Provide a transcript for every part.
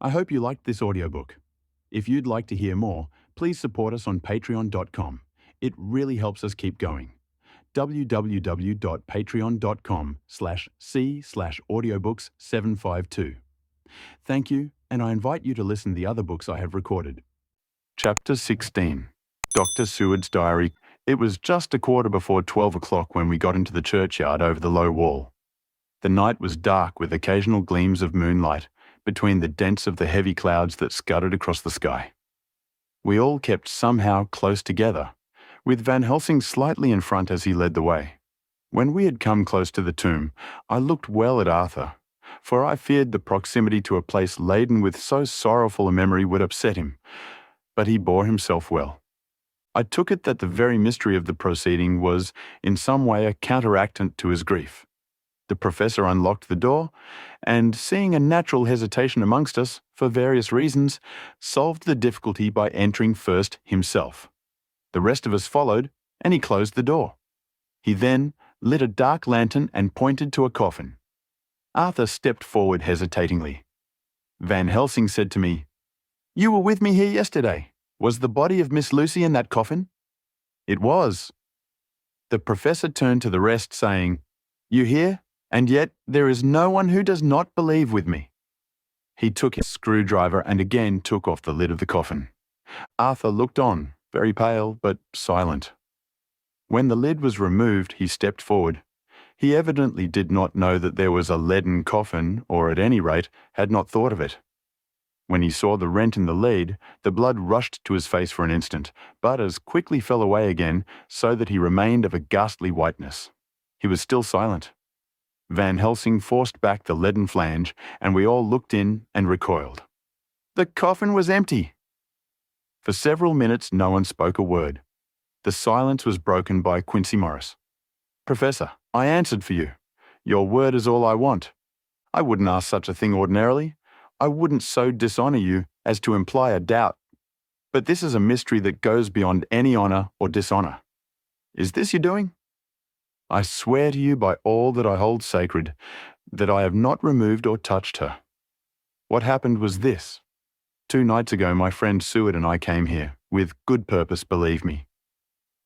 I hope you liked this audiobook. If you'd like to hear more, please support us on patreon.com. It really helps us keep going. www.patreon.com/c/audiobooks752. Thank you, and I invite you to listen to the other books I have recorded. Chapter 16. Dr. Seward's Diary. It was just a quarter before 12 o'clock when we got into the churchyard over the low wall. The night was dark with occasional gleams of moonlight between the dents of the heavy clouds that scudded across the sky. We all kept somehow close together, with Van Helsing slightly in front as he led the way. When we had come close to the tomb, I looked well at Arthur, for I feared the proximity to a place laden with so sorrowful a memory would upset him, but he bore himself well. I took it that the very mystery of the proceeding was in some way a counteractant to his grief. The professor unlocked the door, and seeing a natural hesitation amongst us, for various reasons, solved the difficulty by entering first himself. The rest of us followed, and he closed the door. He then lit a dark lantern and pointed to a coffin. Arthur stepped forward hesitatingly. Van Helsing said to me, "You were with me here yesterday. Was the body of Miss Lucy in that coffin?" "It was." The professor turned to the rest, saying, "You hear? And yet there is no one who does not believe with me." He took his screwdriver and again took off the lid of the coffin. Arthur looked on, very pale but silent. When the lid was removed, he stepped forward. He evidently did not know that there was a leaden coffin, or at any rate, had not thought of it. When he saw the rent in the lid, the blood rushed to his face for an instant, but as quickly fell away again, so that he remained of a ghastly whiteness. He was still silent. Van Helsing forced back the leaden flange, and we all looked in and recoiled. The coffin was empty. For several minutes no one spoke a word. The silence was broken by Quincy Morris. "Professor, I answered for you. Your word is all I want. I wouldn't ask such a thing ordinarily. I wouldn't so dishonor you as to imply a doubt. But this is a mystery that goes beyond any honor or dishonor. Is this your doing? I swear to you by all that I hold sacred, that I have not removed or touched her. What happened was this. 2 nights ago my friend Seward and I came here, with good purpose, believe me.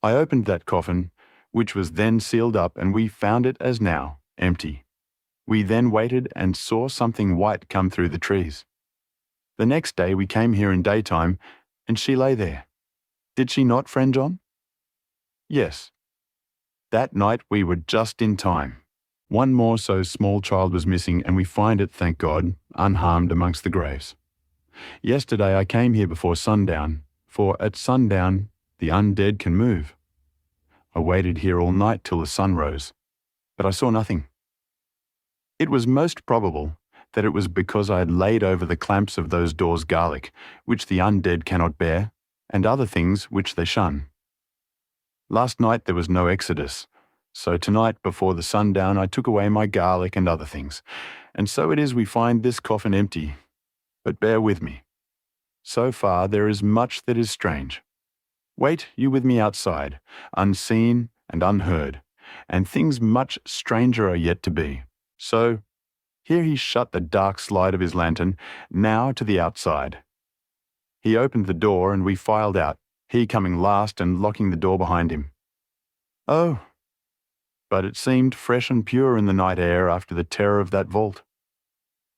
I opened that coffin, which was then sealed up, and we found it as now, empty. We then waited and saw something white come through the trees. The next day we came here in daytime, and she lay there. Did she not, friend John?" "Yes." That night we were just in time. One more so small child was missing, and we find it, thank God, unharmed amongst the graves. Yesterday I came here before sundown, for at sundown the undead can move. I waited here all night till the sun rose, but I saw nothing. It was most probable that it was because I had laid over the clamps of those doors garlic, which the undead cannot bear, and other things which they shun. Last night there was no exodus, so tonight before the sundown I took away my garlic and other things, and so it is we find this coffin empty. But bear with me. So far there is much that is strange. Wait you with me outside, unseen and unheard, and things much stranger are yet to be. So, here he shut the dark slide of his lantern, now to the outside. He opened the door and we filed out, he coming last and locking the door behind him. Oh, but it seemed fresh and pure in the night air after the terror of that vault.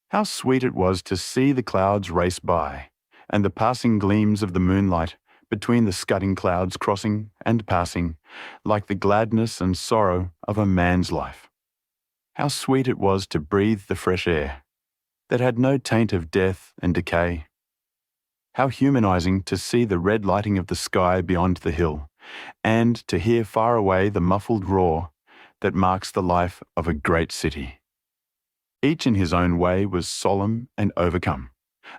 How sweet it was to see the clouds race by, and the passing gleams of the moonlight between the scudding clouds crossing and passing, like the gladness and sorrow of a man's life. How sweet it was to breathe the fresh air, that had no taint of death and decay. How humanizing to see the red lighting of the sky beyond the hill, and to hear far away the muffled roar that marks the life of a great city. Each in his own way was solemn and overcome.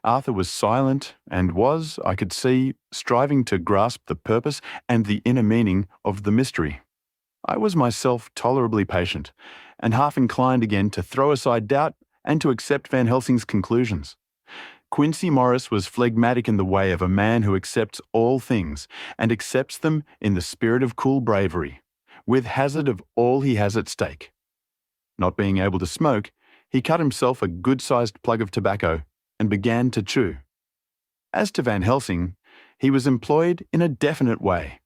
Arthur was silent and was, I could see, striving to grasp the purpose and the inner meaning of the mystery. I was myself tolerably patient, and half inclined again to throw aside doubt and to accept Van Helsing's conclusions. Quincy Morris was phlegmatic in the way of a man who accepts all things, and accepts them in the spirit of cool bravery, with hazard of all he has at stake. Not being able to smoke, he cut himself a good-sized plug of tobacco, and began to chew. As to Van Helsing, he was employed in a definite way.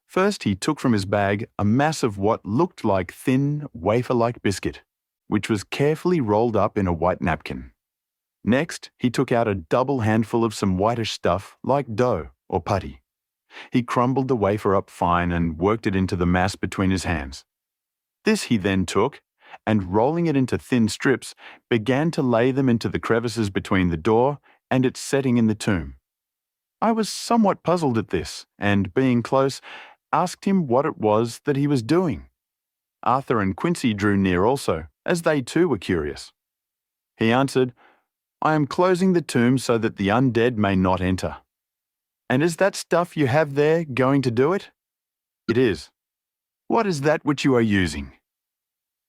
First, he took from his bag a mass of what looked like thin, wafer-like biscuit, which was carefully rolled up in a white napkin. Next, he took out a double handful of some whitish stuff like dough or putty. He crumbled the wafer up fine and worked it into the mass between his hands. This he then took, and rolling it into thin strips, began to lay them into the crevices between the door and its setting in the tomb. I was somewhat puzzled at this, and being close, asked him what it was that he was doing. Arthur and Quincy drew near also, as they too were curious. He answered, "I am closing the tomb so that the undead may not enter." "And is that stuff you have there going to do it?" "It is." "What is that which you are using?"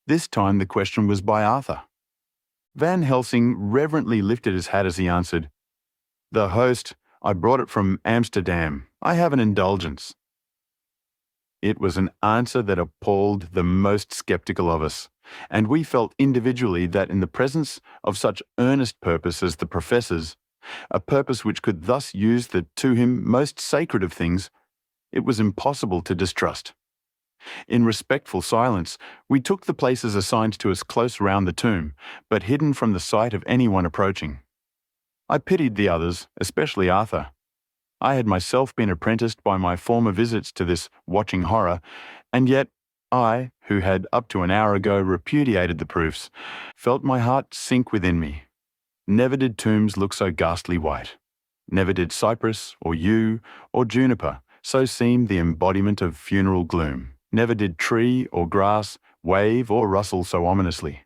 This time the question was by Arthur. Van Helsing reverently lifted his hat as he answered, "The host, I brought it from Amsterdam. I have an indulgence." It was an answer that appalled the most sceptical of us, and we felt individually that in the presence of such earnest purpose as the Professor's, a purpose which could thus use the to him most sacred of things, it was impossible to distrust. In respectful silence, we took the places assigned to us close round the tomb, but hidden from the sight of anyone approaching. I pitied the others, especially Arthur. I had myself been apprenticed by my former visits to this watching horror, and yet I, who had up to an hour ago repudiated the proofs, felt my heart sink within me. Never did tombs look so ghastly white. Never did cypress, or yew, or juniper so seem the embodiment of funeral gloom. Never did tree or grass wave or rustle so ominously.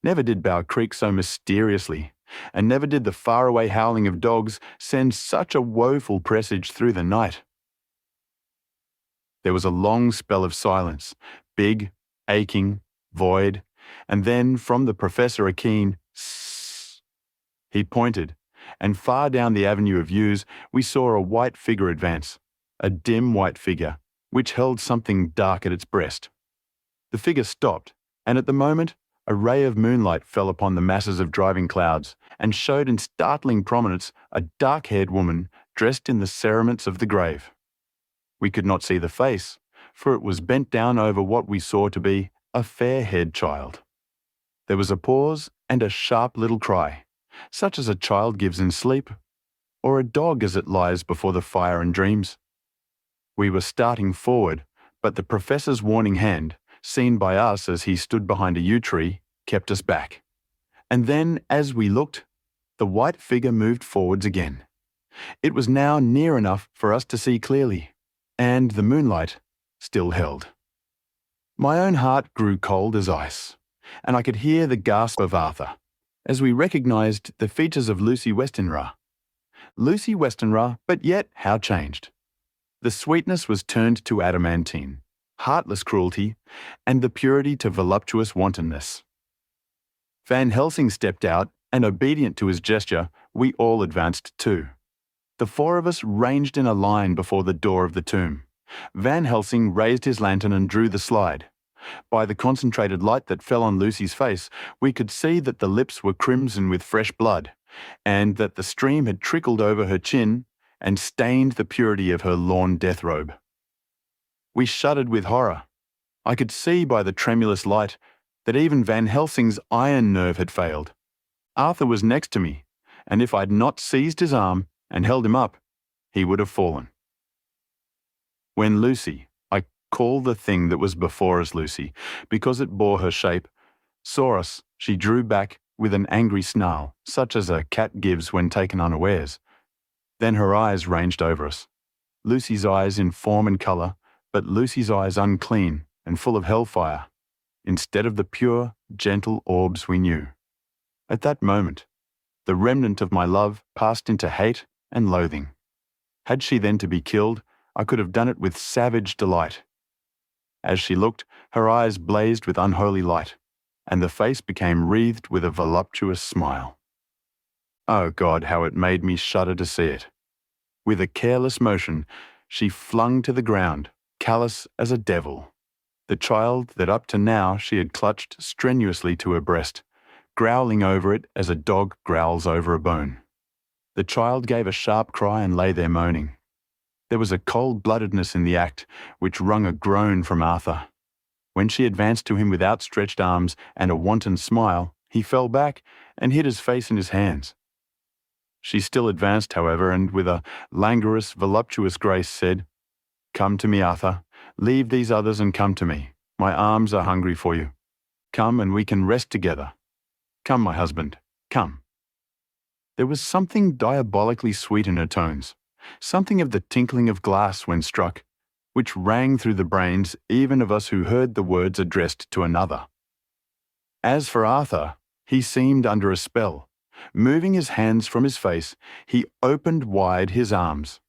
Never did Bow Creek so mysteriously, and never did the faraway howling of dogs send such a woeful presage through the night. There was a long spell of silence, big, aching, void, and then from the Professor a keen "sss." He pointed, and far down the avenue of yews we saw a white figure advance, a dim white figure, which held something dark at its breast. The figure stopped, and at the moment a ray of moonlight fell upon the masses of driving clouds and showed in startling prominence a dark-haired woman dressed in the cerements of the grave. We could not see the face, for it was bent down over what we saw to be a fair-haired child. There was a pause and a sharp little cry, such as a child gives in sleep, or a dog as it lies before the fire and dreams. We were starting forward, but the Professor's warning hand, seen by us as he stood behind a yew tree, kept us back. And then, as we looked, the white figure moved forwards again. It was now near enough for us to see clearly, and the moonlight still held. My own heart grew cold as ice, and I could hear the gasp of Arthur, as we recognised the features of Lucy Westenra. Lucy Westenra, but yet how changed. The sweetness was turned to adamantine, heartless cruelty, and the purity to voluptuous wantonness. Van Helsing stepped out, and obedient to his gesture, we all advanced too. The four of us ranged in a line before the door of the tomb. Van Helsing raised his lantern and drew the slide. By the concentrated light that fell on Lucy's face, we could see that the lips were crimson with fresh blood, and that the stream had trickled over her chin and stained the purity of her lawn death robe. We shuddered with horror. I could see by the tremulous light that even Van Helsing's iron nerve had failed. Arthur was next to me, and if I'd not seized his arm and held him up, he would have fallen. When Lucy, I call the thing that was before us Lucy, because it bore her shape, saw us, she drew back with an angry snarl, such as a cat gives when taken unawares. Then her eyes ranged over us. Lucy's eyes in form and colour, but Lucy's eyes unclean and full of hellfire, instead of the pure, gentle orbs we knew. At that moment, the remnant of my love passed into hate and loathing. Had she then to be killed, I could have done it with savage delight. As she looked, her eyes blazed with unholy light, and the face became wreathed with a voluptuous smile. Oh God, how it made me shudder to see it. With a careless motion, she flung to the ground, callous as a devil, the child that up to now she had clutched strenuously to her breast, growling over it as a dog growls over a bone. The child gave a sharp cry and lay there moaning. There was a cold-bloodedness in the act which wrung a groan from Arthur. When she advanced to him with outstretched arms and a wanton smile, he fell back and hid his face in his hands. She still advanced, however, and with a languorous, voluptuous grace said, "Come to me, Arthur. Leave these others and come to me. My arms are hungry for you. Come and we can rest together. Come, my husband, come." There was something diabolically sweet in her tones, something of the tinkling of glass when struck, which rang through the brains even of us who heard the words addressed to another. As for Arthur, he seemed under a spell. Moving his hands from his face, he opened wide his arms.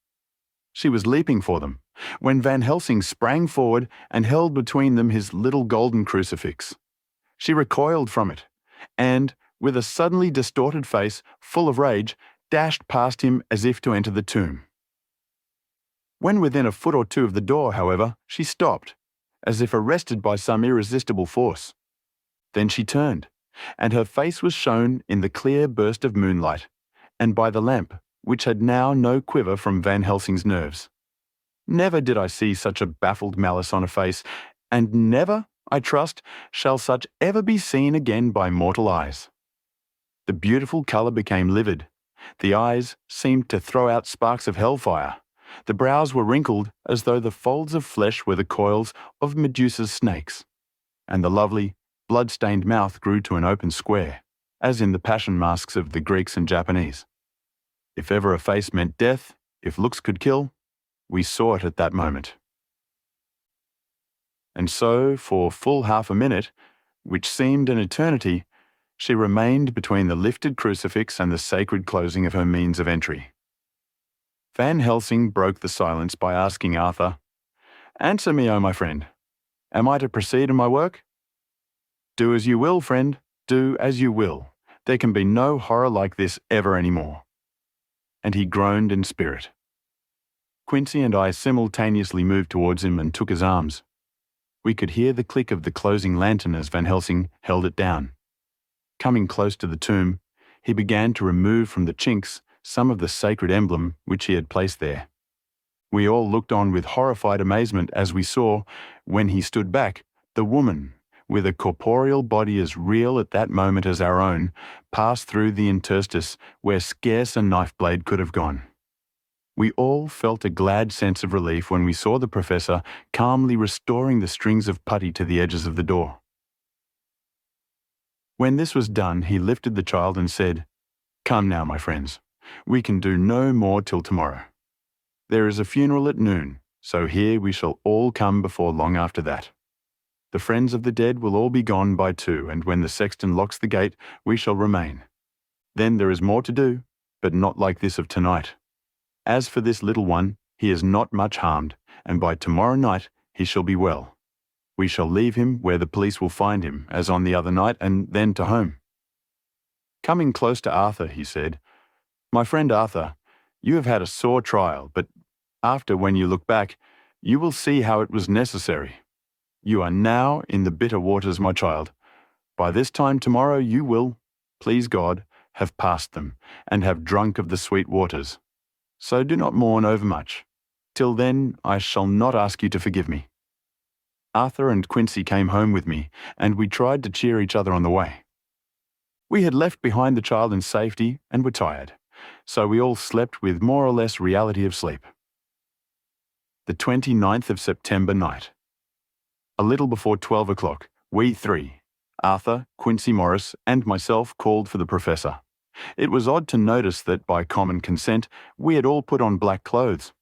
She was leaping for them, when Van Helsing sprang forward and held between them his little golden crucifix. She recoiled from it, and, with a suddenly distorted face, full of rage, dashed past him as if to enter the tomb. When within a foot or two of the door, however, she stopped, as if arrested by some irresistible force. Then she turned, and her face was shown in the clear burst of moonlight, and by the lamp, which had now no quiver from Van Helsing's nerves. Never did I see such a baffled malice on a face, and never, I trust, shall such ever be seen again by mortal eyes. The beautiful colour became livid. The eyes seemed to throw out sparks of hellfire. The brows were wrinkled as though the folds of flesh were the coils of Medusa's snakes, and the lovely, blood-stained mouth grew to an open square, as in the passion masks of the Greeks and Japanese. If ever a face meant death, if looks could kill, we saw it at that moment. And so, for full half a minute, which seemed an eternity, she remained between the lifted crucifix and the sacred closing of her means of entry. Van Helsing broke the silence by asking Arthur, "Answer me, O my friend. Am I to proceed in my work?" "Do as you will, friend, do as you will. There can be no horror like this ever any more." And he groaned in spirit. Quincy and I simultaneously moved towards him and took his arms. We could hear the click of the closing lantern as Van Helsing held it down. Coming close to the tomb, he began to remove from the chinks some of the sacred emblem which he had placed there. We all looked on with horrified amazement as we saw, when he stood back, the woman, with a corporeal body as real at that moment as our own, pass through the interstice where scarce a knife blade could have gone. We all felt a glad sense of relief when we saw the professor calmly restoring the strings of putty to the edges of the door. When this was done, he lifted the child and said, "Come now, my friends. We can do no more till tomorrow. There is a funeral at noon, so here we shall all come before long after that. The friends of the dead will all be gone by 2, and when the sexton locks the gate, we shall remain. Then there is more to do, but not like this of tonight. As for this little one, he is not much harmed, and by tomorrow night he shall be well. We shall leave him where the police will find him, as on the other night, and then to home." Coming close to Arthur, he said, "My friend Arthur, you have had a sore trial, but after, when you look back, you will see how it was necessary. You are now in the bitter waters, my child. By this time tomorrow you will, please God, have passed them, and have drunk of the sweet waters. So do not mourn overmuch. Till then I shall not ask you to forgive me." Arthur and Quincy came home with me, and we tried to cheer each other on the way. We had left behind the child in safety and were tired, so we all slept with more or less reality of sleep. The 29th of September night. A little before 12 o'clock, we 3, Arthur, Quincy Morris, and myself, called for the professor. It was odd to notice that, by common consent, we had all put on black clothes.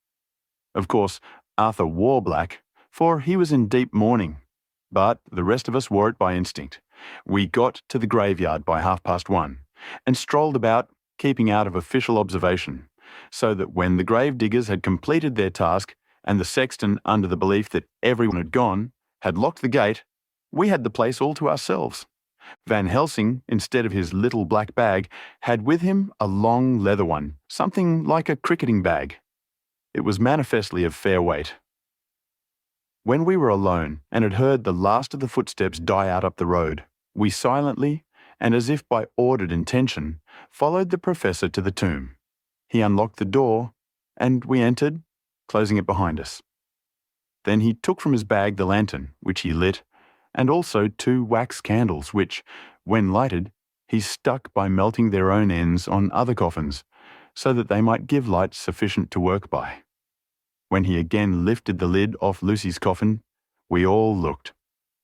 Of course, Arthur wore black, for he was in deep mourning, but the rest of us wore it by instinct. We got to the graveyard by 1:30, and strolled about, keeping out of official observation, so that when the grave diggers had completed their task, and the sexton, under the belief that everyone had gone, had locked the gate, we had the place all to ourselves. Van Helsing, instead of his little black bag, had with him a long leather one, something like a cricketing bag. It was manifestly of fair weight. When we were alone and had heard the last of the footsteps die out up the road, we silently, and as if by ordered intention, followed the professor to the tomb. He unlocked the door, and we entered, closing it behind us. Then he took from his bag the lantern, which he lit, and also 2 wax candles which, when lighted, he stuck by melting their own ends on other coffins, so that they might give light sufficient to work by. When he again lifted the lid off Lucy's coffin, we all looked,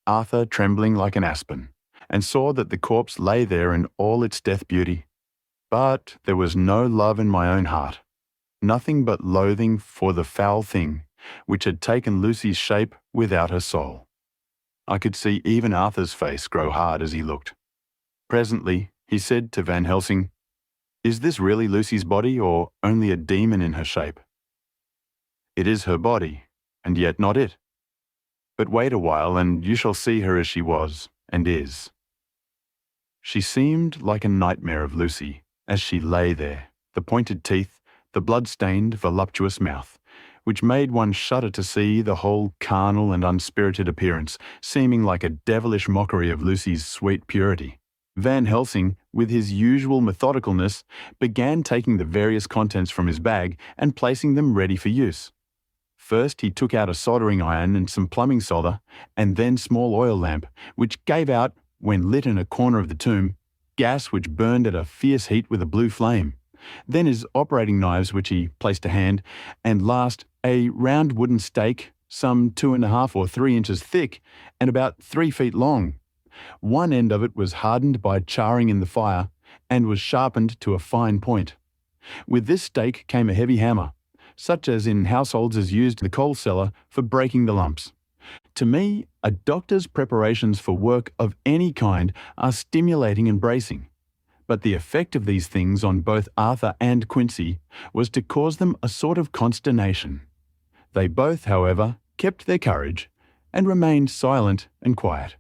Arthur trembling like an aspen, and saw that the corpse lay there in all its death beauty. But there was no love in my own heart, nothing but loathing for the foul thing which had taken Lucy's shape without her soul. I could see even Arthur's face grow hard as he looked. Presently, he said to Van Helsing, "Is this really Lucy's body, or only a demon in her shape?" "It is her body, and yet not it. But wait a while, and you shall see her as she was, and is." She seemed like a nightmare of Lucy, as she lay there, the pointed teeth, the blood-stained, voluptuous mouth, which made one shudder to see the whole carnal and unspirited appearance, seeming like a devilish mockery of Lucy's sweet purity. Van Helsing, with his usual methodicalness, began taking the various contents from his bag and placing them ready for use. First he took out a soldering iron and some plumbing solder, and then small oil lamp, which gave out, when lit in a corner of the tomb, gas which burned at a fierce heat with a blue flame. Then his operating knives, which he placed to hand, and last, a round wooden stake, some 2.5 or 3 inches thick, and about 3 feet long. One end of it was hardened by charring in the fire, and was sharpened to a fine point. With this stake came a heavy hammer, such as in households is used in the coal cellar for breaking the lumps. To me, a doctor's preparations for work of any kind are stimulating and bracing. But the effect of these things on both Arthur and Quincy was to cause them a sort of consternation. They both, however, kept their courage and remained silent and quiet.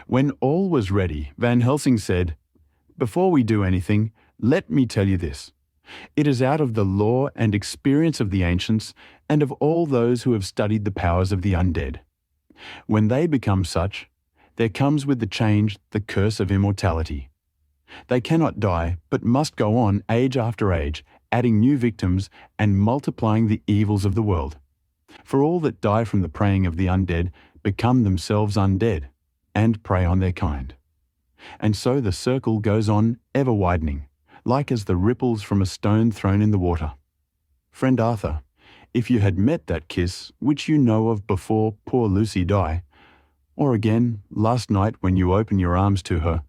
When all was ready, Van Helsing said, "Before we do anything, let me tell you this. It is out of the law and experience of the ancients and of all those who have studied the powers of the undead. When they become such, there comes with the change the curse of immortality. They cannot die, but must go on age after age, adding new victims and multiplying the evils of the world. For all that die from the preying of the undead become themselves undead, and prey on their kind. And so the circle goes on ever widening, like as the ripples from a stone thrown in the water. Friend Arthur, if you had met that kiss which you know of before poor Lucy died, or again last night when you opened your arms to her,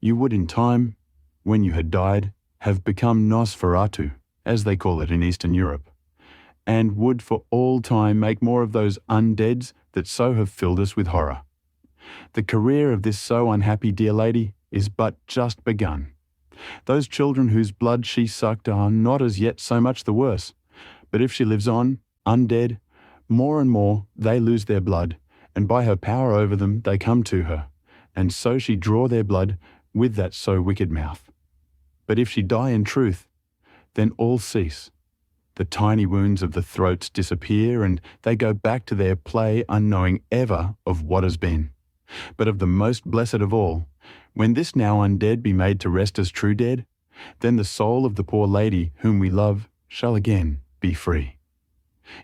you would in time, when you had died, have become Nosferatu, as they call it in Eastern Europe, and would for all time make more of those undeads that so have filled us with horror. The career of this so unhappy dear lady is but just begun. Those children whose blood she sucked are not as yet so much the worse, but if she lives on, undead, more and more they lose their blood, and by her power over them they come to her, and so she draw their blood with that so wicked mouth. But if she die in truth, then all cease. The tiny wounds of the throats disappear, and they go back to their play unknowing ever of what has been. But of the most blessed of all, when this now undead be made to rest as true dead, then the soul of the poor lady whom we love shall again be free.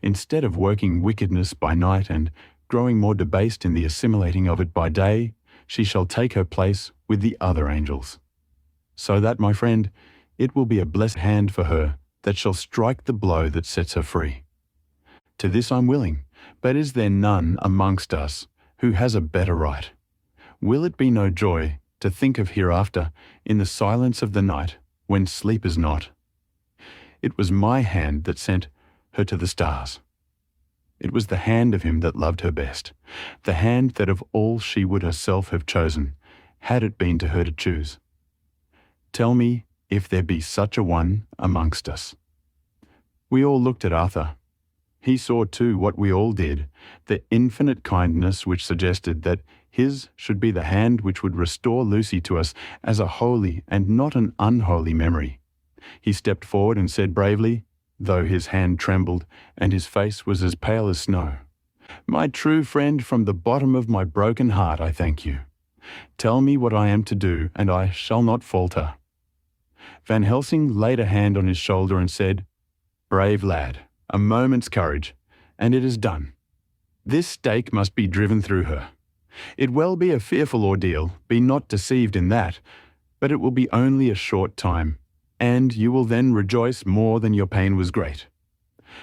Instead of working wickedness by night and growing more debased in the assimilating of it by day, she shall take her place with the other angels. So that, my friend, it will be a blessed hand for her that shall strike the blow that sets her free. To this I'm willing, but is there none amongst us who has a better right? Will it be no joy to think of hereafter in the silence of the night when sleep is not? It was my hand that sent her to the stars. It was the hand of him that loved her best, the hand that of all she would herself have chosen, had it been to her to choose. Tell me if there be such a one amongst us. We all looked at Arthur. He saw too what we all did, the infinite kindness which suggested that his should be the hand which would restore Lucy to us as a holy and not an unholy memory. He stepped forward and said bravely, though his hand trembled and his face was as pale as snow, "My true friend, from the bottom of my broken heart I thank you. Tell me what I am to do, and I shall not falter." Van Helsing laid a hand on his shoulder and said, "Brave lad, a moment's courage, and it is done. This stake must be driven through her. It will be a fearful ordeal, be not deceived in that, but it will be only a short time, and you will then rejoice more than your pain was great.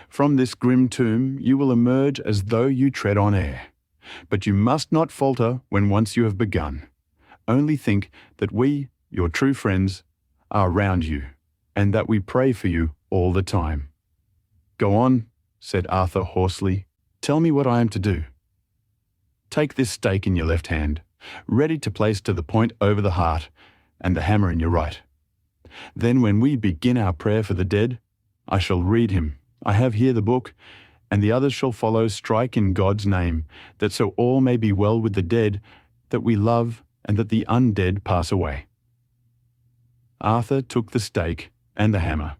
From this grim tomb you will emerge as though you tread on air. But you must not falter when once you have begun. Only think that we, your true friends, are around you, and that we pray for you all the time." "Go on," said Arthur hoarsely. "Tell me what I am to do." "Take this stake in your left hand, ready to place to the point over the heart, and the hammer in your right. Then when we begin our prayer for the dead, I shall read him. I have here the book, and the others shall follow. Strike in God's name, that so all may be well with the dead, that we love, and that the undead pass away." Arthur took the stake and the hammer,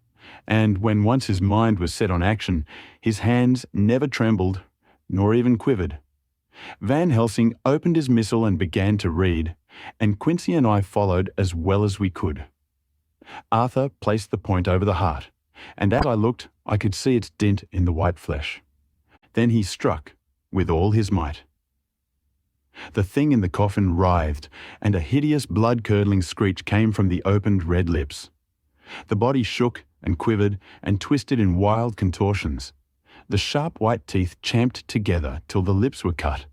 and when once his mind was set on action, his hands never trembled, nor even quivered. Van Helsing opened his missal and began to read, and Quincy and I followed as well as we could. Arthur placed the point over the heart, and as I looked, I could see its dint in the white flesh. Then he struck with all his might. The thing in the coffin writhed, and a hideous blood-curdling screech came from the opened red lips. The body shook and quivered and twisted in wild contortions. The sharp white teeth champed together till the lips were cut,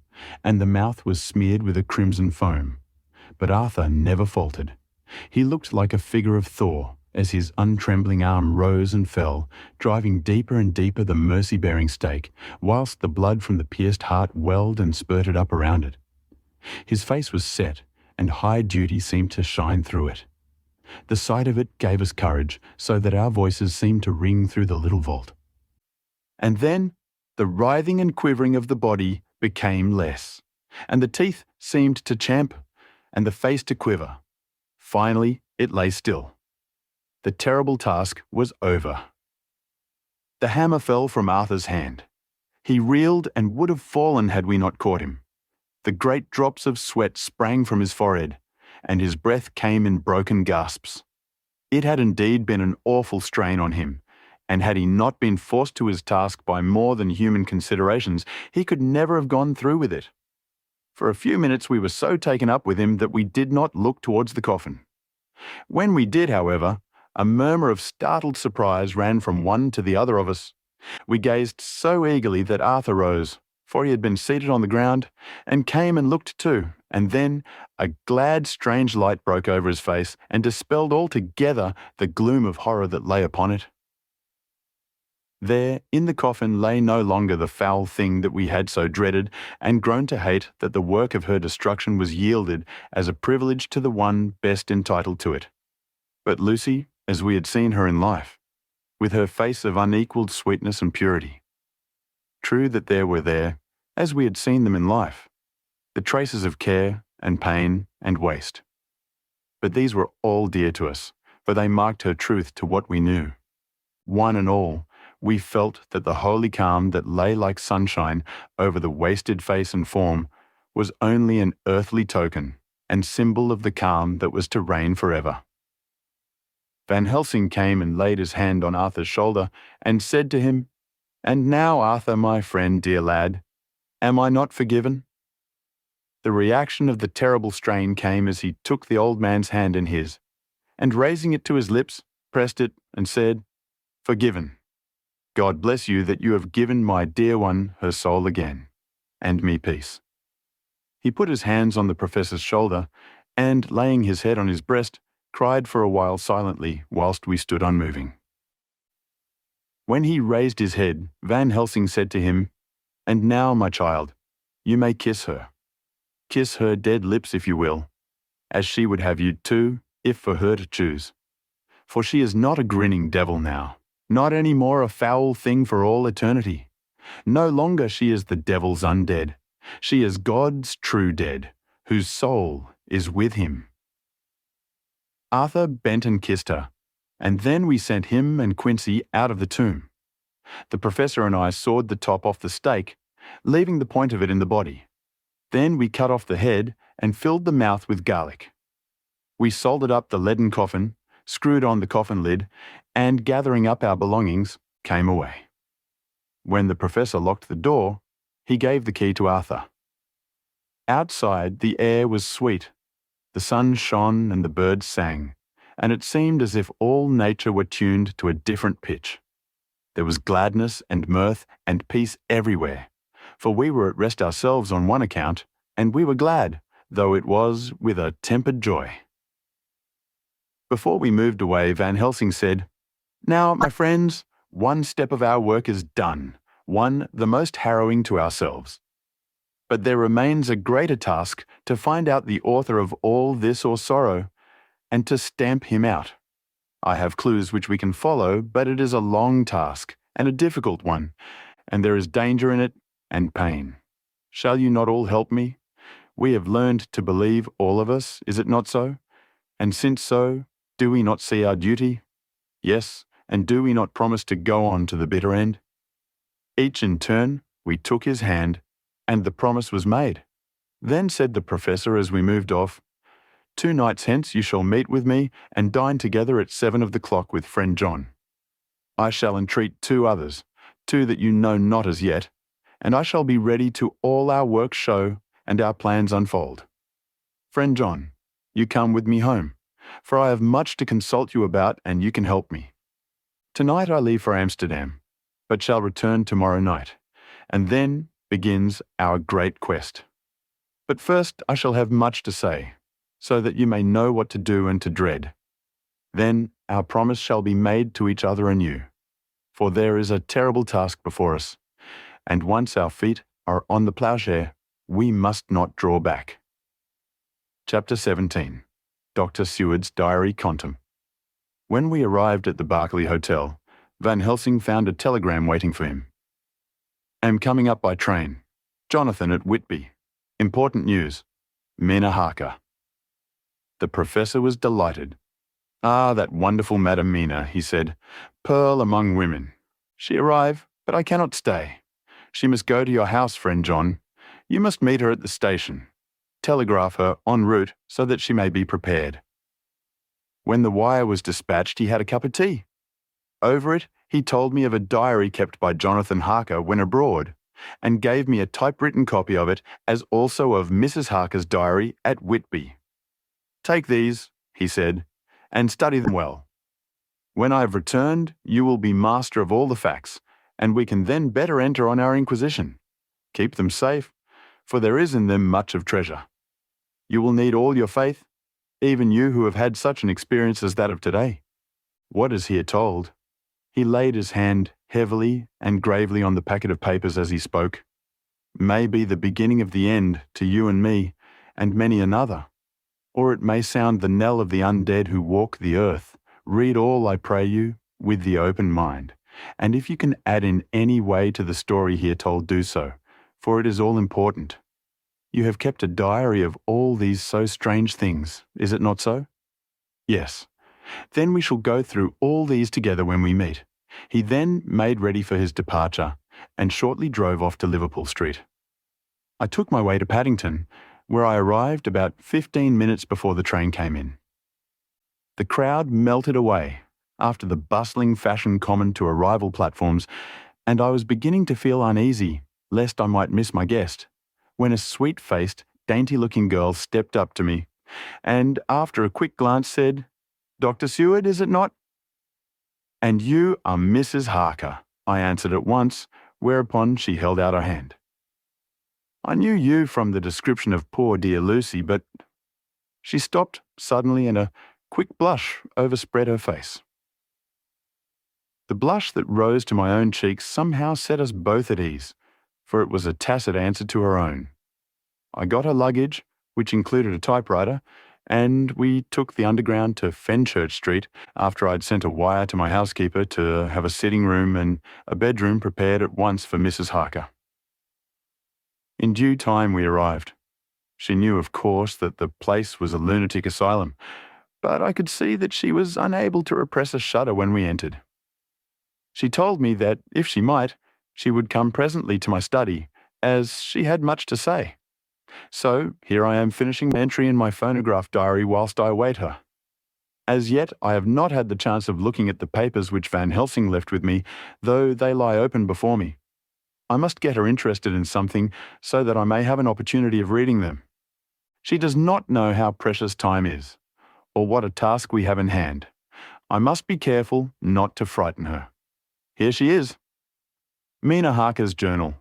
and the mouth was smeared with a crimson foam. But Arthur never faltered. He looked like a figure of Thor, as his untrembling arm rose and fell, driving deeper and deeper the mercy-bearing stake, whilst the blood from the pierced heart welled and spurted up around it. His face was set, and high duty seemed to shine through it. The sight of it gave us courage, so that our voices seemed to ring through the little vault. And then the writhing and quivering of the body became less, and the teeth seemed to champ, and the face to quiver. Finally, it lay still. The terrible task was over. The hammer fell from Arthur's hand. He reeled and would have fallen had we not caught him. The great drops of sweat sprang from his forehead, and his breath came in broken gasps. It had indeed been an awful strain on him, and had he not been forced to his task by more than human considerations, he could never have gone through with it. For a few minutes we were so taken up with him that we did not look towards the coffin. When we did, however, a murmur of startled surprise ran from one to the other of us. We gazed so eagerly that Arthur rose, for he had been seated on the ground, and came and looked too, and then a glad, strange light broke over his face and dispelled altogether the gloom of horror that lay upon it. There, in the coffin, lay no longer the foul thing that we had so dreaded and grown to hate, that the work of her destruction was yielded as a privilege to the one best entitled to it. But Lucy, as we had seen her in life, with her face of unequalled sweetness and purity. True that there were there, as we had seen them in life, the traces of care and pain and waste. But these were all dear to us, for they marked her truth to what we knew. One and all, we felt that the holy calm that lay like sunshine over the wasted face and form was only an earthly token and symbol of the calm that was to reign forever. Van Helsing came and laid his hand on Arthur's shoulder and said to him, "And now, Arthur, my friend, dear lad, am I not forgiven?" The reaction of the terrible strain came as he took the old man's hand in his, and raising it to his lips, pressed it and said, "Forgiven. God bless you that you have given my dear one her soul again, and me peace." He put his hands on the professor's shoulder, and, laying his head on his breast, cried for a while silently whilst we stood unmoving. When he raised his head, Van Helsing said to him, "And now, my child, you may kiss her. Kiss her dead lips if you will, as she would have you too, if for her to choose. For she is not a grinning devil now, not any more a foul thing for all eternity. No longer she is the devil's undead. She is God's true dead, whose soul is with him." Arthur bent and kissed her, and then we sent him and Quincy out of the tomb. The professor and I sawed the top off the stake, leaving the point of it in the body. Then we cut off the head and filled the mouth with garlic. We soldered up the leaden coffin, screwed on the coffin lid, and gathering up our belongings, came away. When the professor locked the door, he gave the key to Arthur. Outside, the air was sweet. The sun shone and the birds sang, and it seemed as if all nature were tuned to a different pitch. There was gladness and mirth and peace everywhere, for we were at rest ourselves on one account, and we were glad, though it was with a tempered joy. Before we moved away, Van Helsing said, "Now, my friends, one step of our work is done, one the most harrowing to ourselves. But there remains a greater task to find out the author of all this or sorrow, and to stamp him out. I have clues which we can follow, but it is a long task, and a difficult one, and there is danger in it, and pain. Shall you not all help me? We have learned to believe, all of us, is it not so? And since so, do we not see our duty? Yes, and do we not promise to go on to the bitter end?" Each in turn, we took his hand, and the promise was made. Then said the professor as we moved off, "2 nights hence you shall meet with me and dine together at 7 of the clock with friend John. I shall entreat 2 others, 2 that you know not as yet, and I shall be ready to all our work show and our plans unfold. Friend John, you come with me home, for I have much to consult you about and you can help me. Tonight I leave for Amsterdam, but shall return tomorrow night, and then begins our great quest. But first I shall have much to say, so that you may know what to do and to dread. Then our promise shall be made to each other anew, for there is a terrible task before us, and once our feet are on the ploughshare, we must not draw back." Chapter 17. Dr. Seward's Diary Contum. When we arrived at the Berkeley Hotel, Van Helsing found a telegram waiting for him. "Am coming up by train. Jonathan at Whitby. Important news. Mina Harker." The professor was delighted. "Ah, that wonderful Madam Mina," he said. "Pearl among women. She arrive, but I cannot stay. She must go to your house, friend John. You must meet her at the station. Telegraph her en route so that she may be prepared." When the wire was dispatched, he had a cup of tea. Over it, he told me of a diary kept by Jonathan Harker when abroad, and gave me a typewritten copy of it, as also of Mrs. Harker's diary at Whitby. "Take these," he said, "and study them well. When I have returned, you will be master of all the facts, and we can then better enter on our inquisition. Keep them safe, for there is in them much of treasure. You will need all your faith, even you who have had such an experience as that of today." What is here told? He laid his hand heavily and gravely on the packet of papers as he spoke. May be the beginning of the end to you and me, and many another. Or it may sound the knell of the undead who walk the earth. Read all, I pray you, with the open mind. And if you can add in any way to the story here told, do so, for it is all important. You have kept a diary of all these so strange things, is it not so? Yes. Then we shall go through all these together when we meet. He then made ready for his departure, and shortly drove off to Liverpool Street. I took my way to Paddington, where I arrived about 15 minutes before the train came in. The crowd melted away, after the bustling fashion common to arrival platforms, and I was beginning to feel uneasy, lest I might miss my guest, when a sweet-faced, dainty-looking girl stepped up to me, and after a quick glance said, "Dr. Seward, is it not?" "And you are Mrs. Harker," I answered at once, whereupon she held out her hand. "I knew you from the description of poor dear Lucy, but—" She stopped suddenly, and a quick blush overspread her face. The blush that rose to my own cheeks somehow set us both at ease, for it was a tacit answer to her own. I got her luggage, which included a typewriter, and we took the Underground to Fenchurch Street after I'd sent a wire to my housekeeper to have a sitting room and a bedroom prepared at once for Mrs. Harker. In due time we arrived. She knew, of course, that the place was a lunatic asylum, but I could see that she was unable to repress a shudder when we entered. She told me that, if she might, she would come presently to my study, as she had much to say. So here I am finishing my entry in my phonograph diary whilst I await her. As yet, I have not had the chance of looking at the papers which Van Helsing left with me, though they lie open before me. I must get her interested in something so that I may have an opportunity of reading them. She does not know how precious time is, or what a task we have in hand. I must be careful not to frighten her. Here she is. Mina Harker's journal,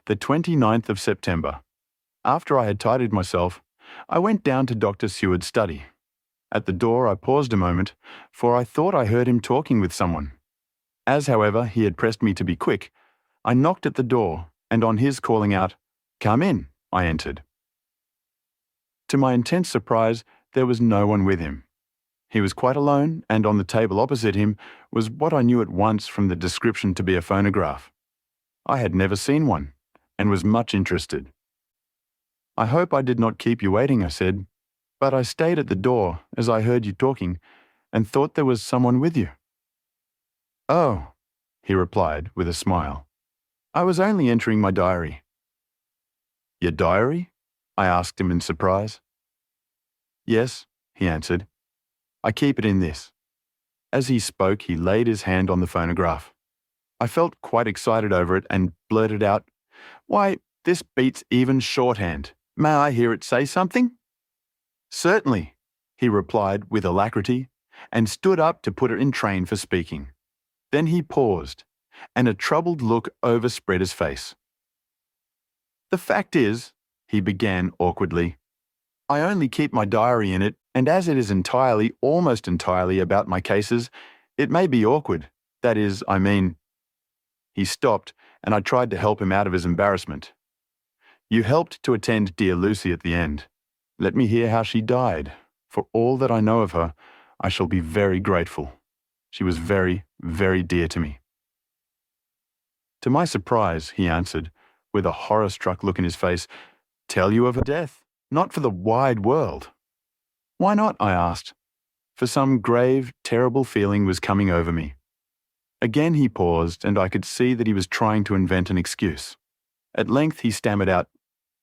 the 29th of September. After I had tidied myself, I went down to Dr. Seward's study. At the door I paused a moment, for I thought I heard him talking with someone. As, however, he had pressed me to be quick, I knocked at the door, and on his calling out, "Come in," I entered. To my intense surprise, there was no one with him. He was quite alone, and on the table opposite him was what I knew at once from the description to be a phonograph. I had never seen one, and was much interested. "I hope I did not keep you waiting," I said, "but I stayed at the door as I heard you talking, and thought there was someone with you." "Oh," he replied with a smile. "I was only entering my diary." "Your diary?" I asked him in surprise. "Yes," he answered. "I keep it in this." As he spoke, he laid his hand on the phonograph. I felt quite excited over it and blurted out, "Why, this beats even shorthand. May I hear it say something?" "Certainly," he replied with alacrity, and stood up to put it in train for speaking. Then he paused, and a troubled look overspread his face. "The fact is," he began awkwardly, "I only keep my diary in it, and as it is almost entirely about my cases, it may be awkward. That is, I mean—" He stopped, and I tried to help him out of his embarrassment. "You helped to attend dear Lucy at the end. Let me hear how she died. For all that I know of her, I shall be very grateful. She was very, very dear to me." To my surprise, he answered, with a horror-struck look in his face, "Tell you of her death, not for the wide world." "Why not?" I asked, for some grave, terrible feeling was coming over me. Again he paused, and I could see that he was trying to invent an excuse. At length he stammered out,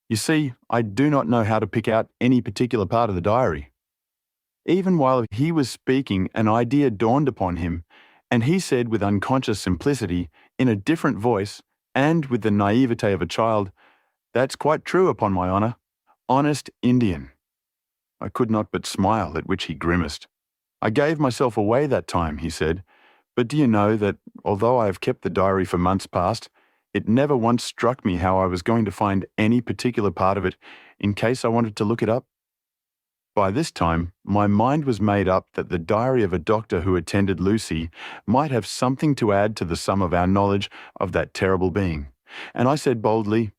"You see, I do not know how to pick out any particular part of the diary." Even while he was speaking, an idea dawned upon him, and he said with unconscious simplicity, in a different voice, and with the naivete of a child, "That's quite true, upon my honour. Honest Indian." I could not but smile, at which he grimaced. "I gave myself away that time," he said, "but do you know that, although I have kept the diary for months past, it never once struck me how I was going to find any particular part of it in case I wanted to look it up?" By this time, my mind was made up that the diary of a doctor who attended Lucy might have something to add to the sum of our knowledge of that terrible being, and I said boldly,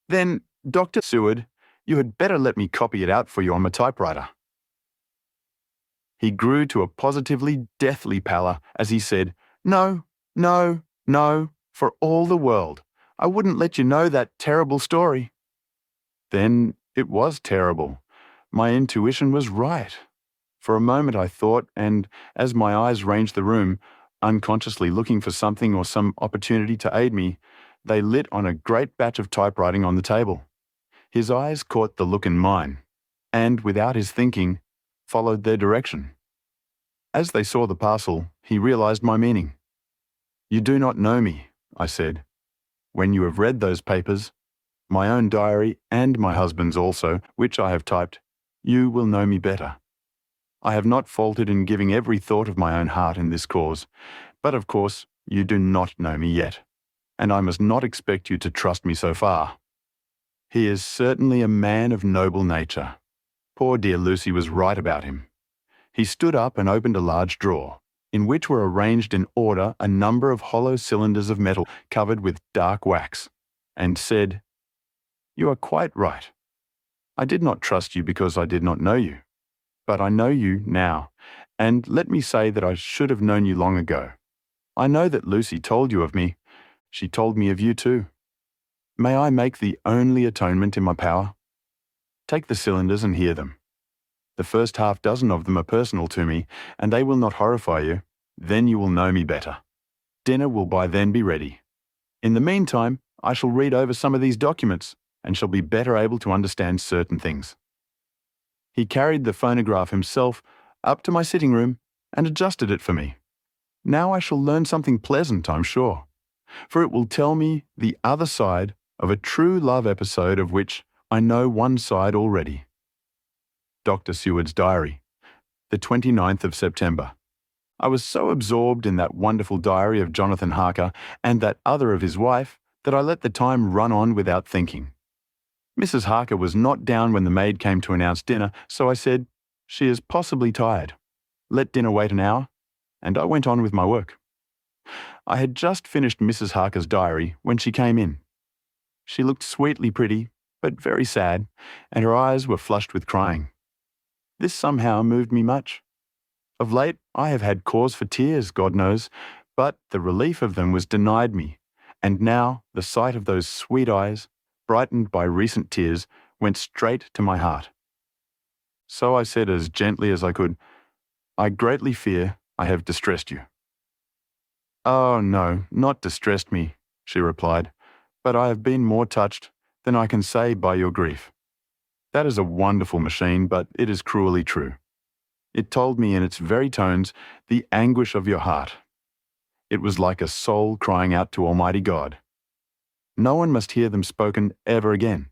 "Then, Dr. Seward, you had better let me copy it out for you on my typewriter." He grew to a positively deathly pallor as he said, "No, no, no, for all the world. I wouldn't let you know that terrible story." Then it was terrible. My intuition was right. For a moment I thought, and as my eyes ranged the room, unconsciously looking for something or some opportunity to aid me, they lit on a great batch of typewriting on the table. His eyes caught the look in mine, and, without his thinking, followed their direction. As they saw the parcel, he realized my meaning. "You do not know me," I said. "When you have read those papers, my own diary and my husband's also, which I have typed, you will know me better. I have not faltered in giving every thought of my own heart in this cause, but of course you do not know me yet, and I must not expect you to trust me so far. He is certainly a man of noble nature. Poor dear Lucy was right about him." He stood up and opened a large drawer, in which were arranged in order a number of hollow cylinders of metal covered with dark wax, and said, "You are quite right. I did not trust you because I did not know you. But I know you now, and let me say that I should have known you long ago. I know that Lucy told you of me. She told me of you too. May I make the only atonement in my power? Take the cylinders and hear them. The first half dozen of them are personal to me, and they will not horrify you. Then you will know me better. Dinner will by then be ready. In the meantime, I shall read over some of these documents, and shall be better able to understand certain things. He carried the phonograph himself up to my sitting room and adjusted it for me. Now I shall learn something pleasant, I'm sure, for it will tell me the other side of a true love episode of which I know one side already. Dr. Seward's diary, the 29th of September. I was so absorbed in that wonderful diary of Jonathan Harker and that other of his wife that I let the time run on without thinking. Mrs. Harker was not down when the maid came to announce dinner, so I said, "She is possibly tired. Let dinner wait an hour," and I went on with my work. I had just finished Mrs. Harker's diary when she came in. She looked sweetly pretty, but very sad, and her eyes were flushed with crying. This somehow moved me much. Of late, I have had cause for tears, God knows, but the relief of them was denied me, and now the sight of those sweet eyes, brightened by recent tears, went straight to my heart. So I said as gently as I could, "I greatly fear I have distressed you." "Oh, no, not distressed me," she replied, "but I have been more touched than I can say by your grief." That is a wonderful machine, but it is cruelly true. It told me in its very tones the anguish of your heart. It was like a soul crying out to Almighty God. No one must hear them spoken ever again.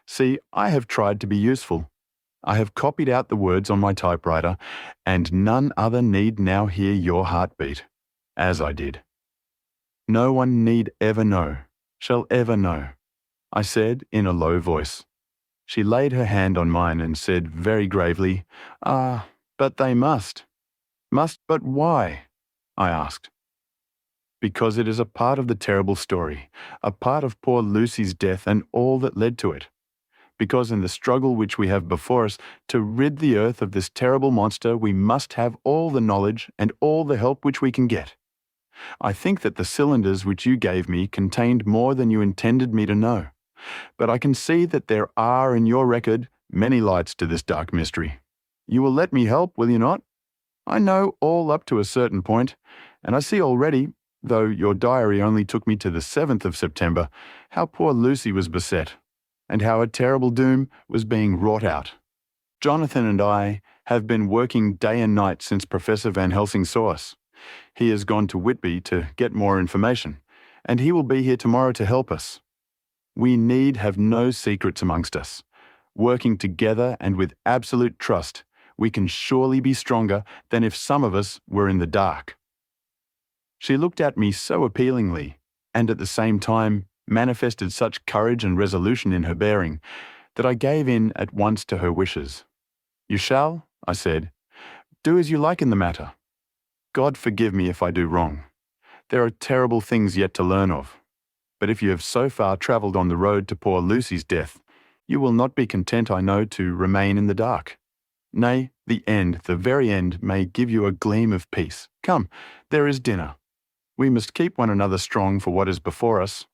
See, I have tried to be useful. I have copied out the words on my typewriter, and none other need now hear your heartbeat, as I did. No one need ever know, shall ever know, I said in a low voice. She laid her hand on mine and said very gravely, "Ah, but they must." "Must, but why?" I asked. "Because it is a part of the terrible story, a part of poor Lucy's death and all that led to it. Because in the struggle which we have before us to rid the earth of this terrible monster, we must have all the knowledge and all the help which we can get. I think that the cylinders which you gave me contained more than you intended me to know, but I can see that there are in your record many lights to this dark mystery. You will let me help, will you not? I know all up to a certain point, and I see already, though your diary only took me to the 7th of September, how poor Lucy was beset, and how a terrible doom was being wrought out. Jonathan and I have been working day and night since Professor Van Helsing saw us. He has gone to Whitby to get more information, and he will be here tomorrow to help us. We need have no secrets amongst us. Working together and with absolute trust, we can surely be stronger than if some of us were in the dark." She looked at me so appealingly, and at the same time manifested such courage and resolution in her bearing, that I gave in at once to her wishes. "You shall," I said, "do as you like in the matter. God forgive me if I do wrong. There are terrible things yet to learn of. But if you have so far travelled on the road to poor Lucy's death, you will not be content, I know, to remain in the dark. Nay, the end, the very end, may give you a gleam of peace. Come, there is dinner. We must keep one another strong for what is before us.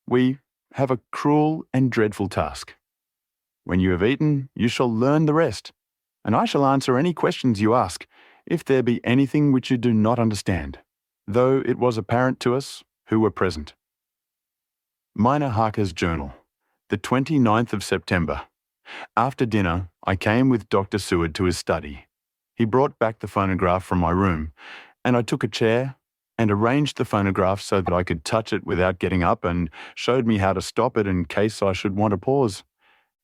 We have a cruel and dreadful task. When you have eaten, you shall learn the rest, and I shall answer any questions you ask, if there be anything which you do not understand, though it was apparent to us who were present." Minor Harker's Journal, the 29th of September. After dinner, I came with Dr. Seward to his study. He brought back the phonograph from my room, and I took a chair and arranged the phonograph so that I could touch it without getting up, and showed me how to stop it in case I should want to pause.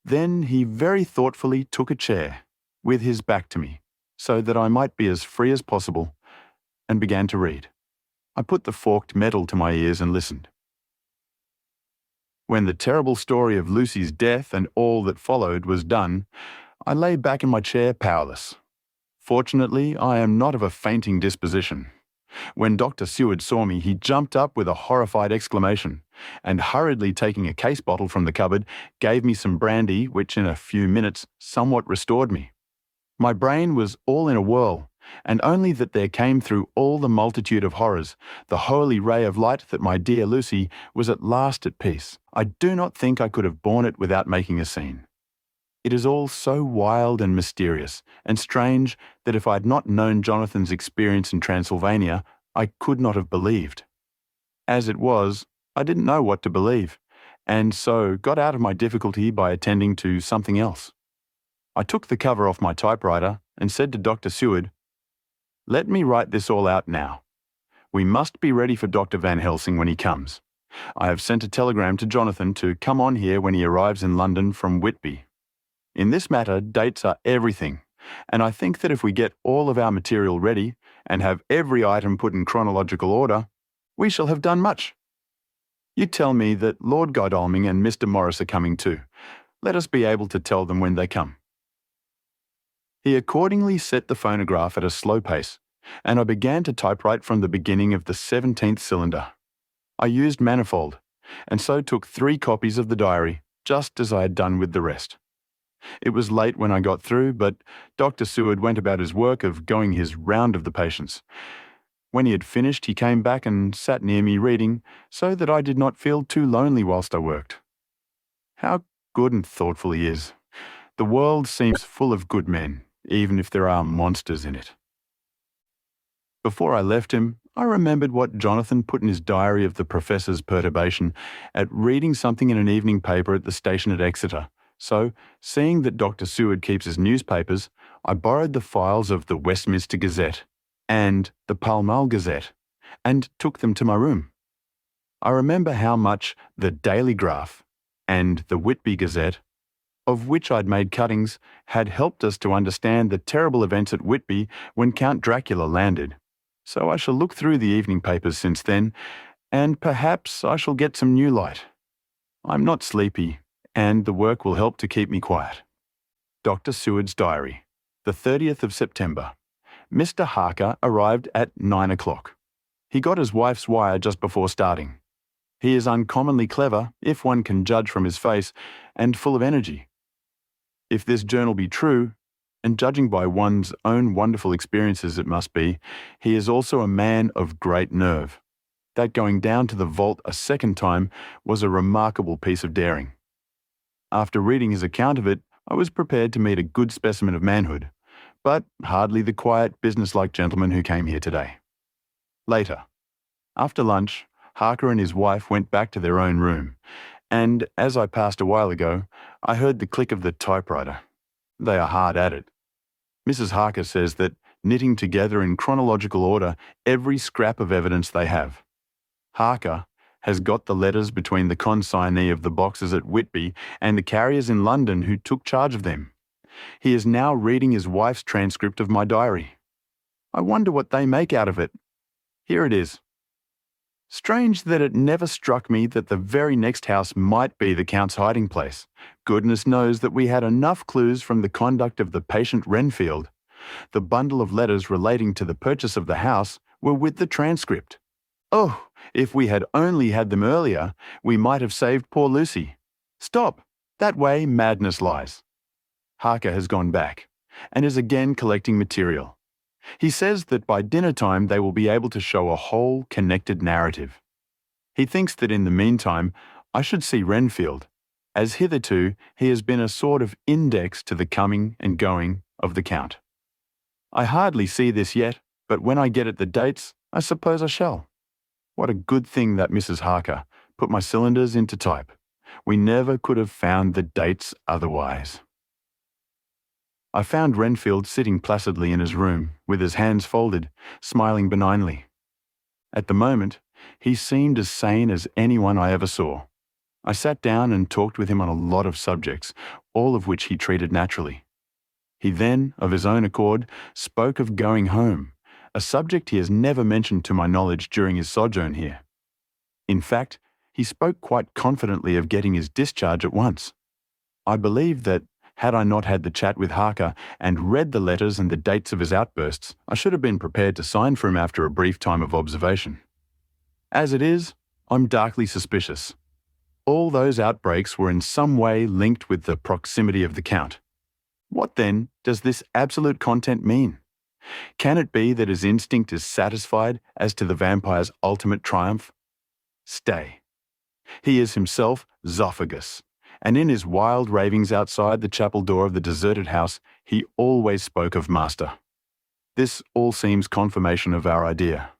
Then he very thoughtfully took a chair, with his back to me, so that I might be as free as possible, and began to read. I put the forked metal to my ears and listened. When the terrible story of Lucy's death and all that followed was done, I lay back in my chair powerless. Fortunately, I am not of a fainting disposition. When Dr. Seward saw me, he jumped up with a horrified exclamation, and hurriedly taking a case bottle from the cupboard, gave me some brandy, which in a few minutes somewhat restored me. My brain was all in a whirl, and only that there came through all the multitude of horrors the holy ray of light that my dear Lucy was at last at peace. I do not think I could have borne it without making a scene. It is all so wild and mysterious and strange that if I had not known Jonathan's experience in Transylvania, I could not have believed. As it was, I didn't know what to believe, and so got out of my difficulty by attending to something else. I took the cover off my typewriter and said to Dr. Seward, "Let me write this all out now. We must be ready for Dr. Van Helsing when he comes. I have sent a telegram to Jonathan to come on here when he arrives in London from Whitby. In this matter, dates are everything, and I think that if we get all of our material ready and have every item put in chronological order, we shall have done much. You tell me that Lord Godalming and Mr. Morris are coming too. Let us be able to tell them when they come." He accordingly set the phonograph at a slow pace, and I began to typewrite from the beginning of the 17th cylinder. I used manifold, and so took 3 copies of the diary, just as I had done with the rest. It was late when I got through, but Dr. Seward went about his work of going his round of the patients. When he had finished, he came back and sat near me reading, so that I did not feel too lonely whilst I worked. How good and thoughtful he is. The world seems full of good men, even if there are monsters in it. Before I left him, I remembered what Jonathan put in his diary of the professor's perturbation at reading something in an evening paper at the station at Exeter. So, seeing that Dr. Seward keeps his newspapers, I borrowed the files of the Westminster Gazette and the Pall Mall Gazette and took them to my room. I remember how much the Daily Graph and the Whitby Gazette, of which I'd made cuttings, had helped us to understand the terrible events at Whitby when Count Dracula landed. So I shall look through the evening papers since then, and perhaps I shall get some new light. I'm not sleepy, and the work will help to keep me quiet. Dr. Seward's Diary, the 30th of September. Mr. Harker arrived at 9 o'clock. He got his wife's wire just before starting. He is uncommonly clever, if one can judge from his face, and full of energy. If this journal be true, and judging by one's own wonderful experiences it must be, he is also a man of great nerve. That going down to the vault a second time was a remarkable piece of daring. After reading his account of it, I was prepared to meet a good specimen of manhood, but hardly the quiet, businesslike gentleman who came here today. Later, after lunch, Harker and his wife went back to their own room, and as I passed a while ago, I heard the click of the typewriter. They are hard at it. Mrs. Harker says that, knitting together in chronological order every scrap of evidence they have. Harker has got the letters between the consignee of the boxes at Whitby and the carriers in London who took charge of them. He is now reading his wife's transcript of my diary. I wonder what they make out of it. Here it is. Strange that it never struck me that the very next house might be the Count's hiding place. Goodness knows that we had enough clues from the conduct of the patient Renfield. The bundle of letters relating to the purchase of the house were with the transcript. Oh, if we had only had them earlier, we might have saved poor Lucy. Stop! That way madness lies. Harker has gone back, and is again collecting material. He says that by dinner time they will be able to show a whole connected narrative. He thinks that in the meantime I should see Renfield, as hitherto he has been a sort of index to the coming and going of the Count. I hardly see this yet, but when I get at the dates, I suppose I shall. What a good thing that Mrs. Harker put my cylinders into type. We never could have found the dates otherwise. I found Renfield sitting placidly in his room, with his hands folded, smiling benignly. At the moment, he seemed as sane as anyone I ever saw. I sat down and talked with him on a lot of subjects, all of which he treated naturally. He then, of his own accord, spoke of going home, a subject he has never mentioned to my knowledge during his sojourn here. In fact, he spoke quite confidently of getting his discharge at once. I believe that, had I not had the chat with Harker and read the letters and the dates of his outbursts, I should have been prepared to sign for him after a brief time of observation. As it is, I'm darkly suspicious. All those outbreaks were in some way linked with the proximity of the Count. What then does this absolute content mean? Can it be that his instinct is satisfied as to the vampire's ultimate triumph? Stay. He is himself Zophagus, and in his wild ravings outside the chapel door of the deserted house, he always spoke of Master. This all seems confirmation of our idea.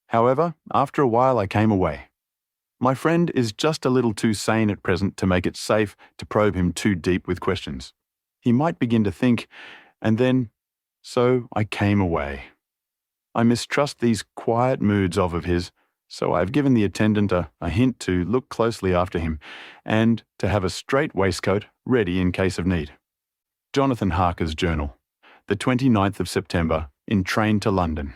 However, after a while I came away. My friend is just a little too sane at present to make it safe to probe him too deep with questions. He might begin to think, and then, so I came away. I mistrust these quiet moods of his, so I've given the attendant a hint to look closely after him and to have a straight waistcoat ready in case of need. Jonathan Harker's journal, the 29th of September, in train to London.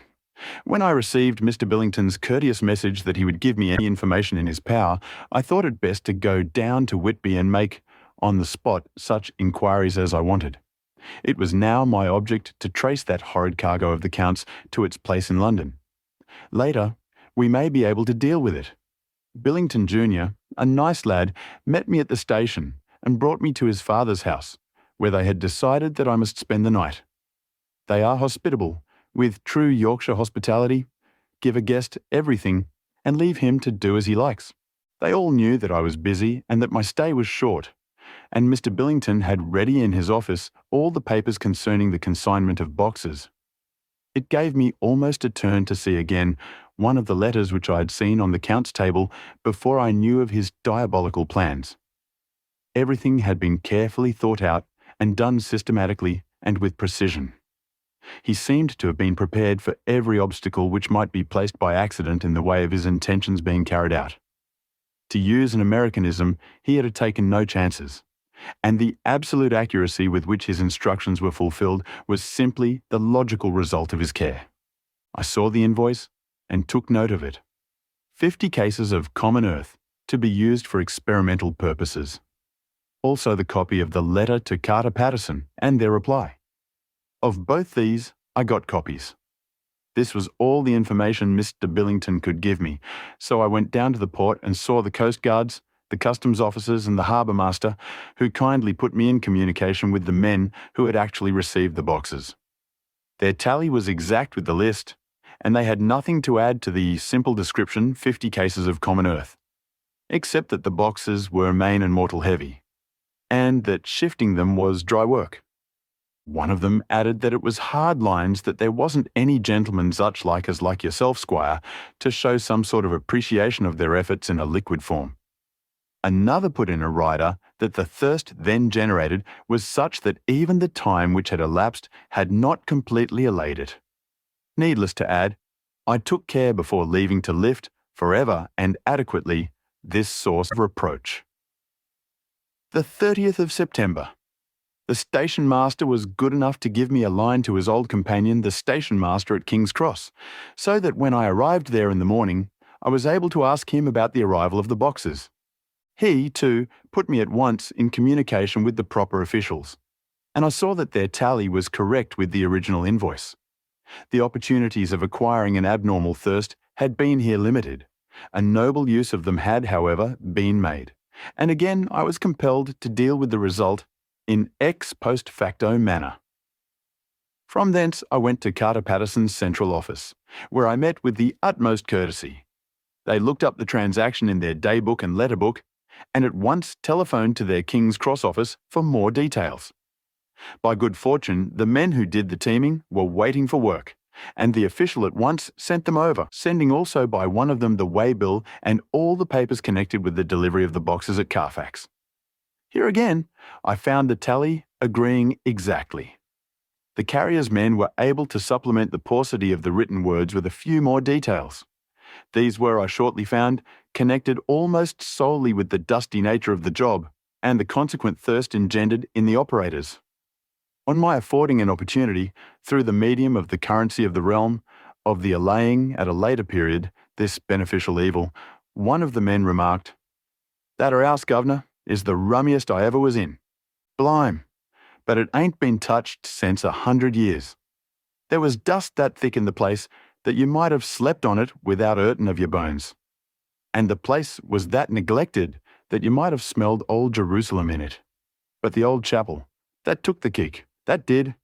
When I received Mr. Billington's courteous message that he would give me any information in his power, I thought it best to go down to Whitby and make, on the spot, such inquiries as I wanted. It was now my object to trace that horrid cargo of the Count's to its place in London. Later, we may be able to deal with it. Billington Jr., a nice lad, met me at the station and brought me to his father's house, where they had decided that I must spend the night. They are hospitable, with true Yorkshire hospitality, give a guest everything and leave him to do as he likes. They all knew that I was busy and that my stay was short, and Mr. Billington had ready in his office all the papers concerning the consignment of boxes. It gave me almost a turn to see again one of the letters which I had seen on the Count's table before I knew of his diabolical plans. Everything had been carefully thought out and done systematically and with precision. He seemed to have been prepared for every obstacle which might be placed by accident in the way of his intentions being carried out. To use an Americanism, he had taken no chances, and the absolute accuracy with which his instructions were fulfilled was simply the logical result of his care. I saw the invoice and took note of it. 50 cases of common earth to be used for experimental purposes. Also the copy of the letter to Carter Patterson and their reply. Of both these, I got copies. This was all the information Mr. Billington could give me, so I went down to the port and saw the Coast Guards, the customs officers and the harbour master, who kindly put me in communication with the men who had actually received the boxes. Their tally was exact with the list, and they had nothing to add to the simple description 50 cases of common earth, except that the boxes were main and mortal heavy, and that shifting them was dry work. One of them added that it was hard lines, that there wasn't any gentleman such like as like yourself, Squire, to show some sort of appreciation of their efforts in a liquid form. Another put in a rider that the thirst then generated was such that even the time which had elapsed had not completely allayed it. Needless to add, I took care before leaving to lift, forever and adequately, this source of reproach. The 30th of September. The station master was good enough to give me a line to his old companion, the station master at King's Cross, so that when I arrived there in the morning, I was able to ask him about the arrival of the boxes. He, too, put me at once in communication with the proper officials, and I saw that their tally was correct with the original invoice. The opportunities of acquiring an abnormal thirst had been here limited. A noble use of them had, however, been made, and again I was compelled to deal with the result in ex post facto manner. From thence I went to Carter Patterson's central office, where I met with the utmost courtesy. They looked up the transaction in their day book and letter book, and at once telephoned to their King's Cross office for more details. By good fortune, the men who did the teaming were waiting for work, and the official at once sent them over, sending also by one of them the way-bill and all the papers connected with the delivery of the boxes at Carfax. Here again, I found the tally agreeing exactly. The carrier's men were able to supplement the paucity of the written words with a few more details. These were, I shortly found, connected almost solely with the dusty nature of the job and the consequent thirst engendered in the operators. On my affording an opportunity, through the medium of the currency of the realm, of the allaying at a later period this beneficial evil, one of the men remarked, "That 'er house, governor, is the rummiest I ever was in. Blime, but it ain't been touched since 100 years. There was dust that thick in the place that you might have slept on it without hurtin' of your bones. And the place was that neglected that you might have smelled old Jerusalem in it. But the old chapel, that took the kick, that did.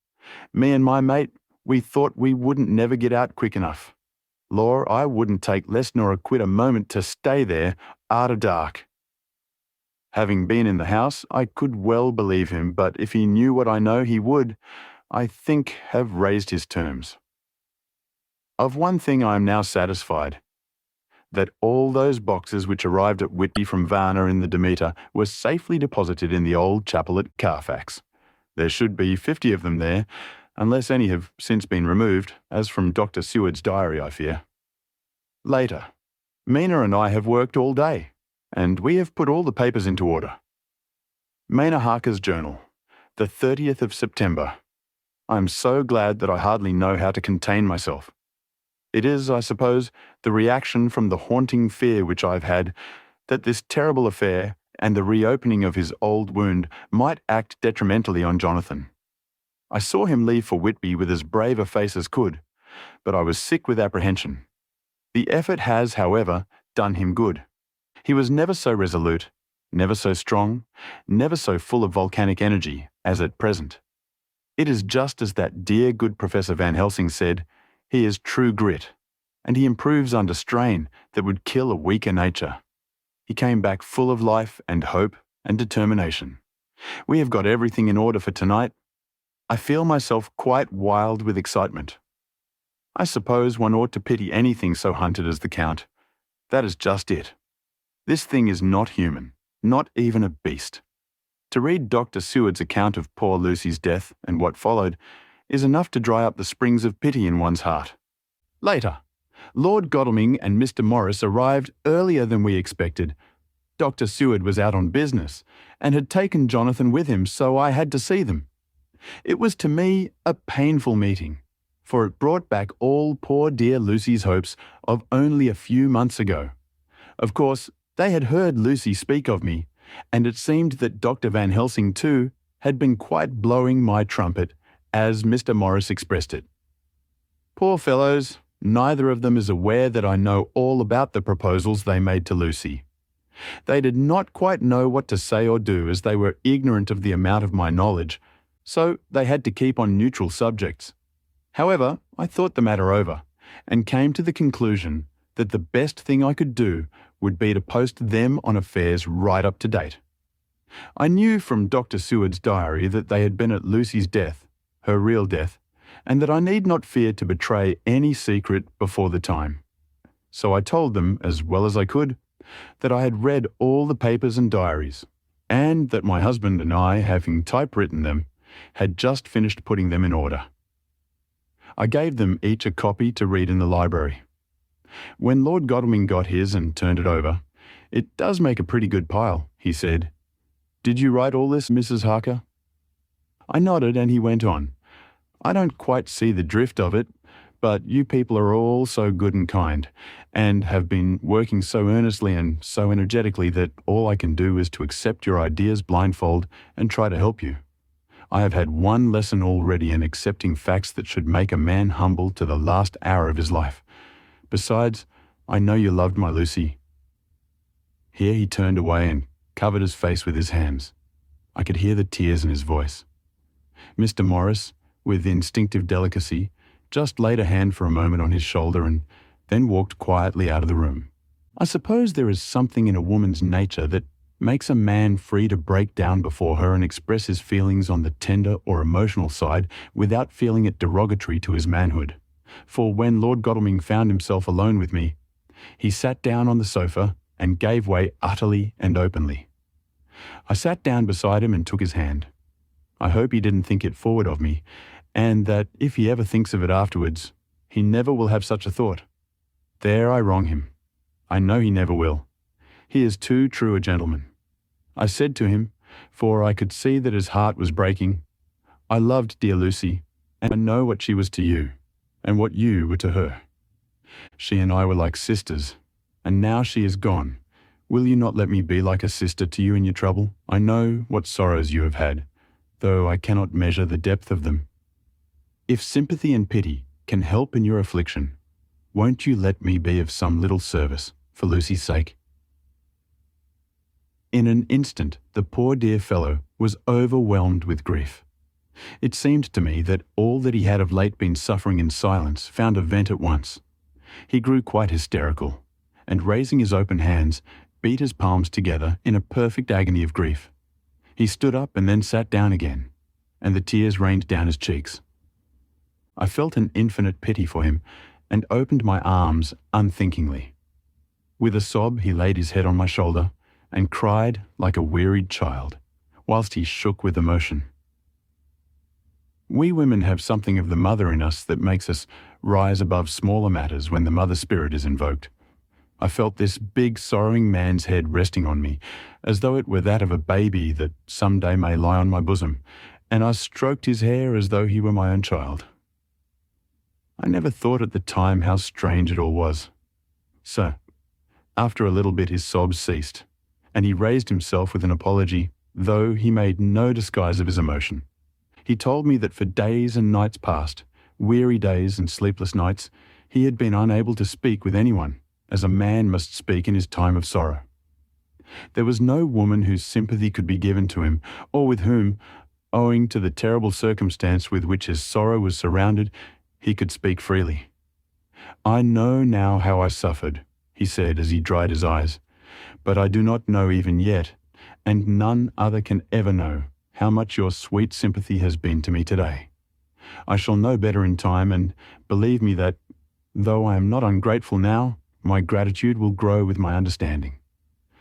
Me and my mate, we thought we wouldn't never get out quick enough. Lor, I wouldn't take less nor a quid a moment to stay there arter dark." Having been in the house, I could well believe him, but if he knew what I know, he would, I think, have raised his terms. Of one thing I am now satisfied. that all those boxes which arrived at Whitby from Varna in the Demeter were safely deposited in the old chapel at Carfax. There should be 50 of them there, unless any have since been removed, as from Dr. Seward's diary, I fear. Later. Mina and I have worked all day, and we have put all the papers into order. Mina Harker's journal, the 30th of September. I am so glad that I hardly know how to contain myself. It is, I suppose, the reaction from the haunting fear which I've had that this terrible affair and the reopening of his old wound might act detrimentally on Jonathan. I saw him leave for Whitby with as brave a face as could, but I was sick with apprehension. The effort has, however, done him good. He was never so resolute, never so strong, never so full of volcanic energy as at present. It is just as that dear good Professor Van Helsing said, he is true grit, and he improves under strain that would kill a weaker nature. He came back full of life and hope and determination. We have got everything in order for tonight. I feel myself quite wild with excitement. I suppose one ought to pity anything so hunted as the Count. That is just it. This thing is not human, not even a beast. To read Dr. Seward's account of poor Lucy's death and what followed is enough to dry up the springs of pity in one's heart. Later, Lord Godalming and Mr. Morris arrived earlier than we expected. Dr. Seward was out on business and had taken Jonathan with him, so I had to see them. It was to me a painful meeting, for it brought back all poor dear Lucy's hopes of only a few months ago. Of course, they had heard Lucy speak of me, and it seemed that Dr. Van Helsing too had been quite blowing my trumpet, as Mr. Morris expressed it. Poor fellows, neither of them is aware that I know all about the proposals they made to Lucy. They did not quite know what to say or do, as they were ignorant of the amount of my knowledge, so they had to keep on neutral subjects. However, I thought the matter over, and came to the conclusion that the best thing I could do would be to post them on affairs right up to date. I knew from Dr. Seward's diary that they had been at Lucy's death, her real death, and that I need not fear to betray any secret before the time. So I told them, as well as I could, that I had read all the papers and diaries, and that my husband and I, having typewritten them, had just finished putting them in order. I gave them each a copy to read in the library. When Lord Godalming got his and turned it over, "It does make a pretty good pile," he said. "Did you write all this, Mrs. Harker?" I nodded, and he went on. "I don't quite see the drift of it, but you people are all so good and kind, and have been working so earnestly and so energetically that all I can do is to accept your ideas blindfold and try to help you. I have had one lesson already in accepting facts that should make a man humble to the last hour of his life. Besides, I know you loved my Lucy." Here he turned away and covered his face with his hands. I could hear the tears in his voice. Mr. Morris, with instinctive delicacy, just laid a hand for a moment on his shoulder and then walked quietly out of the room. I suppose there is something in a woman's nature that makes a man free to break down before her and express his feelings on the tender or emotional side without feeling it derogatory to his manhood. For when Lord Godalming found himself alone with me, he sat down on the sofa and gave way utterly and openly. I sat down beside him and took his hand. I hope he didn't think it forward of me, and that if he ever thinks of it afterwards, he never will have such a thought. There I wrong him. I know he never will. He is too true a gentleman. I said to him, for I could see that his heart was breaking, "I loved dear Lucy, and I know what she was to you, and what you were to her. She and I were like sisters, and now she is gone. Will you not let me be like a sister to you in your trouble? I know what sorrows you have had, though I cannot measure the depth of them. If sympathy and pity can help in your affliction, won't you let me be of some little service for Lucy's sake?" In an instant, the poor dear fellow was overwhelmed with grief. It seemed to me that all that he had of late been suffering in silence found a vent at once. He grew quite hysterical, and raising his open hands, beat his palms together in a perfect agony of grief. He stood up and then sat down again, and the tears rained down his cheeks. I felt an infinite pity for him, and opened my arms unthinkingly. With a sob, he laid his head on my shoulder and cried like a wearied child, whilst he shook with emotion. We women have something of the mother in us that makes us rise above smaller matters when the mother spirit is invoked. I felt this big sorrowing man's head resting on me, as though it were that of a baby that some day may lie on my bosom, and I stroked his hair as though he were my own child. I never thought at the time how strange it all was. So, after a little bit his sobs ceased, and he raised himself with an apology, though he made no disguise of his emotion. He told me that for days and nights past, weary days and sleepless nights, he had been unable to speak with anyone, as a man must speak in his time of sorrow. There was no woman whose sympathy could be given to him, or with whom, owing to the terrible circumstance with which his sorrow was surrounded, he could speak freely. "I know now how I suffered," he said as he dried his eyes, "but I do not know even yet, and none other can ever know, how much your sweet sympathy has been to me today. I shall know better in time, and believe me that, though I am not ungrateful now, my gratitude will grow with my understanding.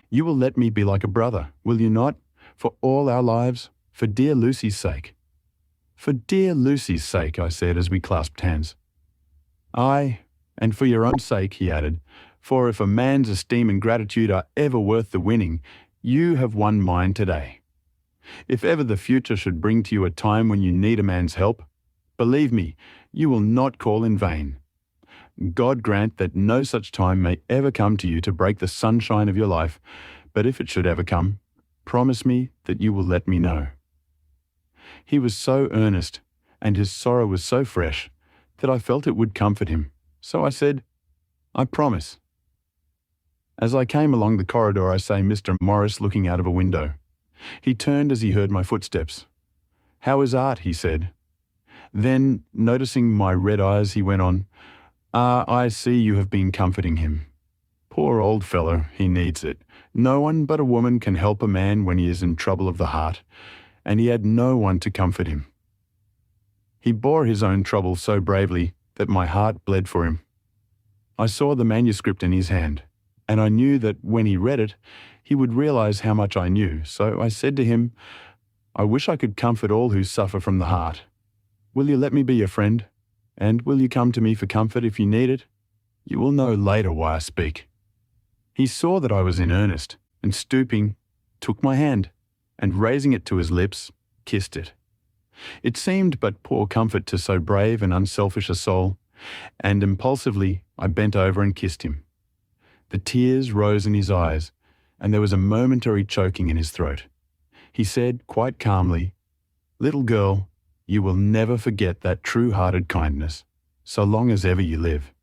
You will let me be like a brother, will you not, for all our lives, for dear Lucy's sake?" "For dear Lucy's sake," I said as we clasped hands. "Aye, and for your own sake," he added, "for if a man's esteem and gratitude are ever worth the winning, you have won mine today. If ever the future should bring to you a time when you need a man's help, believe me, you will not call in vain. God grant that no such time may ever come to you to break the sunshine of your life, but if it should ever come, promise me that you will let me know." He was so earnest, and his sorrow was so fresh, that I felt it would comfort him, so I said, "I promise." As I came along the corridor, I saw Mr. Morris looking out of a window. He turned as he heard my footsteps. "How is Art?" he said. Then, noticing my red eyes, he went on, I see you have been comforting him. Poor old fellow, he needs it. No one but a woman can help a man when he is in trouble of the heart, and he had no one to comfort him." He bore his own trouble so bravely that my heart bled for him. I saw the manuscript in his hand, and I knew that when he read it, he would realize how much I knew, so I said to him, "I wish I could comfort all who suffer from the heart. Will you let me be your friend? And will you come to me for comfort if you need it? You will know later why I speak." He saw that I was in earnest, and stooping, took my hand, and raising it to his lips, kissed it. It seemed but poor comfort to so brave and unselfish a soul, and impulsively I bent over and kissed him. The tears rose in his eyes, and there was a momentary choking in his throat. He said quite calmly, "Little girl, you will never forget that true-hearted kindness, so long as ever you live."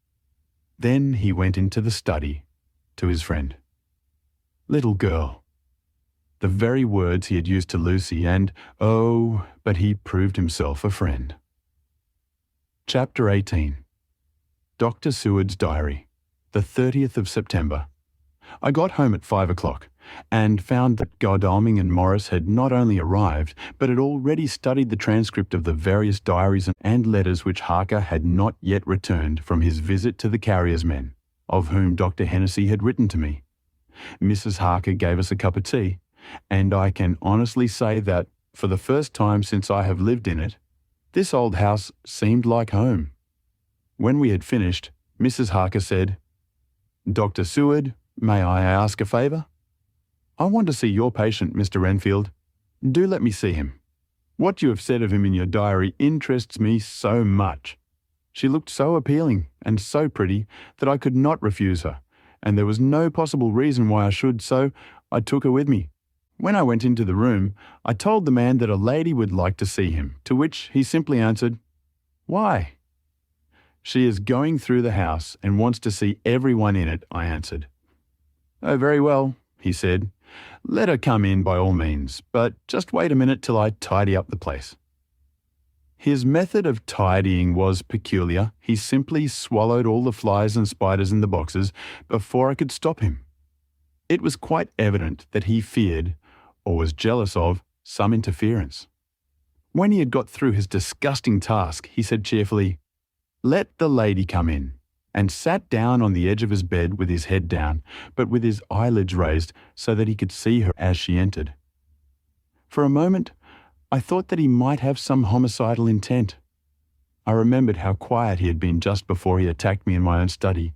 Then he went into the study to his friend. Little girl. The very words he had used to Lucy, and, oh, but he proved himself a friend. Chapter 18. Dr. Seward's Diary, the 30th of September. I got home at 5 o'clock, and found that Godalming and Morris had not only arrived, but had already studied the transcript of the various diaries and letters which Harker had not yet returned from his visit to the carrier's men, of whom Dr. Hennessy had written to me. Mrs. Harker gave us a cup of tea, and I can honestly say that, for the first time since I have lived in it, this old house seemed like home. When we had finished, Mrs. Harker said, "Dr. Seward, may I ask a favour? I want to see your patient, Mr. Renfield. Do let me see him. What you have said of him in your diary interests me so much." She looked so appealing and so pretty that I could not refuse her, and there was no possible reason why I should, so I took her with me. When I went into the room, I told the man that a lady would like to see him, to which he simply answered, "Why?" "She is going through the house and wants to see everyone in it," I answered. "Oh, very well," he said. "Let her come in by all means, but just wait a minute till I tidy up the place." His method of tidying was peculiar. He simply swallowed all the flies and spiders in the boxes before I could stop him. It was quite evident that he feared, or was jealous of, some interference. When he had got through his disgusting task, he said cheerfully, "Let the lady come in, and sat down on the edge of his bed with his head down, but with his eyelids raised so that he could see her as she entered. For a moment, I thought that he might have some homicidal intent. I remembered how quiet he had been just before he attacked me in my own study,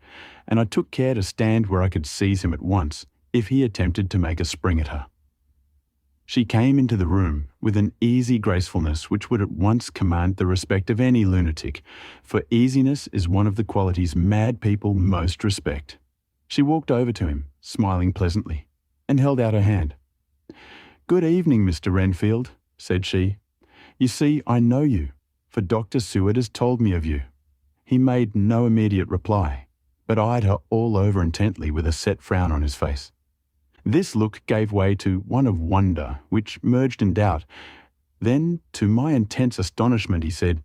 and I took care to stand where I could seize him at once if he attempted to make a spring at her. She came into the room with an easy gracefulness which would at once command the respect of any lunatic, for easiness is one of the qualities mad people most respect. She walked over to him, smiling pleasantly, and held out her hand. "Good evening, Mr. Renfield," said she. "You see, I know you, for Dr. Seward has told me of you." He made no immediate reply, but eyed her all over intently with a set frown on his face. This look gave way to one of wonder, which merged in doubt. Then, to my intense astonishment, he said,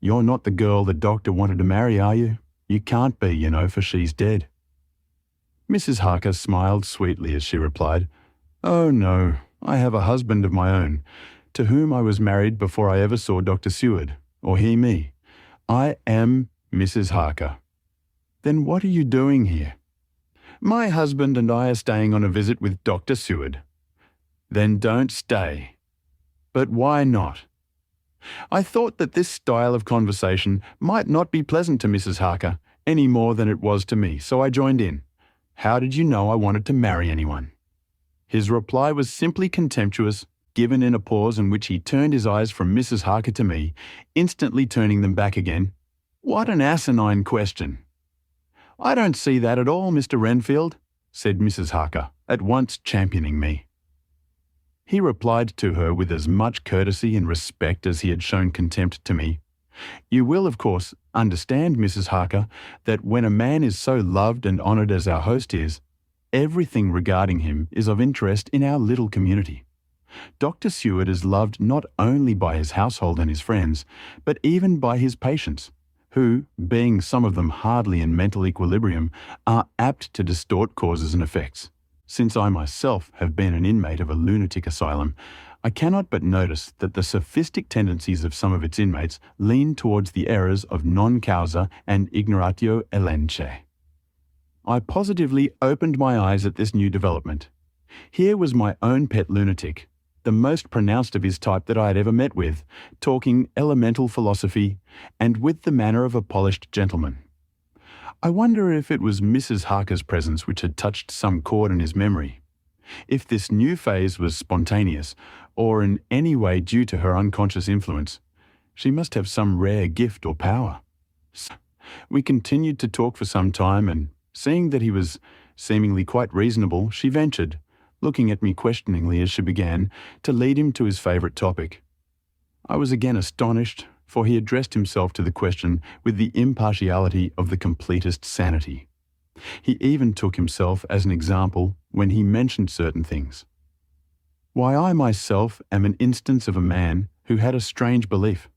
"You're not the girl the doctor wanted to marry, are you? You can't be, you know, for she's dead." Mrs. Harker smiled sweetly as she replied, "Oh no, I have a husband of my own, to whom I was married before I ever saw Dr. Seward, or he me. I am Mrs. Harker." "Then what are you doing here?" "My husband and I are staying on a visit with Dr. Seward." "Then don't stay." "But why not?" I thought that this style of conversation might not be pleasant to Mrs. Harker any more than it was to me, so I joined in. "How did you know I wanted to marry anyone?" His reply was simply contemptuous, given in a pause in which he turned his eyes from Mrs. Harker to me, instantly turning them back again. "What an asinine question!" "I don't see that at all, Mr. Renfield," said Mrs. Harker, at once championing me. He replied to her with as much courtesy and respect as he had shown contempt to me. "You will, of course, understand, Mrs. Harker, that when a man is so loved and honoured as our host is, everything regarding him is of interest in our little community. Dr. Seward is loved not only by his household and his friends, but even by his patients, who, being some of them hardly in mental equilibrium, are apt to distort causes and effects. Since I myself have been an inmate of a lunatic asylum, I cannot but notice that the sophistic tendencies of some of its inmates lean towards the errors of non causa and ignoratio elenche. I positively opened my eyes at this new development. Here was my own pet lunatic, the most pronounced of his type that I had ever met with, talking elemental philosophy, and with the manner of a polished gentleman. I wonder if it was Mrs. Harker's presence which had touched some chord in his memory. If this new phase was spontaneous, or in any way due to her unconscious influence, she must have some rare gift or power. We continued to talk for some time, and seeing that he was seemingly quite reasonable, she ventured, looking at me questioningly as she began, to lead him to his favourite topic. I was again astonished, for he addressed himself to the question with the impartiality of the completest sanity. He even took himself as an example when he mentioned certain things. Why, I myself am an instance of a man who had a strange belief.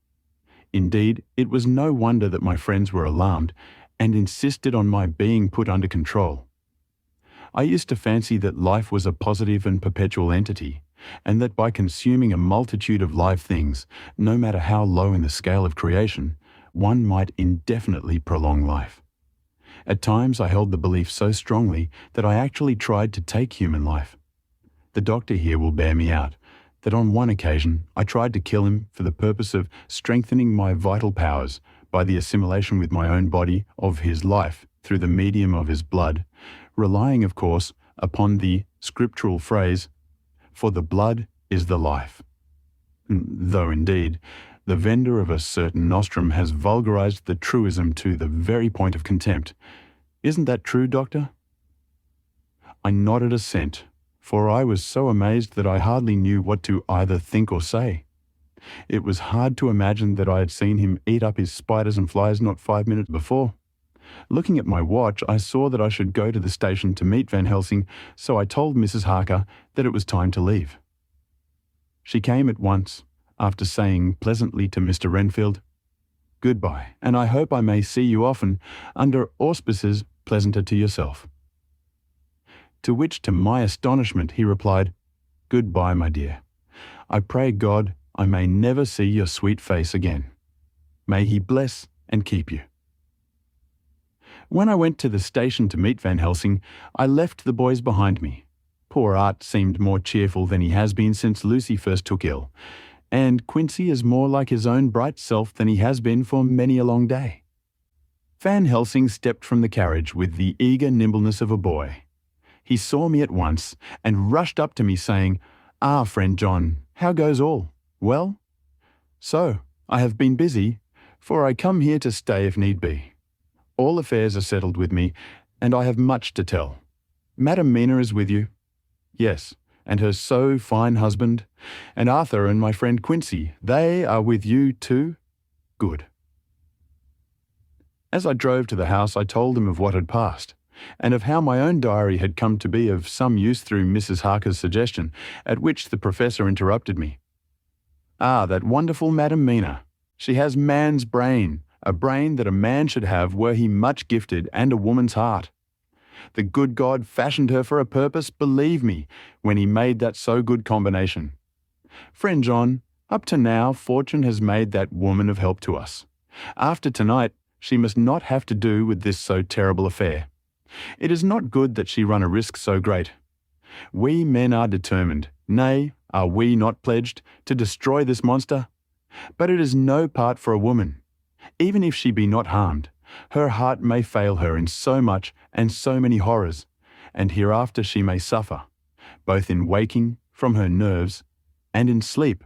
Indeed, it was no wonder that my friends were alarmed and insisted on my being put under control. I used to fancy that life was a positive and perpetual entity, and that by consuming a multitude of live things, no matter how low in the scale of creation, one might indefinitely prolong life. At times I held the belief so strongly that I actually tried to take human life. The doctor here will bear me out, that on one occasion I tried to kill him for the purpose of strengthening my vital powers by the assimilation with my own body of his life through the medium of his blood, relying, of course, upon the scriptural phrase, "For the blood is the life." Though, indeed, the vendor of a certain nostrum has vulgarized the truism to the very point of contempt. Isn't that true, Doctor? I nodded assent, for I was so amazed that I hardly knew what to either think or say. It was hard to imagine that I had seen him eat up his spiders and flies not 5 minutes before. Looking at my watch, I saw that I should go to the station to meet Van Helsing, so I told Mrs. Harker that it was time to leave. She came at once, after saying pleasantly to Mr. Renfield, "Goodbye, and I hope I may see you often, under auspices pleasanter to yourself." To which, to my astonishment, he replied, "Goodbye, my dear. I pray God I may never see your sweet face again. May He bless and keep you." When I went to the station to meet Van Helsing, I left the boys behind me. Poor Art seemed more cheerful than he has been since Lucy first took ill, and Quincy is more like his own bright self than he has been for many a long day. Van Helsing stepped from the carriage with the eager nimbleness of a boy. He saw me at once and rushed up to me saying, "Ah, friend John, how goes all? Well?" "So, I have been busy, for I come here to stay if need be. All affairs are settled with me, and I have much to tell. Madam Mina is with you?" "Yes, and her so fine husband, and Arthur and my friend Quincy, they are with you too? Good." As I drove to the house, I told him of what had passed, and of how my own diary had come to be of some use through Mrs. Harker's suggestion, at which the Professor interrupted me. "Ah, that wonderful Madam Mina. She has man's brain, a brain that a man should have were he much gifted, and a woman's heart. The good God fashioned her for a purpose, believe me, when he made that so good combination. Friend John, up to now, fortune has made that woman of help to us. After tonight, she must not have to do with this so terrible affair. It is not good that she run a risk so great. We men are determined, nay, are we not pledged, to destroy this monster? But it is no part for a woman. Even if she be not harmed, her heart may fail her in so much and so many horrors, and hereafter she may suffer, both in waking, from her nerves, and in sleep,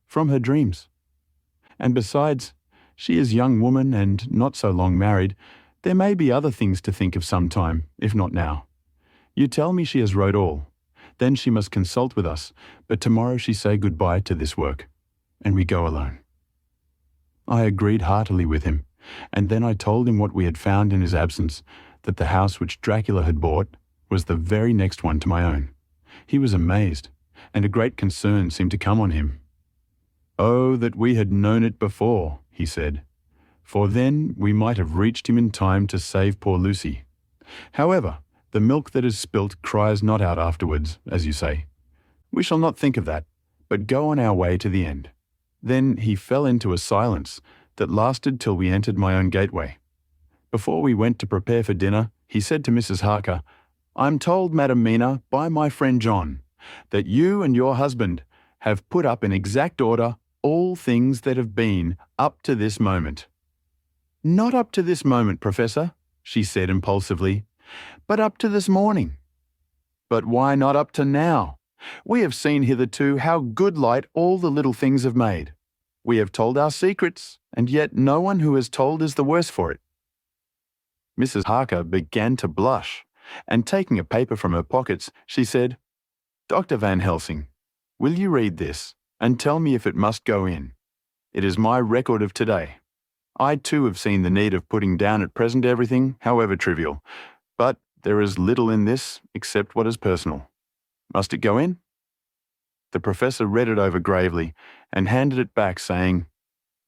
from her dreams. And besides, she is a young woman and not so long married. There may be other things to think of some time, if not now. You tell me she has wrote all. Then she must consult with us, but tomorrow she say goodbye to this work, and we go alone." I agreed heartily with him, and then I told him what we had found in his absence, that the house which Dracula had bought was the very next one to my own. He was amazed, and a great concern seemed to come on him. "Oh, that we had known it before," he said, "for then we might have reached him in time to save poor Lucy. However, the milk that is spilt cries not out afterwards, as you say. We shall not think of that, but go on our way to the end." Then he fell into a silence that lasted till we entered my own gateway. Before we went to prepare for dinner, he said to Mrs. Harker, "I am told, Madam Mina, by my friend John, that you and your husband have put up in exact order all things that have been up to this moment." "Not up to this moment, Professor," she said impulsively, "but up to this morning." "But why not up to now? We have seen hitherto how good light all the little things have made. We have told our secrets, and yet no one who has told is the worse for it." Mrs. Harker began to blush, and taking a paper from her pockets, she said, "Dr. Van Helsing, will you read this, and tell me if it must go in? It is my record of today. I too have seen the need of putting down at present everything, however trivial, but there is little in this except what is personal. Must it go in?" The Professor read it over gravely and handed it back, saying,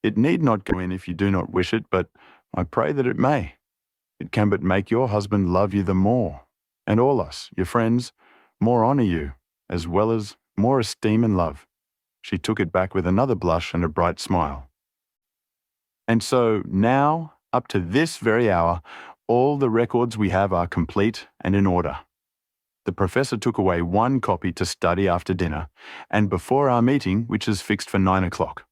"It need not go in if you do not wish it, but I pray that it may. It can but make your husband love you the more, and all us, your friends, more honour you, as well as more esteem and love." She took it back with another blush and a bright smile. "And so now, up to this very hour, all the records we have are complete and in order." The Professor took away one copy to study after dinner, and before our meeting, which is fixed for 9 o'clock.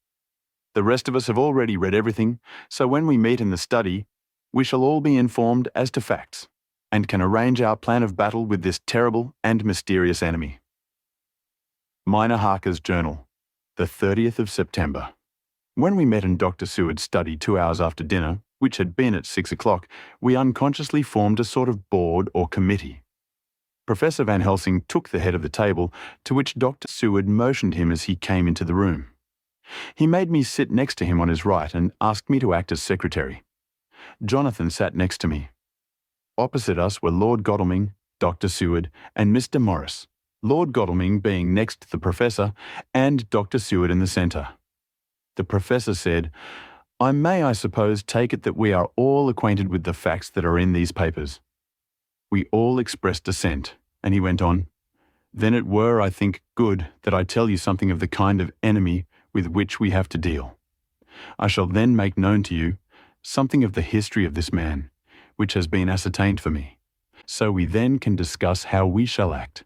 The rest of us have already read everything, so when we meet in the study, we shall all be informed as to facts, and can arrange our plan of battle with this terrible and mysterious enemy. Mina Harker's Journal, the 30th of September. When we met in Dr. Seward's study 2 hours after dinner, which had been at 6 o'clock, we unconsciously formed a sort of board or committee. Professor Van Helsing took the head of the table, to which Dr. Seward motioned him as he came into the room. He made me sit next to him on his right and asked me to act as secretary. Jonathan sat next to me. Opposite us were Lord Godalming, Dr. Seward, and Mr. Morris, Lord Godalming being next to the Professor, and Dr. Seward in the centre. The Professor said, "I may, I suppose, take it that we are all acquainted with the facts that are in these papers." We all expressed assent, and he went on, "Then it were, I think, good that I tell you something of the kind of enemy with which we have to deal. I shall then make known to you something of the history of this man, which has been ascertained for me. So we then can discuss how we shall act,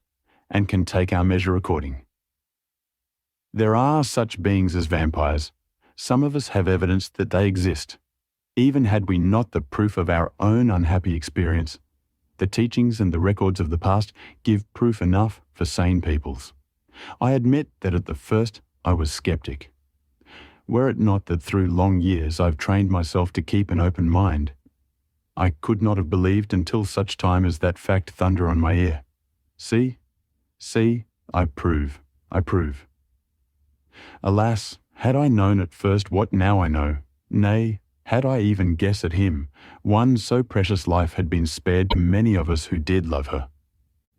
and can take our measure according. There are such beings as vampires. Some of us have evidence that they exist. Even had we not the proof of our own unhappy experience, the teachings and the records of the past give proof enough for sane peoples. I admit that at the first I was skeptic. Were it not that through long years I've trained myself to keep an open mind, I could not have believed until such time as that fact thunder on my ear. See, I prove. Alas, had I known at first what now I know, nay, had I even guessed at him, one so precious life had been spared to many of us who did love her.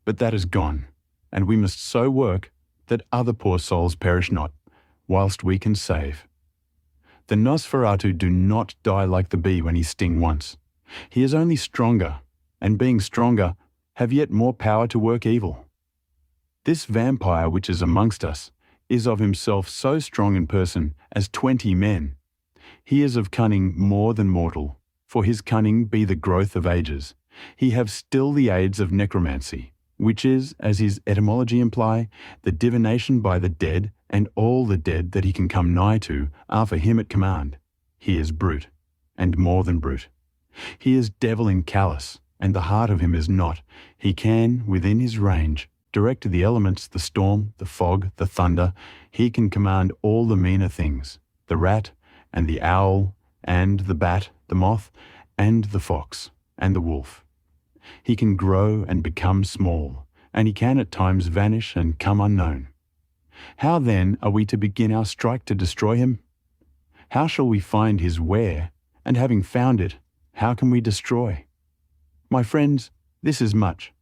But that is gone, and we must so work that other poor souls perish not, whilst we can save. The Nosferatu do not die like the bee when he sting once. He is only stronger, and being stronger, have yet more power to work evil. This vampire which is amongst us is of himself so strong in person as 20 men. He is of cunning more than mortal, for his cunning be the growth of ages. He have still the aids of necromancy, which is, as his etymology imply, the divination by the dead, and all the dead that he can come nigh to are for him at command. He is brute, and more than brute. He is devil in callous, and the heart of him is not. He can, within his range, direct the elements, the storm, the fog, the thunder. He can command all the meaner things, the rat, and the owl, and the bat, the moth, and the fox, and the wolf. He can grow and become small, and he can at times vanish and come unknown. How then are we to begin our strike to destroy him? How shall we find his where, and having found it, how can we destroy? My friends, this is much.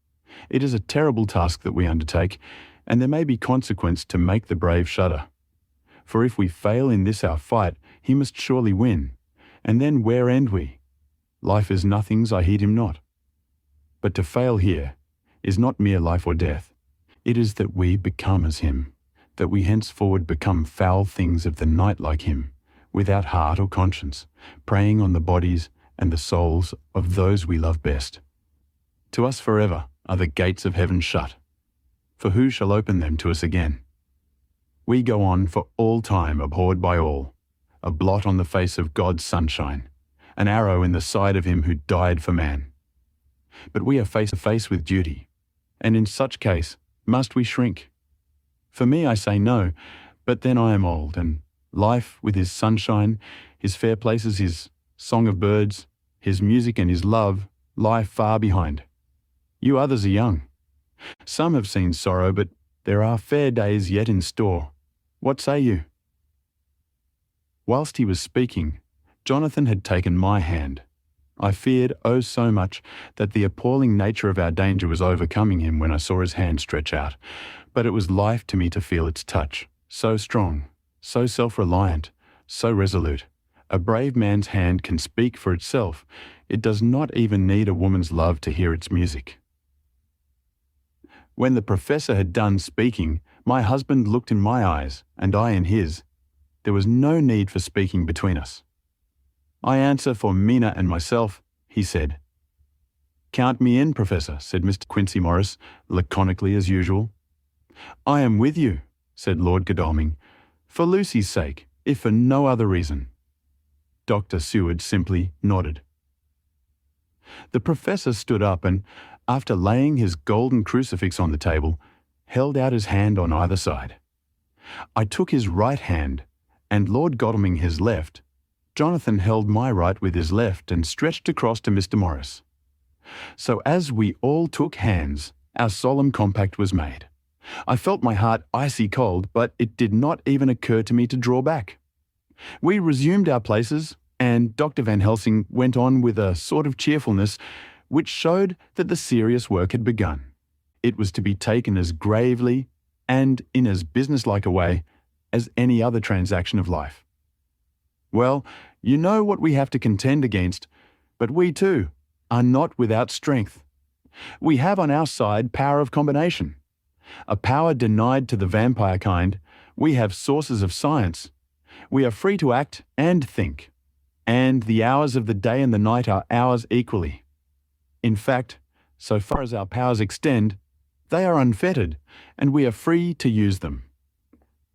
It is a terrible task that we undertake, and there may be consequence to make the brave shudder. For if we fail in this our fight, he must surely win, and then where end we? Life is nothing's, I heed him not. But to fail here is not mere life or death. It is that we become as him, that we henceforward become foul things of the night like him, without heart or conscience, preying on the bodies and the souls of those we love best. To us forever are the gates of heaven shut, for who shall open them to us again? We go on for all time abhorred by all, a blot on the face of God's sunshine, an arrow in the side of him who died for man. But we are face to face with duty, and in such case must we shrink? For me I say no, but then I am old, and life with his sunshine, his fair places, his song of birds, his music and his love lie far behind. You others are young. Some have seen sorrow, but there are fair days yet in store. What say you? Whilst he was speaking, Jonathan had taken my hand. I feared, oh so much, that the appalling nature of our danger was overcoming him when I saw his hand stretch out, but it was life to me to feel its touch, so strong, so self-reliant, so resolute. A brave man's hand can speak for itself. It does not even need a woman's love to hear its music. When the professor had done speaking, my husband looked in my eyes, and I in his. There was no need for speaking between us. I answer for Mina and myself, he said. Count me in, Professor, said Mr. Quincy Morris, laconically as usual. I am with you, said Lord Godalming, for Lucy's sake, if for no other reason. Dr. Seward simply nodded. The professor stood up and, after laying his golden crucifix on the table, held out his hand on either side. I took his right hand, and Lord Godalming his left. Jonathan held my right with his left and stretched across to Mr. Morris. So as we all took hands, our solemn compact was made. I felt my heart icy cold, but it did not even occur to me to draw back. We resumed our places, and Dr. Van Helsing went on with a sort of cheerfulness which showed that the serious work had begun. It was to be taken as gravely and in as businesslike a way as any other transaction of life. Well, you know what we have to contend against, but we too are not without strength. We have on our side power of combination, a power denied to the vampire kind. We have sources of science. We are free to act and think, and the hours of the day and the night are ours equally. In fact, so far as our powers extend, they are unfettered, and we are free to use them.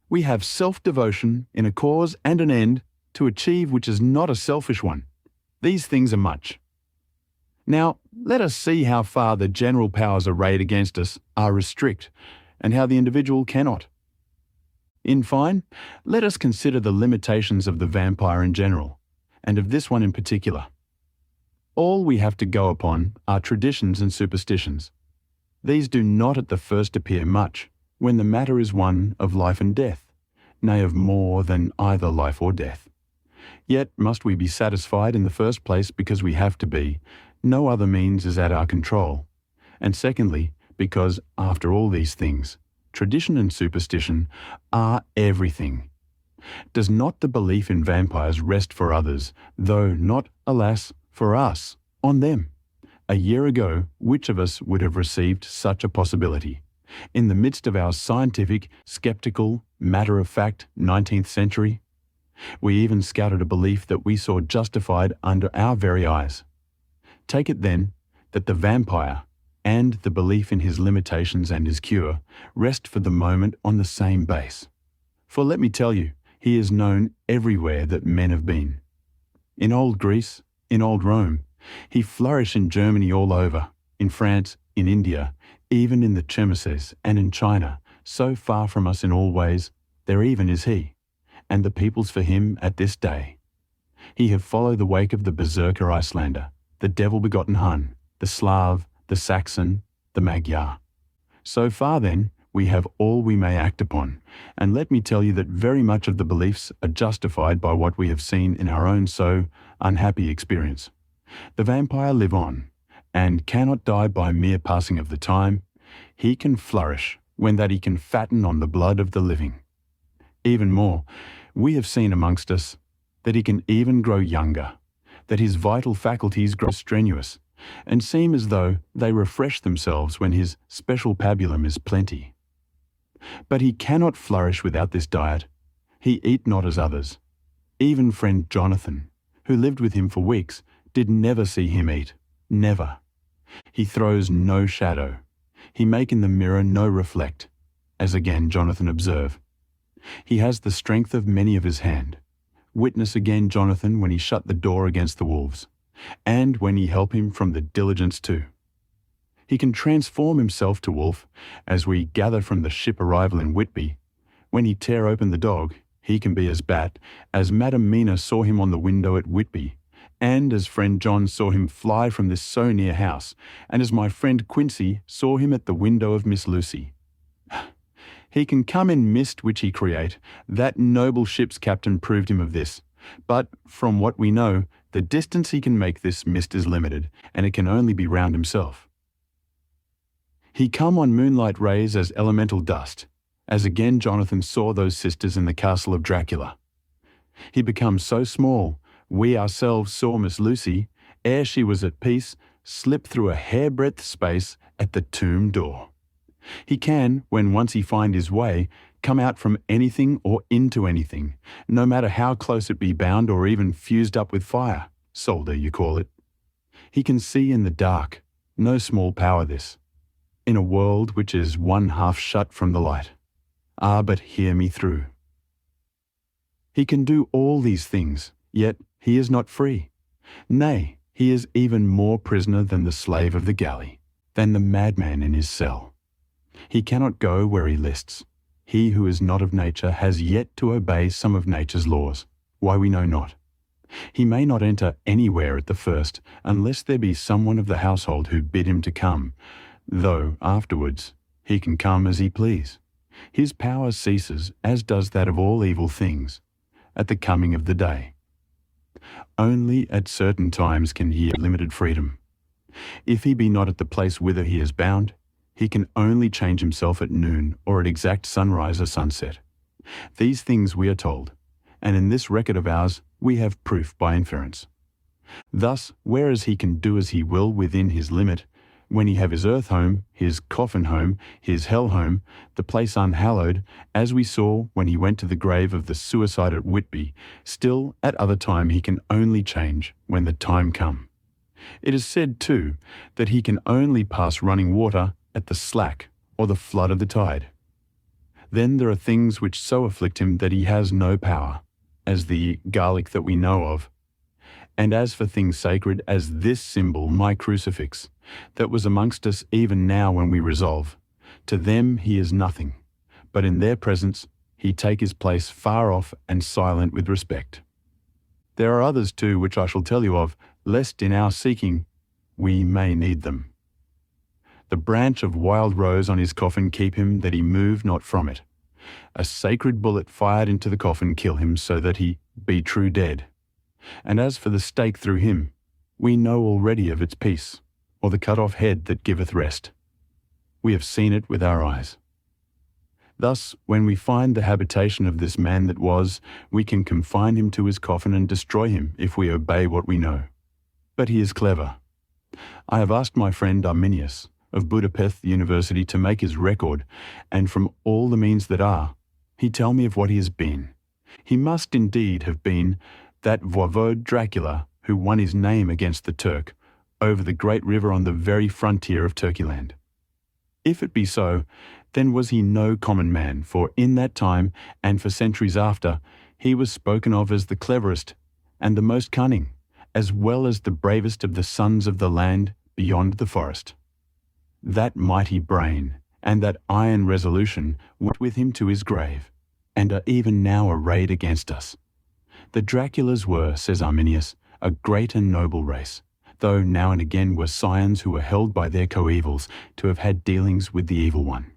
We have self-devotion in a cause and an end to achieve which is not a selfish one. These things are much. Now, let us see how far the general powers arrayed against us are restrict, and how the individual cannot. In fine, let us consider the limitations of the vampire in general, and of this one in particular. All we have to go upon are traditions and superstitions. These do not at the first appear much, when the matter is one of life and death, nay, of more than either life or death. Yet must we be satisfied in the first place because we have to be, no other means is at our control, and secondly, because, after all these things, tradition and superstition are everything. Does not the belief in vampires rest for others, though not, alas, for us, on them? A year ago, which of us would have received such a possibility? In the midst of our scientific, skeptical, matter-of-fact 19th century, we even scouted a belief that we saw justified under our very eyes. Take it then that the vampire and the belief in his limitations and his cure rest for the moment on the same base. For let me tell you, he is known everywhere that men have been. In old Greece, in old Rome, he flourished in Germany all over, in France, in India, even in the Chemoses and in China, so far from us in all ways, there even is he, and the peoples for him at this day. He have followed the wake of the berserker Icelander, the devil-begotten Hun, the Slav, the Saxon, the Magyar. So far then, we have all we may act upon, and let me tell you that very much of the beliefs are justified by what we have seen in our own so unhappy experience. The vampire live on, and cannot die by mere passing of the time. He can flourish when that he can fatten on the blood of the living. Even more, we have seen amongst us that he can even grow younger, that his vital faculties grow strenuous, and seem as though they refresh themselves when his special pabulum is plenty. But he cannot flourish without this diet. He eat not as others. Even friend Jonathan, who lived with him for weeks, did never see him eat. Never. He throws no shadow. He make in the mirror no reflect, as again Jonathan observe. He has the strength of many of his hand. Witness again Jonathan when he shut the door against the wolves, and when he help him from the diligence too. He can transform himself to wolf, as we gather from the ship arrival in Whitby. When he tear open the dog, he can be as bat, as Madam Mina saw him on the window at Whitby, and as friend John saw him fly from this so near house, and as my friend Quincy saw him at the window of Miss Lucy. He can come in mist which he create. That noble ship's captain proved him of this. But, from what we know, the distance he can make this mist is limited, and it can only be round himself. He come on moonlight rays as elemental dust, as again Jonathan saw those sisters in the castle of Dracula. He becomes so small, we ourselves saw Miss Lucy, ere she was at peace, slip through a hairbreadth space at the tomb door. He can, when once he find his way, come out from anything or into anything, no matter how close it be bound or even fused up with fire, solder you call it. He can see in the dark, no small power this, in a world which is one half shut from the light. Ah, but hear me through. He can do all these things, yet he is not free. Nay, he is even more prisoner than the slave of the galley, than the madman in his cell. He cannot go where he lists. He who is not of nature has yet to obey some of nature's laws. Why we know not. He may not enter anywhere at the first, unless there be someone of the household who bid him to come, though afterwards he can come as he please. His power ceases, as does that of all evil things, at the coming of the day. Only at certain times can he have limited freedom. If he be not at the place whither he is bound, he can only change himself at noon or at exact sunrise or sunset. These things we are told, and in this record of ours we have proof by inference. Thus, whereas he can do as he will within his limit, when he have his earth home, his coffin home, his hell home, the place unhallowed, as we saw when he went to the grave of the suicide at Whitby, still at other time he can only change when the time come. It is said, too, that he can only pass running water at the slack or the flood of the tide. Then there are things which so afflict him that he has no power, as the garlic that we know of. And as for things sacred as this symbol, my crucifix, that was amongst us even now when we resolve, to them he is nothing, but in their presence he take his place far off and silent with respect. There are others too which I shall tell you of, lest in our seeking we may need them. The branch of wild rose on his coffin keep him that he move not from it. A sacred bullet fired into the coffin kill him so that he be true dead. And as for the stake through him, we know already of its peace, or the cut-off head that giveth rest. We have seen it with our eyes. Thus, when we find the habitation of this man that was, we can confine him to his coffin and destroy him if we obey what we know. But he is clever. I have asked my friend Arminius of Budapest University to make his record, and from all the means that are, he tell me of what he has been. He must indeed have been that voivode Dracula who won his name against the Turk over the great river on the very frontier of Turkeyland. If it be so, then was he no common man, for in that time, and for centuries after, he was spoken of as the cleverest and the most cunning, as well as the bravest of the sons of the land beyond the forest. That mighty brain and that iron resolution went with him to his grave, and are even now arrayed against us. The Draculas were, says Arminius, a great and noble race, though now and again were scions who were held by their coevals to have had dealings with the evil one.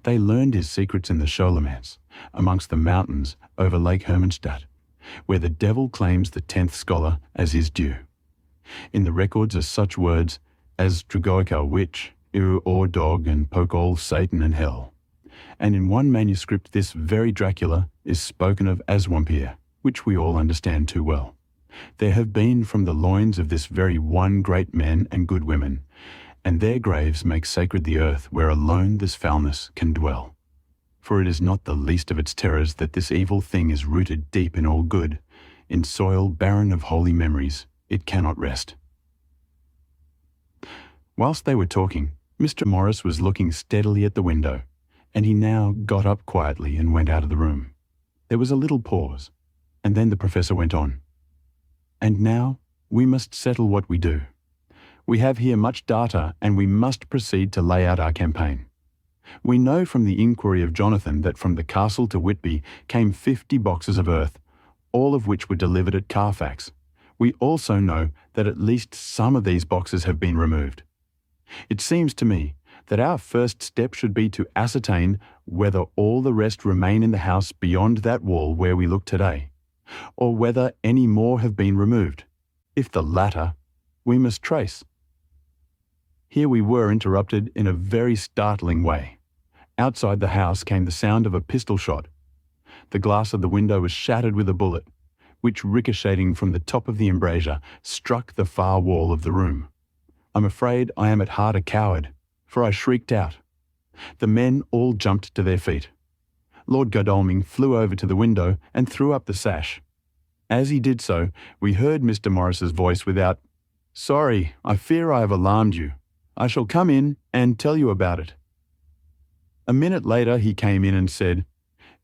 They learned his secrets in the Scholomance, amongst the mountains over Lake Hermannstadt, where the devil claims the 10th scholar as his due. In the records are such words as Dragoica witch, Iru or dog, and Pokol Satan and hell. And in one manuscript this very Dracula is spoken of as Wampir, which we all understand too well. There have been from the loins of this very one great men and good women, and their graves make sacred the earth where alone this foulness can dwell. For it is not the least of its terrors that this evil thing is rooted deep in all good. In soil barren of holy memories, it cannot rest. Whilst they were talking, Mr. Morris was looking steadily at the window, and he now got up quietly and went out of the room. There was a little pause, and then the professor went on. And now we must settle what we do. We have here much data, and we must proceed to lay out our campaign. We know from the inquiry of Jonathan that from the castle to Whitby came 50 boxes of earth, all of which were delivered at Carfax. We also know that at least some of these boxes have been removed. It seems to me that our first step should be to ascertain whether all the rest remain in the house beyond that wall where we look today, or whether any more have been removed. If the latter, we must trace. Here we were interrupted in a very startling way. Outside the house came the sound of a pistol shot. The glass of the window was shattered with a bullet, which, ricocheting from the top of the embrasure, struck the far wall of the room. I'm afraid I am at heart a coward, for I shrieked out. The men all jumped to their feet. Lord Godalming flew over to the window and threw up the sash. As he did so, we heard Mr. Morris's voice without, "Sorry, I fear I have alarmed you. I shall come in and tell you about it." A minute later he came in and said,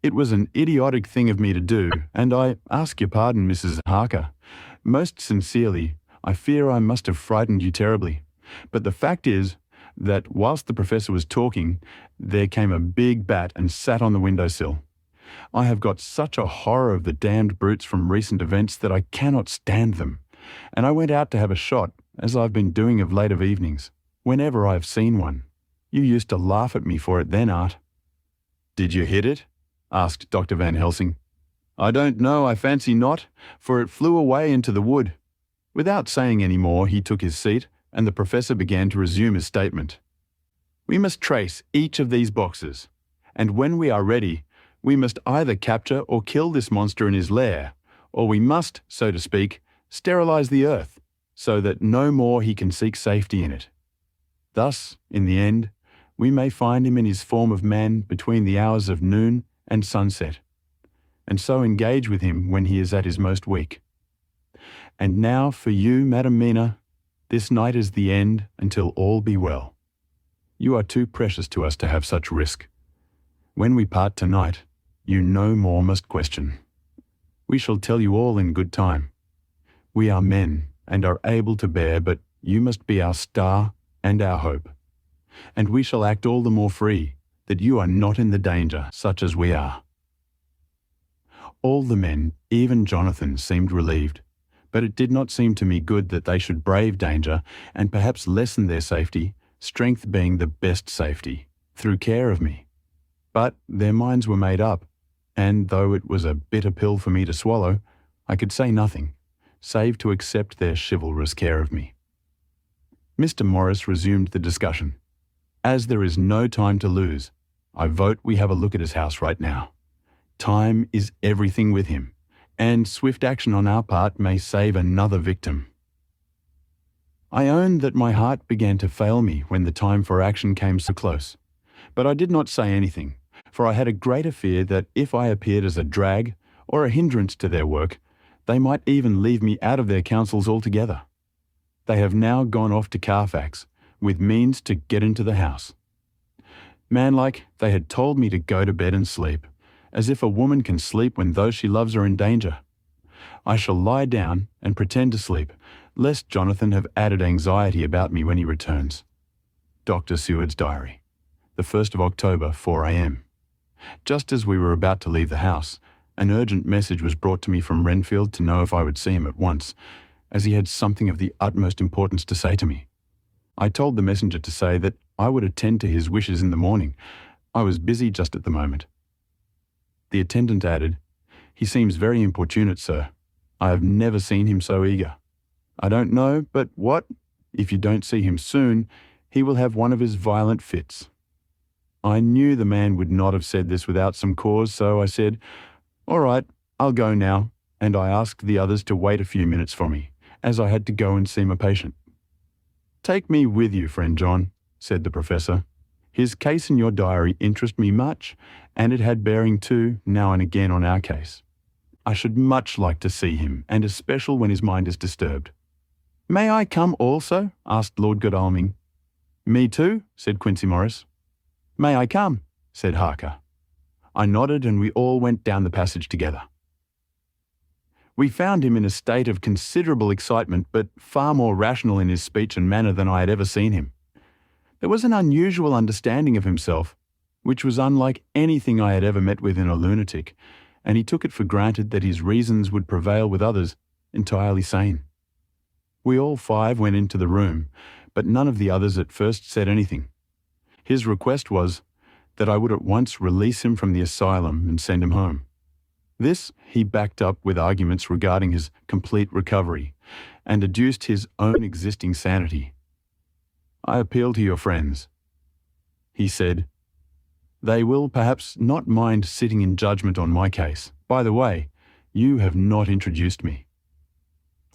"It was an idiotic thing of me to do, and I ask your pardon, Mrs. Harker. Most sincerely, I fear I must have frightened you terribly. But the fact is that whilst the professor was talking, there came a big bat and sat on the windowsill. I have got such a horror of the damned brutes from recent events that I cannot stand them, and I went out to have a shot, as I've been doing of late of evenings, whenever I have seen one. You used to laugh at me for it then, Art." "Did you hit it?" asked Dr. Van Helsing. "I don't know, I fancy not, for it flew away into the wood." Without saying any more, he took his seat, and the professor began to resume his statement. "We must trace each of these boxes, and when we are ready, we must either capture or kill this monster in his lair, or we must, so to speak, sterilize the earth, so that no more he can seek safety in it. Thus, in the end, we may find him in his form of man between the hours of noon and sunset, and so engage with him when he is at his most weak. And now for you, Madam Mina, This night is the end until all be well. You are too precious to us to have such risk. When we part tonight, you no more must question. We shall tell you all in good time. We are men and are able to bear, but you must be our star and our hope. And we shall act all the more free that you are not in the danger such as we are. All the men, even Jonathan, seemed relieved, but it did not seem to me good that they should brave danger and perhaps lessen their safety, strength being the best safety, through care of me. But their minds were made up, and though it was a bitter pill for me to swallow, I could say nothing, save to accept their chivalrous care of me. Mr. Morris resumed the discussion. As there is no time to lose, I vote we have a look at his house right now. Time is everything with him, and swift action on our part may save another victim. I own that my heart began to fail me when the time for action came so close, but I did not say anything, for I had a greater fear that if I appeared as a drag or a hindrance to their work, they might even leave me out of their counsels altogether. They have now gone off to Carfax, with means to get into the house. Manlike, they had told me to go to bed and sleep, as if a woman can sleep when those she loves are in danger. I shall lie down and pretend to sleep, lest Jonathan have added anxiety about me when he returns. Dr. Seward's diary. The 1st of October, 4 a.m. Just as we were about to leave the house, an urgent message was brought to me from Renfield to know if I would see him at once, as he had something of the utmost importance to say to me. I told the messenger to say that I would attend to his wishes in the morning. I was busy just at the moment. The attendant added, "He seems very importunate, sir. I have never seen him so eager. I don't know, but what, if you don't see him soon, he will have one of his violent fits." I knew the man would not have said this without some cause, so I said, "All right, I'll go now," and I asked the others to wait a few minutes for me, as I had to go and see my patient. "Take me with you, friend John," said the professor. "His case in your diary interests me much, and it had bearing too, now and again, on our case. I should much like to see him, and especially when his mind is disturbed." "May I come also?" asked Lord Godalming. "Me too," said Quincy Morris. "May I come?" said Harker. I nodded, and we all went down the passage together. We found him in a state of considerable excitement, but far more rational in his speech and manner than I had ever seen him. There was an unusual understanding of himself, which was unlike anything I had ever met with in a lunatic, and he took it for granted that his reasons would prevail with others, entirely sane. We all five went into the room, but none of the others at first said anything. His request was that I would at once release him from the asylum and send him home. This he backed up with arguments regarding his complete recovery, and adduced his own existing sanity. "I appeal to your friends," he said. "They will perhaps not mind sitting in judgment on my case. By the way, you have not introduced me."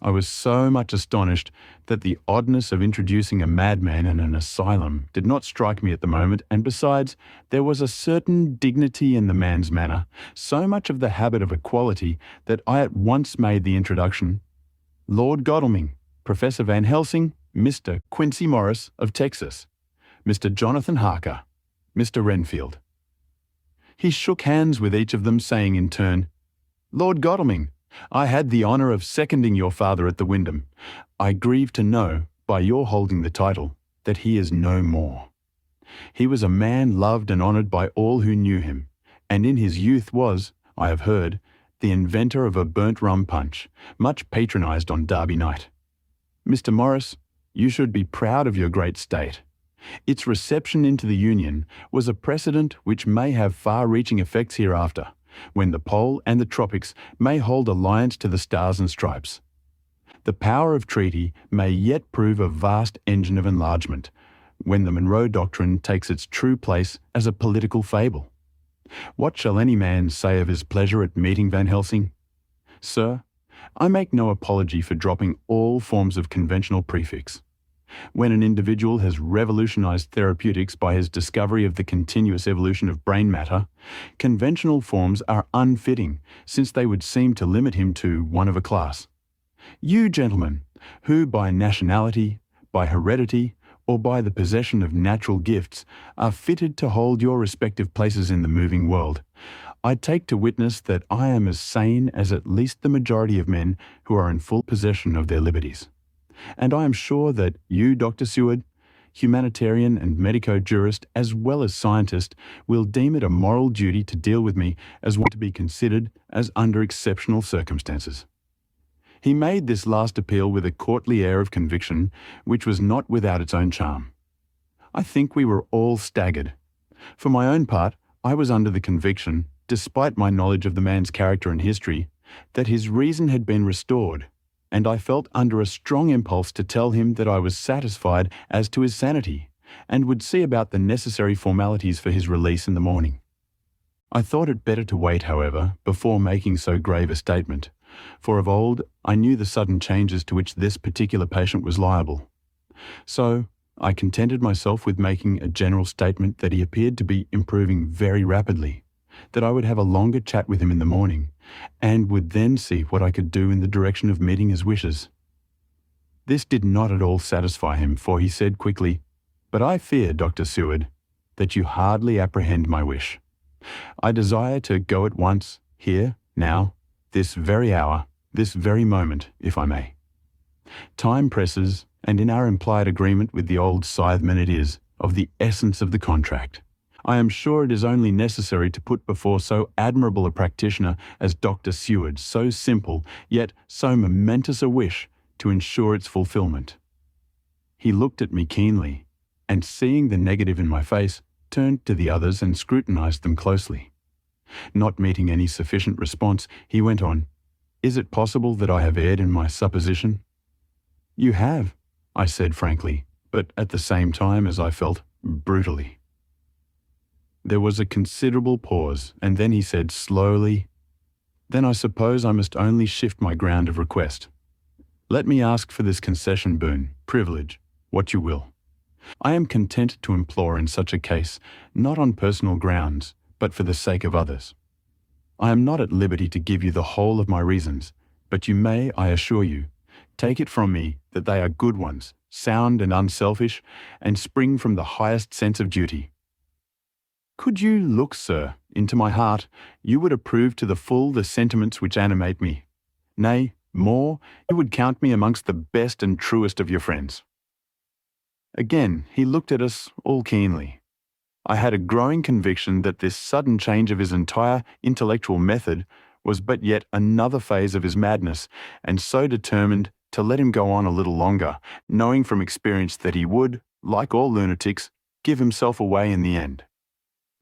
I was so much astonished that the oddness of introducing a madman in an asylum did not strike me at the moment, and besides, there was a certain dignity in the man's manner, so much of the habit of equality, that I at once made the introduction. "Lord Godalming, Professor Van Helsing, Mr. Quincy Morris of Texas, Mr. Jonathan Harker, Mr. Renfield." He shook hands with each of them, saying in turn, "Lord Godalming, I had the honour of seconding your father at the Wyndham. I grieve to know, by your holding the title, that he is no more. He was a man loved and honoured by all who knew him, and in his youth was, I have heard, the inventor of a burnt rum punch, much patronised on Derby night. Mr. Morris, you should be proud of your great state. Its reception into the Union was a precedent which may have far-reaching effects hereafter, when the pole and the tropics may hold alliance to the stars and stripes. The power of treaty may yet prove a vast engine of enlargement, when the Monroe Doctrine takes its true place as a political fable. What shall any man say of his pleasure at meeting Van Helsing? Sir, I make no apology for dropping all forms of conventional prefix. When an individual has revolutionized therapeutics by his discovery of the continuous evolution of brain matter, conventional forms are unfitting, since they would seem to limit him to one of a class. You, gentlemen, who by nationality, by heredity, or by the possession of natural gifts, are fitted to hold your respective places in the moving world, I take to witness that I am as sane as at least the majority of men who are in full possession of their liberties. And I am sure that you, Dr. Seward, humanitarian and medico-jurist as well as scientist, will deem it a moral duty to deal with me as one to be considered as under exceptional circumstances. He made this last appeal with a courtly air of conviction, which was not without its own charm. I think we were all staggered. For my own part, I was under the conviction, despite my knowledge of the man's character and history, that his reason had been restored, and I felt under a strong impulse to tell him that I was satisfied as to his sanity, and would see about the necessary formalities for his release in the morning. I thought it better to wait, however, before making so grave a statement, for of old I knew the sudden changes to which this particular patient was liable. So I contented myself with making a general statement that he appeared to be improving very rapidly, that I would have a longer chat with him in the morning, and would then see what I could do in the direction of meeting his wishes. This did not at all satisfy him, for he said quickly, "But I fear, Dr. Seward, that you hardly apprehend my wish. I desire to go at once, here, now, this very hour, this very moment, if I may. Time presses, and in our implied agreement with the old scytheman it is, of the essence of the contract. I am sure it is only necessary to put before so admirable a practitioner as Dr. Seward so simple, yet so momentous a wish to ensure its fulfilment." He looked at me keenly, and seeing the negative in my face, turned to the others and scrutinized them closely. Not meeting any sufficient response, he went on, "Is it possible that I have erred in my supposition?" "You have," I said frankly, but at the same time, as I felt, brutally. There was a considerable pause, and then he said slowly, "Then I suppose I must only shift my ground of request. Let me ask for this concession boon, privilege, what you will. I am content to implore in such a case, not on personal grounds, but for the sake of others. I am not at liberty to give you the whole of my reasons, but you may, I assure you, take it from me that they are good ones, sound and unselfish, and spring from the highest sense of duty. Could you look, sir, into my heart, you would approve to the full the sentiments which animate me. Nay, more, you would count me amongst the best and truest of your friends." Again, he looked at us all keenly. I had a growing conviction that this sudden change of his entire intellectual method was but yet another phase of his madness, and so determined to let him go on a little longer, knowing from experience that he would, like all lunatics, give himself away in the end.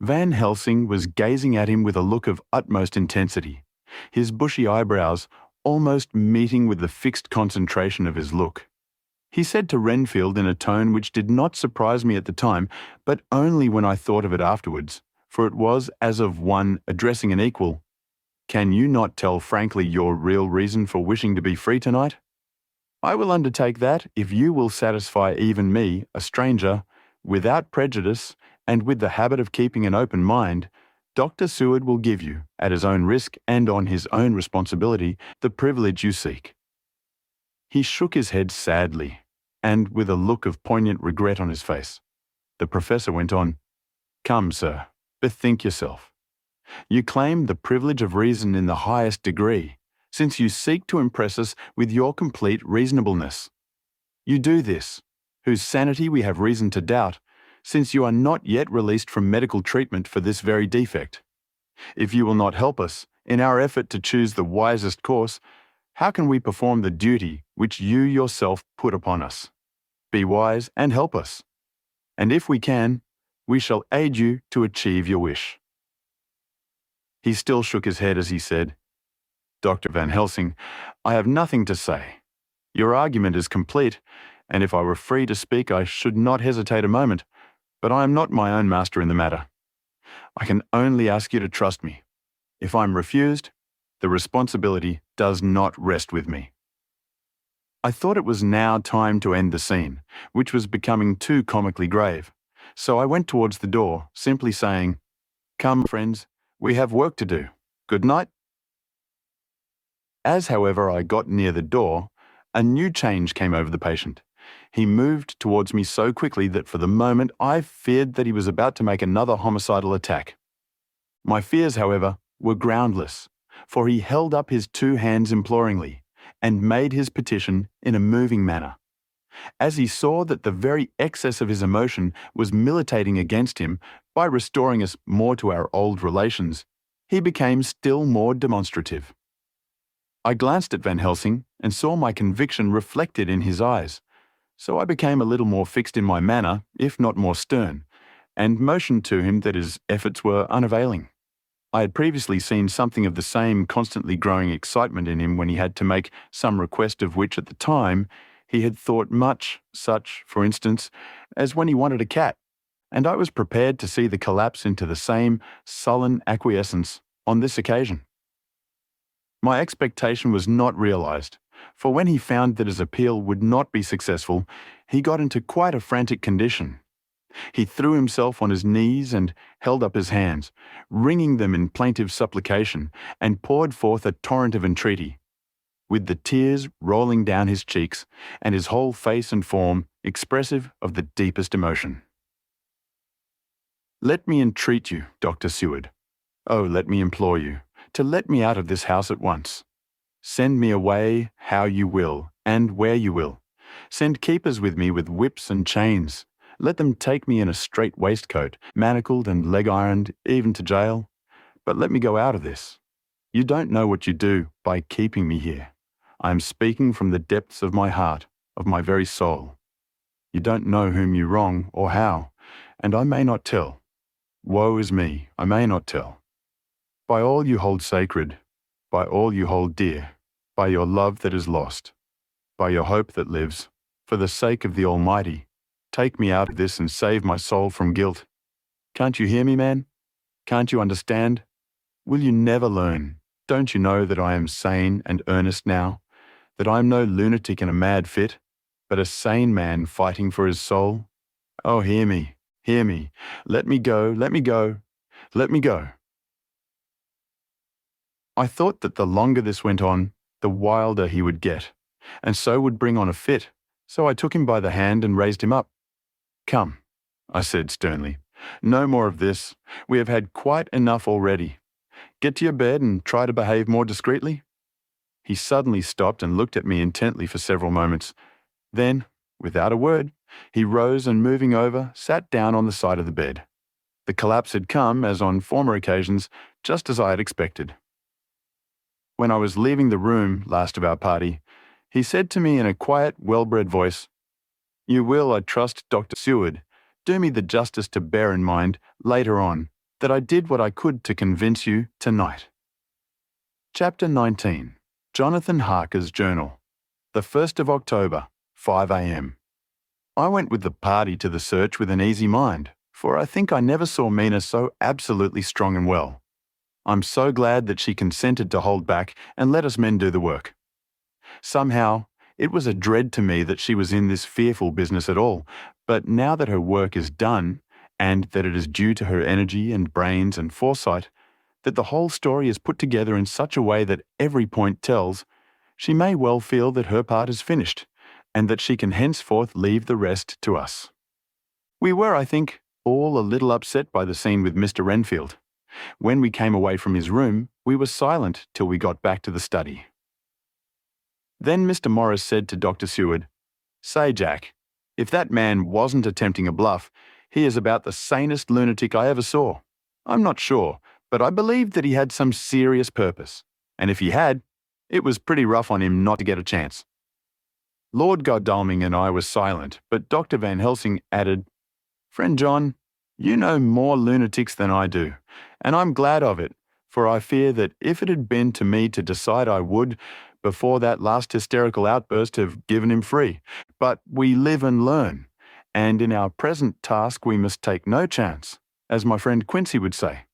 Van Helsing was gazing at him with a look of utmost intensity, his bushy eyebrows almost meeting with the fixed concentration of his look. He said to Renfield in a tone which did not surprise me at the time, but only when I thought of it afterwards, for it was as of one addressing an equal, "Can you not tell frankly your real reason for wishing to be free tonight? I will undertake that, if you will satisfy even me, a stranger, without prejudice, and with the habit of keeping an open mind, Dr. Seward will give you, at his own risk and on his own responsibility, the privilege you seek." He shook his head sadly, and with a look of poignant regret on his face. The professor went on, "Come, sir, bethink yourself. You claim the privilege of reason in the highest degree, since you seek to impress us with your complete reasonableness. You do this, whose sanity we have reason to doubt, since you are not yet released from medical treatment for this very defect. If you will not help us in our effort to choose the wisest course, how can we perform the duty which you yourself put upon us? Be wise and help us. And if we can, we shall aid you to achieve your wish." He still shook his head as he said, "Dr. Van Helsing, I have nothing to say. Your argument is complete, and if I were free to speak I should not hesitate a moment, but I am not my own master in the matter. I can only ask you to trust me. If I am refused, the responsibility does not rest with me." I thought it was now time to end the scene, which was becoming too comically grave, so I went towards the door, simply saying, "Come, friends, we have work to do. Good night." As, however, I got near the door, a new change came over the patient. He moved towards me so quickly that for the moment I feared that he was about to make another homicidal attack. My fears, however, were groundless, for he held up his two hands imploringly and made his petition in a moving manner. As he saw that the very excess of his emotion was militating against him by restoring us more to our old relations, he became still more demonstrative. I glanced at Van Helsing and saw my conviction reflected in his eyes, so I became a little more fixed in my manner, if not more stern, and motioned to him that his efforts were unavailing. I had previously seen something of the same constantly growing excitement in him when he had to make some request of which at the time he had thought much, such, for instance, as when he wanted a cat, and I was prepared to see the collapse into the same sullen acquiescence on this occasion. My expectation was not realized, for when he found that his appeal would not be successful, he got into quite a frantic condition. He threw himself on his knees and held up his hands, wringing them in plaintive supplication, and poured forth a torrent of entreaty, with the tears rolling down his cheeks and his whole face and form expressive of the deepest emotion. "Let me entreat you, Dr. Seward. Oh, let me implore you, to let me out of this house at once. Send me away how you will, and where you will. Send keepers with me with whips and chains. Let them take me in a strait waistcoat, manacled and leg-ironed, even to jail. But let me go out of this. You don't know what you do by keeping me here. I am speaking from the depths of my heart, of my very soul. You don't know whom you wrong or how, and I may not tell. Woe is me, I may not tell. By all you hold sacred, by all you hold dear, by your love that is lost, by your hope that lives, for the sake of the Almighty, take me out of this and save my soul from guilt. Can't you hear me, man? Can't you understand? Will you never learn? Don't you know that I am sane and earnest now? That I am no lunatic in a mad fit, but a sane man fighting for his soul? Oh, hear me, hear me. Let me go, let me go, let me go." I thought that the longer this went on, the wilder he would get, and so would bring on a fit, so I took him by the hand and raised him up. "Come," I said sternly, "no more of this. We have had quite enough already. Get to your bed and try to behave more discreetly." He suddenly stopped and looked at me intently for several moments. Then, without a word, he rose and moving over, sat down on the side of the bed. The collapse had come, as on former occasions, just as I had expected. When I was leaving the room, last of our party, he said to me in a quiet, well-bred voice, "You will, I trust, Dr. Seward, do me the justice to bear in mind, later on, that I did what I could to convince you tonight." Chapter 19. Jonathan Harker's Journal. The 1st of October, 5 a.m. I went with the party to the search with an easy mind, for I think I never saw Mina so absolutely strong and well. I'm so glad that she consented to hold back and let us men do the work. Somehow, it was a dread to me that she was in this fearful business at all, but now that her work is done, and that it is due to her energy and brains and foresight, that the whole story is put together in such a way that every point tells, she may well feel that her part is finished, and that she can henceforth leave the rest to us. We were, I think, all a little upset by the scene with Mr. Renfield. When we came away from his room, we were silent till we got back to the study. Then Mr. Morris said to Dr. Seward, "Say, Jack, if that man wasn't attempting a bluff, he is about the sanest lunatic I ever saw. I'm not sure, but I believe that he had some serious purpose, and if he had, it was pretty rough on him not to get a chance." Lord Godalming and I were silent, but Dr. Van Helsing added, "Friend John, you know more lunatics than I do, and I'm glad of it, for I fear that if it had been to me to decide I would, before that last hysterical outburst, have given him free. But we live and learn, and in our present task we must take no chance, as my friend Quincy would say.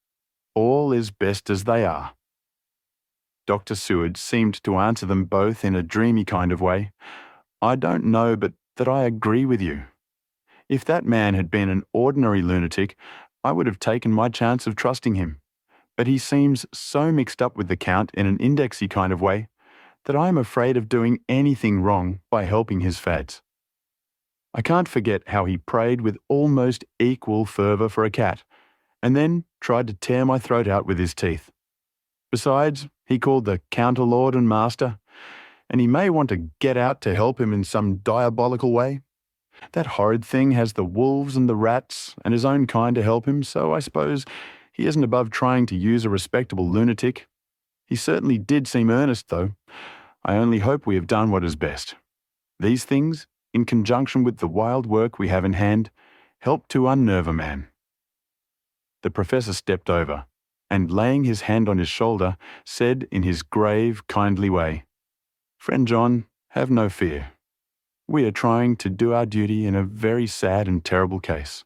All is best as they are." Dr. Seward seemed to answer them both in a dreamy kind of way. "I don't know but that I agree with you. If that man had been an ordinary lunatic, I would have taken my chance of trusting him. But he seems so mixed up with the Count in an indexy kind of way that I am afraid of doing anything wrong by helping his fads. I can't forget how he prayed with almost equal fervour for a cat, and then tried to tear my throat out with his teeth. Besides, he called the counter-lord and master, and he may want to get out to help him in some diabolical way. That horrid thing has the wolves and the rats and his own kind to help him, so I suppose he isn't above trying to use a respectable lunatic. He certainly did seem earnest, though. I only hope we have done what is best. These things, in conjunction with the wild work we have in hand, help to unnerve a man. The professor stepped over, and laying his hand on his shoulder, said in his grave, kindly way, "Friend John, have no fear. We are trying to do our duty in a very sad and terrible case.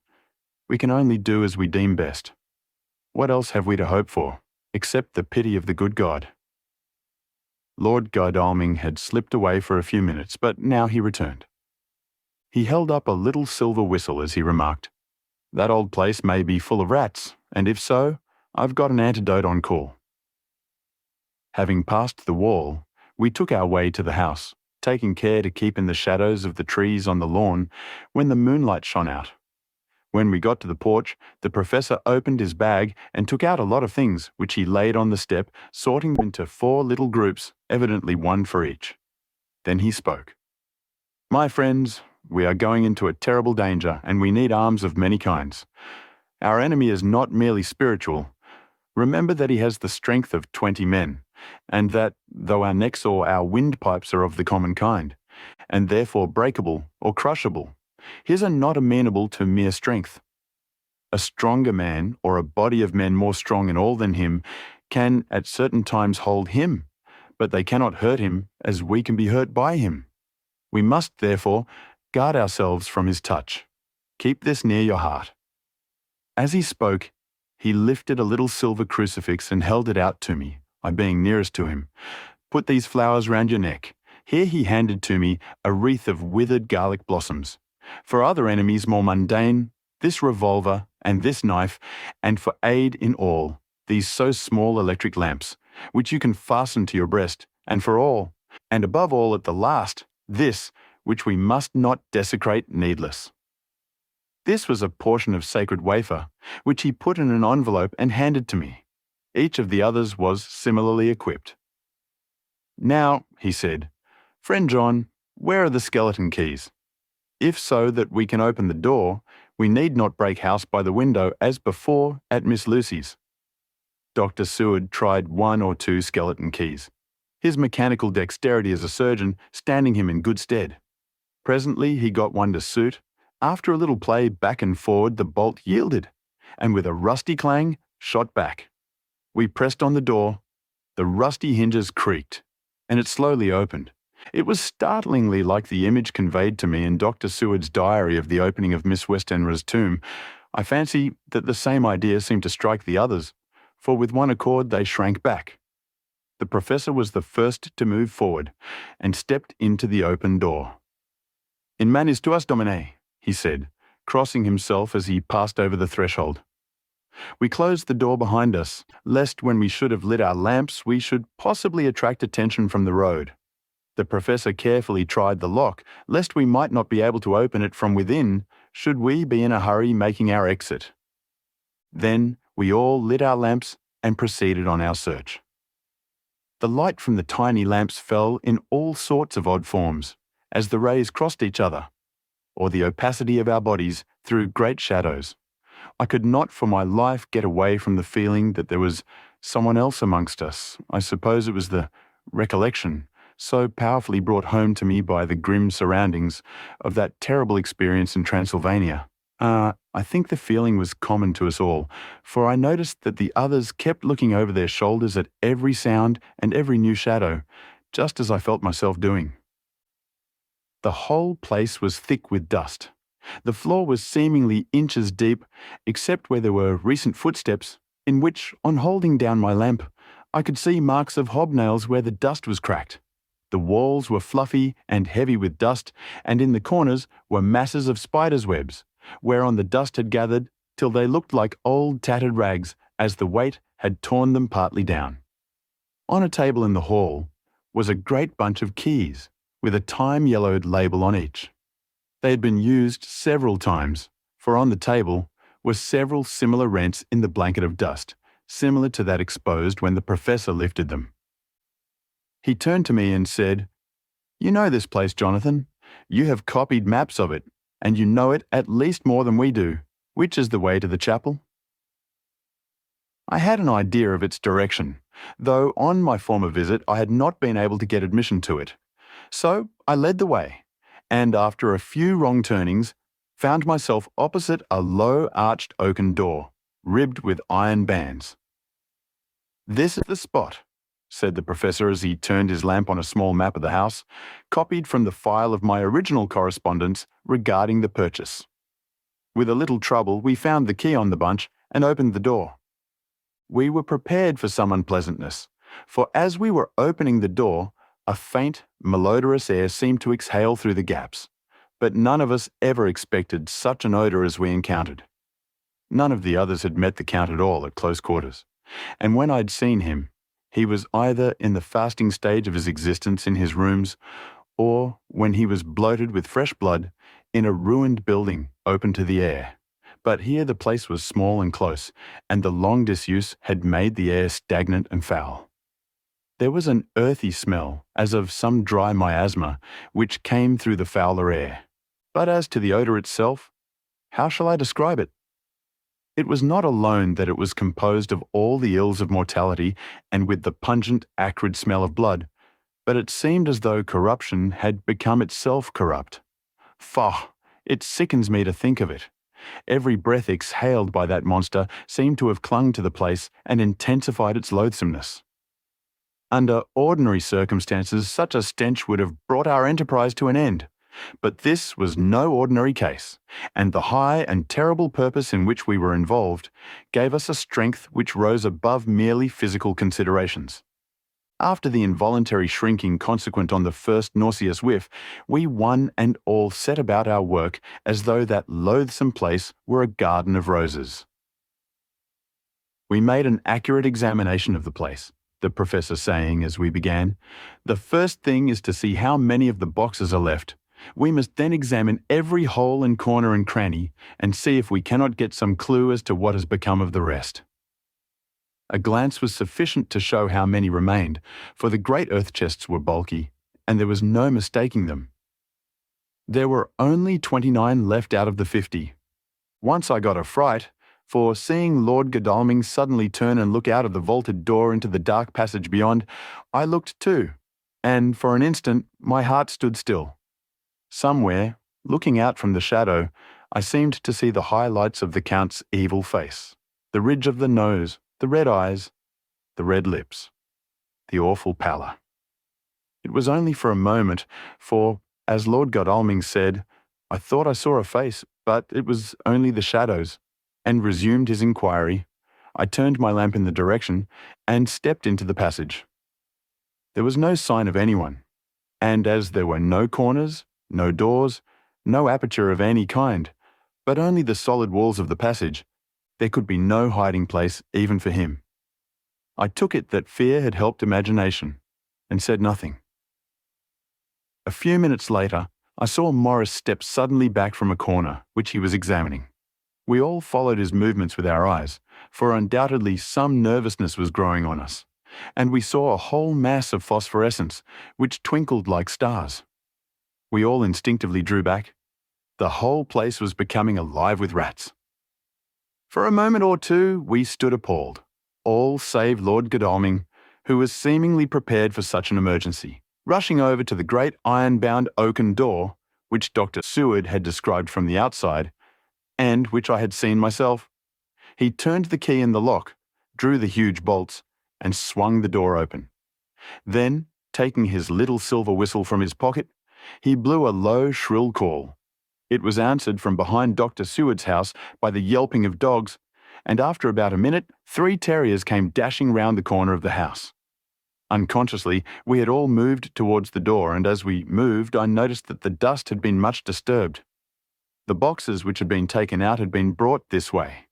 We can only do as we deem best. What else have we to hope for, except the pity of the good God?" Lord Godalming had slipped away for a few minutes, but now he returned. He held up a little silver whistle as he remarked, "That old place may be full of rats, and if so, I've got an antidote on call." Having passed the wall, we took our way to the house, taking care to keep in the shadows of the trees on the lawn when the moonlight shone out. When we got to the porch, the professor opened his bag and took out a lot of things, which he laid on the step, sorting them into 4 little groups, evidently one for each. Then he spoke. "My friends, we are going into a terrible danger, and we need arms of many kinds. Our enemy is not merely spiritual. Remember that he has the strength of 20 men, and that, though our necks or our windpipes are of the common kind, and therefore breakable or crushable, his are not amenable to mere strength. A stronger man, or a body of men more strong in all than him, can at certain times hold him, but they cannot hurt him as we can be hurt by him. We must, therefore, guard ourselves from his touch. Keep this near your heart." As he spoke, he lifted a little silver crucifix and held it out to me, I being nearest to him. "Put these flowers round your neck." Here he handed to me a wreath of withered garlic blossoms. For other enemies more mundane, this revolver and this knife, and for aid in all, these so small electric lamps, which you can fasten to your breast, and for all, and above all at the last, this, which we must not desecrate needless. This was a portion of sacred wafer, which he put in an envelope and handed to me. Each of the others was similarly equipped. "Now," he said, "Friend John, where are the skeleton keys? If so that we can open the door, we need not break house by the window as before at Miss Lucy's." Dr. Seward tried 1 or 2 skeleton keys, his mechanical dexterity as a surgeon standing him in good stead. Presently he got one to suit. After a little play back and forward, the bolt yielded, and with a rusty clang, shot back. We pressed on the door. The rusty hinges creaked, and it slowly opened. It was startlingly like the image conveyed to me in Dr. Seward's diary of the opening of Miss Westenra's tomb. I fancy that the same idea seemed to strike the others, for with one accord they shrank back. The professor was the first to move forward, and stepped into the open door. "In manis tuas, Domine," he said, crossing himself as he passed over the threshold. We closed the door behind us, lest when we should have lit our lamps we should possibly attract attention from the road. The professor carefully tried the lock, lest we might not be able to open it from within, should we be in a hurry making our exit. Then we all lit our lamps and proceeded on our search. The light from the tiny lamps fell in all sorts of odd forms, as the rays crossed each other, or the opacity of our bodies threw great shadows. I could not for my life get away from the feeling that there was someone else amongst us. I suppose it was the recollection, so powerfully brought home to me by the grim surroundings, of that terrible experience in Transylvania. I think the feeling was common to us all, for I noticed that the others kept looking over their shoulders at every sound and every new shadow, just as I felt myself doing. The whole place was thick with dust. The floor was seemingly inches deep, except where there were recent footsteps, in which, on holding down my lamp, I could see marks of hobnails where the dust was cracked. The walls were fluffy and heavy with dust, and in the corners were masses of spiders' webs, whereon the dust had gathered till they looked like old tattered rags, as the weight had torn them partly down. On a table in the hall was a great bunch of keys, with a time-yellowed label on each. They had been used several times, for on the table were several similar rents in the blanket of dust, similar to that exposed when the professor lifted them. He turned to me and said, "You know this place, Jonathan. You have copied maps of it, and you know it at least more than we do. Which is the way to the chapel?" I had an idea of its direction, though on my former visit I had not been able to get admission to it. So I led the way, and after a few wrong turnings, found myself opposite a low arched oaken door, ribbed with iron bands. "This is the spot," said the professor as he turned his lamp on a small map of the house, copied from the file of my original correspondence regarding the purchase. With a little trouble, we found the key on the bunch and opened the door. We were prepared for some unpleasantness, for as we were opening the door, a faint, malodorous air seemed to exhale through the gaps, but none of us ever expected such an odour as we encountered. None of the others had met the Count at all at close quarters, and when I'd seen him, he was either in the fasting stage of his existence in his rooms, or, when he was bloated with fresh blood, in a ruined building open to the air. But here the place was small and close, and the long disuse had made the air stagnant and foul. There was an earthy smell, as of some dry miasma, which came through the fouler air. But as to the odour itself, how shall I describe it? It was not alone that it was composed of all the ills of mortality and with the pungent, acrid smell of blood, but it seemed as though corruption had become itself corrupt. Faugh! It sickens me to think of it. Every breath exhaled by that monster seemed to have clung to the place and intensified its loathsomeness. Under ordinary circumstances, such a stench would have brought our enterprise to an end. But this was no ordinary case, and the high and terrible purpose in which we were involved gave us a strength which rose above merely physical considerations. After the involuntary shrinking consequent on the first nauseous whiff, we one and all set about our work as though that loathsome place were a garden of roses. We made an accurate examination of the place, the professor saying as we began. "The first thing is to see how many of the boxes are left. We must then examine every hole and corner and cranny and see if we cannot get some clue as to what has become of the rest." A glance was sufficient to show how many remained, for the great earth chests were bulky, and there was no mistaking them. There were only 29 left out of the 50. Once I got a fright, for seeing Lord Godalming suddenly turn and look out of the vaulted door into the dark passage beyond, I looked too, and for an instant my heart stood still. Somewhere, looking out from the shadow, I seemed to see the highlights of the Count's evil face, the ridge of the nose, the red eyes, the red lips, the awful pallor. It was only for a moment, for, as Lord Godalming said, I thought I saw a face, but it was only the shadows, and resumed his inquiry. I turned my lamp in the direction and stepped into the passage. There was no sign of anyone, and as there were no corners, no doors, no aperture of any kind, but only the solid walls of the passage, there could be no hiding place even for him. I took it that fear had helped imagination, and said nothing. A few minutes later, I saw Morris step suddenly back from a corner, which he was examining. We all followed his movements with our eyes, for undoubtedly some nervousness was growing on us, and we saw a whole mass of phosphorescence, which twinkled like stars. We all instinctively drew back. The whole place was becoming alive with rats. For a moment or two, we stood appalled, all save Lord Godalming, who was seemingly prepared for such an emergency, rushing over to the great iron-bound oaken door, which Dr. Seward had described from the outside, and which I had seen myself. He turned the key in the lock, drew the huge bolts, and swung the door open. Then, taking his little silver whistle from his pocket, he blew a low, shrill call. It was answered from behind Dr. Seward's house by the yelping of dogs, and after about a minute, 3 terriers came dashing round the corner of the house. Unconsciously, we had all moved towards the door, and as we moved, I noticed that the dust had been much disturbed. The boxes which had been taken out had been brought this way.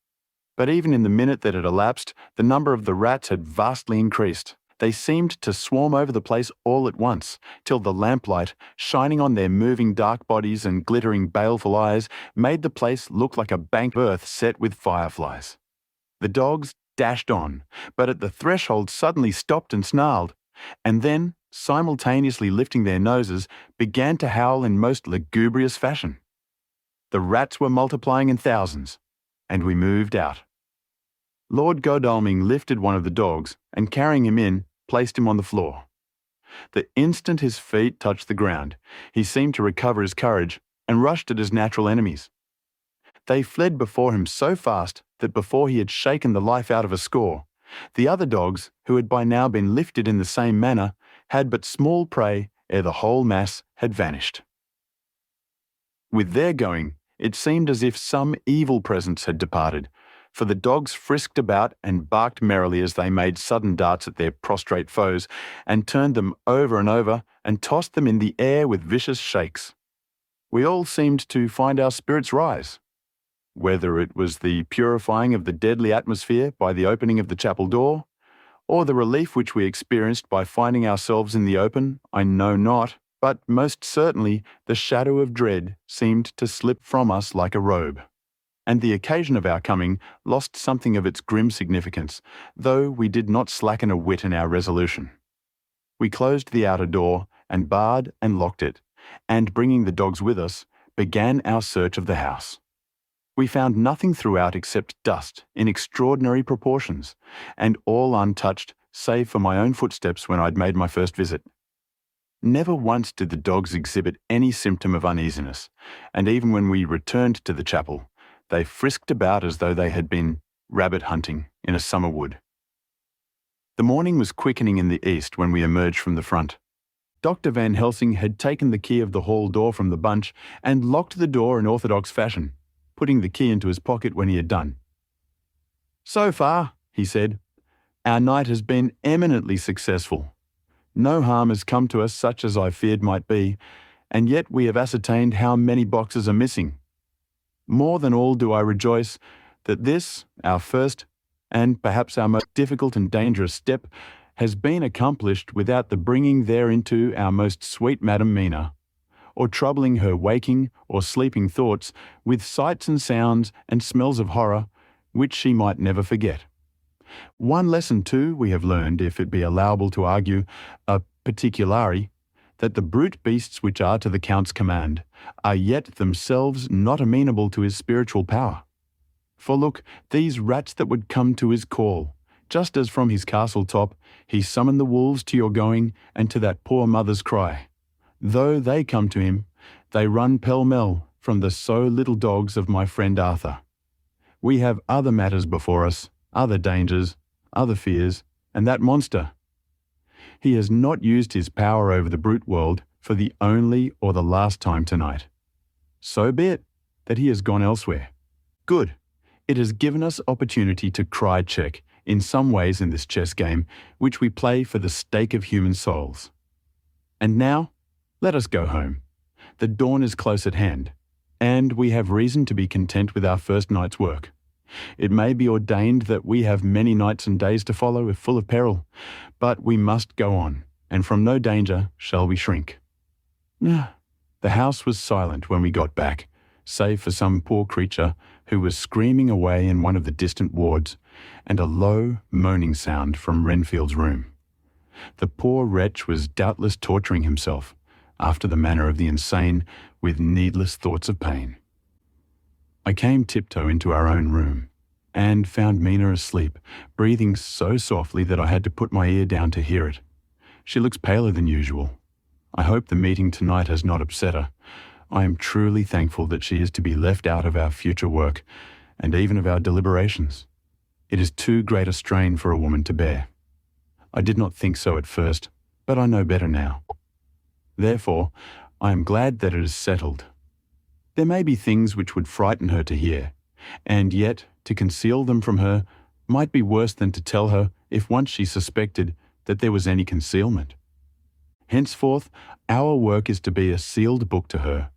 But even in the minute that had elapsed, the number of the rats had vastly increased. They seemed to swarm over the place all at once, till the lamplight, shining on their moving dark bodies and glittering baleful eyes, made the place look like a bank of earth set with fireflies. The dogs dashed on, but at the threshold suddenly stopped and snarled, and then, simultaneously lifting their noses, began to howl in most lugubrious fashion. The rats were multiplying in thousands, and we moved out. Lord Godalming lifted one of the dogs and, carrying him in, placed him on the floor. The instant his feet touched the ground, he seemed to recover his courage and rushed at his natural enemies. They fled before him so fast that before he had shaken the life out of a score, the other dogs, who had by now been lifted in the same manner, had but small prey ere the whole mass had vanished. With their going, it seemed as if some evil presence had departed, for the dogs frisked about and barked merrily as they made sudden darts at their prostrate foes, and turned them over and over, and tossed them in the air with vicious shakes. We all seemed to find our spirits rise. Whether it was the purifying of the deadly atmosphere by the opening of the chapel door, or the relief which we experienced by finding ourselves in the open, I know not, but most certainly the shadow of dread seemed to slip from us like a robe, and the occasion of our coming lost something of its grim significance, though we did not slacken a whit in our resolution. We closed the outer door and barred and locked it, and bringing the dogs with us, began our search of the house. We found nothing throughout except dust in extraordinary proportions, and all untouched save for my own footsteps when I'd made my first visit. Never once did the dogs exhibit any symptom of uneasiness, and even when we returned to the chapel, they frisked about as though they had been rabbit hunting in a summer wood. The morning was quickening in the east when we emerged from the front. Dr. Van Helsing had taken the key of the hall door from the bunch and locked the door in orthodox fashion, putting the key into his pocket when he had done. "So far," he said, "our night has been eminently successful. No harm has come to us such as I feared might be, and yet we have ascertained how many boxes are missing. More than all do I rejoice that this, our first, and perhaps our most difficult and dangerous step, has been accomplished without the bringing thereinto our most sweet Madam Mina, or troubling her waking or sleeping thoughts with sights and sounds and smells of horror, which she might never forget. One lesson, too, we have learned, if it be allowable to argue, a particulari, that the brute beasts which are to the Count's command are yet themselves not amenable to his spiritual power. For look, these rats that would come to his call, just as from his castle top he summoned the wolves to your going and to that poor mother's cry. Though they come to him, they run pell-mell from the so little dogs of my friend Arthur. We have other matters before us, other dangers, other fears, and that monster. He has not used his power over the brute world for the only or the last time tonight. So be it that he has gone elsewhere. Good. It has given us opportunity to cry check in some ways in this chess game which we play for the stake of human souls. And now, let us go home. The dawn is close at hand, and we have reason to be content with our first night's work. It may be ordained that we have many nights and days to follow if full of peril, but we must go on, and from no danger shall we shrink. The house was silent when we got back, save for some poor creature who was screaming away in one of the distant wards, and a low, moaning sound from Renfield's room. The poor wretch was doubtless torturing himself, after the manner of the insane, with needless thoughts of pain. I came tiptoe into our own room, and found Mina asleep, breathing so softly that I had to put my ear down to hear it. She looks paler than usual. I hope the meeting tonight has not upset her. I am truly thankful that she is to be left out of our future work, and even of our deliberations. It is too great a strain for a woman to bear. I did not think so at first, but I know better now. Therefore, I am glad that it is settled. There may be things which would frighten her to hear, and yet to conceal them from her might be worse than to tell her if once she suspected that there was any concealment. Henceforth, our work is to be a sealed book to her,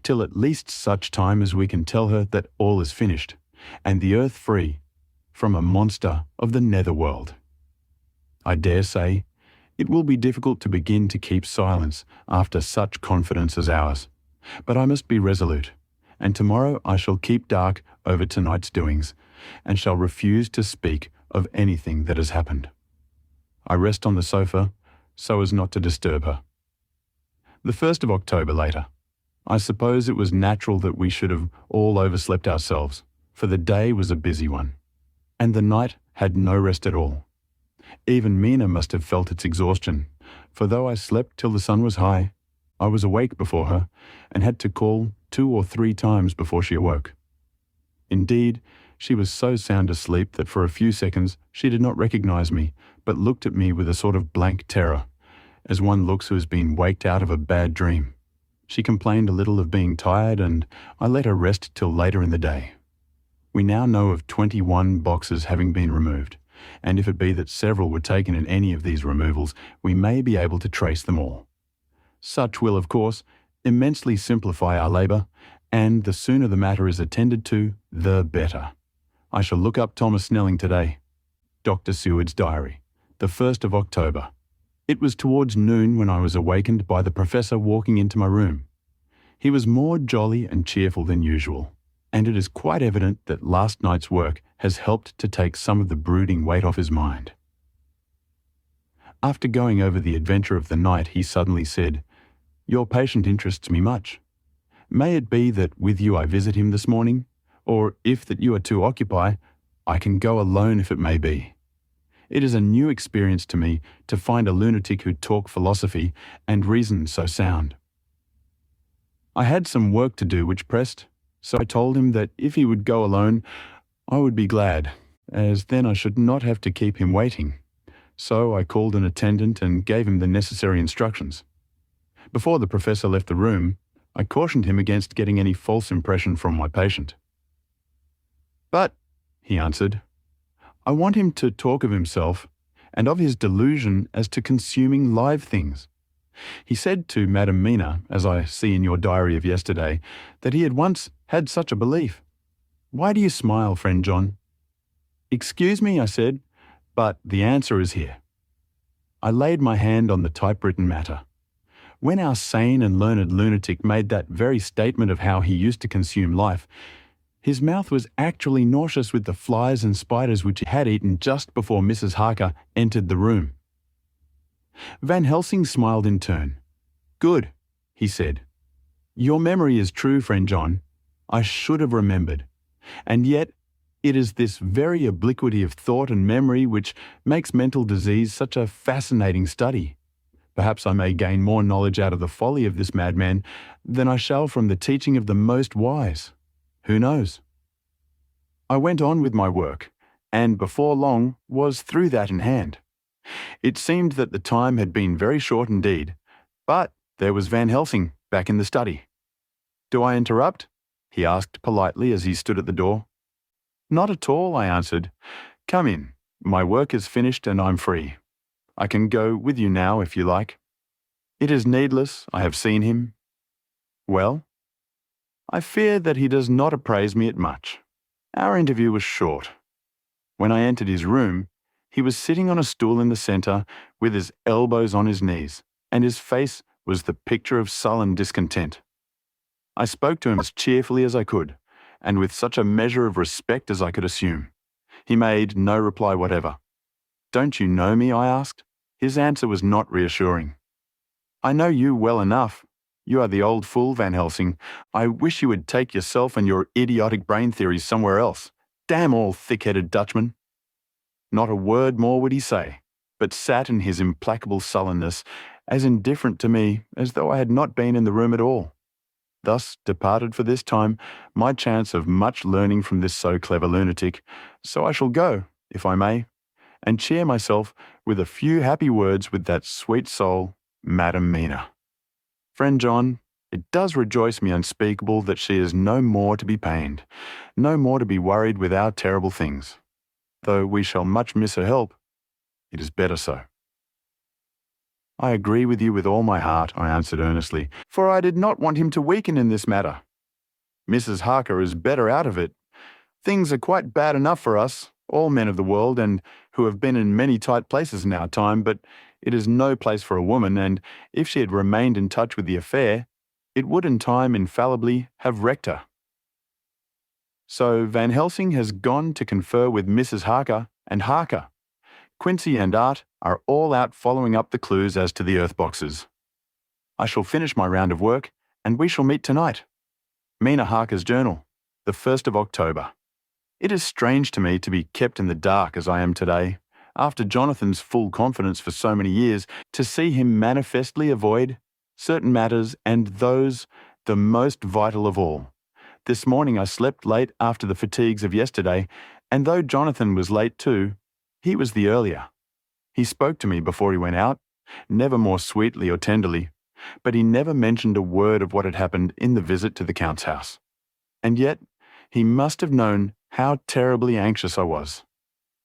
till at least such time as we can tell her that all is finished, and the earth free from a monster of the nether world. I dare say It will be difficult to begin to keep silence after such confidence as ours, but I must be resolute, and tomorrow I shall keep dark over tonight's doings, and shall refuse to speak of anything that has happened. I rest on the sofa so as not to disturb her. The 1st of October later. I suppose it was natural that we should have all overslept ourselves, for the day was a busy one, and the night had no rest at all. Even Mina must have felt its exhaustion, for though I slept till the sun was high, I was awake before her and had to call 2 or 3 times before she awoke. Indeed, she was so sound asleep that for a few seconds she did not recognize me, but looked at me with a sort of blank terror, as one looks who has been waked out of a bad dream. She complained a little of being tired, and I let her rest till later in the day. We now know of 21 boxes having been removed, and if it be that several were taken in any of these removals, we may be able to trace them all. Such will, of course, immensely simplify our labour, and the sooner the matter is attended to, the better. I shall look up Thomas Snelling today. Dr. Seward's diary, the 1st of October. It was towards noon when I was awakened by the professor walking into my room. He was more jolly and cheerful than usual, and it is quite evident that last night's work has helped to take some of the brooding weight off his mind. After going over the adventure of the night, he suddenly said, "Your patient interests me much. May it be that with you I visit him this morning, or if that you are too occupied, I can go alone if it may be. It is a new experience to me to find a lunatic who talk philosophy and reason so sound." I had some work to do which pressed, so I told him that if he would go alone, I would be glad, as then I should not have to keep him waiting. So I called an attendant and gave him the necessary instructions. Before the professor left the room, I cautioned him against getting any false impression from my patient. "But," he answered, "I want him to talk of himself and of his delusion as to consuming live things. He said to Madam Mina, as I see in your diary of yesterday, that he had once had such a belief. Why do you smile, friend John?" "Excuse me," I said, "but the answer is here." I laid my hand on the typewritten matter. When our sane and learned lunatic made that very statement of how he used to consume life, his mouth was actually nauseous with the flies and spiders which he had eaten just before Mrs. Harker entered the room. Van Helsing smiled in turn. "Good," he said. "Your memory is true, friend John. I should have remembered. And yet, it is this very obliquity of thought and memory which makes mental disease such a fascinating study. Perhaps I may gain more knowledge out of the folly of this madman than I shall from the teaching of the most wise. Who knows?" I went on with my work, and before long was through that in hand. It seemed that the time had been very short indeed, but there was Van Helsing back in the study. "Do I interrupt?" he asked politely as he stood at the door. "Not at all," I answered. "Come in. My work is finished and I'm free. I can go with you now if you like." "It is needless. I have seen him." "Well?" "I fear that he does not appraise me at much. Our interview was short. When I entered his room, he was sitting on a stool in the centre with his elbows on his knees, and his face was the picture of sullen discontent. I spoke to him as cheerfully as I could, and with such a measure of respect as I could assume. He made no reply whatever. "Don't you know me?" I asked. His answer was not reassuring. "I know you well enough. You are the old fool, Van Helsing. I wish you would take yourself and your idiotic brain theories somewhere else. Damn all thick-headed Dutchmen." Not a word more would he say, but sat in his implacable sullenness, as indifferent to me as though I had not been in the room at all. Thus departed for this time my chance of much learning from this so clever lunatic, so I shall go, if I may, and cheer myself with a few happy words with that sweet soul, Madam Mina. Friend John, it does rejoice me unspeakable that she is no more to be pained, no more to be worried with our terrible things. Though we shall much miss her help, it is better so. "I agree with you with all my heart," I answered earnestly, "for I did not want him to weaken in this matter. Mrs. Harker is better out of it. Things are quite bad enough for us, all men of the world, and who have been in many tight places in our time, but it is no place for a woman, and if she had remained in touch with the affair, it would in time infallibly have wrecked her. So Van Helsing has gone to confer with Mrs. Harker, and Harker, Quincy and Art are all out following up the clues as to the earth boxes. I shall finish my round of work, and we shall meet tonight. Mina Harker's journal, the 1st of October. It is strange to me to be kept in the dark as I am today, after Jonathan's full confidence for so many years, to see him manifestly avoid certain matters and those the most vital of all. This morning I slept late after the fatigues of yesterday, and though Jonathan was late too, he was the earlier. He spoke to me before he went out, never more sweetly or tenderly, but he never mentioned a word of what had happened in the visit to the Count's house. And yet, he must have known how terribly anxious I was.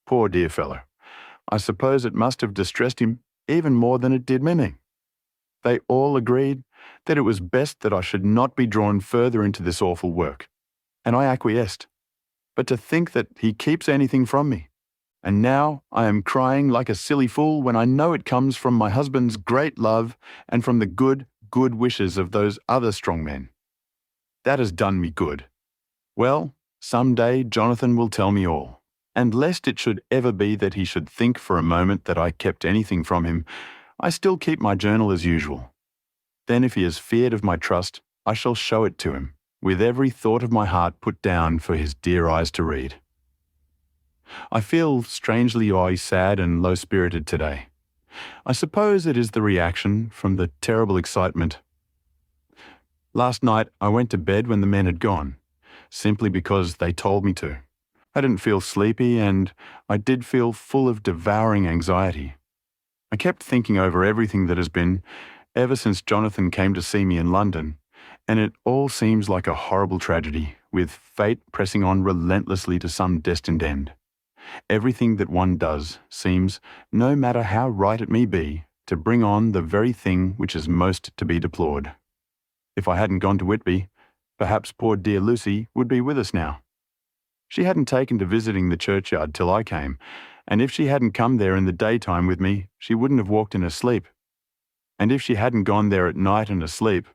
Poor dear fellow. I suppose it must have distressed him even more than it did me. They all agreed that it was best that I should not be drawn further into this awful work, and I acquiesced. But to think that he keeps anything from me, and now I am crying like a silly fool when I know it comes from my husband's great love and from the good wishes of those other strong men. That has done me good. Well, some day Jonathan will tell me all, and lest it should ever be that he should think for a moment that I kept anything from him, I still keep my journal as usual. Then if he is feared of my trust, I shall show it to him, with every thought of my heart put down for his dear eyes to read. I feel strangely sad and low-spirited today. I suppose it is the reaction from the terrible excitement. Last night I went to bed when the men had gone, simply because they told me to. I didn't feel sleepy, and I did feel full of devouring anxiety. I kept thinking over everything that has been ever since Jonathan came to see me in London, and it all seems like a horrible tragedy, with fate pressing on relentlessly to some destined end. Everything that one does seems, no matter how right it may be, to bring on the very thing which is most to be deplored. If I hadn't gone to Whitby, perhaps poor dear Lucy would be with us now. She hadn't taken to visiting the churchyard till I came, and if she hadn't come there in the daytime with me, she wouldn't have walked in her sleep. And if she hadn't gone there at night and asleep,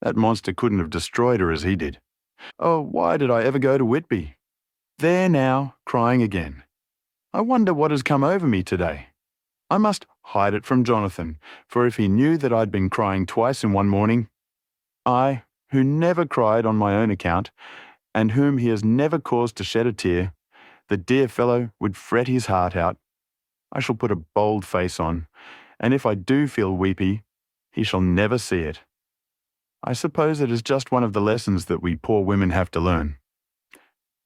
that monster couldn't have destroyed her as he did. Oh, why did I ever go to Whitby? There now, crying again. I wonder what has come over me today. I must hide it from Jonathan, for if he knew that I'd been crying twice in one morning, I, who never cried on my own account, and whom he has never caused to shed a tear, the dear fellow would fret his heart out. I shall put a bold face on, and if I do feel weepy, he shall never see it. I suppose it is just one of the lessons that we poor women have to learn.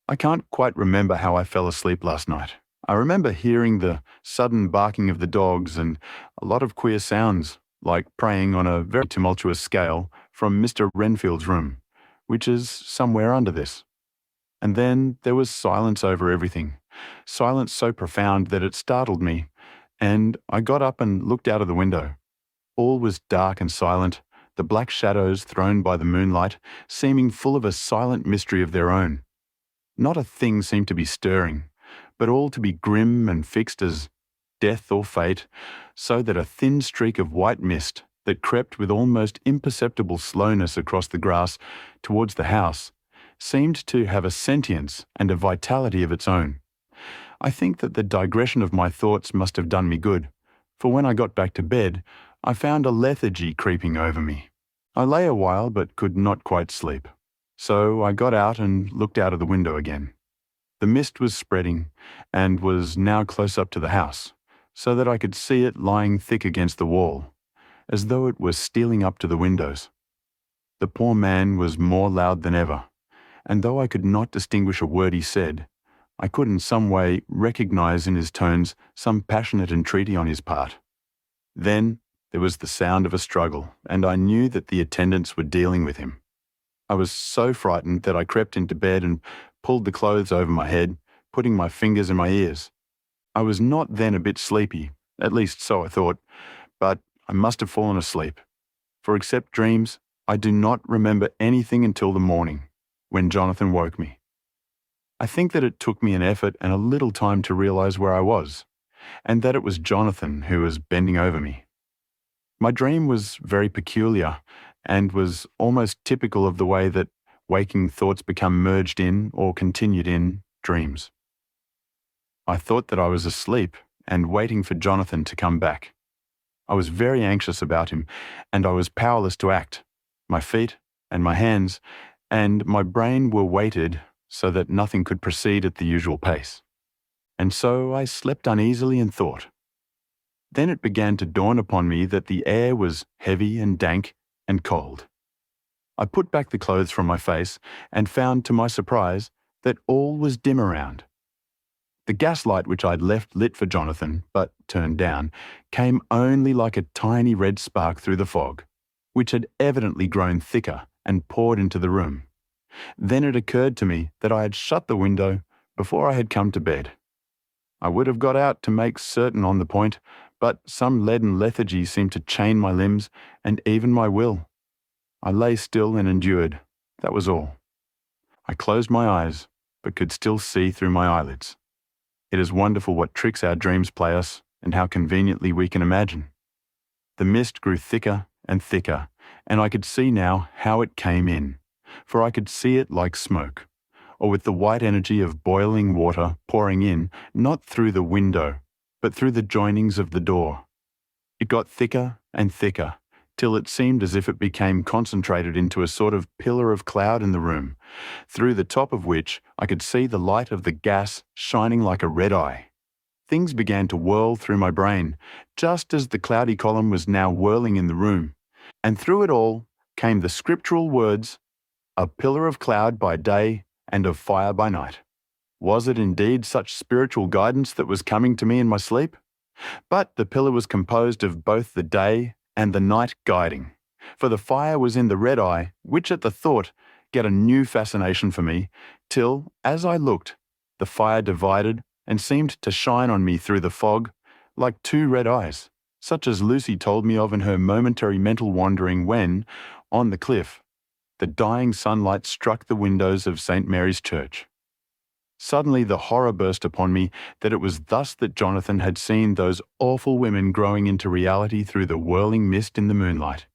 I can't quite remember how I fell asleep last night. I remember hearing the sudden barking of the dogs and a lot of queer sounds, like praying on a very tumultuous scale, from Mr. Renfield's room, which is somewhere under this. And then there was silence over everything, silence so profound that it startled me, and I got up and looked out of the window. All was dark and silent, the black shadows thrown by the moonlight seeming full of a silent mystery of their own. Not a thing seemed to be stirring, but all to be grim and fixed as death or fate, so that a thin streak of white mist that crept with almost imperceptible slowness across the grass towards the house seemed to have a sentience and a vitality of its own. I think that the digression of my thoughts must have done me good, for when I got back to bed, I found a lethargy creeping over me. I lay a while but could not quite sleep, so I got out and looked out of the window again. The mist was spreading, and was now close up to the house, so that I could see it lying thick against the wall, as though it was stealing up to the windows. The poor man was more loud than ever, and though I could not distinguish a word he said, I could in some way recognize in his tones some passionate entreaty on his part. Then there was the sound of a struggle, and I knew that the attendants were dealing with him. I was so frightened that I crept into bed and pulled the clothes over my head, putting my fingers in my ears. I was not then a bit sleepy, at least so I thought, but I must have fallen asleep, for except dreams, I do not remember anything until the morning, when Jonathan woke me. I think that it took me an effort and a little time to realize where I was, and that it was Jonathan who was bending over me. My dream was very peculiar and was almost typical of the way that waking thoughts become merged in or continued in dreams. I thought that I was asleep and waiting for Jonathan to come back. I was very anxious about him, and I was powerless to act. My feet and my hands and my brain were weighted so that nothing could proceed at the usual pace. And so I slept uneasily and thought. Then it began to dawn upon me that the air was heavy and dank and cold. I put back the clothes from my face and found, to my surprise, that all was dim around. The gaslight which I'd left lit for Jonathan, but turned down, came only like a tiny red spark through the fog, which had evidently grown thicker and poured into the room. Then it occurred to me that I had shut the window before I had come to bed. I would have got out to make certain on the point, but some leaden lethargy seemed to chain my limbs and even my will. I lay still and endured. That was all. I closed my eyes, but could still see through my eyelids. It is wonderful what tricks our dreams play us and how conveniently we can imagine. The mist grew thicker and thicker, and I could see now how it came in, for I could see it like smoke, or with the white energy of boiling water pouring in, not through the window, but through the joinings of the door. It got thicker and thicker, till it seemed as if it became concentrated into a sort of pillar of cloud in the room, through the top of which I could see the light of the gas shining like a red eye. Things began to whirl through my brain, just as the cloudy column was now whirling in the room, and through it all came the scriptural words, "A pillar of cloud by day and of fire by night." Was it indeed such spiritual guidance that was coming to me in my sleep? But the pillar was composed of both the day and the night guiding, for the fire was in the red eye, which at the thought get a new fascination for me, till, as I looked, the fire divided and seemed to shine on me through the fog like two red eyes, such as Lucy told me of in her momentary mental wandering when, on the cliff, the dying sunlight struck the windows of St. Mary's Church. Suddenly the horror burst upon me that it was thus that Jonathan had seen those awful women growing into reality through the whirling mist in the moonlight.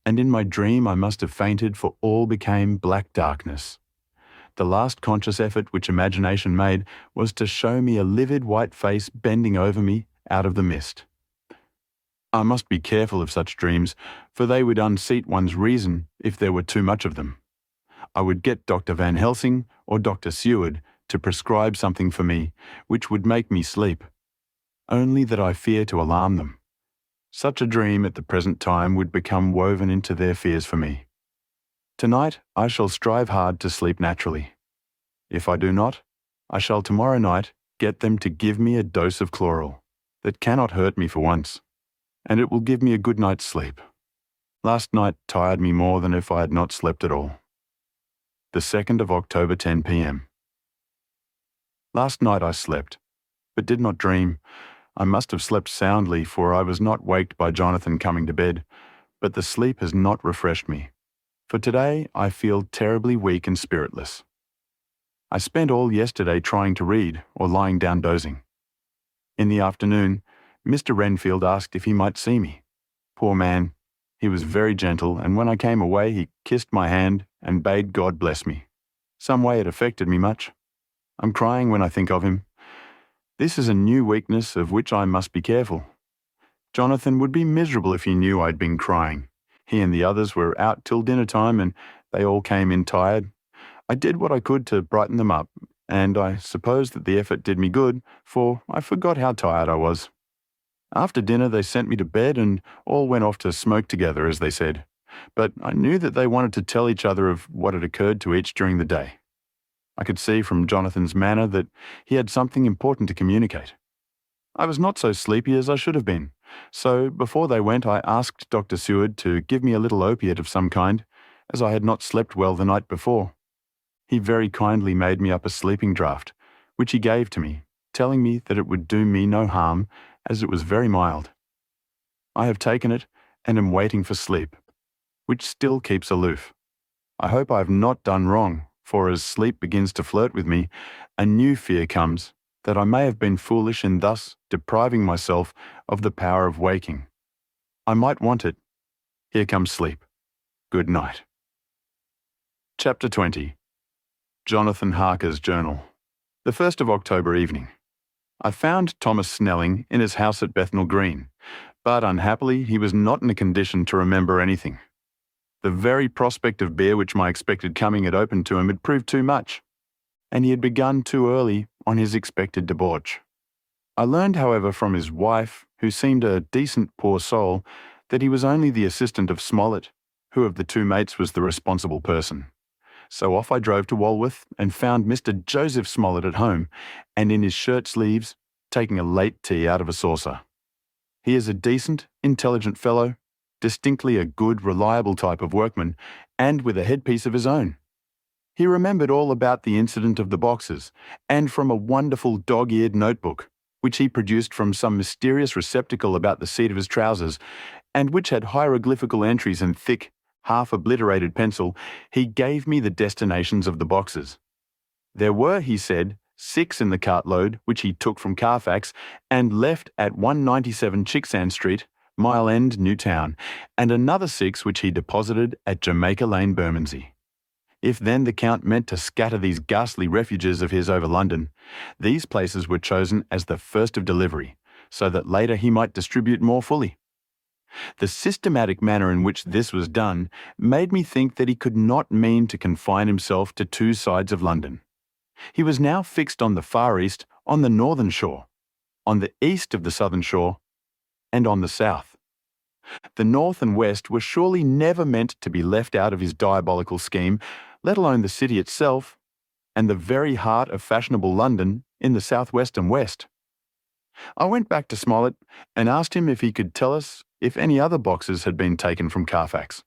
And in my dream I must have fainted, for all became black darkness. The last conscious effort which imagination made was to show me a livid white face bending over me out of the mist. I must be careful of such dreams, for they would unseat one's reason if there were too much of them. I would get Dr. Van Helsing or Dr. Seward to prescribe something for me which would make me sleep, only that I fear to alarm them. Such a dream at the present time would become woven into their fears for me. Tonight I shall strive hard to sleep naturally. If I do not, I shall tomorrow night get them to give me a dose of chloral that cannot hurt me for once, and it will give me a good night's sleep. Last night tired me more than if I had not slept at all. The 2nd of October, 10 p.m. Last night I slept, but did not dream. I must have slept soundly, for I was not waked by Jonathan coming to bed, but the sleep has not refreshed me. For today I feel terribly weak and spiritless. I spent all yesterday trying to read or lying down dozing. In the afternoon, Mr. Renfield asked if he might see me. Poor man, he was very gentle, and when I came away he kissed my hand and bade God bless me. Some way it affected me much. I'm crying when I think of him. This is a new weakness of which I must be careful. Jonathan would be miserable if he knew I'd been crying. He and the others were out till dinner time, and they all came in tired. I did what I could to brighten them up, and I suppose that the effort did me good, for I forgot how tired I was. After dinner they sent me to bed and all went off to smoke together, as they said. But I knew that they wanted to tell each other of what had occurred to each during the day. I could see from Jonathan's manner that he had something important to communicate. I was not so sleepy as I should have been, so before they went I asked Dr. Seward to give me a little opiate of some kind, as I had not slept well the night before. He very kindly made me up a sleeping draught, which he gave to me, telling me that it would do me no harm, as it was very mild. I have taken it and am waiting for sleep, which still keeps aloof. I hope I have not done wrong, for as sleep begins to flirt with me, a new fear comes that I may have been foolish in thus depriving myself of the power of waking. I might want it. Here comes sleep. Good night. Chapter 20. Jonathan Harker's Journal. The 1st of October evening. I found Thomas Snelling in his house at Bethnal Green, but unhappily he was not in a condition to remember anything. The very prospect of beer which my expected coming had opened to him had proved too much, and he had begun too early on his expected debauch. I learned, however, from his wife, who seemed a decent poor soul, that he was only the assistant of Smollett, who of the two mates was the responsible person. So off I drove to Walworth and found Mr. Joseph Smollett at home, and in his shirt sleeves, taking a late tea out of a saucer. He is a decent, intelligent fellow, distinctly a good, reliable type of workman, and with a headpiece of his own. He remembered all about the incident of the boxes, and from a wonderful dog-eared notebook, which he produced from some mysterious receptacle about the seat of his trousers, and which had hieroglyphical entries in thick, half-obliterated pencil, he gave me the destinations of the boxes. There were, he said, 6 in the cartload which he took from Carfax and left at 197 Chicksand Street, Mile End, Newtown, and another 6 which he deposited at Jamaica Lane, Bermondsey. If then the Count meant to scatter these ghastly refuges of his over London, these places were chosen as the first of delivery, so that later he might distribute more fully. The systematic manner in which this was done made me think that he could not mean to confine himself to 2 sides of London. He was now fixed on the far east, on the northern shore, on the east of the southern shore, and on the south. The north and west were surely never meant to be left out of his diabolical scheme, let alone the city itself, and the very heart of fashionable London in the southwest and west. I went back to Smollett and asked him if he could tell us if any other boxes had been taken from Carfax.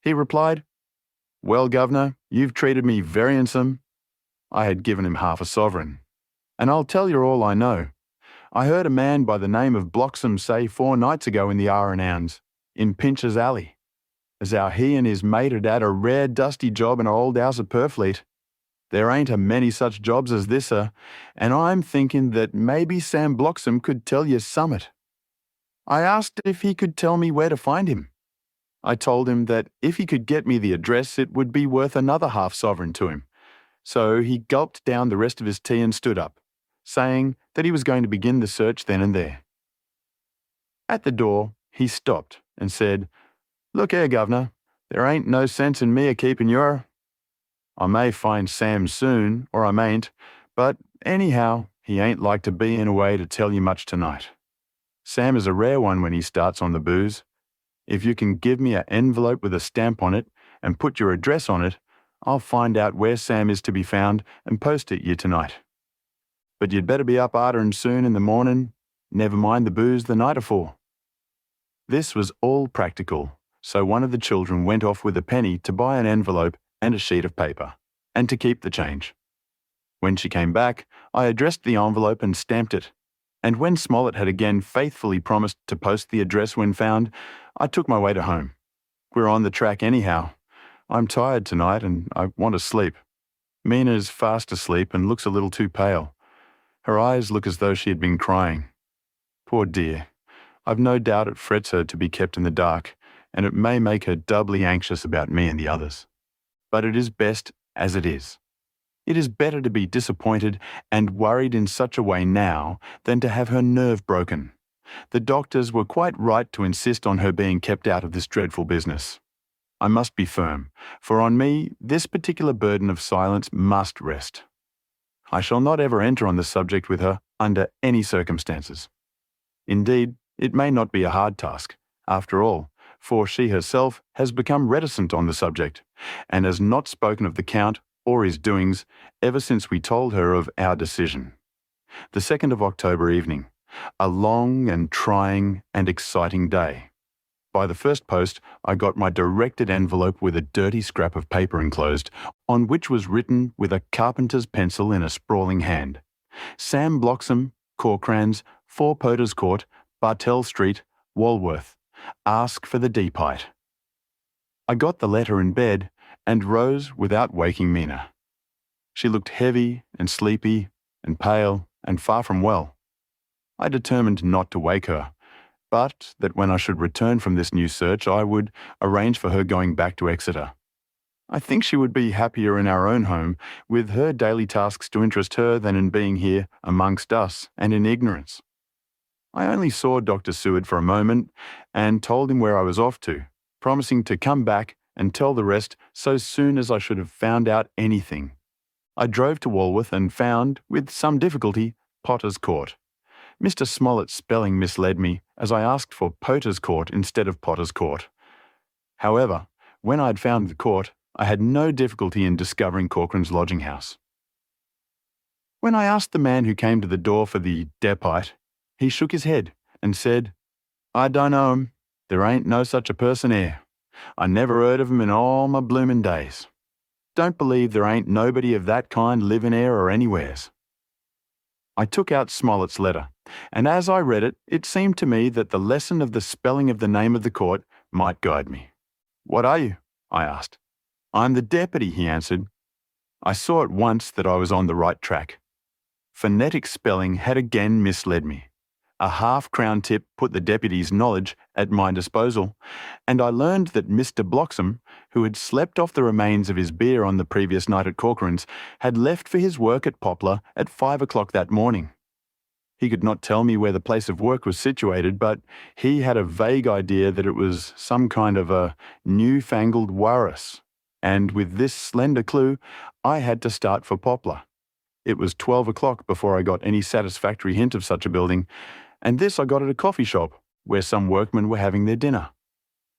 He replied, "Well, Governor, you've treated me very handsome." I had given him half a sovereign. "And I'll tell you all I know. I heard a man by the name of Bloxham say 4 nights ago in the R&Owns, in Pincher's Alley, as how he and his mate had had a rare dusty job in our old house at Purfleet. There ain't a many such jobs as this, sir, and I'm thinking that maybe Sam Bloxham could tell you summat." I asked if he could tell me where to find him. I told him that if he could get me the address, it would be worth another half sovereign to him. So he gulped down the rest of his tea and stood up, saying that he was going to begin the search then and there. At the door, he stopped and said, "Look here, Governor, there ain't no sense in me a-keeping your... I may find Sam soon, or I mayn't, but anyhow, he ain't like to be in a way to tell you much tonight. Sam is a rare one when he starts on the booze. If you can give me an envelope with a stamp on it and put your address on it, I'll find out where Sam is to be found and post it you tonight. But you'd better be up arter and soon in the morning, never mind the booze the night afore." This was all practical, so one of the children went off with a penny to buy an envelope and a sheet of paper, and to keep the change. When she came back, I addressed the envelope and stamped it, and when Smollett had again faithfully promised to post the address when found, I took my way to home. We're on the track anyhow. I'm tired tonight and I want to sleep. Mina's fast asleep and looks a little too pale. Her eyes look as though she had been crying. Poor dear. I've no doubt it frets her to be kept in the dark, and it may make her doubly anxious about me and the others. But it is best as it is. It is better to be disappointed and worried in such a way now than to have her nerve broken. The doctors were quite right to insist on her being kept out of this dreadful business. I must be firm, for on me this particular burden of silence must rest. I shall not ever enter on the subject with her under any circumstances. Indeed, it may not be a hard task, after all, for she herself has become reticent on the subject, and has not spoken of the Count or his doings ever since we told her of our decision. The 2nd of October evening, a long and trying and exciting day. By the first post, I got my directed envelope with a dirty scrap of paper enclosed, on which was written with a carpenter's pencil in a sprawling hand, "Sam Bloxham, Corcrans, 4 Poters Court, Bartell Street, Walworth. Ask for the Deepite." I got the letter in bed, and rose without waking Mina. She looked heavy and sleepy, and pale and far from well. I determined not to wake her, but that when I should return from this new search, I would arrange for her going back to Exeter. I think she would be happier in our own home, with her daily tasks to interest her, than in being here amongst us and in ignorance. I only saw Dr. Seward for a moment and told him where I was off to, promising to come back and tell the rest so soon as I should have found out anything. I drove to Walworth and found, with some difficulty, Potter's Court. Mr. Smollett's spelling misled me, as I asked for Potter's Court instead of Potter's Court. However, when I had found the court, I had no difficulty in discovering Corcoran's lodging house. When I asked the man who came to the door for the depite, he shook his head and said, "I don't know him. There ain't no such a person here. I never heard of him in all my bloomin' days. Don't believe there ain't nobody of that kind living here or anywheres." I took out Smollett's letter, and as I read it, it seemed to me that the lesson of the spelling of the name of the court might guide me. "What are you?" I asked. "I'm the deputy," he answered. I saw at once that I was on the right track. Phonetic spelling had again misled me. A half-crown tip put the deputy's knowledge at my disposal, and I learned that Mr. Bloxham, who had slept off the remains of his beer on the previous night at Corcoran's, had left for his work at Poplar at 5 o'clock that morning. He could not tell me where the place of work was situated, but he had a vague idea that it was some kind of a newfangled warris, and with this slender clue, I had to start for Poplar. It was 12 o'clock before I got any satisfactory hint of such a building, and this I got at a coffee shop, where some workmen were having their dinner.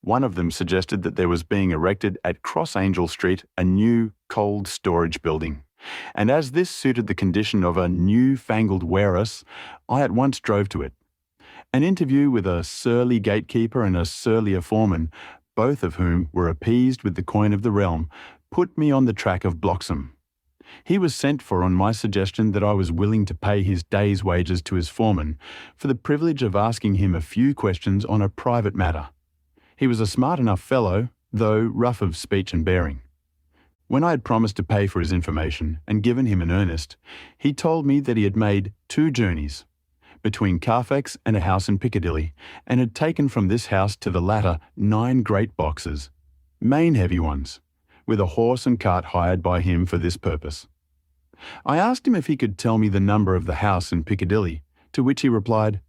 One of them suggested that there was being erected at Cross Angel Street a new cold storage building, and as this suited the condition of a newfangled warris, I at once drove to it. An interview with a surly gatekeeper and a surlier foreman, both of whom were appeased with the coin of the realm, put me on the track of Bloxham. He was sent for on my suggestion that I was willing to pay his day's wages to his foreman for the privilege of asking him a few questions on a private matter. He was a smart enough fellow, though rough of speech and bearing. When I had promised to pay for his information and given him an earnest, he told me that he had made 2 journeys, between Carfax and a house in Piccadilly, and had taken from this house to the latter 9 great boxes, main heavy ones, with a horse and cart hired by him for this purpose. I asked him if he could tell me the number of the house in Piccadilly, to which he replied,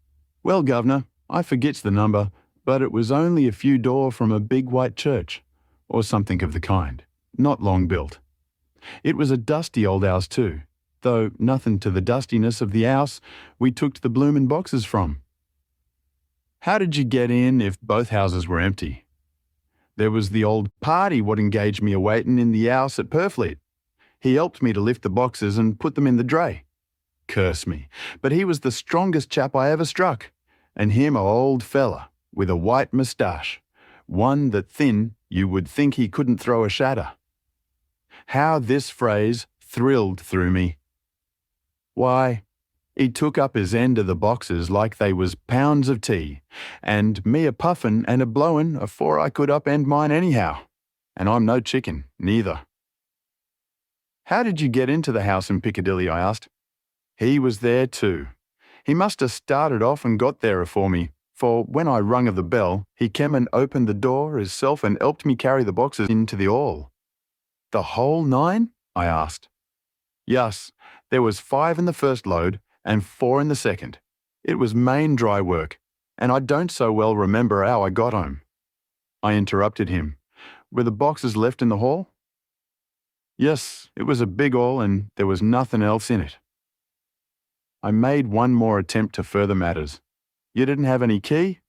"Well, governor, I forgets the number, but it was only a few door from a big white church, or something of the kind, not long built. It was a dusty old house too, though nothing to the dustiness of the house we took the bloomin' boxes from." "How did you get in if both houses were empty?" "There was the old party what engaged me a-waitin' in the house at Purfleet. He helped me to lift the boxes and put them in the dray. Curse me, but he was the strongest chap I ever struck, and him a old fella, with a white moustache, one that thin you would think he couldn't throw a shadder." How this phrase thrilled through me. Why, he took up his end of the boxes like they was pounds of tea, and me a puffin' and a blowin' afore I could upend mine anyhow, and I'm no chicken, neither. "How did you get into the house in Piccadilly?" I asked. "He was there too. He must have started off and got there afore me, for when I rung of the bell, he came and opened the door hisself and helped me carry the boxes into the hall." "The whole 9? I asked. "Yes, there was 5 in the first load, and 4 in the second. It was main dry work, and I don't so well remember how I got home." I interrupted him. "Were the boxes left in the hall?" "Yes, it was a big hall, and there was nothing else in it." I made one more attempt to further matters. "You didn't have any key?"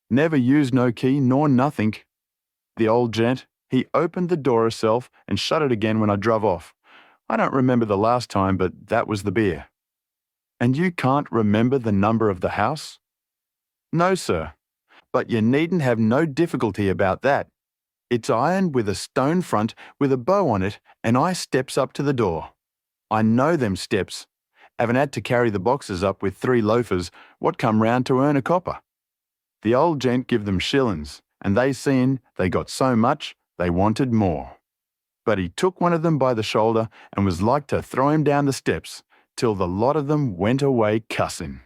"Never used no key nor nothink. The old gent, he opened the door herself and shut it again when I druv off. I don't remember the last time, but that was the beer." "And you can't remember the number of the house?" "No, sir. But you needn't have no difficulty about that. It's ironed with a stone front with a bow on it, and I steps up to the door. I know them steps. Haven't had to carry the boxes up with 3 loafers what come round to earn a copper. The old gent give them shillings, and they seen they got so much they wanted more. But he took one of them by the shoulder and was like to throw him down the steps, till the lot of them went away cussing.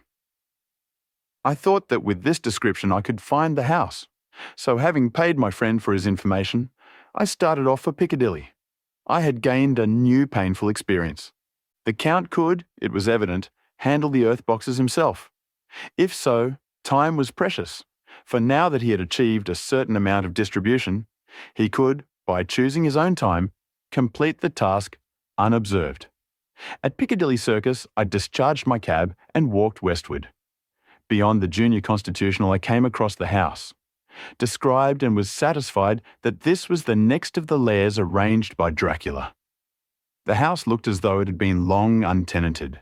I thought that with this description I could find the house, so having paid my friend for his information, I started off for Piccadilly. I had gained a new painful experience. The Count could, it was evident, handle the earth boxes himself. If so, time was precious, for now that he had achieved a certain amount of distribution, he could, by choosing his own time, complete the task unobserved. At Piccadilly Circus, I discharged my cab and walked westward. Beyond the Junior Constitutional, I came across the house, described, and was satisfied that this was the next of the lairs arranged by Dracula. The house looked as though it had been long untenanted.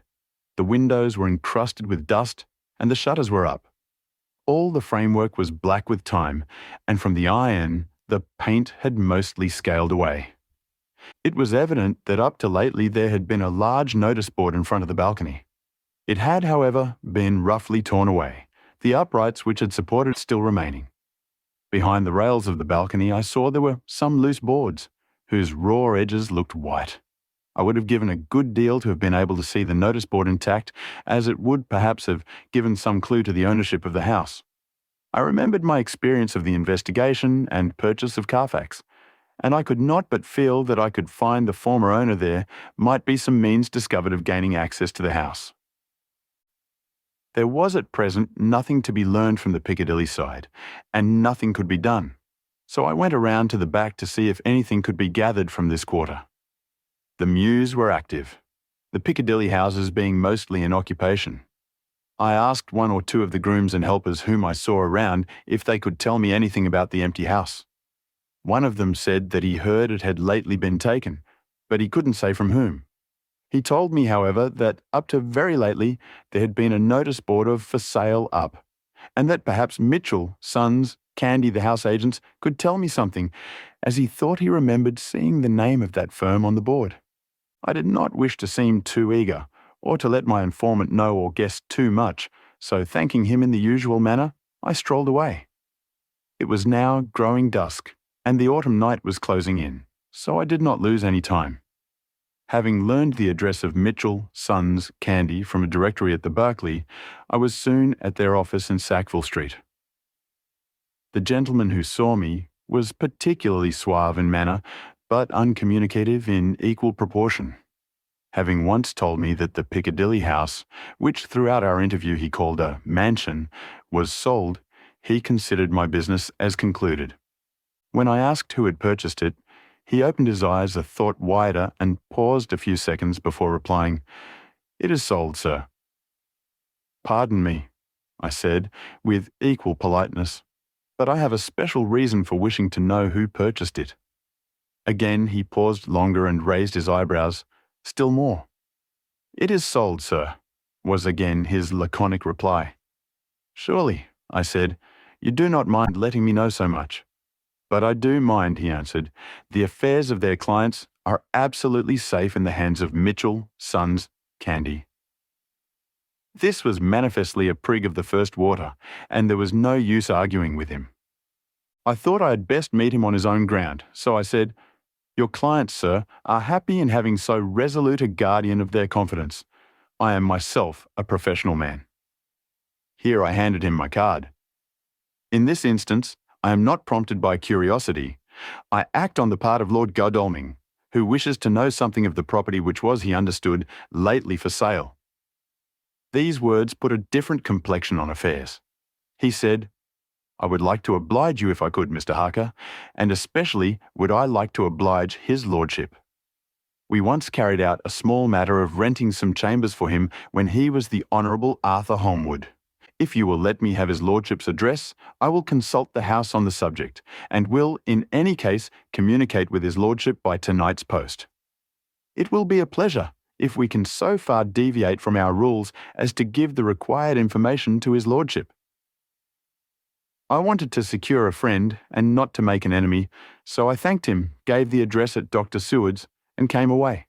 The windows were encrusted with dust, and the shutters were up. All the framework was black with time, and from the iron, the paint had mostly scaled away. It was evident that up to lately there had been a large notice board in front of the balcony. It had, however, been roughly torn away, the uprights which had supported it still remaining. Behind the rails of the balcony I saw there were some loose boards, whose raw edges looked white. I would have given a good deal to have been able to see the notice board intact, as it would perhaps have given some clue to the ownership of the house. I remembered my experience of the investigation and purchase of Carfax, and I could not but feel that I could find the former owner there might be some means discovered of gaining access to the house. There was at present nothing to be learned from the Piccadilly side, and nothing could be done, so I went around to the back to see if anything could be gathered from this quarter. The mews were active, the Piccadilly houses being mostly in occupation. I asked one or two of the grooms and helpers whom I saw around if they could tell me anything about the empty house. One of them said that he heard it had lately been taken, but he couldn't say from whom. He told me, however, that up to very lately there had been a notice board of "for sale" up, and that perhaps Mitchell, Sons, Candy, the house agents, could tell me something, as he thought he remembered seeing the name of that firm on the board. I did not wish to seem too eager, or to let my informant know or guess too much, so thanking him in the usual manner, I strolled away. It was now growing dusk, and the autumn night was closing in, so I did not lose any time. Having learned the address of Mitchell, Sons, Candy from a directory at the Berkeley, I was soon at their office in Sackville Street. The gentleman who saw me was particularly suave in manner, but uncommunicative in equal proportion. Having once told me that the Piccadilly house, which throughout our interview he called a mansion, was sold, he considered my business as concluded. When I asked who had purchased it, he opened his eyes a thought wider and paused a few seconds before replying, "It is sold, sir." "Pardon me," I said, with equal politeness, "but I have a special reason for wishing to know who purchased it." Again he paused longer and raised his eyebrows still more. "It is sold, sir," was again his laconic reply. "Surely," I said, "you do not mind letting me know so much." "But I do mind," he answered. "The affairs of their clients are absolutely safe in the hands of Mitchell, Sons, Candy." This was manifestly a prig of the first water, and there was no use arguing with him. I thought I had best meet him on his own ground, so I said, "Your clients, sir, are happy in having so resolute a guardian of their confidence. I am myself a professional man." Here I handed him my card. In this instance, I am not prompted by curiosity. I act on the part of Lord Godalming, who wishes to know something of the property which was, he understood, lately for sale. These words put a different complexion on affairs. He said, "I would like to oblige you if I could, Mr. Harker, and especially would I like to oblige his lordship. We once carried out a small matter of renting some chambers for him when he was the Honourable Arthur Holmwood. If you will let me have his lordship's address, I will consult the house on the subject, and will, in any case, communicate with his lordship by tonight's post. It will be a pleasure if we can so far deviate from our rules as to give the required information to his lordship." I wanted to secure a friend and not to make an enemy, so I thanked him, gave the address at Dr. Seward's, and came away.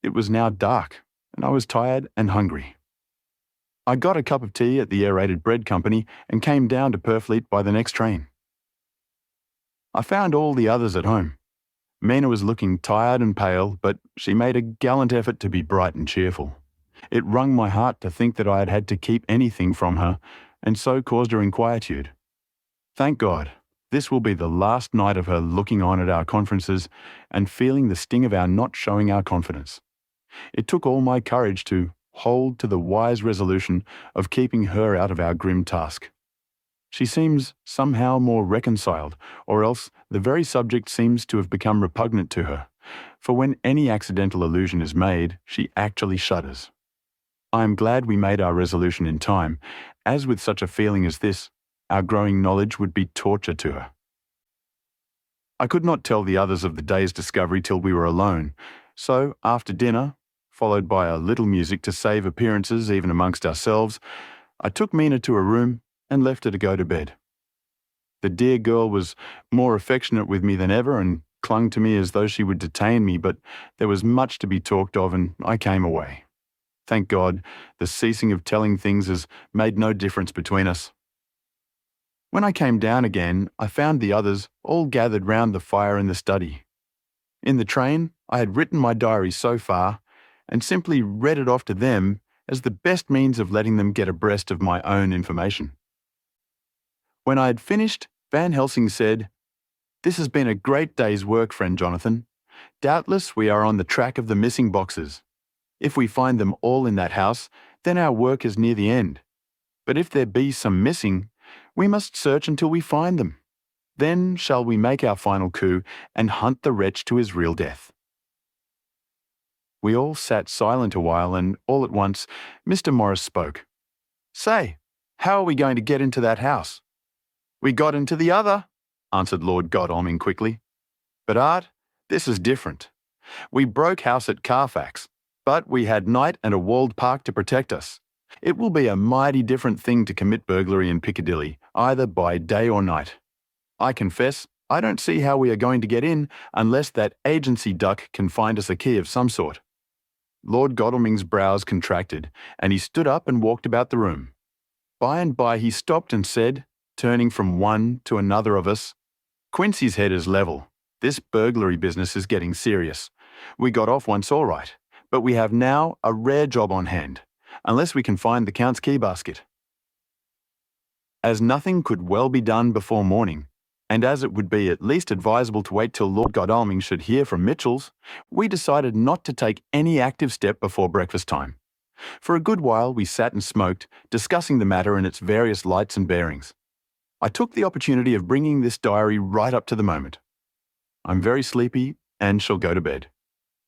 It was now dark, and I was tired and hungry. I got a cup of tea at the Aerated Bread Company and came down to Purfleet by the next train. I found all the others at home. Mina was looking tired and pale, but she made a gallant effort to be bright and cheerful. It wrung my heart to think that I had had to keep anything from her, and so caused her inquietude. Thank God, this will be the last night of her looking on at our conferences and feeling the sting of our not showing our confidence. It took all my courage to hold to the wise resolution of keeping her out of our grim task. She seems somehow more reconciled, or else the very subject seems to have become repugnant to her, for when any accidental allusion is made, she actually shudders. I am glad we made our resolution in time, as with such a feeling as this, our growing knowledge would be torture to her. I could not tell the others of the day's discovery till we were alone, so after dinner, followed by a little music to save appearances even amongst ourselves, I took Mina to her room and left her to go to bed. The dear girl was more affectionate with me than ever and clung to me as though she would detain me, but there was much to be talked of and I came away. Thank God, the ceasing of telling things has made no difference between us. When I came down again, I found the others all gathered round the fire in the study. In the train, I had written my diary so far and simply read it off to them as the best means of letting them get abreast of my own information. When I had finished, Van Helsing said, "This has been a great day's work, friend Jonathan. Doubtless we are on the track of the missing boxes. If we find them all in that house, then our work is near the end. But if there be some missing, we must search until we find them. Then shall we make our final coup and hunt the wretch to his real death." We all sat silent a while, and all at once Mr. Morris spoke. "Say, how are we going to get into that house?" "We got into the other," answered Lord Godalming quickly. "But Art, this is different. We broke house at Carfax, but we had night and a walled park to protect us. It will be a mighty different thing to commit burglary in Piccadilly, either by day or night. I confess, I don't see how we are going to get in unless that agency duck can find us a key of some sort." Lord Godalming's brows contracted, and he stood up and walked about the room. By and by he stopped and said, turning from one to another of us, "Quincy's head is level. This burglary business is getting serious. We got off once all right, but we have now a rare job on hand, unless we can find the Count's key basket." As nothing could well be done before morning, and as it would be at least advisable to wait till Lord Godalming should hear from Mitchell's, we decided not to take any active step before breakfast time. For a good while we sat and smoked, discussing the matter in its various lights and bearings. I took the opportunity of bringing this diary right up to the moment. I'm very sleepy and shall go to bed.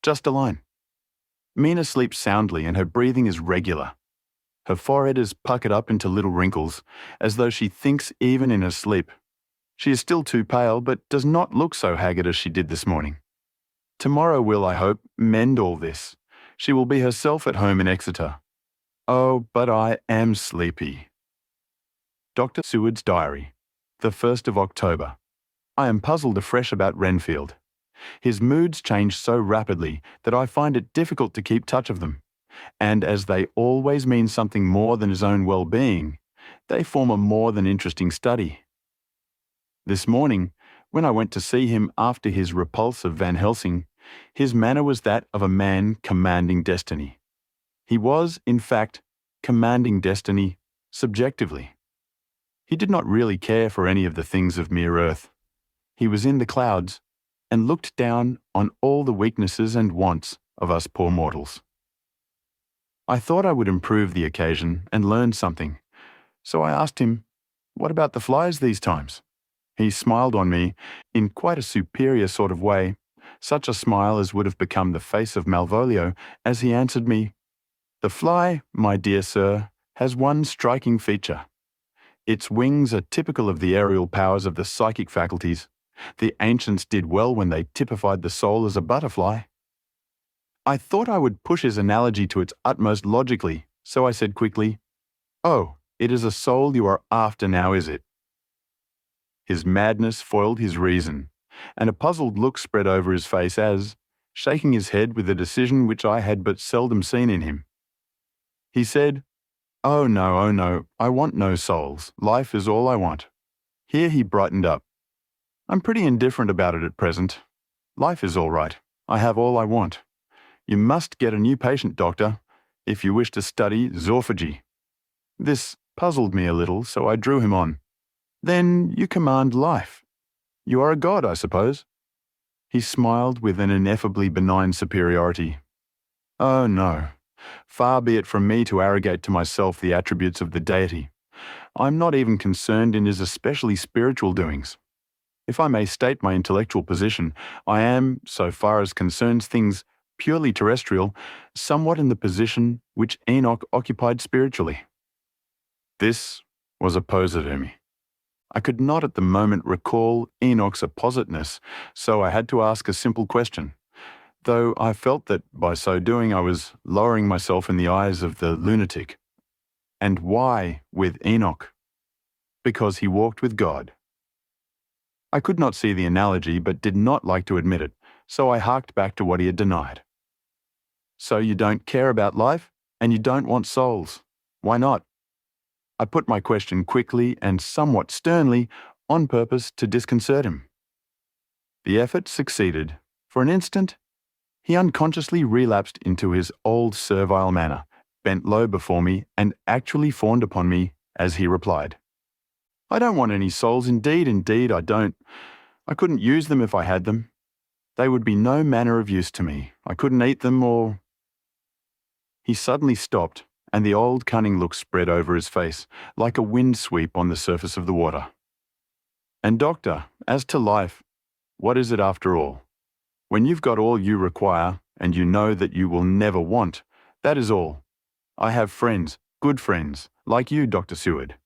Just a line. Mina sleeps soundly and her breathing is regular. Her forehead is puckered up into little wrinkles, as though she thinks even in her sleep. She is still too pale, but does not look so haggard as she did this morning. Tomorrow will, I hope, mend all this. She will be herself at home in Exeter. Oh, but I am sleepy. Dr. Seward's Diary, the 1st of October. I am puzzled afresh about Renfield. His moods change so rapidly that I find it difficult to keep touch of them, and as they always mean something more than his own well-being, they form a more than interesting study. This morning, when I went to see him after his repulse of Van Helsing, his manner was that of a man commanding destiny. He was, in fact, commanding destiny subjectively. He did not really care for any of the things of mere earth. He was in the clouds and looked down on all the weaknesses and wants of us poor mortals. I thought I would improve the occasion and learn something, so I asked him, "What about the flies these times?" He smiled on me in quite a superior sort of way, such a smile as would have become the face of Malvolio, as he answered me, "The fly, my dear sir, has one striking feature. Its wings are typical of the aerial powers of the psychic faculties. The ancients did well when they typified the soul as a butterfly." I thought I would push his analogy to its utmost logically, so I said quickly, "Oh, it is a soul you are after now, is it?" His madness foiled his reason, and a puzzled look spread over his face as, shaking his head with a decision which I had but seldom seen in him, he said, oh no, I want no souls. Life is all I want." Here he brightened up. "I'm pretty indifferent about it at present. Life is all right. I have all I want. You must get a new patient, doctor. if you wish to study zoophagy. This puzzled me a little, so I drew him on. Then you command life. You are a god, I suppose. He smiled with an ineffably benign superiority. Oh no, far be it from me to arrogate to myself the attributes of the deity. I'm not even concerned in his especially spiritual doings. If I may state my intellectual position, I am, so far as concerns things purely terrestrial, somewhat in the position which Enoch occupied spiritually. This was a poser to me. I could not at the moment recall Enoch's appositeness, so I had to ask a simple question, though I felt that by so doing I was lowering myself in the eyes of the lunatic. And why with Enoch? Because he walked with God. I could not see the analogy, but did not like to admit it, so I harked back to what he had denied. So you don't care about life, and you don't want souls. Why not? I put my question quickly and somewhat sternly, on purpose to disconcert him. The effort succeeded. For an instant, he unconsciously relapsed into his old servile manner, bent low before me, and actually fawned upon me as he replied, I don't want any souls, indeed I don't. I couldn't use them if I had them. They would be no manner of use to me. I couldn't eat them or... He suddenly stopped, and the old cunning look spread over his face, like a wind sweep on the surface of the water. And doctor, as to life, what is it after all? When you've got all you require, and you know that you will never want, that is all. I have friends, good friends, like you, Dr. Seward.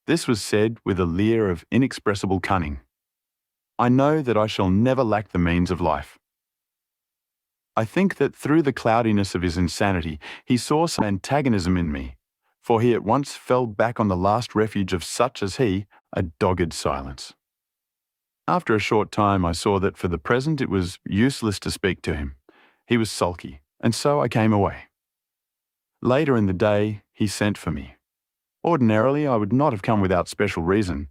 This was said with a leer of inexpressible cunning. I know that I shall never lack the means of life. I think that through the cloudiness of his insanity, he saw some antagonism in me, for he at once fell back on the last refuge of such as he, a dogged silence. After a short time, I saw that for the present it was useless to speak to him. He was sulky, and so I came away. Later in the day, he sent for me. Ordinarily, I would not have come without special reason,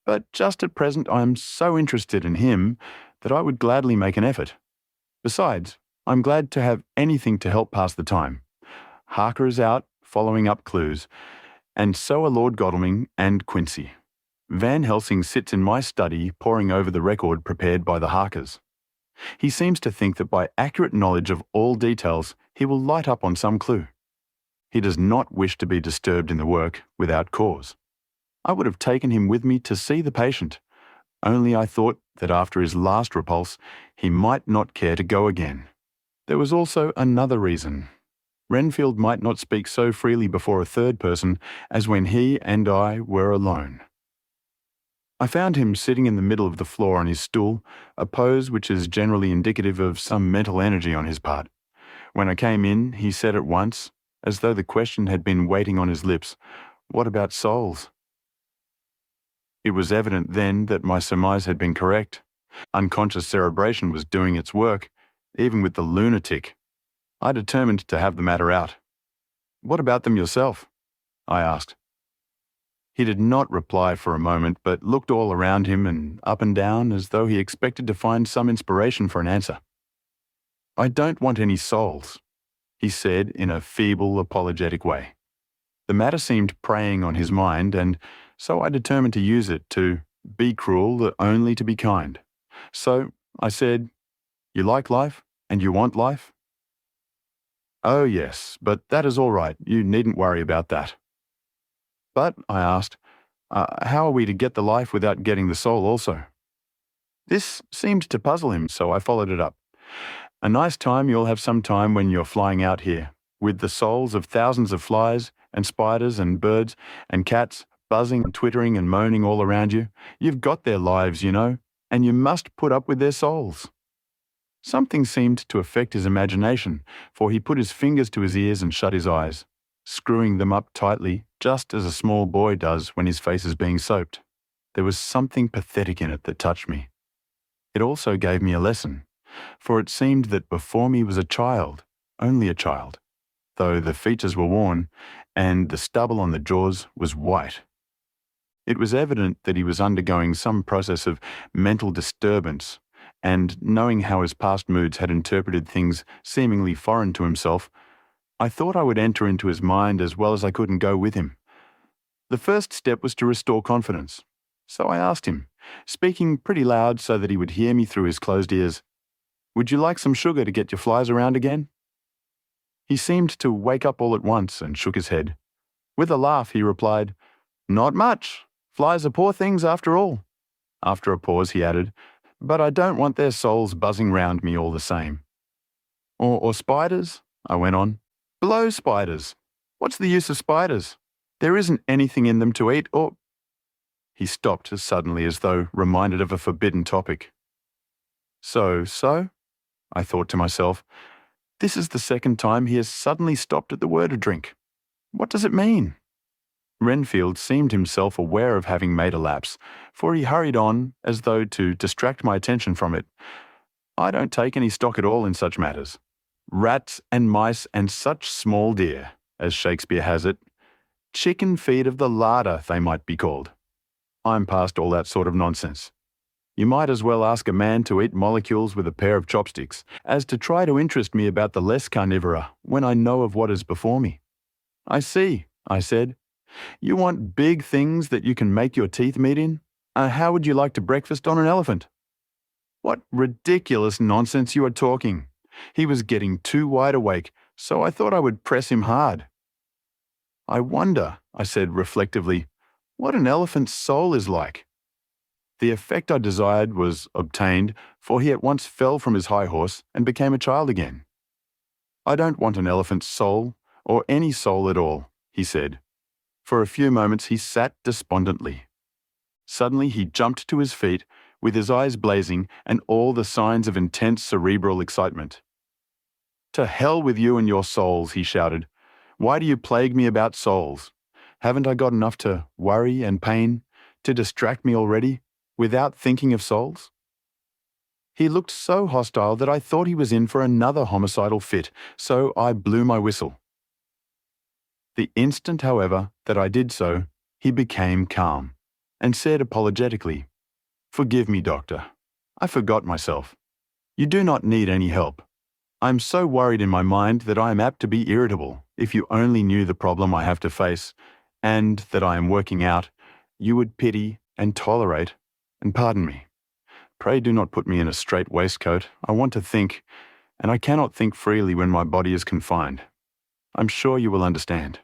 but just at present I am so interested in him that I would gladly make an effort. Besides, I'm glad to have anything to help pass the time. Harker is out, following up clues, and so are Lord Godalming and Quincy. Van Helsing sits in my study poring over the record prepared by the Harkers. He seems to think that by accurate knowledge of all details, he will light up on some clue. He does not wish to be disturbed in the work without cause. I would have taken him with me to see the patient, only I thought that after his last repulse, he might not care to go again. There was also another reason. Renfield might not speak so freely before a third person as when he and I were alone. I found him sitting in the middle of the floor on his stool, a pose which is generally indicative of some mental energy on his part. When I came in, he said at once, as though the question had been waiting on his lips, "What about souls?" It was evident then that my surmise had been correct. Unconscious cerebration was doing its work, even with the lunatic. I determined to have the matter out. "What about them yourself?" I asked. He did not reply for a moment, but looked all around him and up and down as though he expected to find some inspiration for an answer. "I don't want any souls," he said in a feeble, apologetic way. The matter seemed preying on his mind, and so I determined to use it to be cruel only to be kind. So I said, "You like life, and you want life?" "Oh yes, but that is all right. You needn't worry about that." "But," I asked, "how are we to get the life without getting the soul also?" This seemed to puzzle him, so I followed it up. "A nice time you'll have some time when you're flying out here, with the souls of thousands of flies and spiders and birds and cats buzzing and twittering and moaning all around you. You've got their lives, you know, and you must put up with their souls." Something seemed to affect his imagination, for he put his fingers to his ears and shut his eyes, screwing them up tightly, just as a small boy does when his face is being soaped. There was something pathetic in it that touched me. It also gave me a lesson, for it seemed that before me was a child, only a child, though the features were worn, and the stubble on the jaws was white. It was evident that he was undergoing some process of mental disturbance, and knowing how his past moods had interpreted things seemingly foreign to himself, I thought I would enter into his mind as well as I could and go with him. The first step was to restore confidence. So I asked him, speaking pretty loud so that he would hear me through his closed ears, "Would you like some sugar to get your flies around again?" He seemed to wake up all at once and shook his head. With a laugh, he replied, "Not much. Flies are poor things after all." After a pause, he added, "But I don't want their souls buzzing round me all the same." Or spiders?" I went on. "Blow spiders. What's the use of spiders? There isn't anything in them to eat or—" He stopped as suddenly as though reminded of a forbidden topic. So, I thought to myself, this is the second time he has suddenly stopped at the word a drink. What does it mean? Renfield seemed himself aware of having made a lapse, for he hurried on as though to distract my attention from it. "I don't take any stock at all in such matters. Rats and mice and such small deer, as Shakespeare has it. Chicken feed of the larder, they might be called. I'm past all that sort of nonsense. You might as well ask a man to eat molecules with a pair of chopsticks as to try to interest me about the less carnivora when I know of what is before me." "I see," I said. "You want big things that you can make your teeth meet in? How would you like to breakfast on an elephant?" "What ridiculous nonsense you are talking." He was getting too wide awake, so I thought I would press him hard. "I wonder," I said reflectively, "what an elephant's soul is like." The effect I desired was obtained, for he at once fell from his high horse and became a child again. "I don't want an elephant's soul, or any soul at all," he said. For a few moments he sat despondently. Suddenly he jumped to his feet, with his eyes blazing and all the signs of intense cerebral excitement. "To hell with you and your souls," he shouted. "Why do you plague me about souls? Haven't I got enough to worry and pain, to distract me already, without thinking of souls?" He looked so hostile that I thought he was in for another homicidal fit, so I blew my whistle. The instant, however, that I did so, he became calm, and said apologetically, "Forgive me, doctor. I forgot myself. You do not need any help. I am so worried in my mind that I am apt to be irritable. If you only knew the problem I have to face, and that I am working out, you would pity and tolerate and pardon me. Pray do not put me in a strait waistcoat. I want to think, and I cannot think freely when my body is confined. I'm sure you will understand."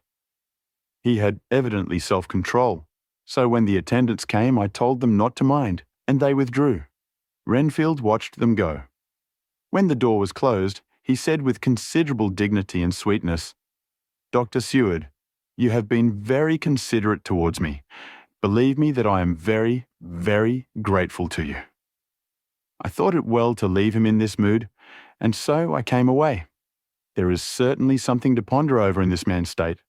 He had evidently self-control, so when the attendants came I told them not to mind, and they withdrew. Renfield watched them go. When the door was closed, he said with considerable dignity and sweetness, "Dr. Seward, you have been very considerate towards me. Believe me that I am very, very grateful to you." I thought it well to leave him in this mood, and so I came away. There is certainly something to ponder over in this man's state.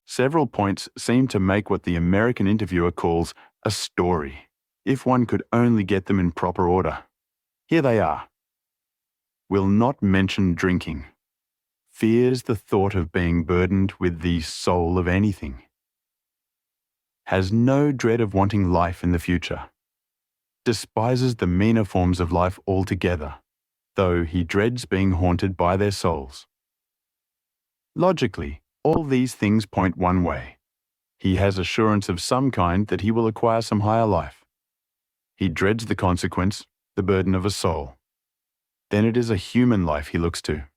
Several points seem to make what the American interviewer calls a story, if one could only get them in proper order. Here they are. Will not mention drinking. Fears the thought of being burdened with the soul of anything. Has no dread of wanting life in the future. Despises the meaner forms of life altogether, though he dreads being haunted by their souls. Logically, all these things point one way. He has assurance of some kind that he will acquire some higher life. He dreads the consequence, the burden of a soul. Then it is a human life he looks to.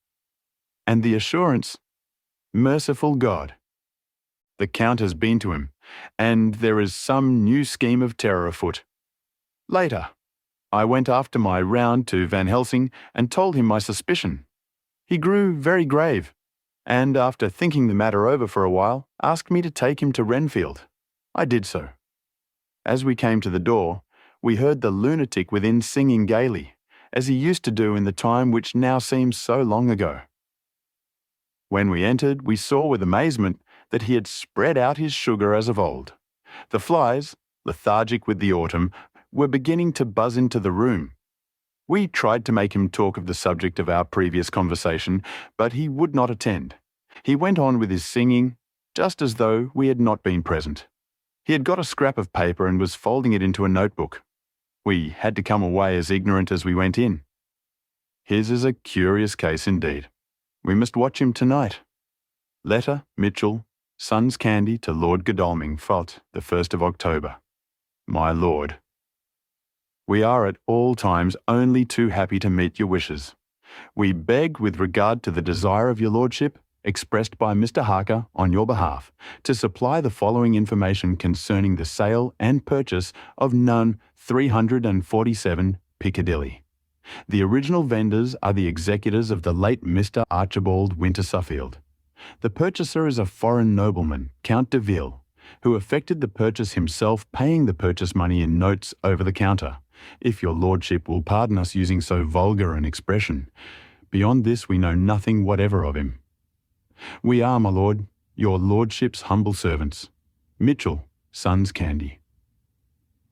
And the assurance, merciful God. The Count has been to him, and there is some new scheme of terror afoot. Later, I went after my round to Van Helsing and told him my suspicion. He grew very grave, and after thinking the matter over for a while, asked me to take him to Renfield. I did so. As we came to the door, we heard the lunatic within singing gaily, as he used to do in the time which now seems so long ago. When we entered, we saw with amazement that he had spread out his sugar as of old. The flies, lethargic with the autumn, were beginning to buzz into the room. We tried to make him talk of the subject of our previous conversation, but he would not attend. He went on with his singing, just as though we had not been present. He had got a scrap of paper and was folding it into a notebook. We had to come away as ignorant as we went in. His is a curious case indeed. We must watch him tonight. Letter, Mitchell, Son's Candy to Lord Godalming, Fot, the 1st of October. My Lord, we are at all times only too happy to meet your wishes. We beg, with regard to the desire of your Lordship, expressed by Mr. Harker on your behalf, to supply the following information concerning the sale and purchase of Nun 347 Piccadilly. The original vendors are the executors of the late Mr. Archibald Winter Suffield. The purchaser is a foreign nobleman, Count de Ville, who effected the purchase himself, paying the purchase money in notes over the counter, if your Lordship will pardon us using so vulgar an expression. Beyond this we know nothing whatever of him. We are, my Lord, your Lordship's humble servants. Mitchell, Son's Candy.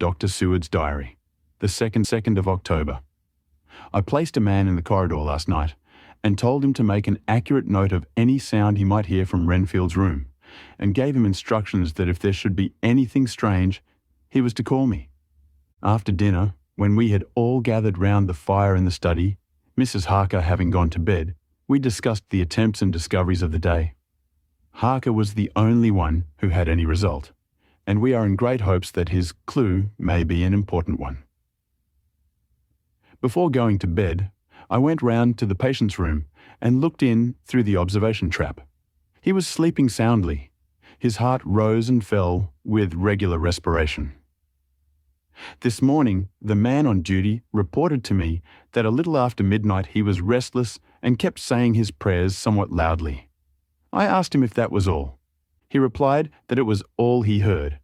Dr. Seward's Diary, the 2nd of October. I placed a man in the corridor last night and told him to make an accurate note of any sound he might hear from Renfield's room, and gave him instructions that if there should be anything strange, he was to call me. After dinner, when we had all gathered round the fire in the study, Mrs. Harker having gone to bed, we discussed the attempts and discoveries of the day. Harker was the only one who had any result, and we are in great hopes that his clue may be an important one. Before going to bed, I went round to the patient's room and looked in through the observation trap. He was sleeping soundly. His heart rose and fell with regular respiration. This morning, the man on duty reported to me that a little after midnight he was restless and kept saying his prayers somewhat loudly. I asked him if that was all. He replied that it was all he heard.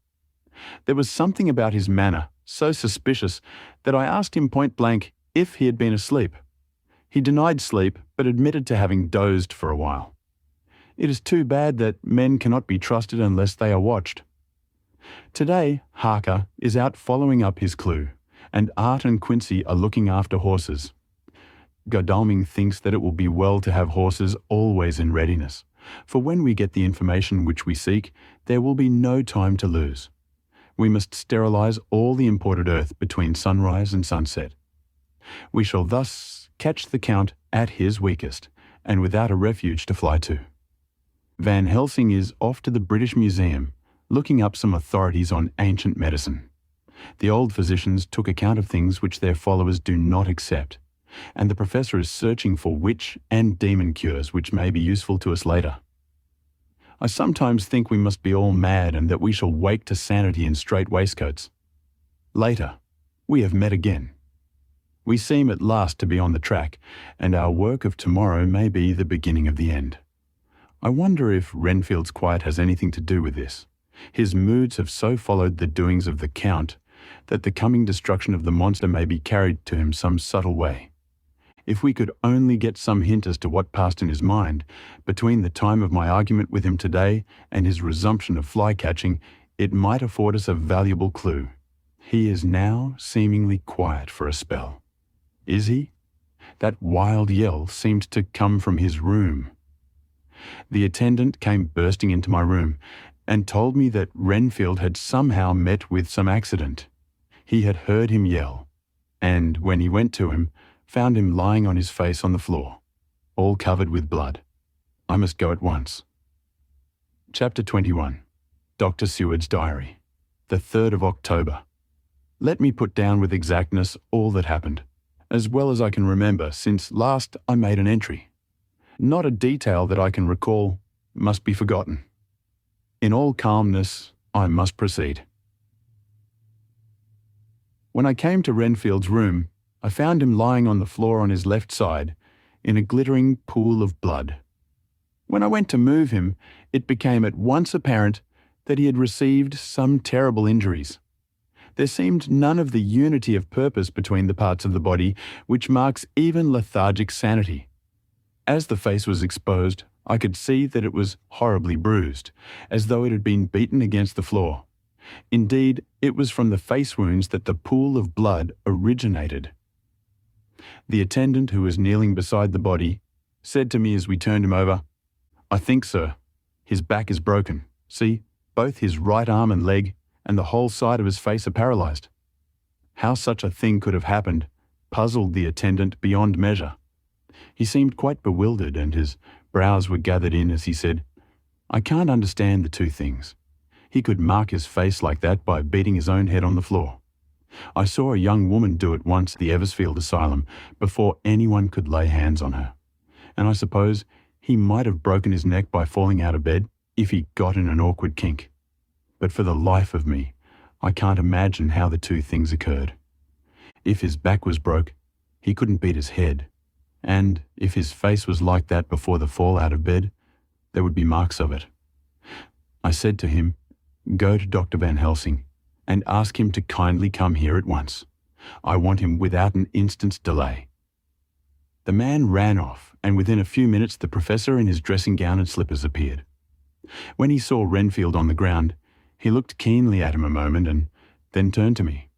There was something about his manner so suspicious that I asked him point blank if he had been asleep. He denied sleep, but admitted to having dozed for a while. It is too bad that men cannot be trusted unless they are watched. Today, Harker is out following up his clue, and Art and Quincy are looking after horses. Godalming thinks that it will be well to have horses always in readiness, for when we get the information which we seek, there will be no time to lose. We must sterilize all the imported earth between sunrise and sunset. We shall thus catch the Count at his weakest, and without a refuge to fly to. Van Helsing is off to the British Museum, looking up some authorities on ancient medicine. The old physicians took account of things which their followers do not accept, and the professor is searching for witch and demon cures which may be useful to us later. I sometimes think we must be all mad and that we shall wake to sanity in strait waistcoats. Later, we have met again. We seem at last to be on the track, and our work of tomorrow may be the beginning of the end. I wonder if Renfield's quiet has anything to do with this. His moods have so followed the doings of the Count that the coming destruction of the monster may be carried to him some subtle way. If we could only get some hint as to what passed in his mind between the time of my argument with him today and his resumption of fly-catching, it might afford us a valuable clue. He is now seemingly quiet for a spell. Is he? That wild yell seemed to come from his room. The attendant came bursting into my room and told me that Renfield had somehow met with some accident. He had heard him yell, and when he went to him, found him lying on his face on the floor, all covered with blood. I must go at once. Chapter 21. Dr. Seward's Diary, the 3rd of October. Let me put down with exactness all that happened, as well as I can remember since last I made an entry. Not a detail that I can recall must be forgotten. In all calmness, I must proceed. When I came to Renfield's room, I found him lying on the floor on his left side, in a glittering pool of blood. When I went to move him, it became at once apparent that he had received some terrible injuries. There seemed none of the unity of purpose between the parts of the body which marks even lethargic sanity. As the face was exposed, I could see that it was horribly bruised, as though it had been beaten against the floor. Indeed, it was from the face wounds that the pool of blood originated. The attendant who was kneeling beside the body said to me as we turned him over, "I think, sir, his back is broken. See, both his right arm and leg and the whole side of his face are paralyzed." How such a thing could have happened puzzled the attendant beyond measure. He seemed quite bewildered, and his brows were gathered in as he said, I can't understand the two things. He could mark his face like that by beating his own head on the floor. I saw a young woman do it once at the Eversfield Asylum before anyone could lay hands on her. And I suppose he might have broken his neck by falling out of bed if he got in an awkward kink. But for the life of me, I can't imagine how the two things occurred. If his back was broke, he couldn't beat his head. And if his face was like that before the fall out of bed, there would be marks of it. I said to him, "Go to Dr. Van Helsing and ask him to kindly come here at once. I want him without an instant's delay." The man ran off, and within a few minutes the professor in his dressing gown and slippers appeared. When he saw Renfield on the ground, he looked keenly at him a moment and then turned to me.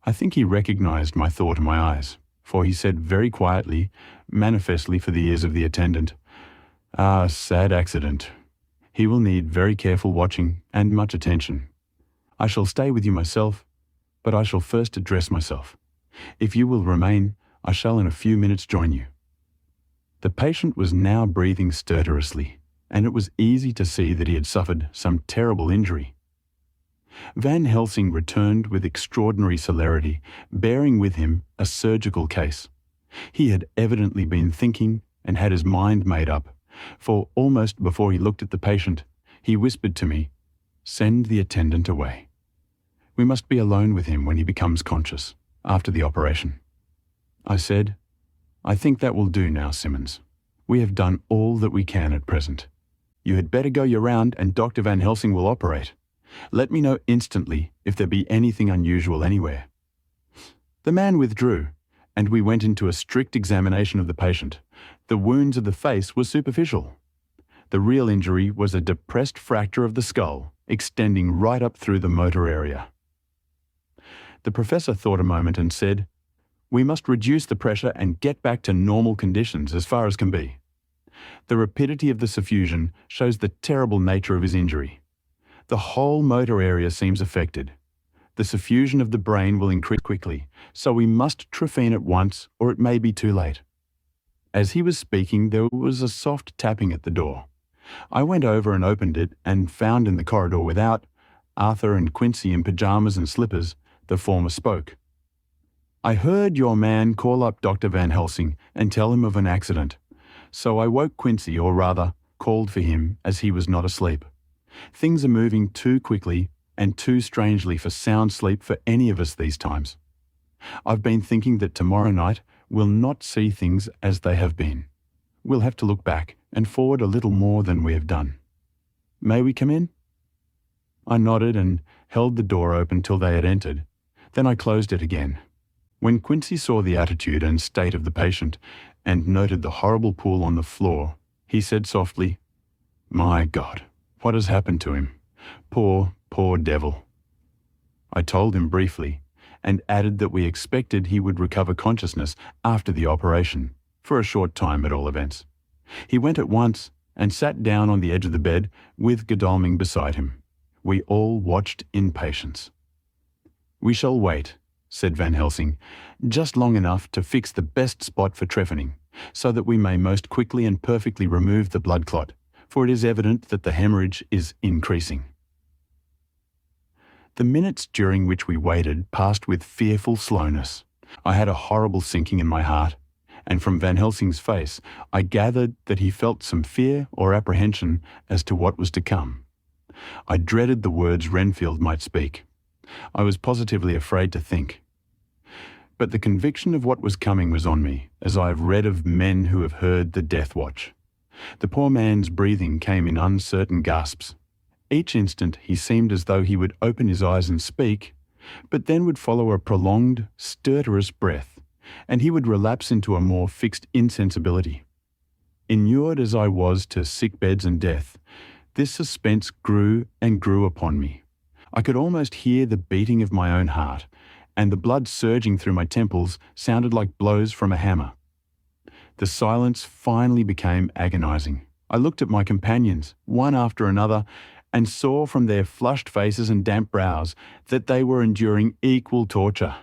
I think he recognized my thought in my eyes, for he said very quietly, manifestly for the ears of the attendant, "Ah, sad accident. He will need very careful watching and much attention. I shall stay with you myself, but I shall first address myself. If you will remain, I shall in a few minutes join you." The patient was now breathing stertorously, and it was easy to see that he had suffered some terrible injury. Van Helsing returned with extraordinary celerity, bearing with him a surgical case. He had evidently been thinking and had his mind made up, for almost before he looked at the patient, he whispered to me, "Send the attendant away. We must be alone with him when he becomes conscious, after the operation." I said, "I think that will do now, Simmons. We have done all that we can at present. You had better go your round and Dr. Van Helsing will operate. Let me know instantly if there be anything unusual anywhere." The man withdrew, and we went into a strict examination of the patient. The wounds of the face were superficial. The real injury was a depressed fracture of the skull, extending right up through the motor area. The professor thought a moment and said, "We must reduce the pressure and get back to normal conditions as far as can be. The rapidity of the suffusion shows the terrible nature of his injury. The whole motor area seems affected. The suffusion of the brain will increase quickly, so we must trephine at once or it may be too late." As he was speaking, there was a soft tapping at the door. I went over and opened it and found in the corridor without, Arthur and Quincy in pyjamas and slippers. The former spoke. "I heard your man call up Dr. Van Helsing and tell him of an accident. So I woke Quincy, or rather, called for him as he was not asleep. Things are moving too quickly and too strangely for sound sleep for any of us these times. I've been thinking that tomorrow night we'll not see things as they have been. We'll have to look back and forward a little more than we have done. May we come in?" I nodded and held the door open till they had entered. Then I closed it again. When Quincy saw the attitude and state of the patient and noted the horrible pool on the floor, he said softly, "My God, what has happened to him? Poor, poor devil." I told him briefly and added that we expected he would recover consciousness after the operation, for a short time at all events. He went at once and sat down on the edge of the bed with Godalming beside him. We all watched in patience. "We shall wait," said Van Helsing, "just long enough to fix the best spot for trephining, so that we may most quickly and perfectly remove the blood clot, for it is evident that the hemorrhage is increasing." The minutes during which we waited passed with fearful slowness. I had a horrible sinking in my heart, and from Van Helsing's face I gathered that he felt some fear or apprehension as to what was to come. I dreaded the words Renfield might speak. I was positively afraid to think. But the conviction of what was coming was on me, as I have read of men who have heard the death watch. The poor man's breathing came in uncertain gasps. Each instant he seemed as though he would open his eyes and speak, but then would follow a prolonged, stertorous breath, and he would relapse into a more fixed insensibility. Inured as I was to sick beds and death, this suspense grew and grew upon me. I could almost hear the beating of my own heart, and the blood surging through my temples sounded like blows from a hammer. The silence finally became agonizing. I looked at my companions, one after another, and saw from their flushed faces and damp brows that they were enduring equal torture.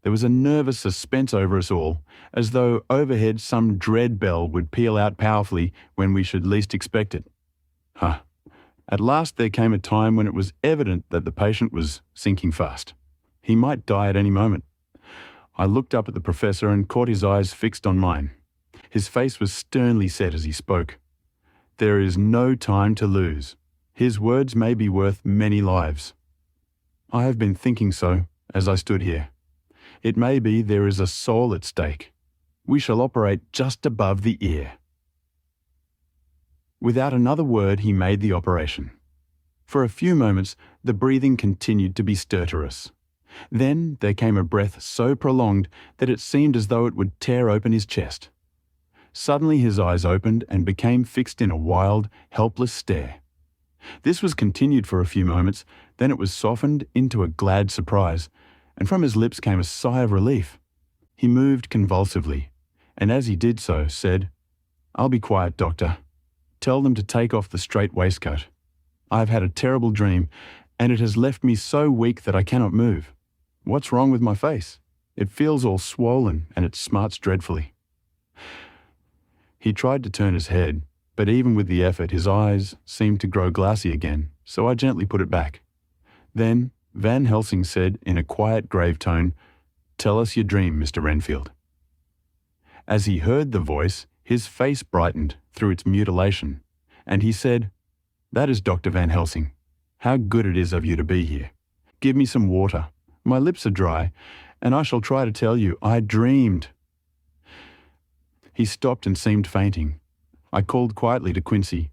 There was a nervous suspense over us all, as though overhead some dread bell would peal out powerfully when we should least expect it. Huh. At last there came a time when it was evident that the patient was sinking fast. He might die at any moment. I looked up at the professor and caught his eyes fixed on mine. His face was sternly set as he spoke. There is no time to lose. His words may be worth many lives. I have been thinking so as I stood here. It may be there is a soul at stake. We shall operate just above the ear. Without another word, he made the operation. For a few moments, the breathing continued to be stertorous. Then there came a breath so prolonged that it seemed as though it would tear open his chest. Suddenly his eyes opened and became fixed in a wild, helpless stare. This was continued for a few moments, then it was softened into a glad surprise, and from his lips came a sigh of relief. He moved convulsively, and as he did so, said, "I'll be quiet, doctor. Tell them to take off the straight waistcoat. I have had a terrible dream, and it has left me so weak that I cannot move. What's wrong with my face? It feels all swollen, and it smarts dreadfully." He tried to turn his head, but even with the effort, his eyes seemed to grow glassy again, so I gently put it back. Then Van Helsing said in a quiet, grave tone, "Tell us your dream, Mr. Renfield." As he heard the voice, his face brightened through its mutilation, and he said, "That is Dr. Van Helsing. How good it is of you to be here. Give me some water. My lips are dry, and I shall try to tell you, I dreamed." He stopped and seemed fainting. I called quietly to Quincy,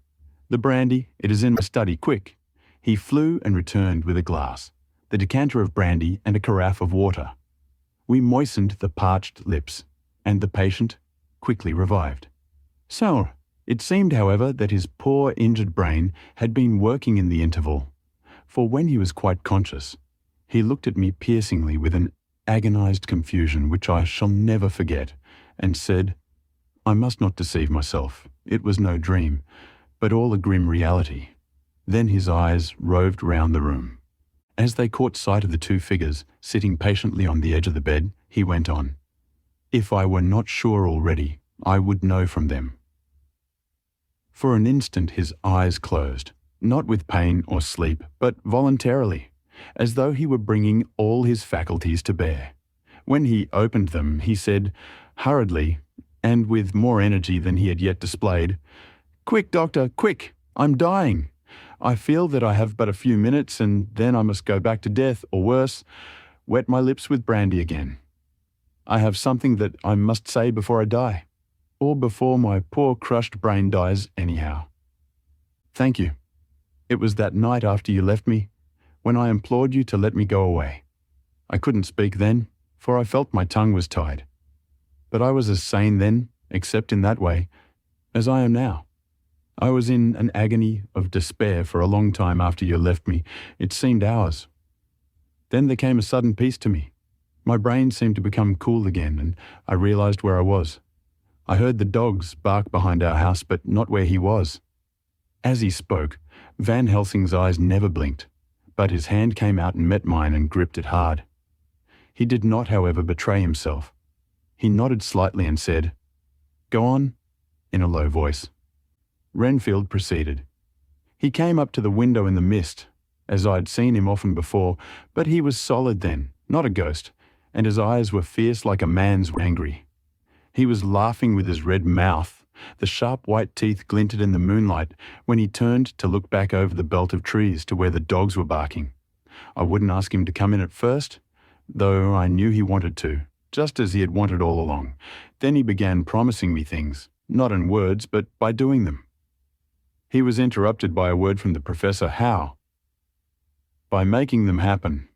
"The brandy, it is in my study, quick." He flew and returned with a glass, the decanter of brandy and a carafe of water. We moistened the parched lips, and the patient quickly revived. So, it seemed, however, that his poor injured brain had been working in the interval, for when he was quite conscious, he looked at me piercingly with an agonized confusion which I shall never forget, and said, "I must not deceive myself. It was no dream, but all a grim reality." Then his eyes roved round the room. As they caught sight of the two figures sitting patiently on the edge of the bed, he went on, "If I were not sure already, I would know from them." For an instant his eyes closed, not with pain or sleep, but voluntarily, as though he were bringing all his faculties to bear. When he opened them, he said, hurriedly, and with more energy than he had yet displayed, "Quick, doctor, quick! I'm dying. I feel that I have but a few minutes, and then I must go back to death, or worse, wet my lips with brandy again. I have something that I must say before I die, or before my poor crushed brain dies anyhow. Thank you. It was that night after you left me, when I implored you to let me go away. I couldn't speak then, for I felt my tongue was tied. But I was as sane then, except in that way, as I am now. I was in an agony of despair for a long time after you left me. It seemed hours. Then there came a sudden peace to me. My brain seemed to become cool again, and I realized where I was. I heard the dogs bark behind our house, but not where he was." As he spoke, Van Helsing's eyes never blinked, but his hand came out and met mine and gripped it hard. He did not, however, betray himself. He nodded slightly and said, "Go on," in a low voice. Renfield proceeded. He came up to the window in the mist, as I had seen him often before, but he was solid then, not a ghost, and his eyes were fierce like a man's angry. He was laughing with his red mouth. The sharp white teeth glinted in the moonlight when he turned to look back over the belt of trees to where the dogs were barking. I wouldn't ask him to come in at first, though I knew he wanted to, just as he had wanted all along. Then he began promising me things, not in words, but by doing them. He was interrupted by a word from the professor. How? By making them happen,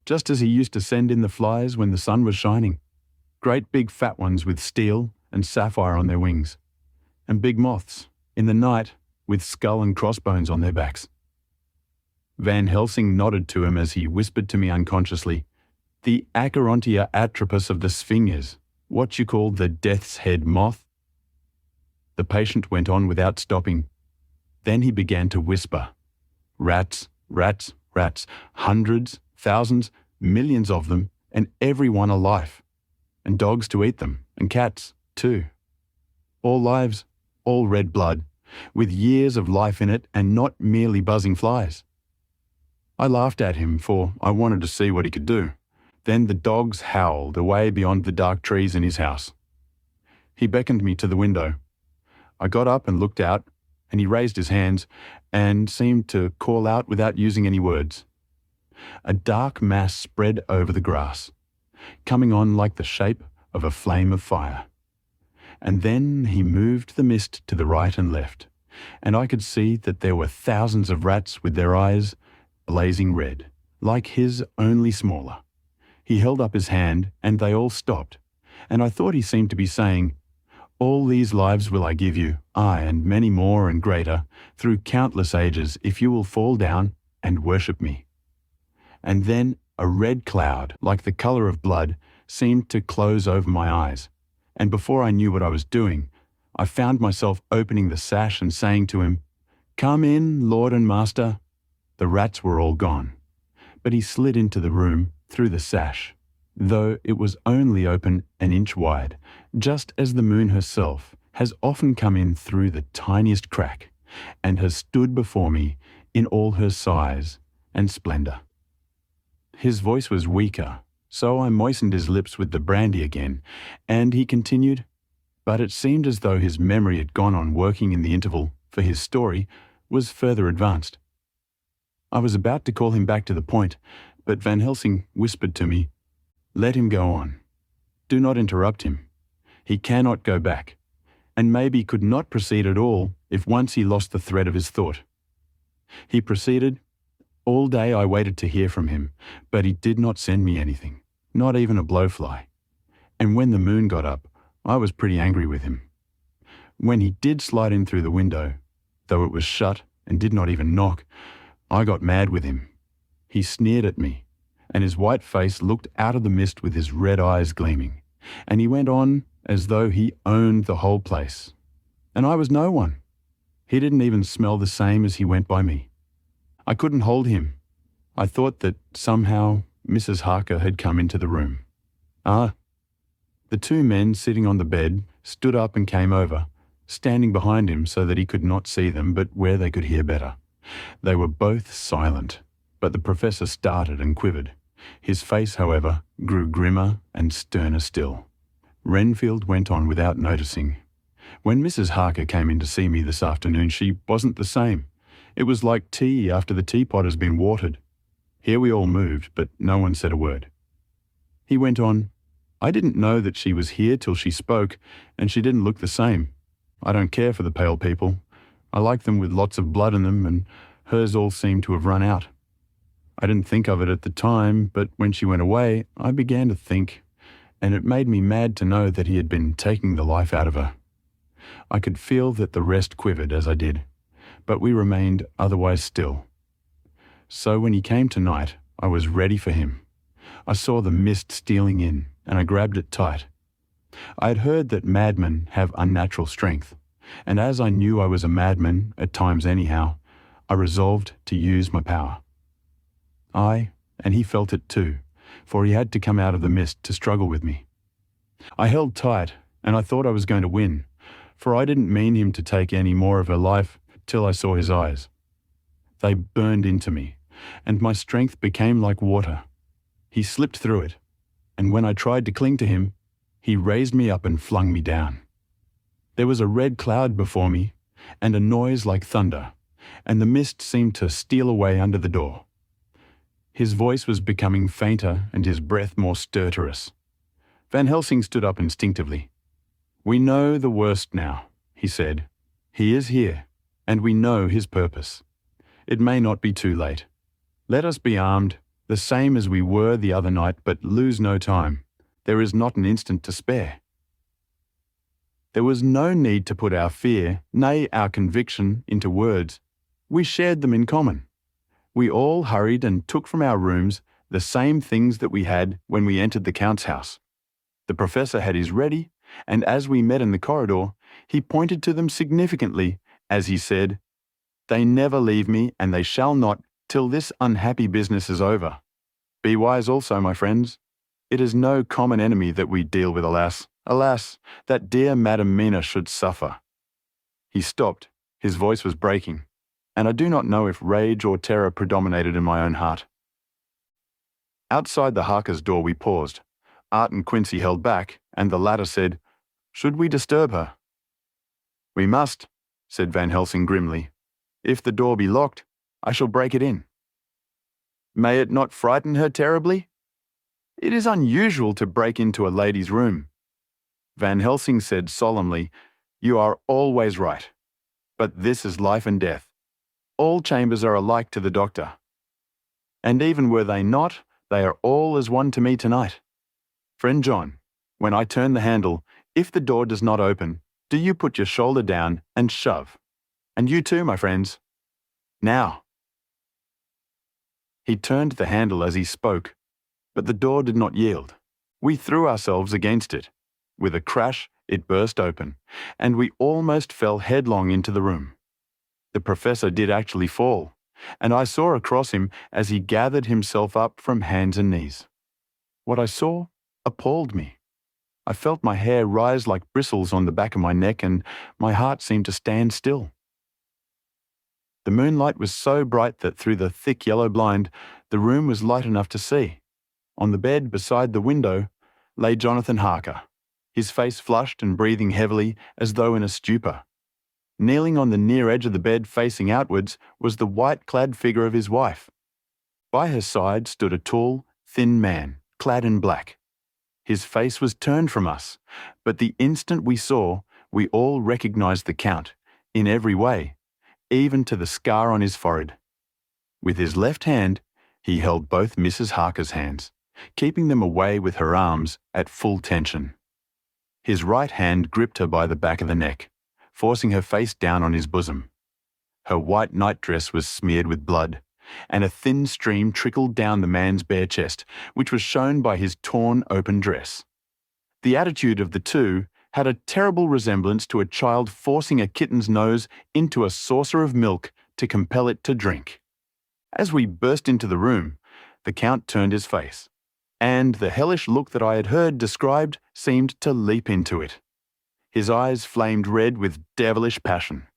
just as he used to send in the flies when the sun was shining. Great big fat ones with steel and sapphire on their wings, and big moths, in the night, with skull and crossbones on their backs. Van Helsing nodded to him as he whispered to me unconsciously, "The Acherontia atropus of the Sphinx, what you call the death's head moth." The patient went on without stopping. Then he began to whisper, "Rats, rats, rats, hundreds, thousands, millions of them, and every one alive, and dogs to eat them, and cats, too. All lives, all red blood, with years of life in it and not merely buzzing flies. I laughed at him, for I wanted to see what he could do. Then the dogs howled away beyond the dark trees in his house. He beckoned me to the window. I got up and looked out, and he raised his hands and seemed to call out without using any words. A dark mass spread over the grass, coming on like the shape of a flame of fire. And then he moved the mist to the right and left, and I could see that there were thousands of rats with their eyes blazing red, like his, only smaller. He held up his hand, and they all stopped, and I thought he seemed to be saying, "All these lives will I give you, I and many more and greater, through countless ages, if you will fall down and worship me." And then a red cloud, like the colour of blood, seemed to close over my eyes, and before I knew what I was doing, I found myself opening the sash and saying to him, "Come in, Lord and Master." The rats were all gone, but he slid into the room through the sash, though it was only open an inch wide, just as the moon herself has often come in through the tiniest crack, and has stood before me in all her size and splendour. His voice was weaker, so I moistened his lips with the brandy again, and he continued, but it seemed as though his memory had gone on working in the interval, for his story was further advanced. I was about to call him back to the point, but Van Helsing whispered to me, "Let him go on. Do not interrupt him. He cannot go back, and maybe could not proceed at all if once he lost the thread of his thought." He proceeded, "All day I waited to hear from him, but he did not send me anything, not even a blowfly. And when the moon got up, I was pretty angry with him. When he did slide in through the window, though it was shut and did not even knock, I got mad with him. He sneered at me, and his white face looked out of the mist with his red eyes gleaming, and he went on as though he owned the whole place. And I was no one. He didn't even smell the same as he went by me. I couldn't hold him. I thought that somehow Mrs. Harker had come into the room. The two men sitting on the bed stood up and came over, standing behind him so that he could not see them, but where they could hear better. They were both silent, but the professor started and quivered. His face, however, grew grimmer and sterner still. Renfield went on without noticing. "When Mrs. Harker came in to see me this afternoon, she wasn't the same. It was like tea after the teapot has been watered. Here we all moved, but no one said a word." He went on, "I didn't know that she was here till she spoke, and she didn't look the same. I don't care for the pale people. I like them with lots of blood in them, and hers all seemed to have run out. I didn't think of it at the time, but when she went away, I began to think, and it made me mad to know that he had been taking the life out of her. I could feel that the rest quivered as I did, but we remained otherwise still. So when he came tonight, I was ready for him. I saw the mist stealing in, and I grabbed it tight. I had heard that madmen have unnatural strength, and as I knew I was a madman, at times anyhow, I resolved to use my power. And he felt it too, for he had to come out of the mist to struggle with me. I held tight, and I thought I was going to win, for I didn't mean him to take any more of her life till I saw his eyes. They burned into me, and my strength became like water. He slipped through it, and when I tried to cling to him, he raised me up and flung me down. There was a red cloud before me, and a noise like thunder, and the mist seemed to steal away under the door. His voice was becoming fainter and his breath more stertorous. Van Helsing stood up instinctively. "We know the worst now," he said. "He is here, and we know his purpose. It may not be too late. Let us be armed, the same as we were the other night, but lose no time. There is not an instant to spare." There was no need to put our fear, nay, our conviction, into words. We shared them in common. We all hurried and took from our rooms the same things that we had when we entered the Count's house. The professor had his ready, and as we met in the corridor, he pointed to them significantly as he said, "They never leave me, and they shall not till this unhappy business is over. Be wise also, my friends. It is no common enemy that we deal with, alas. Alas, that dear Madam Mina should suffer." He stopped, His voice was breaking, and I do not know if rage or terror predominated in my own heart. Outside the Harker's door we paused. Art and Quincy held back, and the latter said, "Should we disturb her?" "We must," said Van Helsing grimly. "If the door be locked, I shall break it in." "May it not frighten her terribly? It is unusual to break into a lady's room." Van Helsing said solemnly, "You are always right. But this is life and death. All chambers are alike to the doctor. And even were they not, they are all as one to me tonight. Friend John, when I turn the handle, if the door does not open, do you put your shoulder down and shove. And you too, my friends. Now." He turned the handle as he spoke, but the door did not yield. We threw ourselves against it. With a crash, it burst open, and we almost fell headlong into the room. The professor did actually fall, and I saw across him as he gathered himself up from hands and knees. What I saw appalled me. I felt my hair rise like bristles on the back of my neck, and my heart seemed to stand still. The moonlight was so bright that through the thick yellow blind, the room was light enough to see. On the bed beside the window lay Jonathan Harker, his face flushed and breathing heavily as though in a stupor. Kneeling on the near edge of the bed facing outwards was the white-clad figure of his wife. By her side stood a tall, thin man, clad in black. His face was turned from us, but the instant we saw, we all recognized the Count, in every way, even to the scar on his forehead. With his left hand, he held both Mrs. Harker's hands, keeping them away with her arms at full tension. His right hand gripped her by the back of the neck, forcing her face down on his bosom. Her white nightdress was smeared with blood, and a thin stream trickled down the man's bare chest, which was shown by his torn open dress. The attitude of the two had a terrible resemblance to a child forcing a kitten's nose into a saucer of milk to compel it to drink. As we burst into the room, the Count turned his face, and the hellish look that I had heard described seemed to leap into it. His eyes flamed red with devilish passion.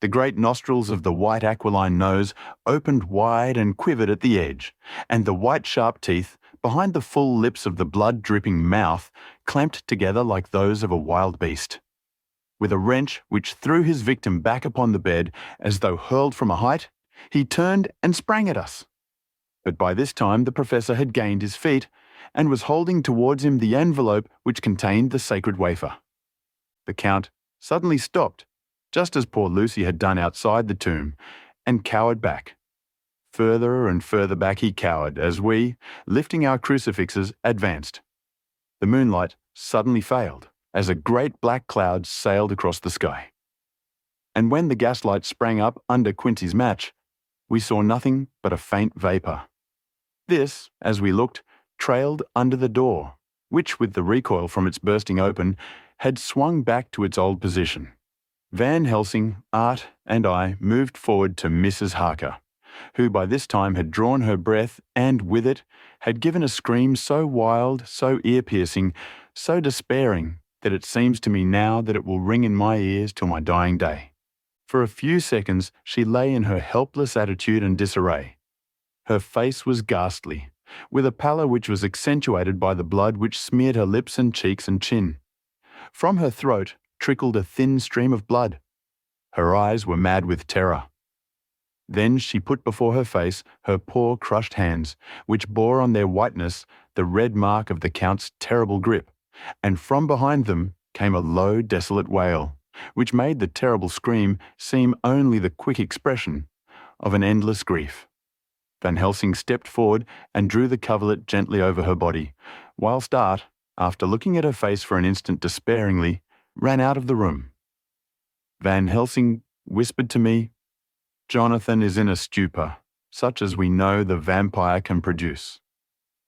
The great nostrils of the white aquiline nose opened wide and quivered at the edge, and the white sharp teeth, behind the full lips of the blood-dripping mouth, clamped together like those of a wild beast. With a wrench which threw his victim back upon the bed as though hurled from a height, he turned and sprang at us. But by this time the professor had gained his feet and was holding towards him the envelope which contained the sacred wafer. The Count suddenly stopped, just as poor Lucy had done outside the tomb, and cowered back. Further and further back he cowered as we, lifting our crucifixes, advanced. The moonlight suddenly failed as a great black cloud sailed across the sky. And when the gaslight sprang up under Quincy's match, we saw nothing but a faint vapour. This, as we looked, trailed under the door, which, with the recoil from its bursting open, had swung back to its old position. Van Helsing, Art, and I moved forward to Mrs. Harker, who by this time had drawn her breath and, with it, had given a scream so wild, so ear-piercing, so despairing, that it seems to me now that it will ring in my ears till my dying day. For a few seconds she lay in her helpless attitude and disarray. Her face was ghastly, with a pallor which was accentuated by the blood which smeared her lips and cheeks and chin. From her throat trickled a thin stream of blood. Her eyes were mad with terror. Then she put before her face her poor crushed hands, which bore on their whiteness the red mark of the Count's terrible grip, and from behind them came a low, desolate wail, which made the terrible scream seem only the quick expression of an endless grief. Van Helsing stepped forward and drew the coverlet gently over her body, whilst Art, after looking at her face for an instant despairingly, ran out of the room. Van Helsing whispered to me, "Jonathan is in a stupor, such as we know the vampire can produce.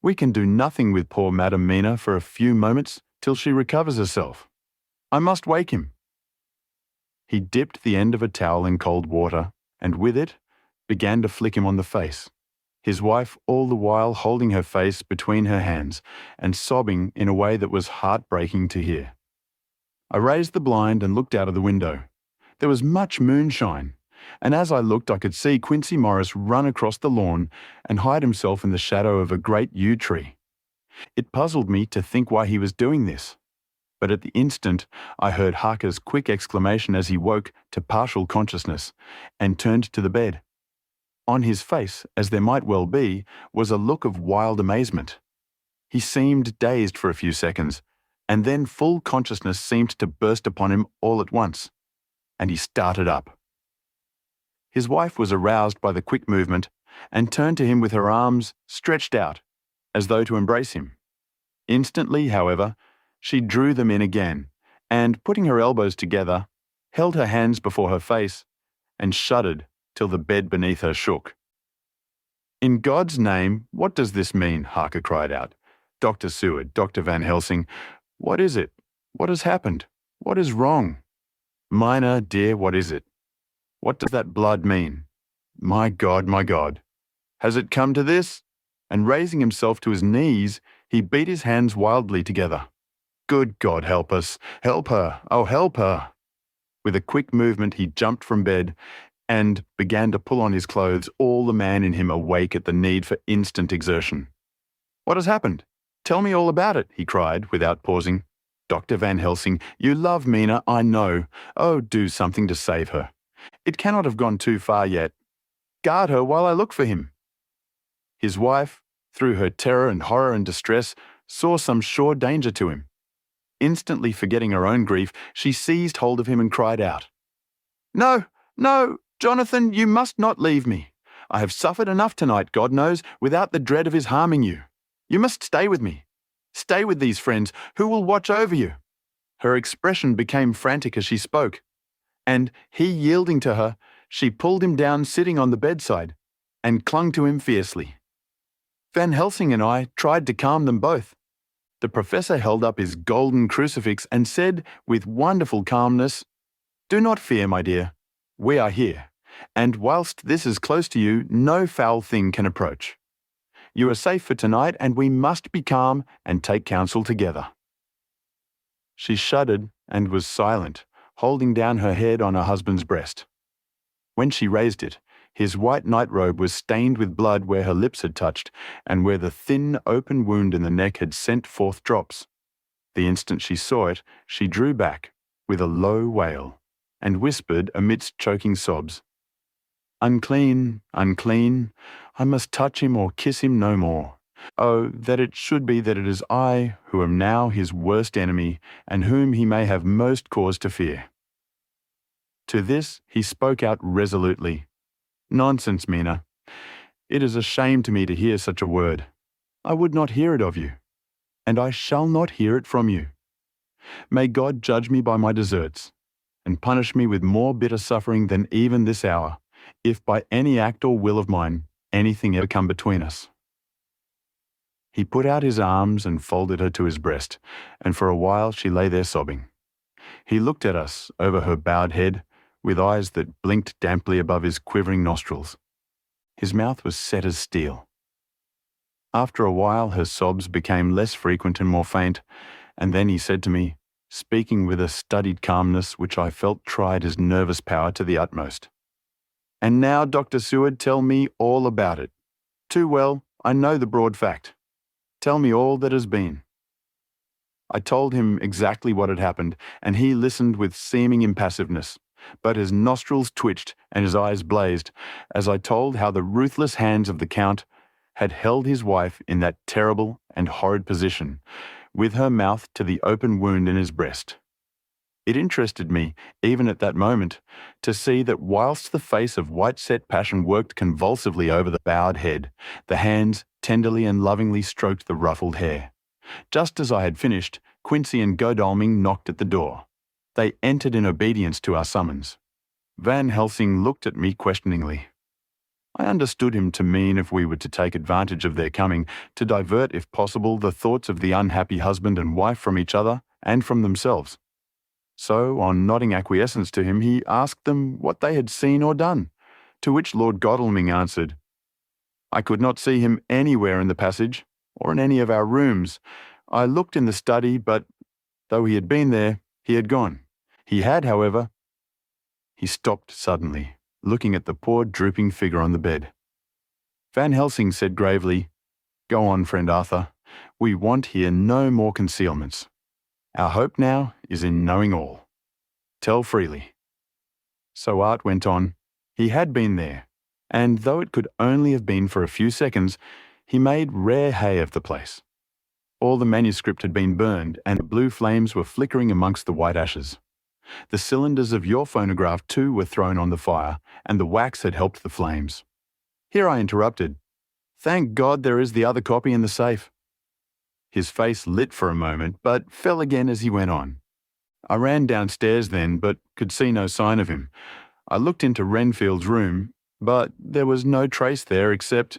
We can do nothing with poor Madam Mina for a few moments till she recovers herself. I must wake him." He dipped the end of a towel in cold water, and with it began to flick him on the face, his wife all the while holding her face between her hands and sobbing in a way that was heartbreaking to hear. I raised the blind and looked out of the window. There was much moonshine, and as I looked I could see Quincy Morris run across the lawn and hide himself in the shadow of a great yew tree. It puzzled me to think why he was doing this, but at the instant I heard Harker's quick exclamation as he woke to partial consciousness and turned to the bed. On his face, as there might well be, was a look of wild amazement. He seemed dazed for a few seconds, and then full consciousness seemed to burst upon him all at once, and he started up. His wife was aroused by the quick movement and turned to him with her arms stretched out, as though to embrace him. Instantly, however, she drew them in again, and, putting her elbows together, held her hands before her face and shuddered till the bed beneath her shook. "In God's name, what does this mean?" Harker cried out. "Dr. Seward, Dr. Van Helsing, what is it? What has happened? What is wrong? Mina, dear, what is it? What does that blood mean? My God, has it come to this?" And raising himself to his knees, he beat his hands wildly together. "Good God, help us! Help her! Oh, help her!" With a quick movement he jumped from bed and began to pull on his clothes, all the man in him awake at the need for instant exertion. "What has happened? Tell me all about it," he cried, without pausing. "Dr. Van Helsing, you love Mina, I know. Oh, do something to save her. It cannot have gone too far yet. Guard her while I look for him." His wife, through her terror and horror and distress, saw some sure danger to him. Instantly forgetting her own grief, she seized hold of him and cried out, "No, no, Jonathan, you must not leave me. I have suffered enough tonight, God knows, without the dread of his harming you. You must stay with me. Stay with these friends who will watch over you." Her expression became frantic as she spoke, and, he yielding to her, she pulled him down sitting on the bedside and clung to him fiercely. Van Helsing and I tried to calm them both. The professor held up his golden crucifix and said with wonderful calmness, "Do not fear, my dear. We are here, and whilst this is close to you, no foul thing can approach. You are safe for tonight, and we must be calm and take counsel together." She shuddered and was silent, holding down her head on her husband's breast. When she raised it, his white nightrobe was stained with blood where her lips had touched, and where the thin, open wound in the neck had sent forth drops. The instant she saw it, she drew back, with a low wail, and whispered amidst choking sobs, "Unclean, unclean, I must touch him or kiss him no more. Oh, that it should be that it is I who am now his worst enemy, and whom he may have most cause to fear." To this he spoke out resolutely, "Nonsense, Mina. It is a shame to me to hear such a word. I would not hear it of you, and I shall not hear it from you. May God judge me by my deserts, and punish me with more bitter suffering than even this hour, if by any act or will of mine anything ever come between us." He put out his arms and folded her to his breast, and for a while she lay there sobbing. He looked at us over her bowed head, with eyes that blinked damply above his quivering nostrils. His mouth was set as steel. After a while her sobs became less frequent and more faint, and then he said to me, speaking with a studied calmness which I felt tried his nervous power to the utmost, "And now, Dr. Seward, tell me all about it. Too well, I know the broad fact. Tell me all that has been." I told him exactly what had happened, and he listened with seeming impassiveness, but his nostrils twitched and his eyes blazed as I told how the ruthless hands of the Count had held his wife in that terrible and horrid position, with her mouth to the open wound in his breast. It interested me, even at that moment, to see that whilst the face of white-set passion worked convulsively over the bowed head, the hands tenderly and lovingly stroked the ruffled hair. Just as I had finished, Quincy and Godalming knocked at the door. They entered in obedience to our summons. Van Helsing looked at me questioningly. I understood him to mean if we were to take advantage of their coming, to divert, if possible, the thoughts of the unhappy husband and wife from each other and from themselves. So, on nodding acquiescence to him, he asked them what they had seen or done, to which Lord Godalming answered, "I could not see him anywhere in the passage, or in any of our rooms. I looked in the study, but, though he had been there, he had gone. He had, however, He stopped suddenly, looking at the poor drooping figure on the bed. Van Helsing said gravely, "Go on, friend Arthur. We want here no more concealments. Our hope now is in knowing all. Tell freely." So Art went on. He had been there, and though it could only have been for a few seconds, he made rare hay of the place. All the manuscript had been burned, and the blue flames were flickering amongst the white ashes. The cylinders of your phonograph too were thrown on the fire, and the wax had helped the flames. Here I interrupted. "Thank God there is the other copy in the safe." His face lit for a moment, but fell again as he went on. I ran downstairs then, but could see no sign of him. I looked into Renfield's room, but there was no trace there except—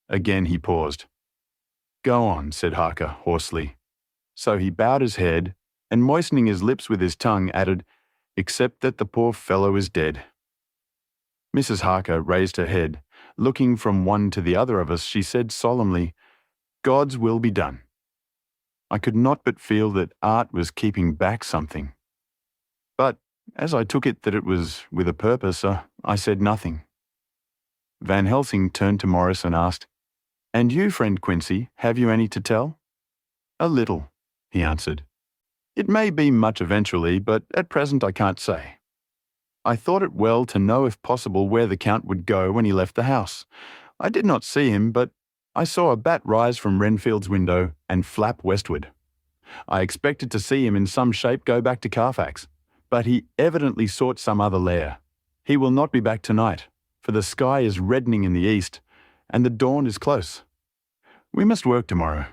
Again he paused. "Go on," said Harker hoarsely. So he bowed his head, and moistening his lips with his tongue, added, "Except that the poor fellow is dead." Mrs. Harker raised her head. Looking from one to the other of us, she said solemnly, "God's will be done." I could not but feel that Art was keeping back something. But as I took it that it was with a purpose, I said nothing. Van Helsing turned to Morris and asked, "And you, friend Quincy, have you any to tell?" "A little," he answered. "It may be much eventually, but at present I can't say. I thought it well to know if possible where the Count would go when he left the house. I did not see him, but I saw a bat rise from Renfield's window and flap westward. I expected to see him in some shape go back to Carfax, but he evidently sought some other lair. He will not be back tonight, for the sky is reddening in the east, and the dawn is close. We must work tomorrow."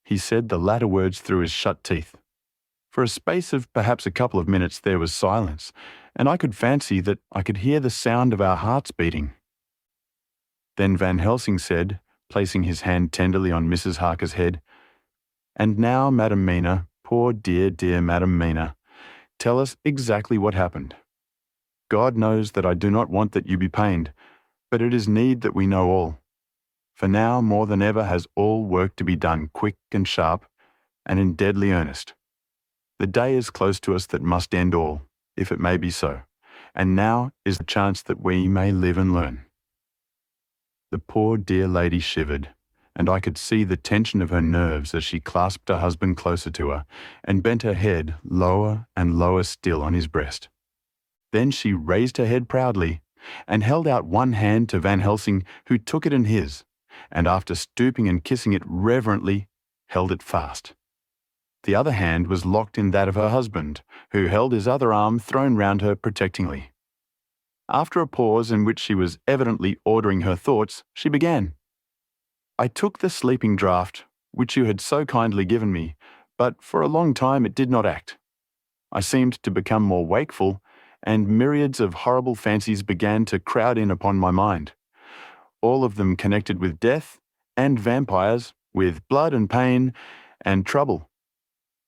He said the latter words through his shut teeth. For a space of perhaps a couple of minutes there was silence, and I could fancy that I could hear the sound of our hearts beating. Then Van Helsing said, placing his hand tenderly on Mrs. Harker's head, "And now, Madam Mina, poor dear, dear Madam Mina, tell us exactly what happened. God knows that I do not want that you be pained, but it is need that we know all. For now, more than ever, has all work to be done quick and sharp, and in deadly earnest. The day is close to us that must end all, if it may be so, and now is the chance that we may live and learn." The poor dear lady shivered, and I could see the tension of her nerves as she clasped her husband closer to her and bent her head lower and lower still on his breast. Then she raised her head proudly and held out one hand to Van Helsing, who took it in his, and after stooping and kissing it reverently, held it fast. The other hand was locked in that of her husband, who held his other arm thrown round her protectingly. After a pause in which she was evidently ordering her thoughts, she began. "I took the sleeping draught, which you had so kindly given me, but for a long time it did not act. I seemed to become more wakeful, and myriads of horrible fancies began to crowd in upon my mind, all of them connected with death and vampires, with blood and pain and trouble."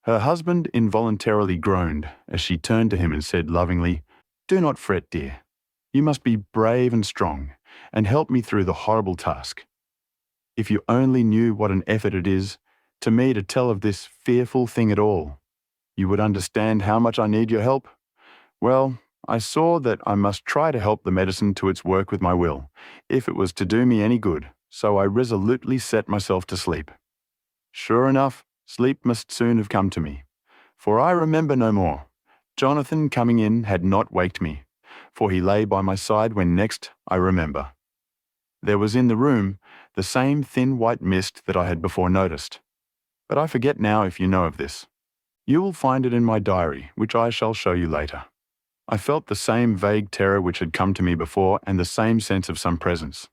Her husband involuntarily groaned as she turned to him and said lovingly, "Do not fret, dear. You must be brave and strong, and help me through the horrible task. If you only knew what an effort it is to me to tell of this fearful thing at all, you would understand how much I need your help. Well, I saw that I must try to help the medicine to its work with my will, if it was to do me any good, so I resolutely set myself to sleep. Sure enough, sleep must soon have come to me, for I remember no more. Jonathan coming in had not waked me, for he lay by my side when next I remember. There was in the room the same thin white mist that I had before noticed, but I forget now if you know of this. You will find it in my diary, which I shall show you later. I felt the same vague terror which had come to me before, and the same sense of some presence.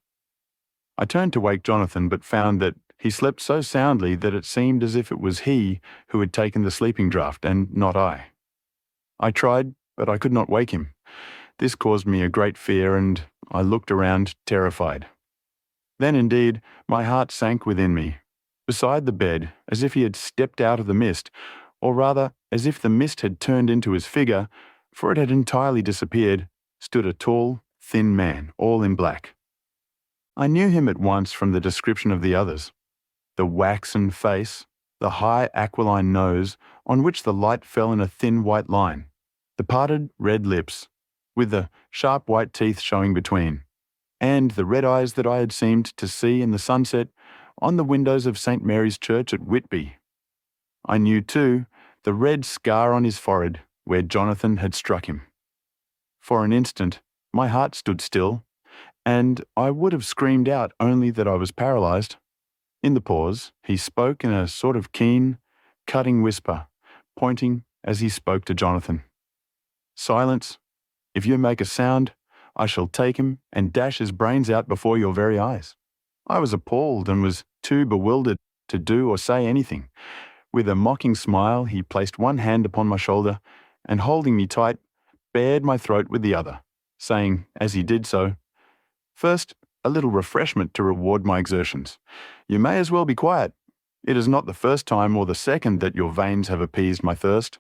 I turned to wake Jonathan, but found that he slept so soundly that it seemed as if it was he who had taken the sleeping draught, and not I. I tried, but I could not wake him. This caused me a great fear, and I looked around terrified. Then, indeed, my heart sank within me. Beside the bed, as if he had stepped out of the mist, or rather, as if the mist had turned into his figure, for it had entirely disappeared, stood a tall, thin man, all in black. I knew him at once from the description of the others. The waxen face, the high aquiline nose, on which the light fell in a thin white line, the parted red lips, with the sharp white teeth showing between, and the red eyes that I had seemed to see in the sunset on the windows of St. Mary's Church at Whitby. I knew, too, the red scar on his forehead where Jonathan had struck him. For an instant, my heart stood still, and I would have screamed out only that I was paralysed. In the pause, he spoke in a sort of keen, cutting whisper, pointing as he spoke to Jonathan. "Silence. If you make a sound, I shall take him and dash his brains out before your very eyes." I was appalled and was too bewildered to do or say anything. With a mocking smile, he placed one hand upon my shoulder and, holding me tight, bared my throat with the other, saying, as he did so, "First, a little refreshment to reward my exertions. You may as well be quiet. It is not the first time or the second that your veins have appeased my thirst."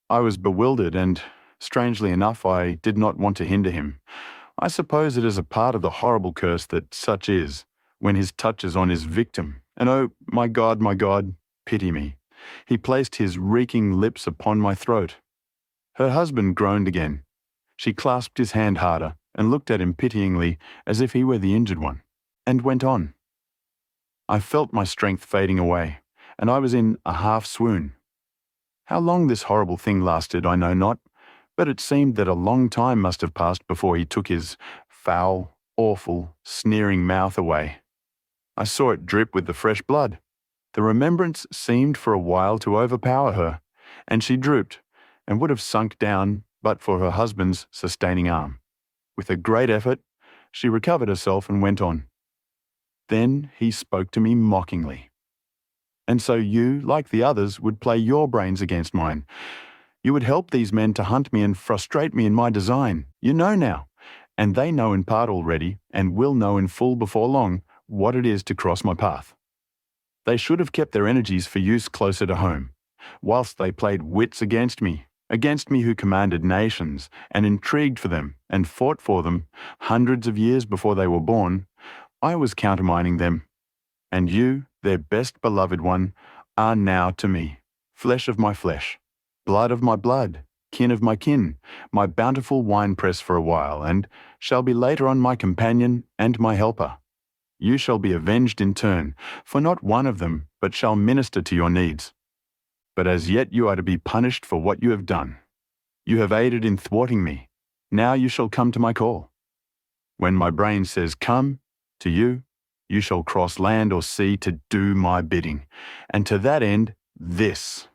I was bewildered and, strangely enough, I did not want to hinder him. I suppose it is a part of the horrible curse that such is, when his touch is on his victim. And oh, my God, pity me. He placed his reeking lips upon my throat. Her husband groaned again. She clasped his hand harder and looked at him pityingly as if he were the injured one, and went on. I felt my strength fading away, and I was in a half swoon. How long this horrible thing lasted I know not, but it seemed that a long time must have passed before he took his foul, awful, sneering mouth away. I saw it drip with the fresh blood. The remembrance seemed for a while to overpower her, and she drooped and would have sunk down but for her husband's sustaining arm. With a great effort, she recovered herself and went on. Then he spoke to me mockingly. "And so you, like the others, would play your brains against mine. You would help these men to hunt me and frustrate me in my design. You know now, and they know in part already, and will know in full before long, what it is to cross my path. They should have kept their energies for use closer to home, whilst they played wits against me who commanded nations, and intrigued for them, and fought for them, hundreds of years before they were born. I was countermining them. And you, their best beloved one, are now to me, flesh of my flesh, blood of my blood, kin of my kin, my bountiful winepress for a while, and shall be later on my companion and my helper. You shall be avenged in turn, for not one of them but shall minister to your needs. But as yet you are to be punished for what you have done. You have aided in thwarting me. Now you shall come to my call. When my brain says come, to you, you shall cross land or sea to do my bidding, and to that end, this."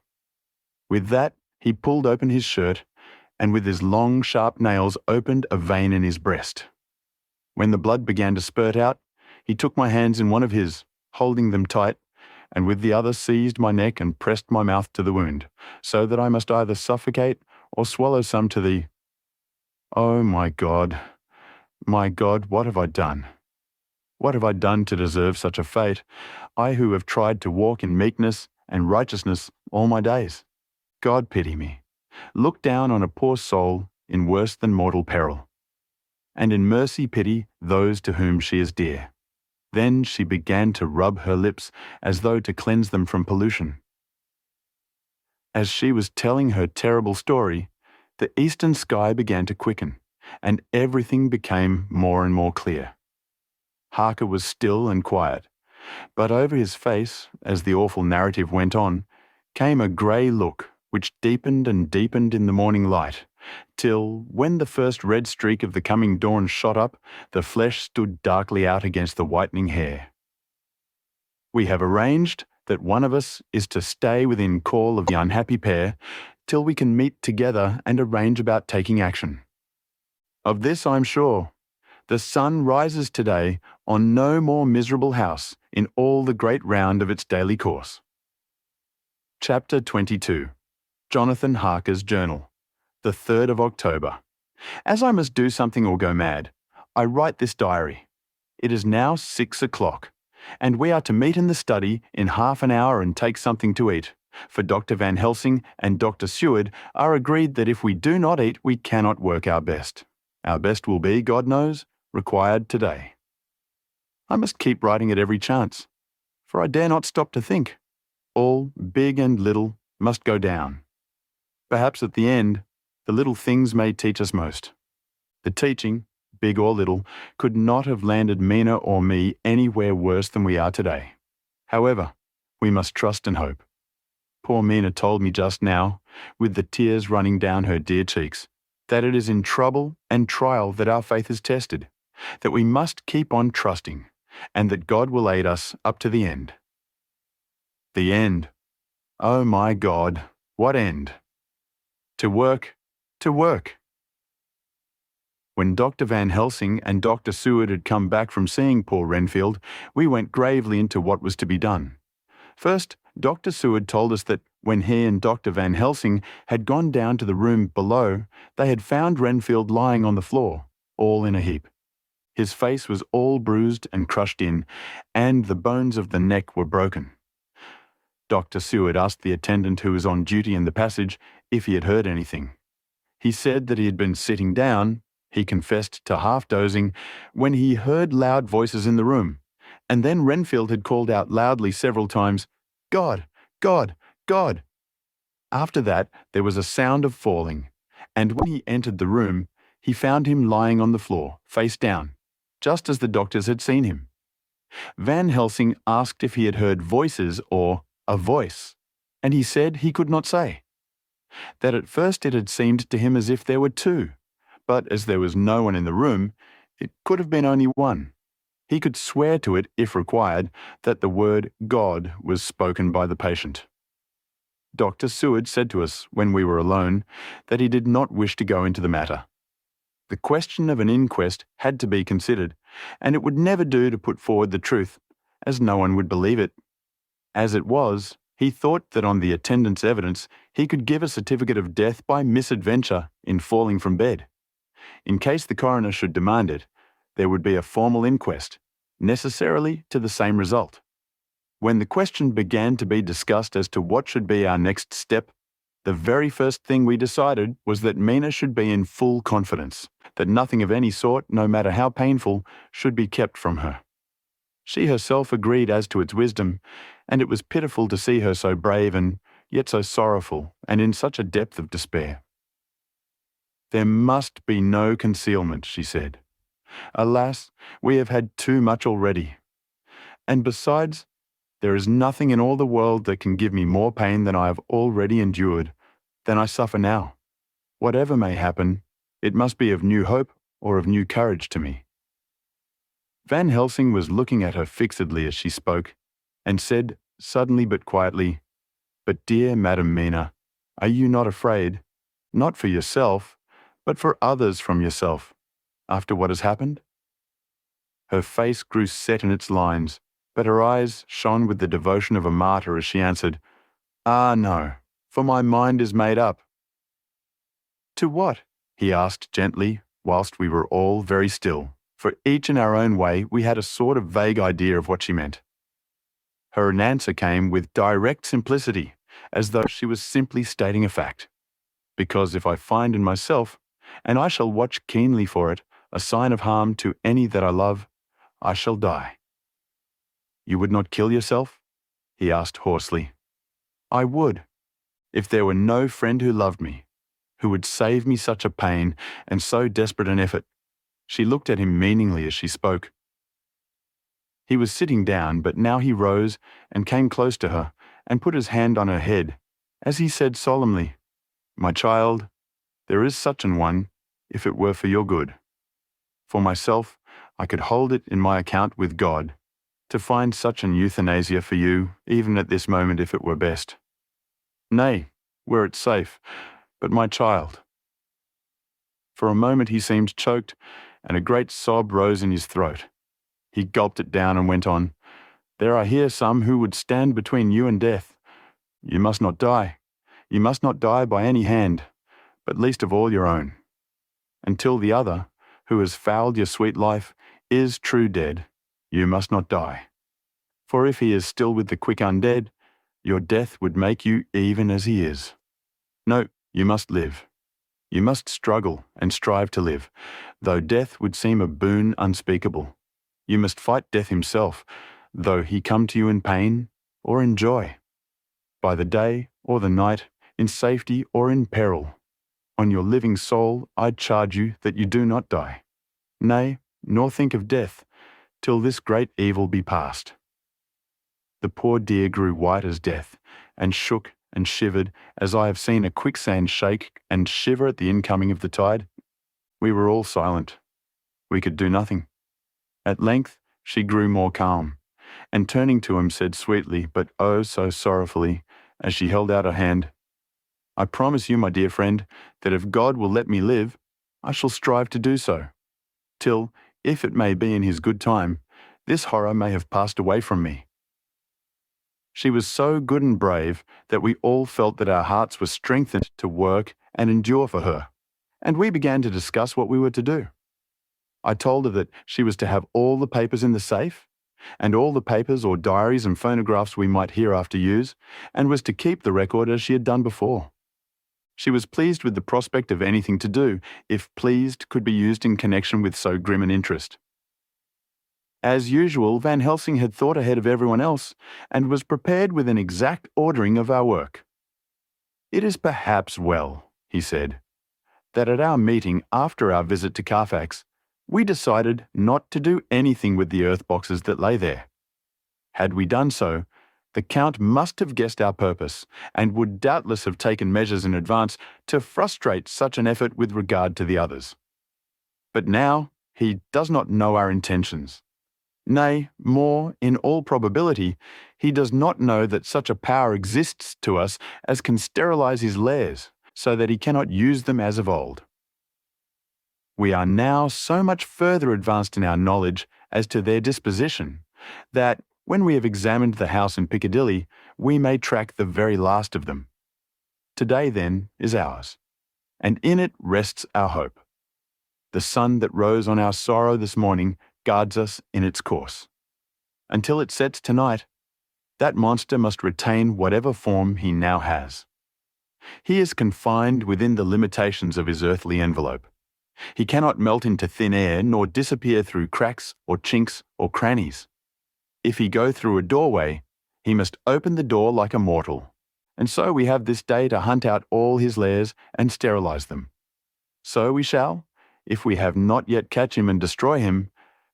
With that, he pulled open his shirt, and with his long, sharp nails opened a vein in his breast. When the blood began to spurt out, he took my hands in one of his, holding them tight, and with the other seized my neck and pressed my mouth to the wound, so that I must either suffocate or swallow some to the— Oh, my God, what have I done? What have I done to deserve such a fate, I who have tried to walk in meekness and righteousness all my days? God pity me. Look down on a poor soul in worse than mortal peril, and in mercy pity those to whom she is dear. Then she began to rub her lips as though to cleanse them from pollution. As she was telling her terrible story, the eastern sky began to quicken, and everything became more and more clear. Harker was still and quiet, but over his face, as the awful narrative went on, came a grey look which deepened and deepened in the morning light, till, when the first red streak of the coming dawn shot up, the flesh stood darkly out against the whitening hair. "We have arranged that one of us is to stay within call of the unhappy pair till we can meet together and arrange about taking action. Of this I'm sure. The sun rises today on no more miserable house in all the great round of its daily course." Chapter 22. Jonathan Harker's Journal. The 3rd of October. As I must do something or go mad, I write this diary. It is now 6 o'clock, and we are to meet in the study in half an hour and take something to eat, for Dr. Van Helsing and Dr. Seward are agreed that if we do not eat, we cannot work our best. Our best will be, God knows, required today. I must keep writing at every chance, for I dare not stop to think. All, big and little, must go down. Perhaps at the end, The little things may teach us most. The teaching, big or little, could not have landed Mina or me anywhere worse than we are today. However, we must trust and hope. Poor Mina told me just now, with the tears running down her dear cheeks, that it is in trouble and trial that our faith is tested, that we must keep on trusting, and that God will aid us up to the end. The end. Oh my God, what end? To work, to work. When Dr. Van Helsing and Dr. Seward had come back from seeing poor Renfield, we went gravely into what was to be done. First, Dr. Seward told us that when he and Dr. Van Helsing had gone down to the room below, they had found Renfield lying on the floor, all in a heap. His face was all bruised and crushed in, and the bones of the neck were broken. Dr. Seward asked the attendant who was on duty in the passage if he had heard anything. He said that he had been sitting down, he confessed to half-dozing, when he heard loud voices in the room, and then Renfield had called out loudly several times, "God! God! God!" After that, there was a sound of falling, and when he entered the room, he found him lying on the floor, face down, just as the doctors had seen him. Van Helsing asked if he had heard voices or a voice, and he said he could not say. That at first it had seemed to him as if there were two, but as there was no one in the room, it could have been only one. He could swear to it, if required, that the word God was spoken by the patient. Dr. Seward said to us, when we were alone, that he did not wish to go into the matter. The question of an inquest had to be considered, and it would never do to put forward the truth, as no one would believe it. As it was, he thought that on the attendant's evidence he could give a certificate of death by misadventure in falling from bed. In case the coroner should demand it, there would be a formal inquest, necessarily to the same result. When the question began to be discussed as to what should be our next step, the very first thing we decided was that Mina should be in full confidence, that nothing of any sort, no matter how painful, should be kept from her. She herself agreed as to its wisdom, and it was pitiful to see her so brave and yet so sorrowful, and in such a depth of despair. "There must be no concealment," she said. "Alas, we have had too much already. And besides, there is nothing in all the world that can give me more pain than I have already endured, than I suffer now. Whatever may happen, it must be of new hope or of new courage to me." Van Helsing was looking at her fixedly as she spoke, and said, suddenly but quietly, "But dear Madam Mina, are you not afraid, not for yourself, but for others from yourself, after what has happened?" Her face grew set in its lines, but her eyes shone with the devotion of a martyr as she answered, "Ah, no, for my mind is made up." "To what?" he asked gently, whilst we were all very still, for each in our own way we had a sort of vague idea of what she meant. Her answer came with direct simplicity, as though she was simply stating a fact. "Because if I find in myself, and I shall watch keenly for it, a sign of harm to any that I love, I shall die." "You would not kill yourself?" he asked hoarsely. "I would, if there were no friend who loved me, who would save me such a pain and so desperate an effort." She looked at him meaningly as she spoke. He was sitting down, but now he rose and came close to her and put his hand on her head, as he said solemnly, "My child, there is such an one, if it were for your good. For myself, I could hold it in my account with God, to find such an euthanasia for you, even at this moment if it were best. Nay, were it safe, but my child." For a moment he seemed choked, and a great sob rose in his throat. He gulped it down and went on, "There are here some who would stand between you and death. You must not die. You must not die by any hand, but least of all your own. Until the other, who has fouled your sweet life, is true dead, you must not die. For if he is still with the quick undead, your death would make you even as he is. No, you must live. You must struggle and strive to live, though death would seem a boon unspeakable. You must fight death himself, though he come to you in pain or in joy, by the day or the night, in safety or in peril. On your living soul I charge you that you do not die, nay, nor think of death, till this great evil be past." The poor dear grew white as death, and shook and shivered as I have seen a quicksand shake and shiver at the incoming of the tide. We were all silent. We could do nothing. At length she grew more calm, and turning to him said sweetly, but oh so sorrowfully, as she held out her hand, "I promise you, my dear friend, that if God will let me live, I shall strive to do so, till, if it may be in his good time, this horror may have passed away from me." She was so good and brave that we all felt that our hearts were strengthened to work and endure for her, and we began to discuss what we were to do. I told her that she was to have all the papers in the safe, and all the papers or diaries and phonographs we might hereafter use, and was to keep the record as she had done before. She was pleased with the prospect of anything to do, if pleased could be used in connection with so grim an interest. As usual, Van Helsing had thought ahead of everyone else, and was prepared with an exact ordering of our work. "It is perhaps well," he said, "that at our meeting after our visit to Carfax, we decided not to do anything with the earth boxes that lay there. Had we done so, the Count must have guessed our purpose, and would doubtless have taken measures in advance to frustrate such an effort with regard to the others. But now he does not know our intentions. Nay, more, in all probability, he does not know that such a power exists to us as can sterilize his lairs, so that he cannot use them as of old. We are now so much further advanced in our knowledge as to their disposition, that, when we have examined the house in Piccadilly, we may track the very last of them. Today, then, is ours, and in it rests our hope. The sun that rose on our sorrow this morning guards us in its course. Until it sets tonight, that monster must retain whatever form he now has. He is confined within the limitations of his earthly envelope. He cannot melt into thin air nor disappear through cracks or chinks or crannies. If he go through a doorway, he must open the door like a mortal. And so we have this day to hunt out all his lairs and sterilize them. So we shall, if we have not yet catch him and destroy him,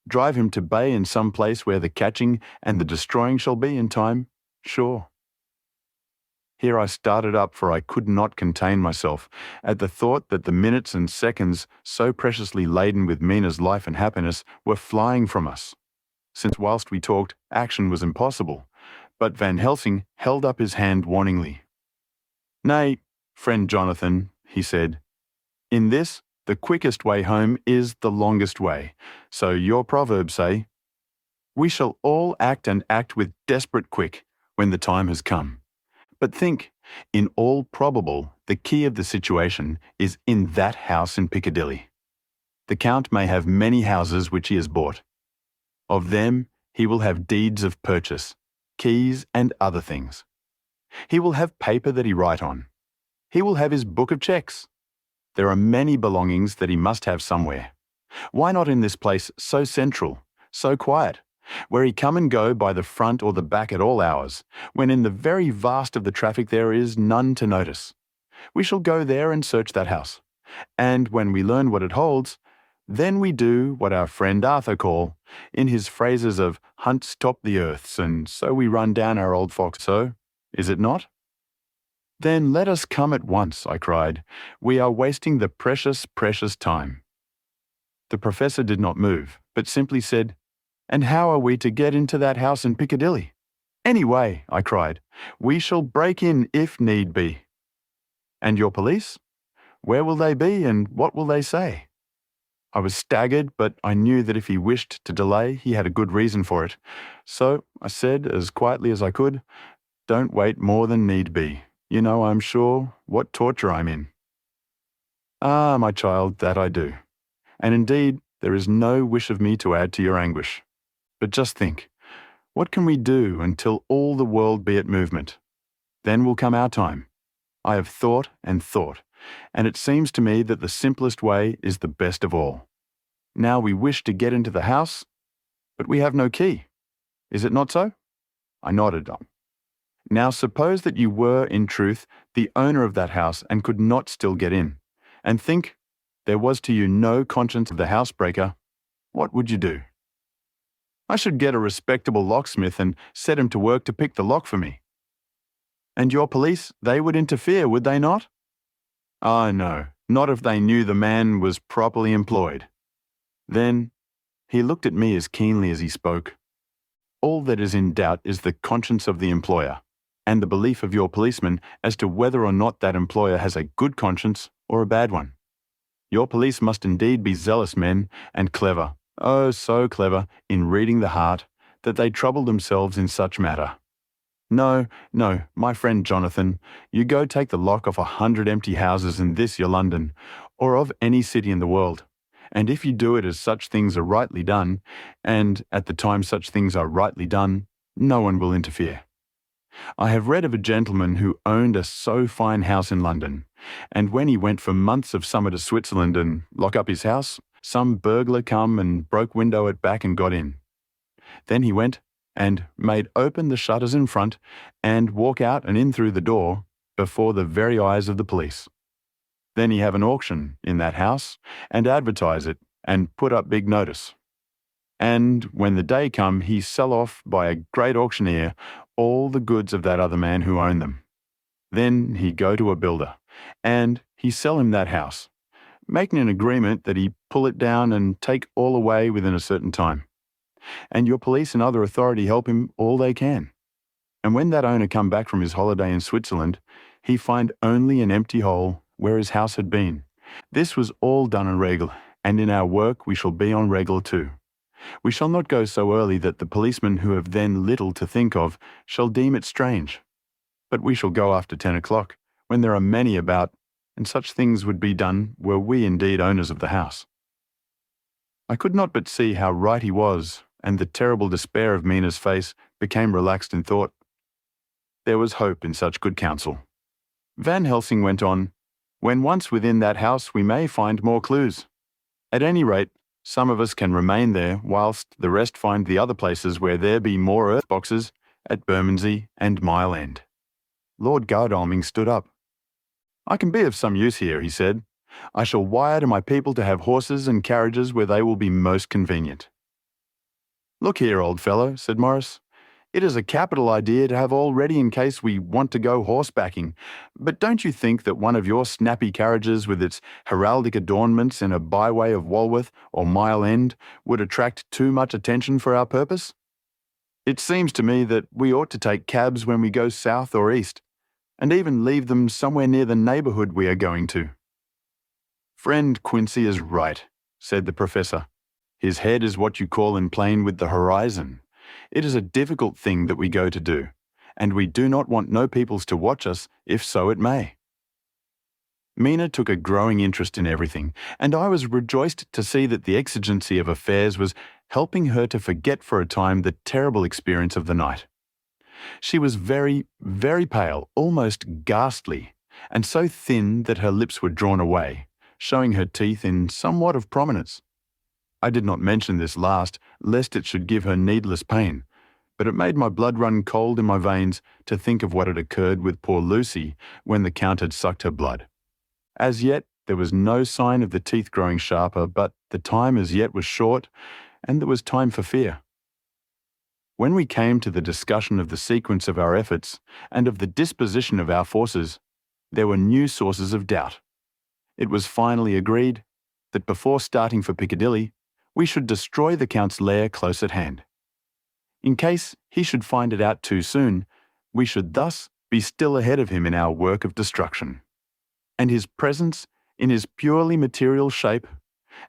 drive him to bay in some place where the catching and the destroying shall be in time, sure." Here I started up, for I could not contain myself at the thought that the minutes and seconds so preciously laden with Mina's life and happiness were flying from us, since whilst we talked, action was impossible. But Van Helsing held up his hand warningly. "Nay, friend Jonathan," he said, "in this, the quickest way home is the longest way, so your proverbs say. We shall all act and act with desperate quick when the time has come. But think, in all probable, the key of the situation is in that house in Piccadilly. The Count may have many houses which he has bought. Of them he will have deeds of purchase, keys and other things. He will have paper that he write on. He will have his book of cheques. There are many belongings that he must have somewhere. Why not in this place so central, so quiet, where he come and go by the front or the back at all hours, when in the very vast of the traffic there is none to notice? We shall go there and search that house, and when we learn what it holds, then we do what our friend Arthur call, in his phrases of hunts top the earths, and so we run down our old fox. So, is it not?" "Then let us come at once," I cried. "We are wasting the precious, precious time." The professor did not move, but simply said, "And how are we to get into that house in Piccadilly?" "Anyway," I cried, "we shall break in if need be." "And your police? Where will they be, and what will they say?" I was staggered, but I knew that if he wished to delay, he had a good reason for it. So I said, as quietly as I could, "Don't wait more than need be. You know, I'm sure, what torture I'm in." "Ah, my child, that I do. And indeed, there is no wish of me to add to your anguish. But just think, what can we do until all the world be at movement? Then will come our time. I have thought, and it seems to me that the simplest way is the best of all. Now we wish to get into the house, but we have no key. Is it not so?" I nodded. "Now suppose that you were, in truth, the owner of that house and could not still get in. and think there was to you no conscience of the housebreaker, what would you do? I should get a respectable locksmith and set him to work to pick the lock for me. And your police, they would interfere, would they not? Ah, no, not if they knew the man was properly employed. Then he looked at me as keenly as he spoke. All that is in doubt is the conscience of the employer, and the belief of your policeman as to whether or not that employer has a good conscience or a bad one. Your police must indeed be zealous men, and clever, oh so clever, in reading the heart, that they trouble themselves in such matter. No, my friend Jonathan, you go take the lock off 100 empty houses in this your London, or of any city in the world, and if you do it as such things are rightly done, and at the time such things are rightly done, no one will interfere. I have read of a gentleman who owned a so fine house in London, and when he went for months of summer to Switzerland and lock up his house, some burglar come and broke window at back and got in. Then he went and made open the shutters in front and walk out and in through the door before the very eyes of the police. Then he have an auction in that house and advertise it and put up big notice. And when the day come, he sell off by a great auctioneer all the goods of that other man who owned them. Then he go to a builder, and he sell him that house, making an agreement that he pull it down and take all away within a certain time. And your police and other authority help him all they can. And when that owner come back from his holiday in Switzerland, he find only an empty hole where his house had been. This was all done en règle, and in our work we shall be en règle too. We shall not go so early that the policemen who have then little to think of shall deem it strange. But we shall go after 10 o'clock, when there are many about, and such things would be done were we indeed owners of the house. I could not but see how right he was, and the terrible despair of Mina's face became relaxed in thought. There was hope in such good counsel. Van Helsing went on, "When once within that house we may find more clues. At any rate, some of us can remain there whilst the rest find the other places where there be more earth boxes at Bermondsey and Mile End." Lord Godalming stood up. "I can be of some use here," he said. "I shall wire to my people to have horses and carriages where they will be most convenient." "Look here, old fellow," said Morris. "It is a capital idea to have all ready in case we want to go horsebacking, but don't you think that one of your snappy carriages with its heraldic adornments in a byway of Walworth or Mile End would attract too much attention for our purpose? It seems to me that we ought to take cabs when we go south or east, and even leave them somewhere near the neighbourhood we are going to." "Friend Quincy is right," said the Professor. "His head is what you call in plain with the horizon. It is a difficult thing that we go to do, and we do not want no peoples to watch us, if so it may." Mina took a growing interest in everything, and I was rejoiced to see that the exigency of affairs was helping her to forget for a time the terrible experience of the night. She was very, very pale, almost ghastly, and so thin that her lips were drawn away, showing her teeth in somewhat of prominence. I did not mention this last, lest it should give her needless pain, but it made my blood run cold in my veins to think of what had occurred with poor Lucy when the Count had sucked her blood. As yet, there was no sign of the teeth growing sharper, but the time as yet was short, and there was time for fear. When we came to the discussion of the sequence of our efforts and of the disposition of our forces, there were new sources of doubt. It was finally agreed that before starting for Piccadilly, we should destroy the Count's lair close at hand. In case he should find it out too soon, we should thus be still ahead of him in our work of destruction. And his presence, in his purely material shape,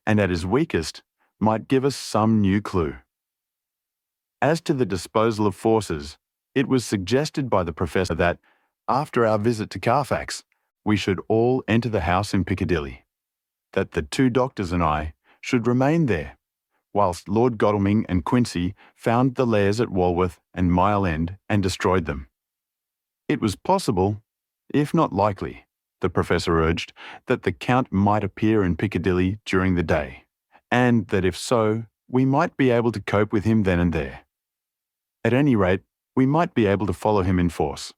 and at his weakest, might give us some new clue. As to the disposal of forces, it was suggested by the Professor that, after our visit to Carfax, we should all enter the house in Piccadilly, that the two doctors and I should remain there, whilst Lord Godalming and Quincy found the lairs at Walworth and Mile End and destroyed them. It was possible, if not likely, the Professor urged, that the Count might appear in Piccadilly during the day, and that if so, we might be able to cope with him then and there. At any rate, we might be able to follow him in force.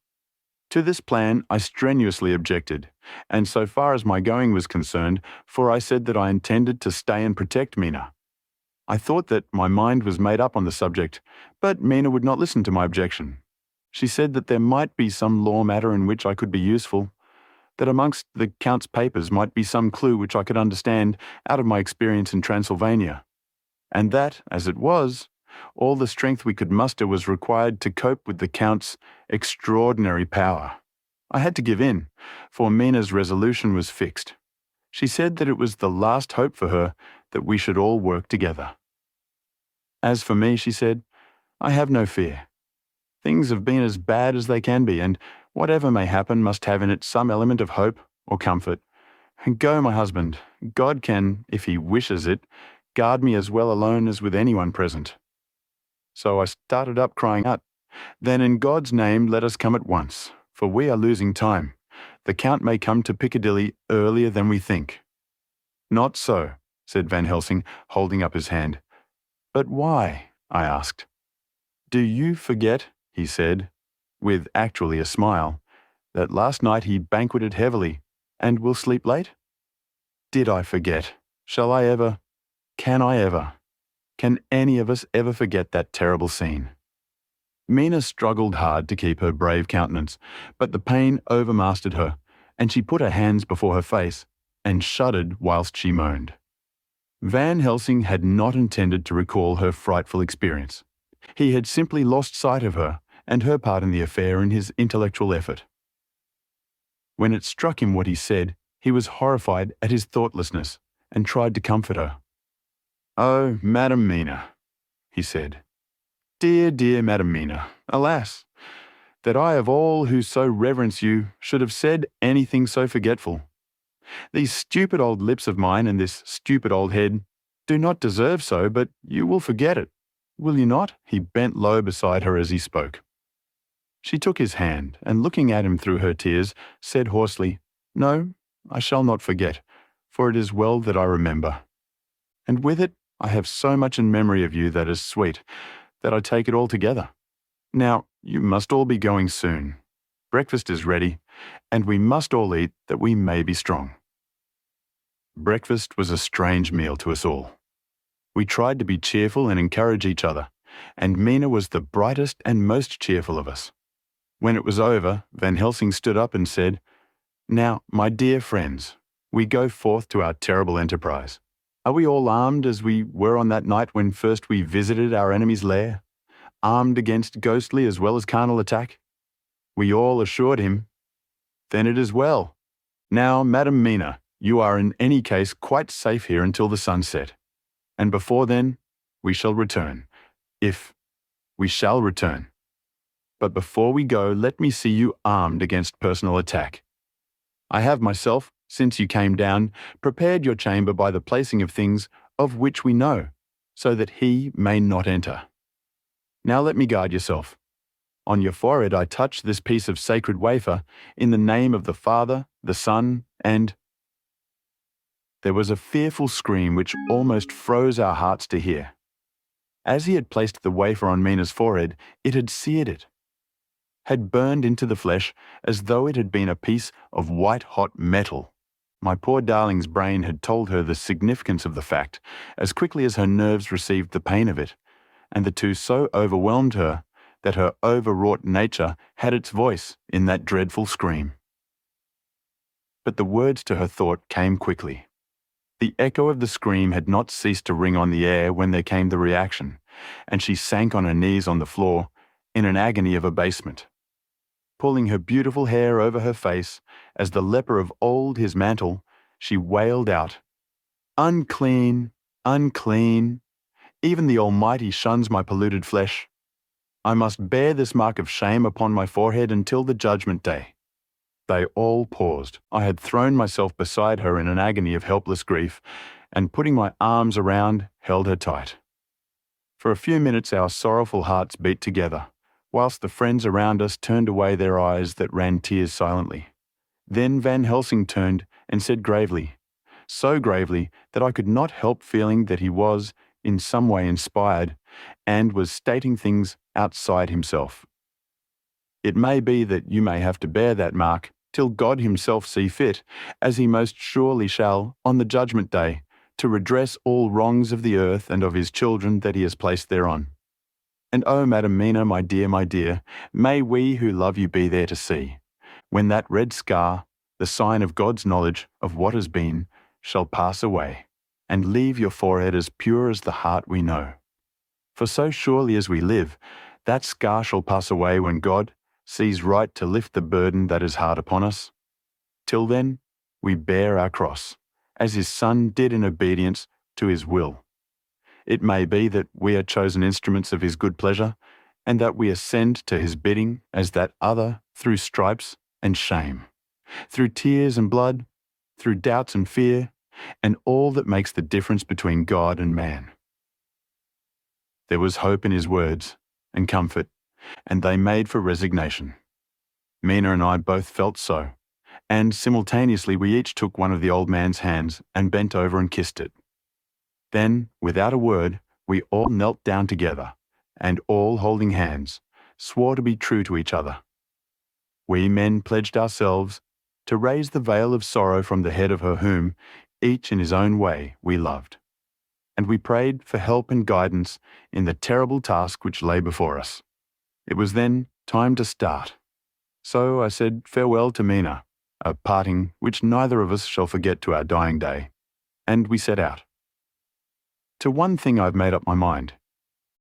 To this plan I strenuously objected, and so far as my going was concerned, for I said that I intended to stay and protect Mina. I thought that my mind was made up on the subject, but Mina would not listen to my objection. She said that there might be some law matter in which I could be useful, that amongst the Count's papers might be some clue which I could understand out of my experience in Transylvania, and that, as it was, all the strength we could muster was required to cope with the Count's extraordinary power. I had to give in, for Mina's resolution was fixed. She said that it was the last hope for her that we should all work together. As for me, she said, I have no fear. Things have been as bad as they can be, and whatever may happen must have in it some element of hope or comfort. Go, my husband. God can, if he wishes it, guard me as well alone as with anyone present. So I started up crying out, Then in God's name let us come at once, for we are losing time. The Count may come to Piccadilly earlier than we think. Not so, said Van Helsing, holding up his hand. But why? I asked. Do you forget, he said, with actually a smile, that last night he banqueted heavily and will sleep late? Did I forget? Shall I ever? Can I ever? Can any of us ever forget that terrible scene? Mina struggled hard to keep her brave countenance, but the pain overmastered her, and she put her hands before her face and shuddered whilst she moaned. Van Helsing had not intended to recall her frightful experience. He had simply lost sight of her and her part in the affair in his intellectual effort. When it struck him what he said, he was horrified at his thoughtlessness and tried to comfort her. Oh, Madam Mina, he said. Dear, dear Madam Mina, alas, that I of all who so reverence you should have said anything so forgetful. These stupid old lips of mine and this stupid old head do not deserve so, but you will forget it, will you not? He bent low beside her as he spoke. She took his hand, and looking at him through her tears, said hoarsely, No, I shall not forget, for it is well that I remember. And with it I have so much in memory of you that is sweet, that I take it all together. Now, you must all be going soon. Breakfast is ready, and we must all eat that we may be strong. Breakfast was a strange meal to us all. We tried to be cheerful and encourage each other, and Mina was the brightest and most cheerful of us. When it was over, Van Helsing stood up and said, Now, my dear friends, we go forth to our terrible enterprise. Are we all armed as we were on that night when first we visited our enemy's lair? Armed against ghostly as well as carnal attack? We all assured him. Then it is well. Now, Madam Mina, you are in any case quite safe here until the sunset. And before then, we shall return. If we shall return. But before we go, let me see you armed against personal attack. I have myself, since you came down, prepared your chamber by the placing of things of which we know, so that he may not enter. Now let me guard yourself. On your forehead I touch this piece of sacred wafer in the name of the Father, the Son, and... There was a fearful scream which almost froze our hearts to hear. As he had placed the wafer on Mina's forehead, it had seared it, had burned into the flesh as though it had been a piece of white-hot metal. My poor darling's brain had told her the significance of the fact as quickly as her nerves received the pain of it, and the two so overwhelmed her that her overwrought nature had its voice in that dreadful scream. But the words to her thought came quickly. The echo of the scream had not ceased to ring on the air when there came the reaction, and she sank on her knees on the floor in an agony of abasement. Pulling her beautiful hair over her face, as the leper of old his mantle, she wailed out, Unclean, unclean, even the Almighty shuns my polluted flesh. I must bear this mark of shame upon my forehead until the judgment day. They all paused. I had thrown myself beside her in an agony of helpless grief, and putting my arms around, held her tight. For a few minutes our sorrowful hearts beat together, whilst the friends around us turned away their eyes that ran tears silently. Then Van Helsing turned and said gravely, so gravely that I could not help feeling that he was, in some way, inspired, and was stating things outside himself. It may be that you may have to bear that mark till God himself see fit, as he most surely shall, on the judgment day, to redress all wrongs of the earth and of his children that he has placed thereon. And oh, Madam Mina, my dear, may we who love you be there to see, when that red scar, the sign of God's knowledge of what has been, shall pass away, and leave your forehead as pure as the heart we know. For so surely as we live, that scar shall pass away when God sees right to lift the burden that is hard upon us. Till then, we bear our cross, as his Son did in obedience to his will. It may be that we are chosen instruments of his good pleasure, and that we ascend to his bidding as that other through stripes and shame, through tears and blood, through doubts and fear, and all that makes the difference between God and man. There was hope in his words, and comfort, and they made for resignation. Mina and I both felt so, and simultaneously we each took one of the old man's hands and bent over and kissed it. Then, without a word, we all knelt down together, and all holding hands, swore to be true to each other. We men pledged ourselves to raise the veil of sorrow from the head of her whom, each in his own way, we loved. And we prayed for help and guidance in the terrible task which lay before us. It was then time to start. So I said farewell to Mina, a parting which neither of us shall forget to our dying day, and we set out. To one thing I've made up my mind.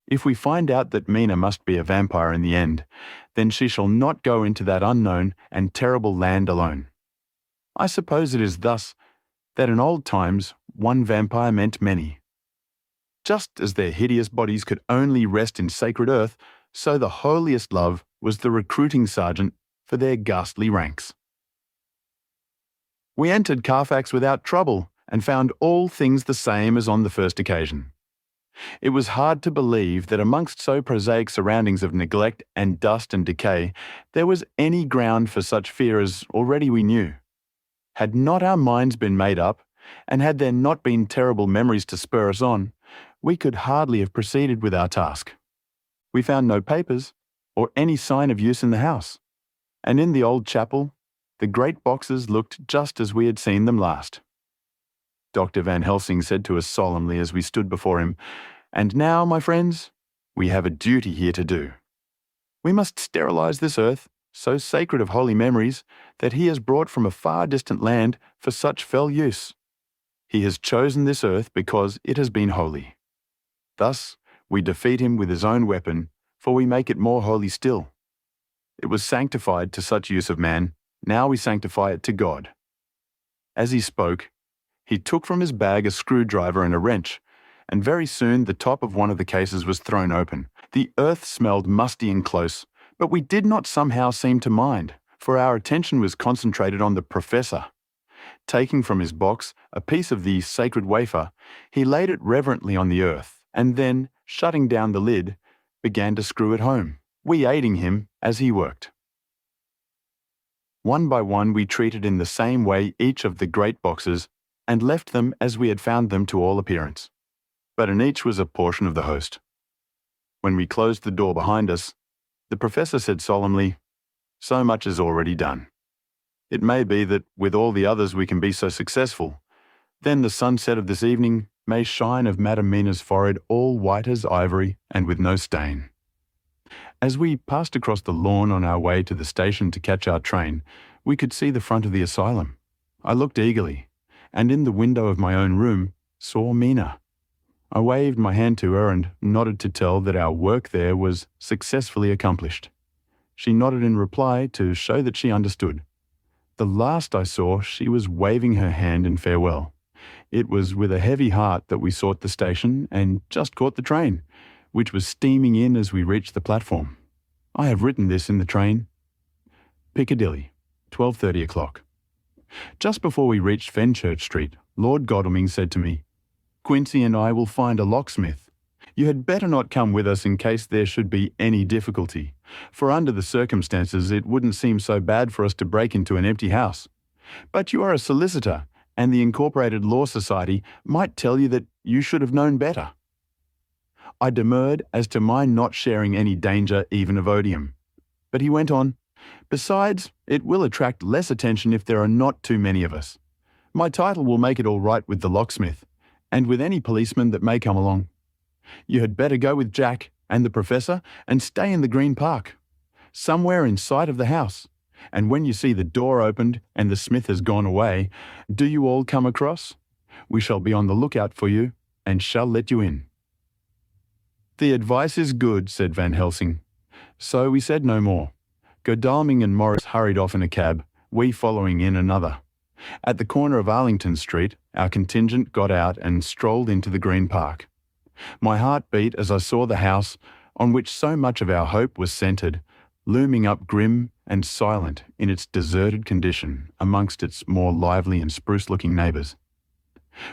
If we find out that Mina must be a vampire in the end, then she shall not go into that unknown and terrible land alone. I suppose it is thus that in old times one vampire meant many. Just as their hideous bodies could only rest in sacred earth, so the holiest love was the recruiting sergeant for their ghastly ranks. We entered Carfax without trouble and found all things the same as on the first occasion. It was hard to believe that amongst so prosaic surroundings of neglect and dust and decay, there was any ground for such fear as already we knew. Had not our minds been made up, and had there not been terrible memories to spur us on, we could hardly have proceeded with our task. We found no papers, or any sign of use in the house, and in the old chapel, the great boxes looked just as we had seen them last. Dr. Van Helsing said to us solemnly as we stood before him, "And now, my friends, we have a duty here to do. We must sterilize this earth, so sacred of holy memories, that he has brought from a far distant land for such fell use. He has chosen this earth because it has been holy. Thus, we defeat him with his own weapon, for we make it more holy still. It was sanctified to such use of man, now we sanctify it to God." As he spoke, he took from his bag a screwdriver and a wrench, and very soon the top of one of the cases was thrown open. The earth smelled musty and close, but we did not somehow seem to mind, for our attention was concentrated on the professor. Taking from his box a piece of the sacred wafer, he laid it reverently on the earth, and then, shutting down the lid, began to screw it home, we aiding him as he worked. One by one we treated in the same way each of the great boxes, and left them as we had found them to all appearance. But in each was a portion of the host. When we closed the door behind us, the professor said solemnly, "So much is already done. It may be that with all the others we can be so successful. Then the sunset of this evening may shine of Madam Mina's forehead all white as ivory and with no stain." As we passed across the lawn on our way to the station to catch our train, we could see the front of the asylum. I looked eagerly, and in the window of my own room saw Mina. I waved my hand to her and nodded to tell that our work there was successfully accomplished. She nodded in reply to show that she understood. The last I saw, she was waving her hand in farewell. It was with a heavy heart that we sought the station and just caught the train, which was steaming in as we reached the platform. I have written this in the train. Piccadilly, 12:30 o'clock. Just before we reached Fenchurch Street, Lord Godalming said to me, "Quincy and I will find a locksmith. You had better not come with us in case there should be any difficulty, for under the circumstances it wouldn't seem so bad for us to break into an empty house. But you are a solicitor, and the Incorporated Law Society might tell you that you should have known better." I demurred as to my not sharing any danger even of odium. But he went on, "Besides, it will attract less attention if there are not too many of us. My title will make it all right with the locksmith, and with any policeman that may come along. You had better go with Jack and the professor and stay in the Green Park, somewhere in sight of the house. And when you see the door opened and the smith has gone away, do you all come across? We shall be on the lookout for you and shall let you in." "The advice is good," said Van Helsing. So we said no more. Godalming and Morris hurried off in a cab, we following in another. At the corner of Arlington Street, our contingent got out and strolled into the Green Park. My heart beat as I saw the house, on which so much of our hope was centred, looming up grim and silent in its deserted condition amongst its more lively and spruce-looking neighbours.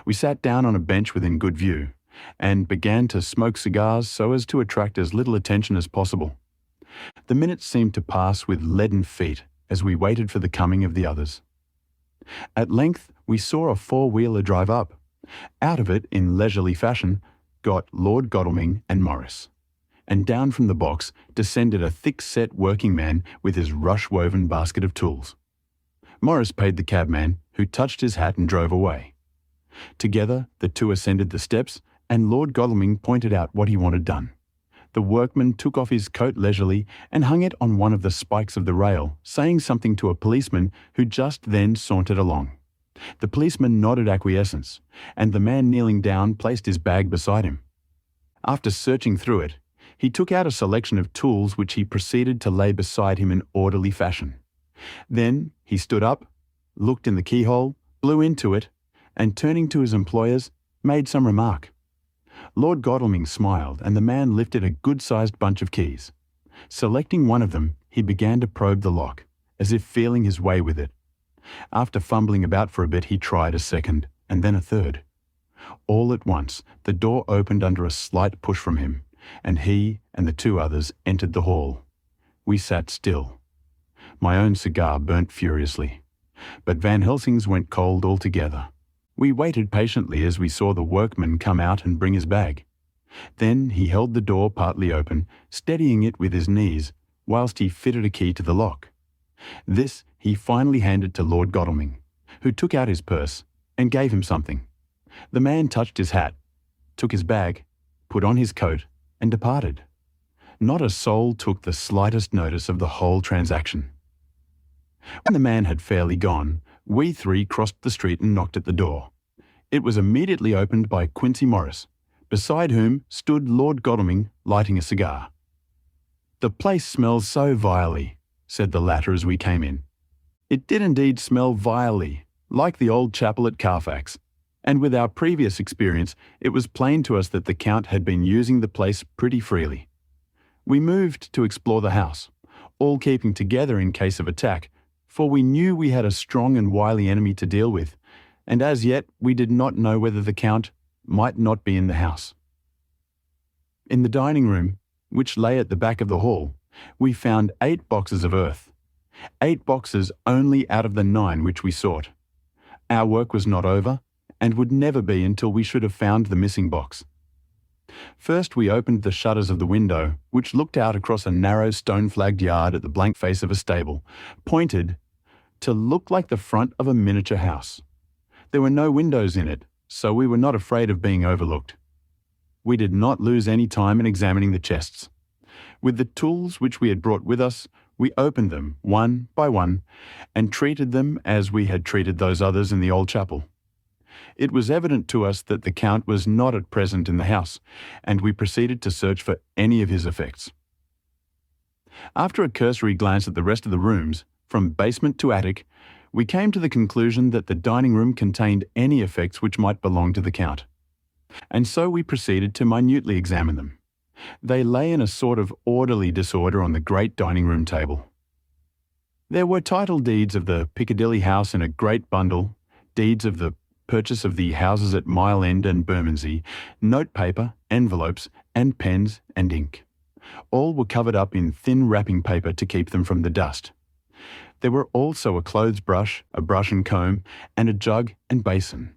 We sat down on a bench within good view, and began to smoke cigars so as to attract as little attention as possible. The minutes seemed to pass with leaden feet as we waited for the coming of the others. At length we saw a four-wheeler drive up. Out of it, in leisurely fashion, got Lord Godalming and Morris, and down from the box descended a thick-set working man with his rush-woven basket of tools. Morris paid the cabman, who touched his hat and drove away. Together the two ascended the steps, and Lord Godalming pointed out what he wanted done. The workman took off his coat leisurely and hung it on one of the spikes of the rail, saying something to a policeman who just then sauntered along. The policeman nodded acquiescence, and the man kneeling down placed his bag beside him. After searching through it, he took out a selection of tools which he proceeded to lay beside him in orderly fashion. Then he stood up, looked in the keyhole, blew into it, and turning to his employers, made some remark. Lord Godalming smiled, and the man lifted a good-sized bunch of keys. Selecting one of them, he began to probe the lock, as if feeling his way with it. After fumbling about for a bit, he tried a second, and then a third. All at once, the door opened under a slight push from him, and he and the two others entered the hall. We sat still. My own cigar burnt furiously, but Van Helsing's went cold altogether. We waited patiently as we saw the workman come out and bring his bag. Then he held the door partly open, steadying it with his knees, whilst he fitted a key to the lock. This he finally handed to Lord Godalming, who took out his purse and gave him something. The man touched his hat, took his bag, put on his coat, and departed. Not a soul took the slightest notice of the whole transaction. When the man had fairly gone, we three crossed the street and knocked at the door. It was immediately opened by Quincy Morris, beside whom stood Lord Godalming lighting a cigar. "The place smells so vilely," said the latter as we came in. It did indeed smell vilely, like the old chapel at Carfax, and with our previous experience, it was plain to us that the Count had been using the place pretty freely. We moved to explore the house, all keeping together in case of attack, for we knew we had a strong and wily enemy to deal with, and as yet we did not know whether the Count might not be in the house. In the dining room, which lay at the back of the hall, we found 8 boxes of earth. 8 boxes only out of the 9 which we sought. Our work was not over, and would never be until we should have found the missing box. First we opened the shutters of the window, which looked out across a narrow stone-flagged yard at the blank face of a stable, pointed to look like the front of a miniature house. There were no windows in it, so we were not afraid of being overlooked. We did not lose any time in examining the chests. With the tools which we had brought with us, we opened them one by one and treated them as we had treated those others in the old chapel. It was evident to us that the Count was not at present in the house, and we proceeded to search for any of his effects. After a cursory glance at the rest of the rooms, from basement to attic, we came to the conclusion that the dining room contained any effects which might belong to the Count. And so we proceeded to minutely examine them. They lay in a sort of orderly disorder on the great dining room table. There were title deeds of the Piccadilly house in a great bundle, deeds of the purchase of the houses at Mile End and Bermondsey, note paper, envelopes, and pens and ink. All were covered up in thin wrapping paper to keep them from the dust. There were also a clothes brush, a brush and comb, and a jug and basin,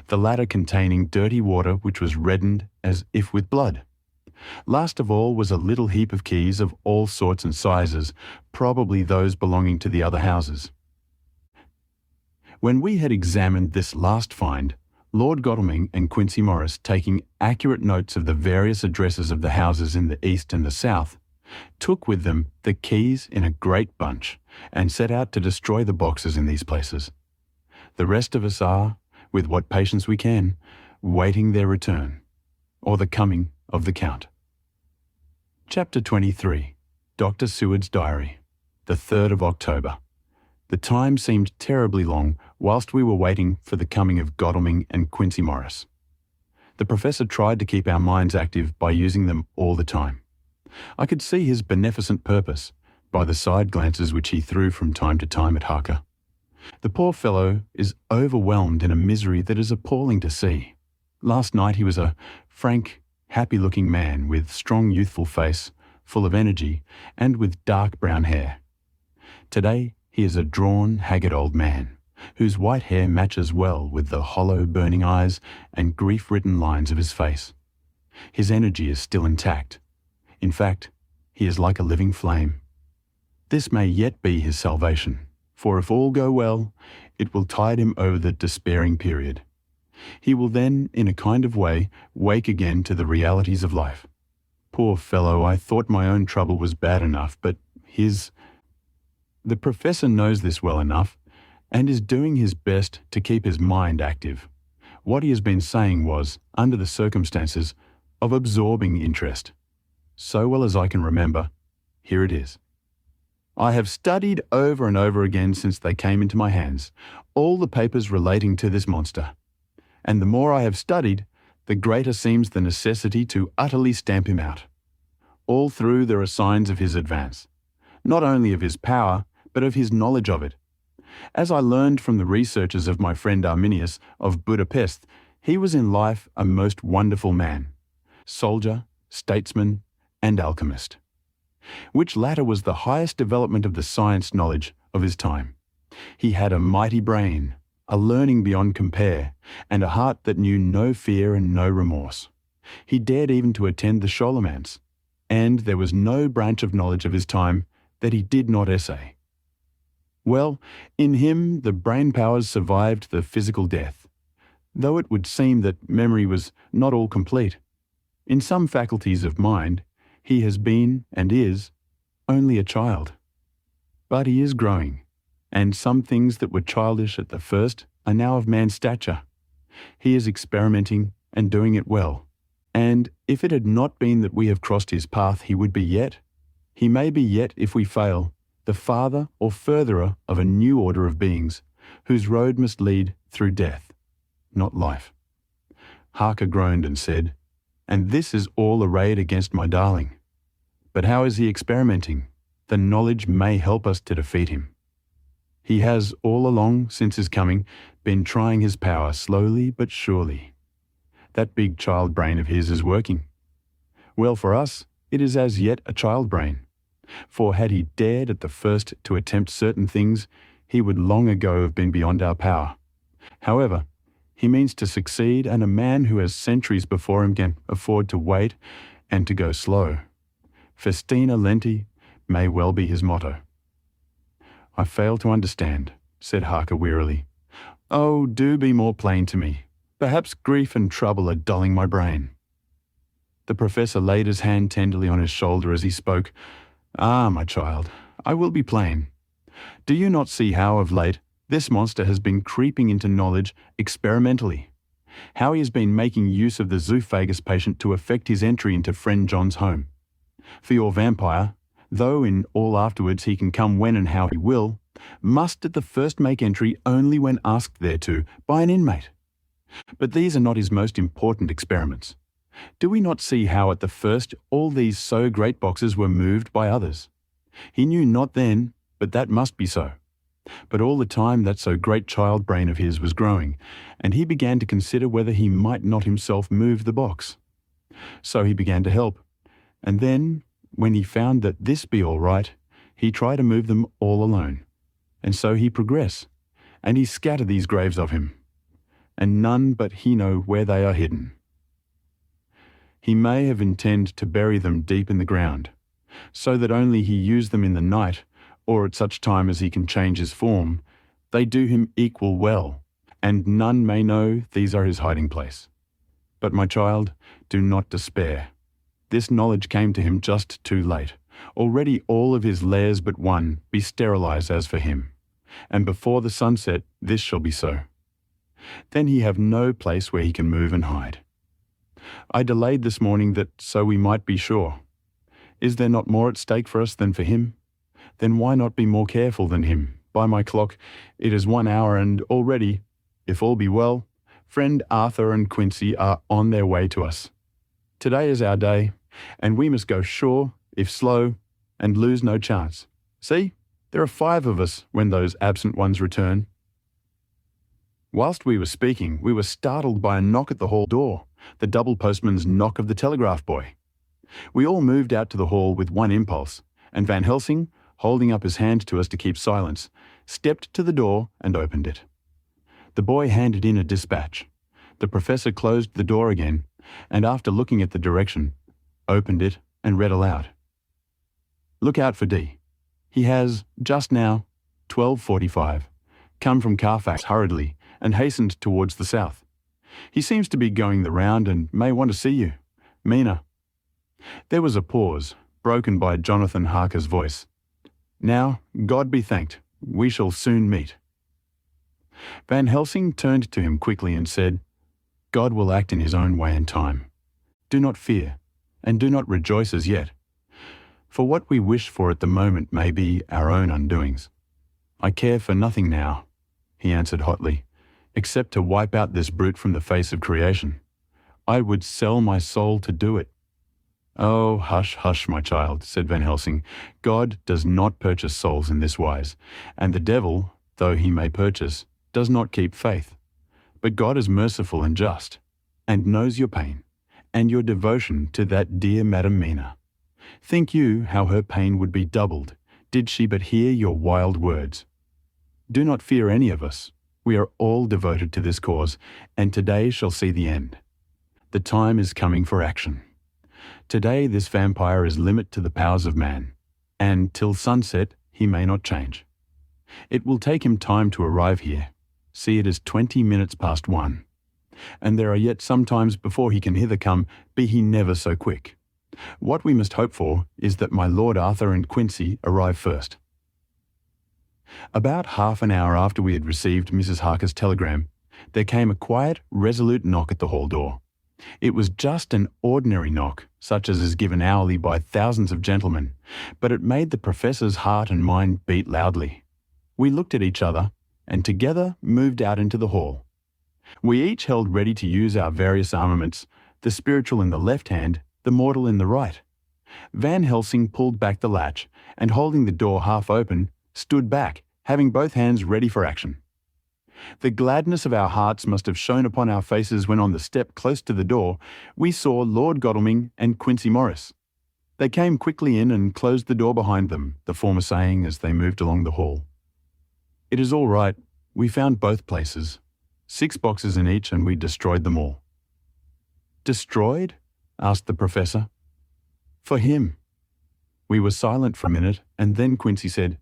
the latter containing dirty water which was reddened as if with blood. Last of all was a little heap of keys of all sorts and sizes, probably those belonging to the other houses. When we had examined this last find, Lord Godalming and Quincy Morris, taking accurate notes of the various addresses of the houses in the east and the south, took with them the keys in a great bunch and set out to destroy the boxes in these places. The rest of us are, with what patience we can, waiting their return, or the coming of the Count. Chapter 23. Dr. Seward's Diary. The 3rd of October. The time seemed terribly long whilst we were waiting for the coming of Godalming and Quincy Morris. The Professor tried to keep our minds active by using them all the time. I could see his beneficent purpose by the side glances which he threw from time to time at Harker. The poor fellow is overwhelmed in a misery that is appalling to see. Last night he was a frank, happy-looking man with strong youthful face, full of energy, and with dark brown hair. Today he is a drawn, haggard old man, whose white hair matches well with the hollow, burning eyes and grief-written lines of his face. His energy is still intact. In fact, he is like a living flame. This may yet be his salvation, for if all go well, it will tide him over the despairing period. He will then, in a kind of way, wake again to the realities of life. Poor fellow, I thought my own trouble was bad enough, but his... The Professor knows this well enough, and is doing his best to keep his mind active. What he has been saying was, under the circumstances, of absorbing interest. So well as I can remember, here it is. I have studied over and over again since they came into my hands, all the papers relating to this monster. And the more I have studied, the greater seems the necessity to utterly stamp him out. All through there are signs of his advance, not only of his power, but of his knowledge of it. As I learned from the researches of my friend Arminius of Budapest, he was in life a most wonderful man, soldier, statesman, and alchemist, which latter was the highest development of the science knowledge of his time. He had a mighty brain, a learning beyond compare, and a heart that knew no fear and no remorse. He dared even to attend the Scholomance, and there was no branch of knowledge of his time that he did not essay. Well, in him the brain powers survived the physical death, though it would seem that memory was not all complete. In some faculties of mind, he has been, and is, only a child. But he is growing, and some things that were childish at the first are now of man's stature. He is experimenting and doing it well, and if it had not been that we have crossed his path, he would be yet, he may be yet if we fail, the father or furtherer of a new order of beings, whose road must lead through death, not life. Harker groaned and said, "And this is all arrayed against my darling. But how is he experimenting? The knowledge may help us to defeat him. He has all along, since his coming, been trying his power slowly but surely. That big child brain of his is working. Well, for us, it is as yet a child brain. For had he dared at the first to attempt certain things, he would long ago have been beyond our power. However, he means to succeed, and a man who has centuries before him can afford to wait and to go slow. Festina lenti may well be his motto." "I fail to understand," said Harker wearily. "Oh, do be more plain to me. Perhaps grief and trouble are dulling my brain." The Professor laid his hand tenderly on his shoulder as he spoke. "Ah, my child, I will be plain. Do you not see how, of late, this monster has been creeping into knowledge experimentally? How he has been making use of the zoophagus patient to effect his entry into friend John's home? For your vampire, though in all afterwards he can come when and how he will, must at the first make entry only when asked thereto by an inmate. But these are not his most important experiments. Do we not see how at the first all these so great boxes were moved by others? He knew not then, but that must be so. But all the time that so great child brain of his was growing, and he began to consider whether he might not himself move the box. So he began to help, and then, when he found that this be all right, he tried to move them all alone. And so he progress, and he scatter these graves of him, and none but he know where they are hidden. He may have intended to bury them deep in the ground, so that only he use them in the night, or at such time as he can change his form. They do him equal well, and none may know these are his hiding place. But my child, do not despair. This knowledge came to him just too late. Already all of his lairs but one be sterilized as for him, and before the sunset this shall be so. Then he have no place where he can move and hide. I delayed this morning that so we might be sure. Is there not more at stake for us than for him? Then why not be more careful than him? By my clock, it is 1 hour, and already, if all be well, friend Arthur and Quincy are on their way to us. Today is our day, and we must go sure, if slow, and lose no chance. See, there are 5 of us when those absent ones return. Whilst we were speaking, we were startled by a knock at the hall door, the double postman's knock of the telegraph boy. We all moved out to the hall with one impulse, and Van Helsing, holding up his hand to us to keep silence, stepped to the door and opened it. The boy handed in a dispatch. The professor closed the door again, and after looking at the direction, opened it and read aloud. Look out for D. He has, just now, 12:45, come from Carfax hurriedly and hastened towards the south. He seems to be going the round and may want to see you. Mina. There was a pause, broken by Jonathan Harker's voice. Now, God be thanked, we shall soon meet. Van Helsing turned to him quickly and said, God will act in his own way and time. Do not fear, and do not rejoice as yet. For what we wish for at the moment may be our own undoings. I care for nothing now, he answered hotly, except to wipe out this brute from the face of creation. I would sell my soul to do it. Oh, hush, hush, my child, said Van Helsing. God does not purchase souls in this wise, and the devil, though he may purchase, does not keep faith. But God is merciful and just, and knows your pain, and your devotion to that dear Madam Mina. Think you how her pain would be doubled, did she but hear your wild words. Do not fear any of us. We are all devoted to this cause, and today shall see the end. The time is coming for action. Today this vampire is limit to the powers of man, and till sunset he may not change. It will take him time to arrive here. See, it is 20 minutes past 1. And there are yet some times before he can hither come, be he never so quick. What we must hope for is that my Lord Arthur and Quincy arrive first. About half an hour after we had received Mrs. Harker's telegram, there came a quiet, resolute knock at the hall door. It was just an ordinary knock, such as is given hourly by thousands of gentlemen, but it made the professor's heart and mind beat loudly. We looked at each other, and together moved out into the hall. We each held ready to use our various armaments, the spiritual in the left hand, the mortal in the right. Van Helsing pulled back the latch, and holding the door half open, stood back, having both hands ready for action. The gladness of our hearts must have shone upon our faces when on the step close to the door we saw Lord Godalming and Quincy Morris. They came quickly in and closed the door behind them, the former saying as they moved along the hall. It is all right. We found both places. 6 boxes in each, and we destroyed them all. Destroyed? Asked the professor. For him. We were silent for a minute, and then Quincy said,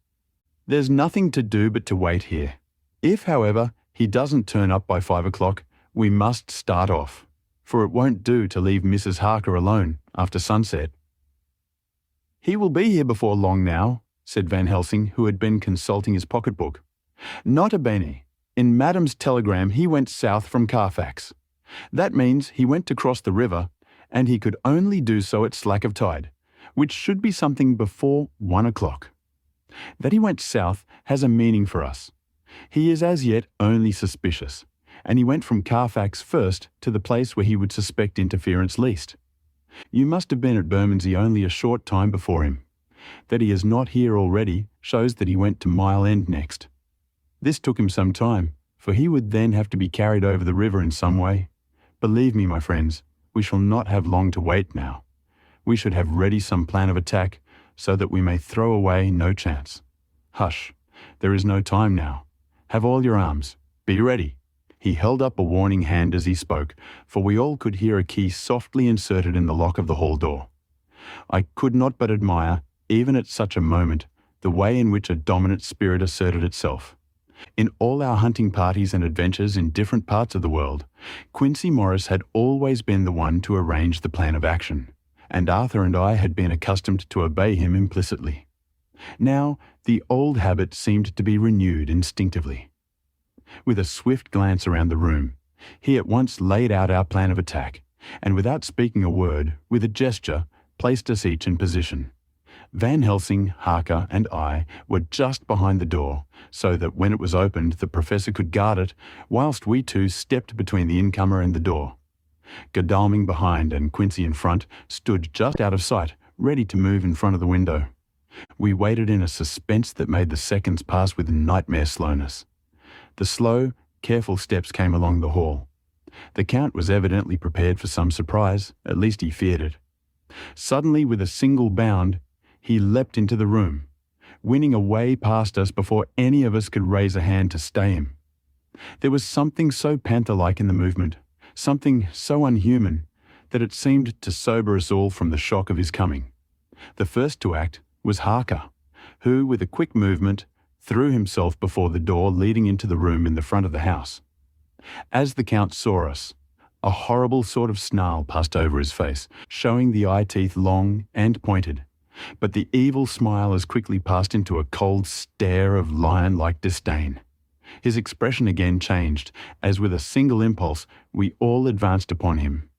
There's nothing to do but to wait here. If, however, he doesn't turn up by 5 o'clock, we must start off, for it won't do to leave Mrs. Harker alone after sunset. He will be here before long now, said Van Helsing, who had been consulting his pocketbook. Nota bene. In Madam's telegram he went south from Carfax. That means he went to cross the river, and he could only do so at slack of tide, which should be something before 1 o'clock. That he went south has a meaning for us. He is as yet only suspicious, and he went from Carfax first to the place where he would suspect interference least. You must have been at Bermondsey only a short time before him. That he is not here already shows that he went to Mile End next. This took him some time, for he would then have to be carried over the river in some way. Believe me, my friends, we shall not have long to wait now. We should have ready some plan of attack, so that we may throw away no chance. Hush, there is no time now. Have all your arms. Be ready. He held up a warning hand as he spoke, for we all could hear a key softly inserted in the lock of the hall door. I could not but admire, even at such a moment, the way in which a dominant spirit asserted itself. In all our hunting parties and adventures in different parts of the world, Quincy Morris had always been the one to arrange the plan of action, and Arthur and I had been accustomed to obey him implicitly. Now, the old habit seemed to be renewed instinctively. With a swift glance around the room, he at once laid out our plan of attack, and without speaking a word, with a gesture, placed us each in position. Van Helsing, Harker, and I were just behind the door, so that when it was opened the professor could guard it, whilst we two stepped between the incomer and the door. Godalming behind and Quincy in front stood just out of sight, ready to move in front of the window. We waited in a suspense that made the seconds pass with nightmare slowness. The slow, careful steps came along the hall. The Count was evidently prepared for some surprise, at least he feared it. Suddenly, with a single bound, he leapt into the room, winning a way past us before any of us could raise a hand to stay him. There was something so panther-like in the movement, something so unhuman, that it seemed to sober us all from the shock of his coming. The first to act was Harker, who, with a quick movement, threw himself before the door leading into the room in the front of the house. As the Count saw us, a horrible sort of snarl passed over his face, showing the eye teeth long and pointed, but the evil smile as quickly passed into a cold stare of lion-like disdain. His expression again changed, as with a single impulse we all advanced upon him.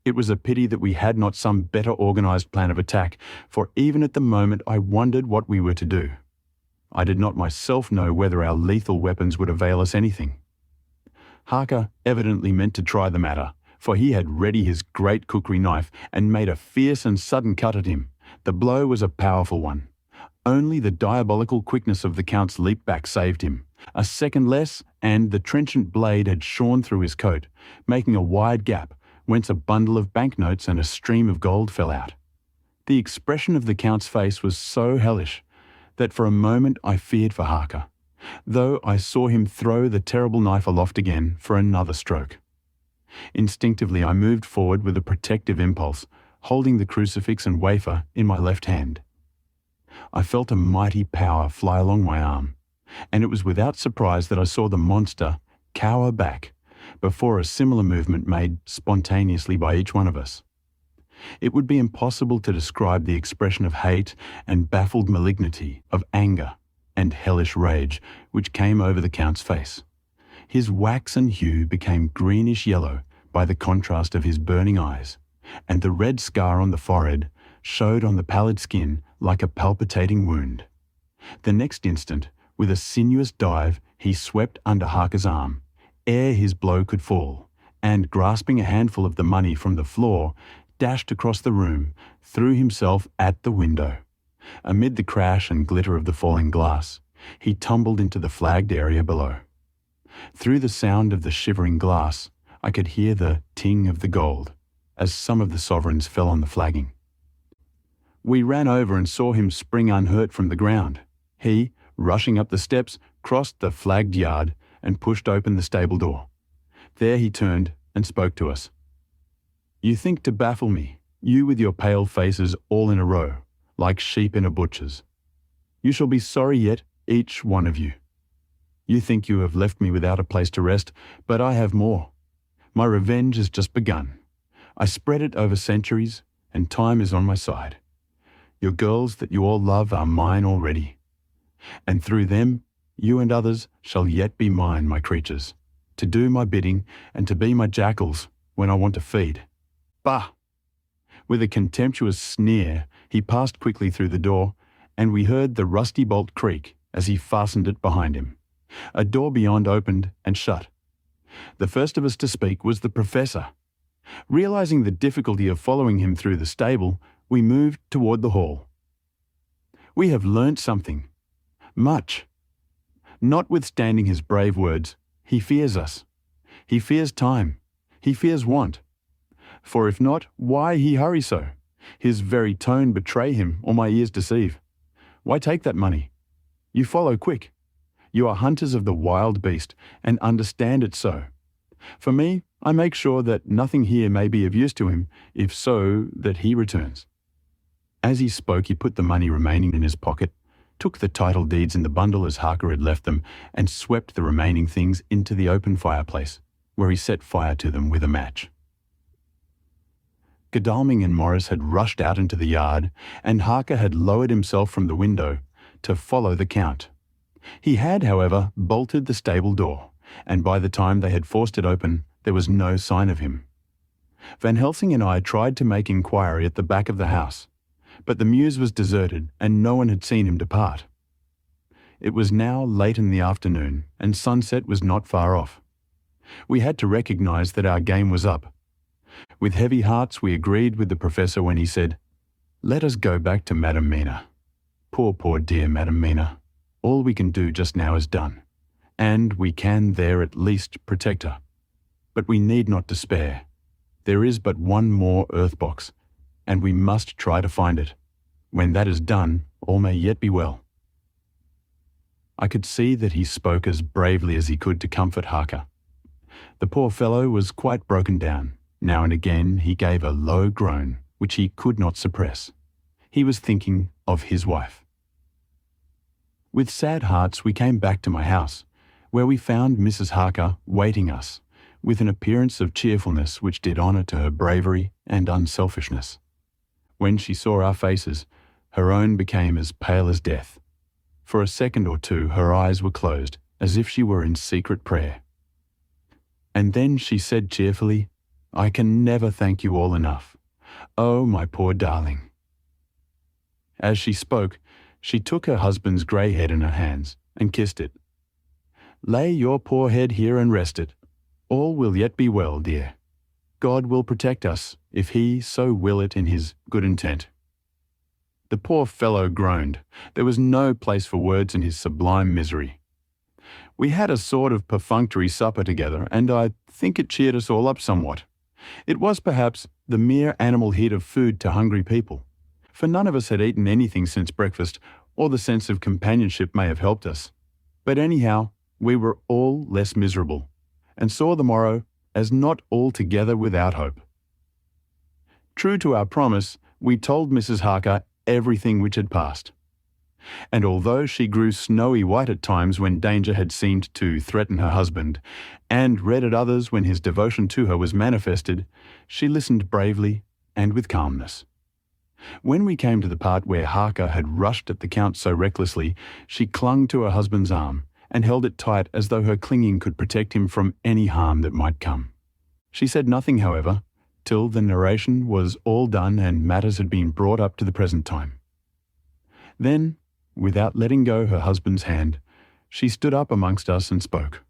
It was a pity that we had not some better organised plan of attack, for even at the moment I wondered what we were to do. I did not myself know whether our lethal weapons would avail us anything. Harker evidently meant to try the matter, for he had ready his great cookery knife and made a fierce and sudden cut at him. The blow was a powerful one. Only the diabolical quickness of the Count's leap back saved him. A second less, and the trenchant blade had shorn through his coat, making a wide gap, whence a bundle of banknotes and a stream of gold fell out. The expression of the Count's face was so hellish that for a moment I feared for Harker, though I saw him throw the terrible knife aloft again for another stroke. Instinctively I moved forward with a protective impulse, holding the crucifix and wafer in my left hand. I felt a mighty power fly along my arm, and it was without surprise that I saw the monster cower back before a similar movement made spontaneously by each one of us. It would be impossible to describe the expression of hate and baffled malignity, of anger and hellish rage which came over the Count's face. His waxen hue became greenish-yellow by the contrast of his burning eyes, and the red scar on the forehead showed on the pallid skin like a palpitating wound. The next instant, with a sinuous dive, he swept under Harker's arm, ere his blow could fall, and grasping a handful of the money from the floor, dashed across the room, threw himself at the window. Amid the crash and glitter of the falling glass, he tumbled into the flagged area below. Through the sound of the shivering glass, I could hear the ting of the gold, as some of the sovereigns fell on the flagging. We ran over and saw him spring unhurt from the ground. He, rushing up the steps, crossed the flagged yard and pushed open the stable door. There he turned and spoke to us. "You think to baffle me, you with your pale faces all in a row, like sheep in a butcher's. You shall be sorry yet, each one of you. You think you have left me without a place to rest, but I have more. My revenge has just begun. I spread it over centuries, and time is on my side. Your girls that you all love are mine already. And through them, you and others shall yet be mine, my creatures, to do my bidding and to be my jackals when I want to feed." Bah! With a contemptuous sneer, he passed quickly through the door, and we heard the rusty bolt creak as he fastened it behind him. A door beyond opened and shut. The first of us to speak was the Professor. Realizing the difficulty of following him through the stable, we moved toward the hall. "We have learnt something. Much. Notwithstanding his brave words, he fears us. He fears time. He fears want. For if not, why he hurry so? His very tone betray him, or my ears deceive. Why take that money? You follow quick. You are hunters of the wild beast, and understand it so. For me, I make sure that nothing here may be of use to him, if so, that he returns." As he spoke, he put the money remaining in his pocket, took the title deeds in the bundle as Harker had left them, and swept the remaining things into the open fireplace, where he set fire to them with a match. Godalming and Morris had rushed out into the yard, and Harker had lowered himself from the window to follow the Count. He had, however, bolted the stable door, and by the time they had forced it open, there was no sign of him. Van Helsing and I tried to make inquiry at the back of the house, but the mews was deserted and no one had seen him depart. It was now late in the afternoon, and sunset was not far off. We had to recognize that our game was up. With heavy hearts we agreed with the Professor when he said, "Let us go back to Madam Mina. Poor dear Madam Mina. All we can do just now is done, and we can there at least protect her. But we need not despair. There is but one more earth box, and we must try to find it. When that is done, all may yet be well." I could see that he spoke as bravely as he could to comfort Harker. The poor fellow was quite broken down. Now and again he gave a low groan, which he could not suppress. He was thinking of his wife. With sad hearts we came back to my house, where we found Mrs. Harker waiting us, with an appearance of cheerfulness which did honour to her bravery and unselfishness. When she saw our faces, her own became as pale as death. For a second or two her eyes were closed, as if she were in secret prayer. And then she said cheerfully, "I can never thank you all enough. Oh, my poor darling." As she spoke, she took her husband's grey head in her hands and kissed it. "Lay your poor head here and rest it. All will yet be well, dear. God will protect us, if he so will it in his good intent." The poor fellow groaned. There was no place for words in his sublime misery. We had a sort of perfunctory supper together, and I think it cheered us all up somewhat. It was perhaps the mere animal heat of food to hungry people, for none of us had eaten anything since breakfast, or the sense of companionship may have helped us. But anyhow, we were all less miserable, and saw the morrow as not altogether without hope. True to our promise, we told Mrs. Harker everything which had passed. And although she grew snowy white at times when danger had seemed to threaten her husband, and red at others when his devotion to her was manifested, she listened bravely and with calmness. When we came to the part where Harker had rushed at the Count so recklessly, she clung to her husband's arm and held it tight as though her clinging could protect him from any harm that might come. She said nothing, however, till the narration was all done and matters had been brought up to the present time. Then, without letting go her husband's hand, she stood up amongst us and spoke.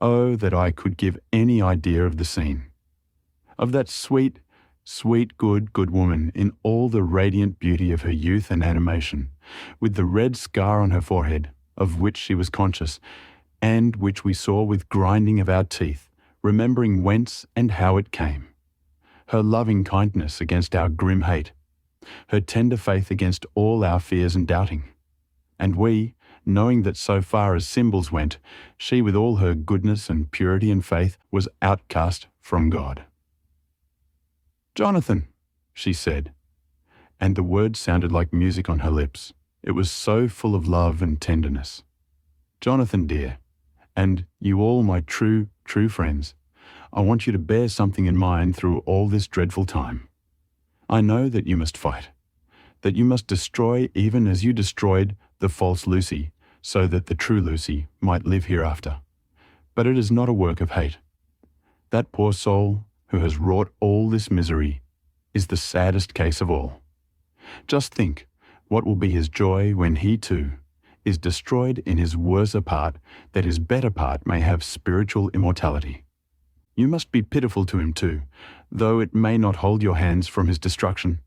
Oh, that I could give any idea of the scene. Of that sweet, good woman in all the radiant beauty of her youth and animation, with the red scar on her forehead, of which she was conscious, and which we saw with grinding of our teeth, remembering whence and how it came. Her loving kindness against our grim hate, her tender faith against all our fears and doubting. And we, knowing that so far as symbols went, she with all her goodness and purity and faith was outcast from God. "Jonathan," she said, and the words sounded like music on her lips. It was so full of love and tenderness. "Jonathan, dear, and you all my true friends, I want you to bear something in mind through all this dreadful time. I know that you must fight, that you must destroy even as you destroyed the false Lucy, so that the true Lucy might live hereafter. But it is not a work of hate. That poor soul who has wrought all this misery is the saddest case of all. Just think what will be his joy when he too is destroyed in his worser part, that his better part may have spiritual immortality. You must be pitiful to him too, though it may not hold your hands from his destruction."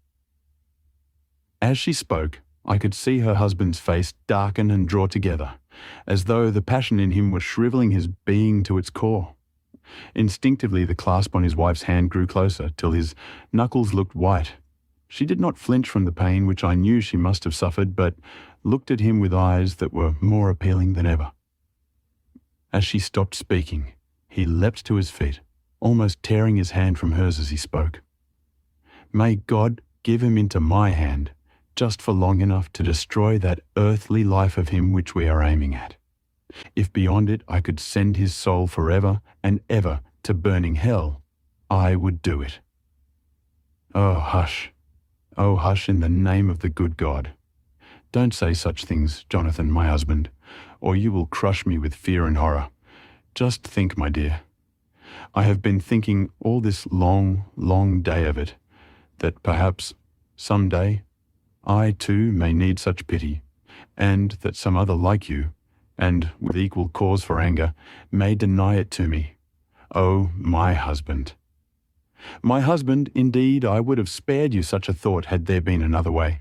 As she spoke, I could see her husband's face darken and draw together, as though the passion in him were shrivelling his being to its core. Instinctively the clasp on his wife's hand grew closer, till his knuckles looked white. She did not flinch from the pain which I knew she must have suffered, but looked at him with eyes that were more appealing than ever. As she stopped speaking, He leapt to his feet, almost tearing his hand from hers as he spoke. May God give him into my hand, just for long enough to destroy that earthly life of him which we are aiming at. If beyond it I could send his soul forever and ever to burning hell, I would do it. Oh, hush. Oh, hush in the name of the good God. Don't say such things, Jonathan, my husband, or you will crush me with fear and horror. Just think, my dear. I have been thinking all this long, long day of it, that perhaps some day I too may need such pity, and that some other like you, and with equal cause for anger, may deny it to me. Oh, my husband. My husband, indeed, I would have spared you such a thought had there been another way.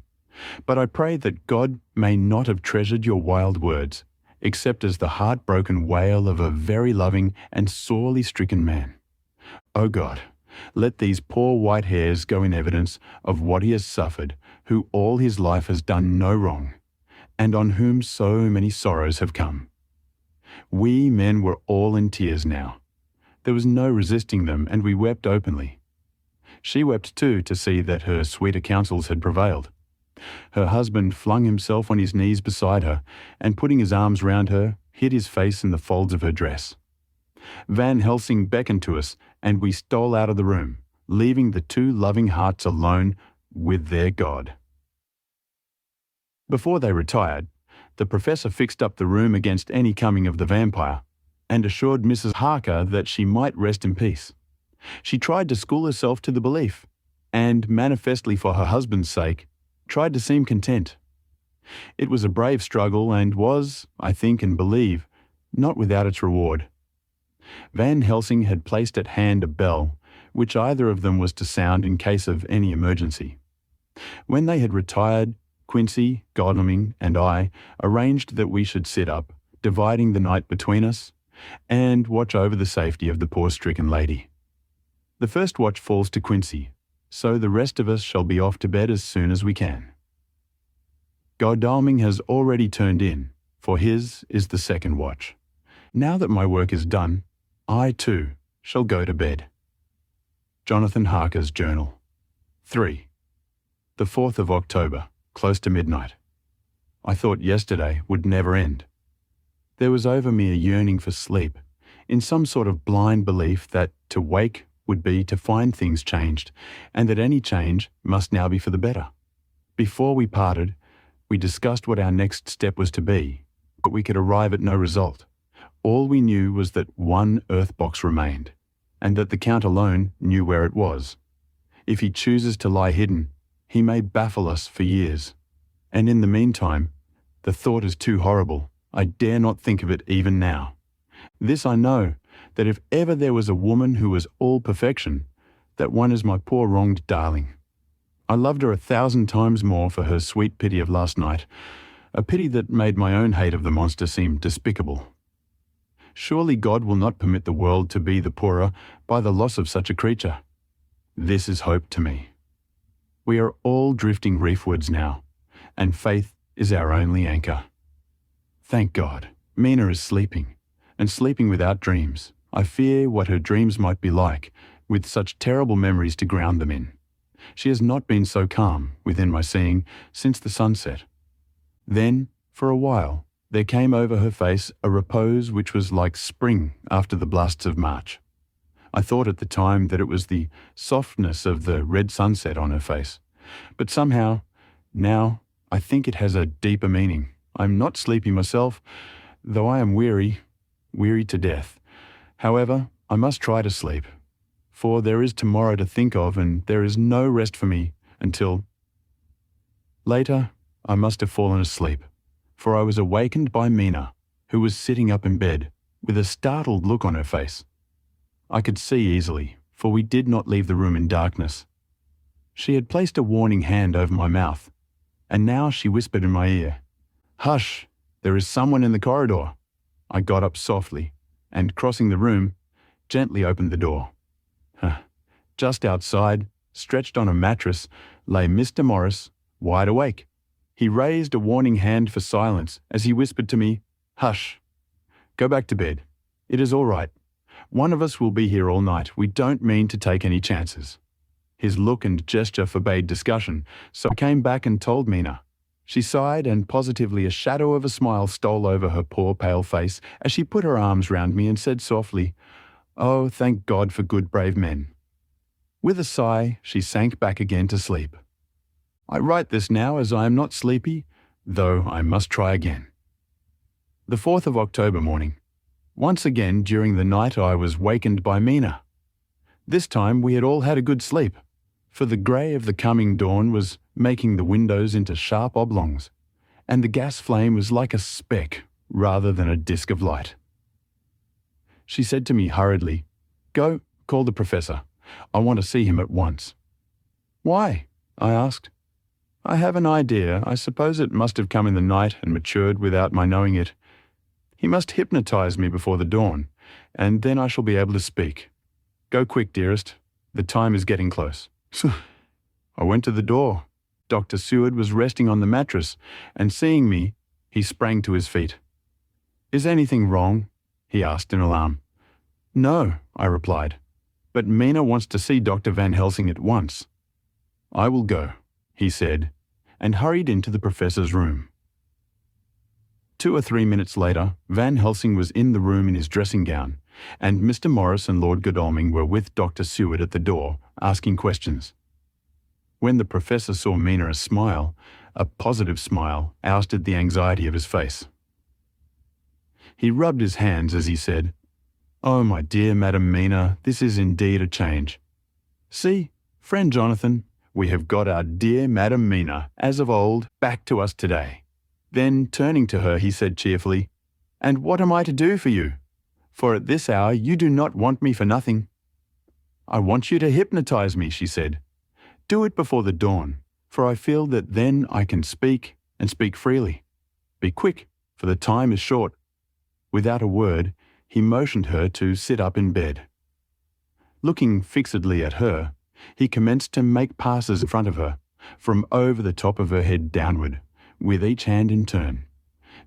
But I pray that God may not have treasured your wild words, except as the heartbroken wail of a very loving and sorely stricken man. O God, let these poor white hairs go in evidence of what he has suffered, who all his life has done no wrong, and on whom so many sorrows have come. We men were all in tears now. There was no resisting them, and we wept openly. She wept too to see that her sweeter counsels had prevailed. Her husband flung himself on his knees beside her, and putting his arms round her, hid his face in the folds of her dress. Van Helsing beckoned to us, and we stole out of the room, leaving the two loving hearts alone with their God. Before they retired, the professor fixed up the room against any coming of the vampire, and assured Mrs. Harker that she might rest in peace. She tried to school herself to the belief, and, manifestly for her husband's sake, tried to seem content. It was a brave struggle, and was, I think and believe, not without its reward. Van Helsing had placed at hand a bell, which either of them was to sound in case of any emergency. When they had retired, Quincy, Godalming, and I arranged that we should sit up, dividing the night between us, and watch over the safety of the poor stricken lady. The first watch falls to Quincy, so the rest of us shall be off to bed as soon as we can. Godalming has already turned in, for his is the second watch. Now that my work is done, I too shall go to bed. Jonathan Harker's Journal. 3. The 4th of October, close to midnight. I thought yesterday would never end. There was over me a yearning for sleep, in some sort of blind belief that to wake would be to find things changed, and that any change must now be for the better. Before we parted, we discussed what our next step was to be, but we could arrive at no result. All we knew was that one earth box remained, and that the Count alone knew where it was. If he chooses to lie hidden, he may baffle us for years. And in the meantime, the thought is too horrible. I dare not think of it even now. This I know, that if ever there was a woman who was all perfection, that one is my poor wronged darling. I loved her 1,000 times more for her sweet pity of last night, a pity that made my own hate of the monster seem despicable. Surely God will not permit the world to be the poorer by the loss of such a creature. This is hope to me. We are all drifting reefwards now, and faith is our only anchor. Thank God, Mina is sleeping, and sleeping without dreams. I fear what her dreams might be like, with such terrible memories to ground them in. She has not been so calm, within my seeing, since the sunset. Then, for a while, there came over her face a repose which was like spring after the blasts of March. I thought at the time that it was the softness of the red sunset on her face, but somehow, now, I think it has a deeper meaning. I am not sleepy myself, though I am weary to death. However, I must try to sleep, for there is tomorrow to think of, and there is no rest for me until... Later, I must have fallen asleep, for I was awakened by Mina, who was sitting up in bed, with a startled look on her face. I could see easily, for we did not leave the room in darkness. She had placed a warning hand over my mouth, and now she whispered in my ear, "Hush, there is someone in the corridor." I got up softly, and crossing the room, gently opened the door. Just outside, stretched on a mattress, lay Mr. Morris, wide awake. He raised a warning hand for silence as he whispered to me, "Hush. Go back to bed. It is all right. One of us will be here all night. We don't mean to take any chances." His look and gesture forbade discussion, so I came back and told Mina. She sighed, and positively a shadow of a smile stole over her poor pale face as she put her arms round me and said softly, "Oh, thank God for good brave men." With a sigh, she sank back again to sleep. I write this now as I am not sleepy, though I must try again. The 4th of October morning. Once again during the night I was wakened by Mina. This time we had all had a good sleep, for the grey of the coming dawn was making the windows into sharp oblongs, and the gas flame was like a speck rather than a disk of light. She said to me hurriedly, "Go, call the professor. I want to see him at once." "Why?" I asked. "I have an idea. I suppose it must have come in the night and matured without my knowing it. He must hypnotize me before the dawn, and then I shall be able to speak. Go quick, dearest. The time is getting close." I went to the door. Dr. Seward was resting on the mattress, and seeing me, he sprang to his feet. "Is anything wrong?" he asked in alarm. "No," I replied, "but Mina wants to see Dr. Van Helsing at once." "I will go," he said, and hurried into the professor's room. 2 or 3 minutes later, Van Helsing was in the room in his dressing gown, and Mr. Morris and Lord Godalming were with Dr. Seward at the door, asking questions. When the professor saw Mina, a positive smile, ousted the anxiety of his face. He rubbed his hands as he said, "Oh, my dear Madam Mina, this is indeed a change. See, friend Jonathan, we have got our dear Madam Mina, as of old, back to us today." Then, turning to her, he said cheerfully, "And what am I to do for you? For at this hour you do not want me for nothing." "I want you to hypnotize me," she said. "Do it before the dawn, for I feel that then I can speak, and speak freely. Be quick, for the time is short." Without a word, he motioned her to sit up in bed. Looking fixedly at her, he commenced to make passes in front of her, from over the top of her head downward, with each hand in turn.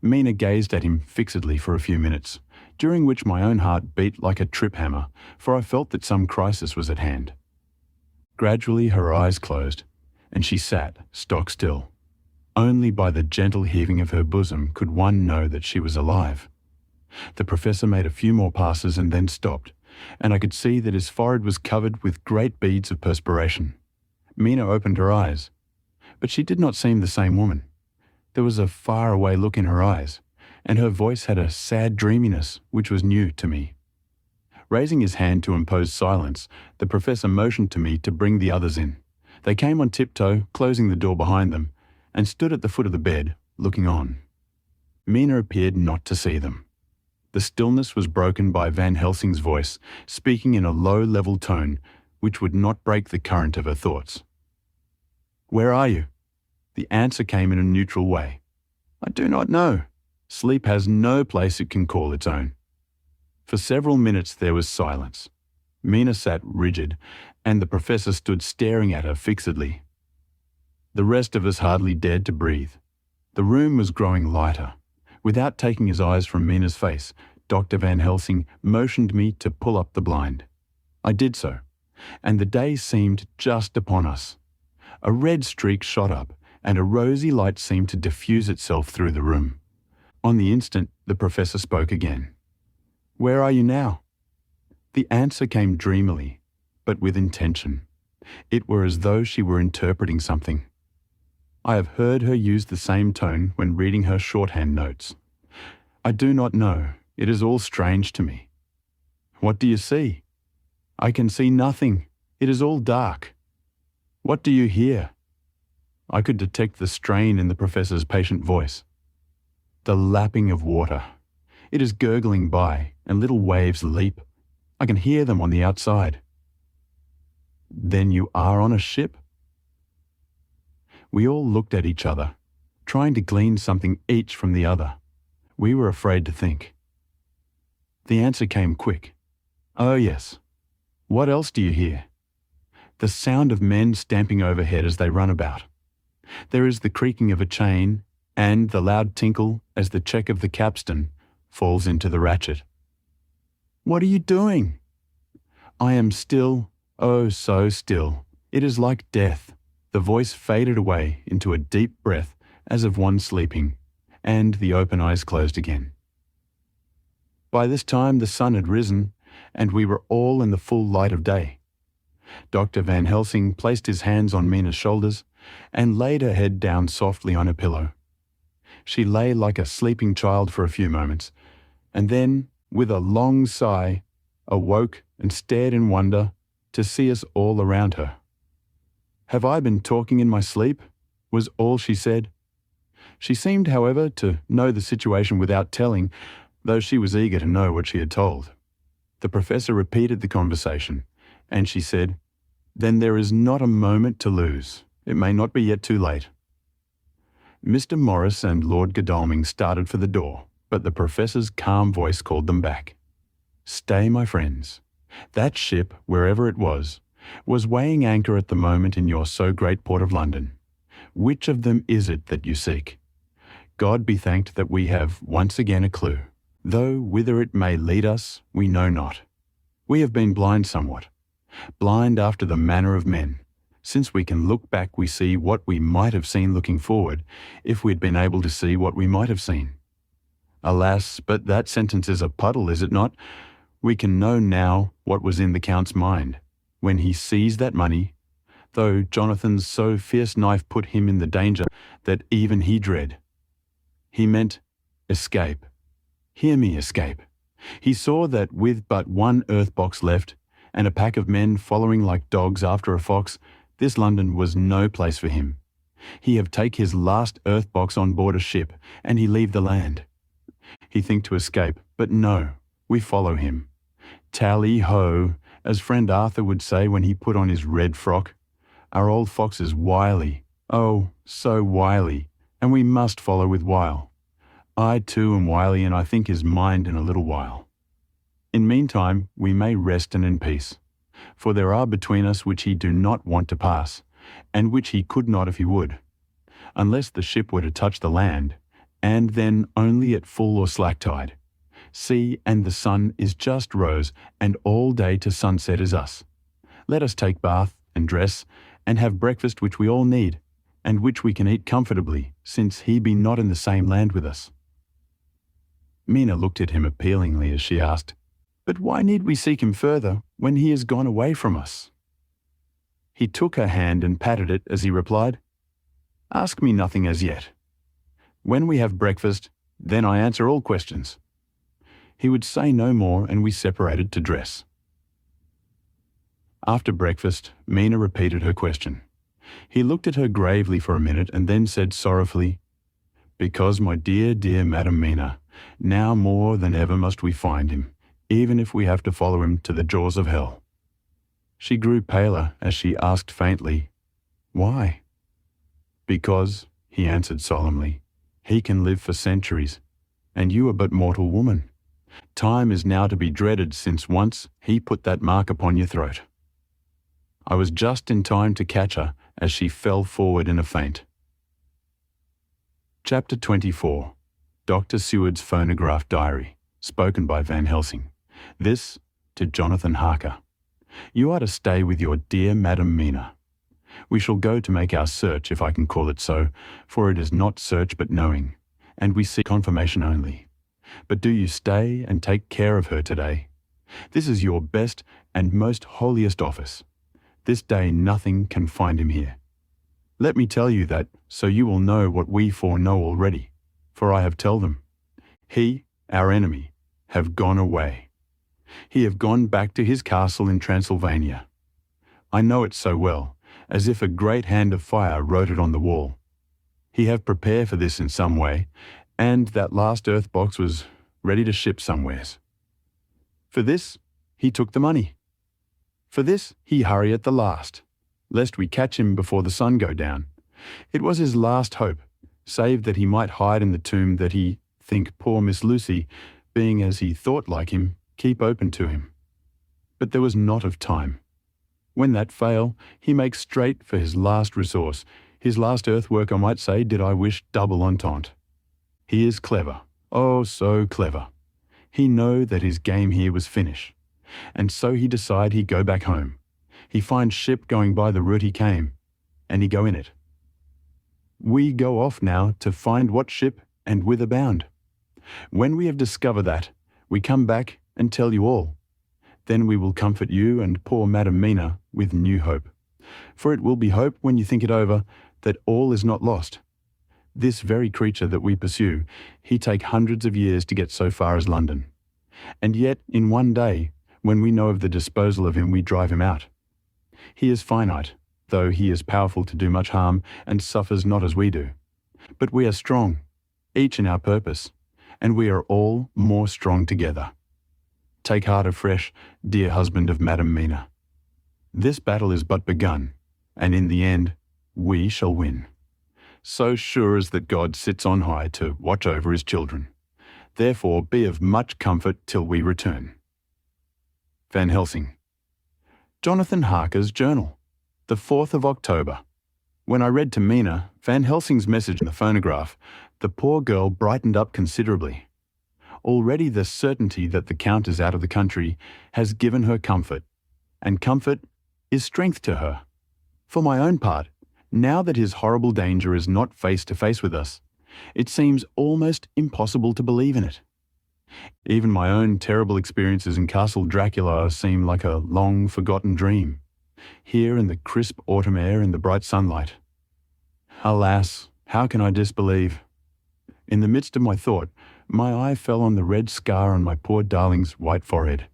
Mina gazed at him fixedly for a few minutes, during which my own heart beat like a trip hammer, for I felt that some crisis was at hand. Gradually her eyes closed, and she sat stock still. Only by the gentle heaving of her bosom could one know that she was alive. The professor made a few more passes and then stopped, and I could see that his forehead was covered with great beads of perspiration. Mina opened her eyes, but she did not seem the same woman. There was a far-away look in her eyes, and her voice had a sad dreaminess which was new to me. Raising his hand to impose silence, the professor motioned to me to bring the others in. They came on tiptoe, closing the door behind them, and stood at the foot of the bed, looking on. Mina appeared not to see them. The stillness was broken by Van Helsing's voice, speaking in a low, level tone, which would not break the current of her thoughts. "Where are you?" The answer came in a neutral way. "I do not know. Sleep has no place it can call its own." For several minutes there was silence. Mina sat rigid, and the professor stood staring at her fixedly. The rest of us hardly dared to breathe. The room was growing lighter. Without taking his eyes from Mina's face, Dr. Van Helsing motioned me to pull up the blind. I did so, and the day seemed just upon us. A red streak shot up, and a rosy light seemed to diffuse itself through the room. On the instant, the professor spoke again. "Where are you now?" The answer came dreamily, but with intention. It were as though she were interpreting something. I have heard her use the same tone when reading her shorthand notes. "I do not know. It is all strange to me." "What do you see?" "I can see nothing. It is all dark." "What do you hear?" I could detect the strain in the professor's patient voice. "The lapping of water. It is gurgling by, and little waves leap. I can hear them on the outside." "Then you are on a ship?" We all looked at each other, trying to glean something each from the other. We were afraid to think. The answer came quick. "Oh yes. What else do you hear?" "The sound of men stamping overhead as they run about. There is the creaking of a chain, and the loud tinkle as the check of the capstan falls into the ratchet." What are you doing?" "I am still, oh so still. It is like death." The voice faded away into a deep breath as of one sleeping, and the open eyes closed again. By this time the sun had risen, and we were all in the full light of day. Dr. Van Helsing placed his hands on Mina's shoulders and laid her head down softly on a pillow. She lay like a sleeping child for a few moments, and then, with a long sigh, awoke and stared in wonder to see us all around her. "Have I been talking in my sleep?" was all she said. She seemed, however, to know the situation without telling, though she was eager to know what she had told. The professor repeated the conversation, and she said, "Then there is not a moment to lose. It may not be yet too late." Mr. Morris and Lord Godalming started for the door, but the professor's calm voice called them back. "Stay, my friends. That ship, wherever it was weighing anchor at the moment in your so great port of London. Which of them is it that you seek? God be thanked that we have once again a clue, though whither it may lead us we know not. We have been blind somewhat, blind after the manner of men. Since we can look back we see what we might have seen looking forward, if we had been able to see what we might have seen. Alas, but that sentence is a puddle, is it not? We can know now what was in the Count's mind, when he seized that money, though Jonathan's so fierce knife put him in the danger that even he dread. He meant escape. Hear me, escape. He saw that with but one earth box left, and a pack of men following like dogs after a fox, this London was no place for him. He have take his last earth box on board a ship, and he leave the land. He think to escape, but no, we follow him. Tally-ho, as friend Arthur would say when he put on his red frock. Our old fox is wily, oh, so wily, and we must follow with wile. I too am wily, and I think his mind in a little while. In meantime we may rest and in peace, for there are between us which he do not want to pass, and which he could not if he would, unless the ship were to touch the land, and then only at full or slack tide. See, and the sun is just rose, and all day to sunset is us. Let us take bath and dress, and have breakfast which we all need, and which we can eat comfortably, since he be not in the same land with us." Mina looked at him appealingly as she asked, "But why need we seek him further, when he is gone away from us?" He took her hand and patted it as he replied, "Ask me nothing as yet. When we have breakfast, then I answer all questions." He would say no more, and we separated to dress. After breakfast, Mina repeated her question. He looked at her gravely for a minute and then said sorrowfully, "Because, my dear, dear Madam Mina, now more than ever must we find him, even if we have to follow him to the jaws of hell." She grew paler as she asked faintly, "Why?" "Because," he answered solemnly, "he can live for centuries, and you are but mortal woman. Time is now to be dreaded, since once he put that mark upon your throat." I was just in time to catch her as she fell forward in a faint. Chapter 24. Dr. Seward's Phonograph Diary, spoken by Van Helsing. This to Jonathan Harker. "You are to stay with your dear Madam Mina. We shall go to make our search, if I can call it so, for it is not search but knowing, and we seek confirmation only. But do you stay and take care of her today. This is your best and most holiest office. This day nothing can find him here. Let me tell you that, so you will know what we foreknow already, for I have tell them. He, our enemy, have gone away. He have gone back to his castle in Transylvania. I know it so well, as if a great hand of fire wrote it on the wall. He have prepared for this in some way, and that last earth box was ready to ship somewheres. For this, he took the money. For this, he hurry at the last, lest we catch him before the sun go down. It was his last hope, save that he might hide in the tomb that he think poor Miss Lucy, being as he thought like him, keep open to him. But there was not of time. When that fail, he makes straight for his last resource, his last earthwork, I might say, did I wish double entente. He is clever, oh so clever. He know that his game here was finished, and so he decide he go back home. He find ship going by the route he came, and he go in it. We go off now to find what ship and whither bound. When we have discovered that, we come back and tell you all. Then we will comfort you and poor Madam Mina with new hope. For it will be hope when you think it over that all is not lost. This very creature that we pursue, he take hundreds of years to get so far as London. And yet in one day, when we know of the disposal of him, we drive him out. He is finite, though he is powerful to do much harm and suffers not as we do. But we are strong, each in our purpose, and we are all more strong together. Take heart afresh, dear husband of Madam Mina. This battle is but begun, and in the end, we shall win. So sure as that God sits on high to watch over his children. Therefore be of much comfort till we return. Van Helsing. Jonathan Harker's Journal, the 4th of October. When I read to Mina Van Helsing's message in the phonograph, the poor girl brightened up considerably. Already the certainty that the Count is out of the country has given her comfort, and comfort is strength to her. For my own part, now that his horrible danger is not face to face with us, it seems almost impossible to believe in it. Even my own terrible experiences in Castle Dracula seem like a long forgotten dream, here in the crisp autumn air and the bright sunlight. Alas, how can I disbelieve? In the midst of my thought, my eye fell on the red scar on my poor darling's white forehead.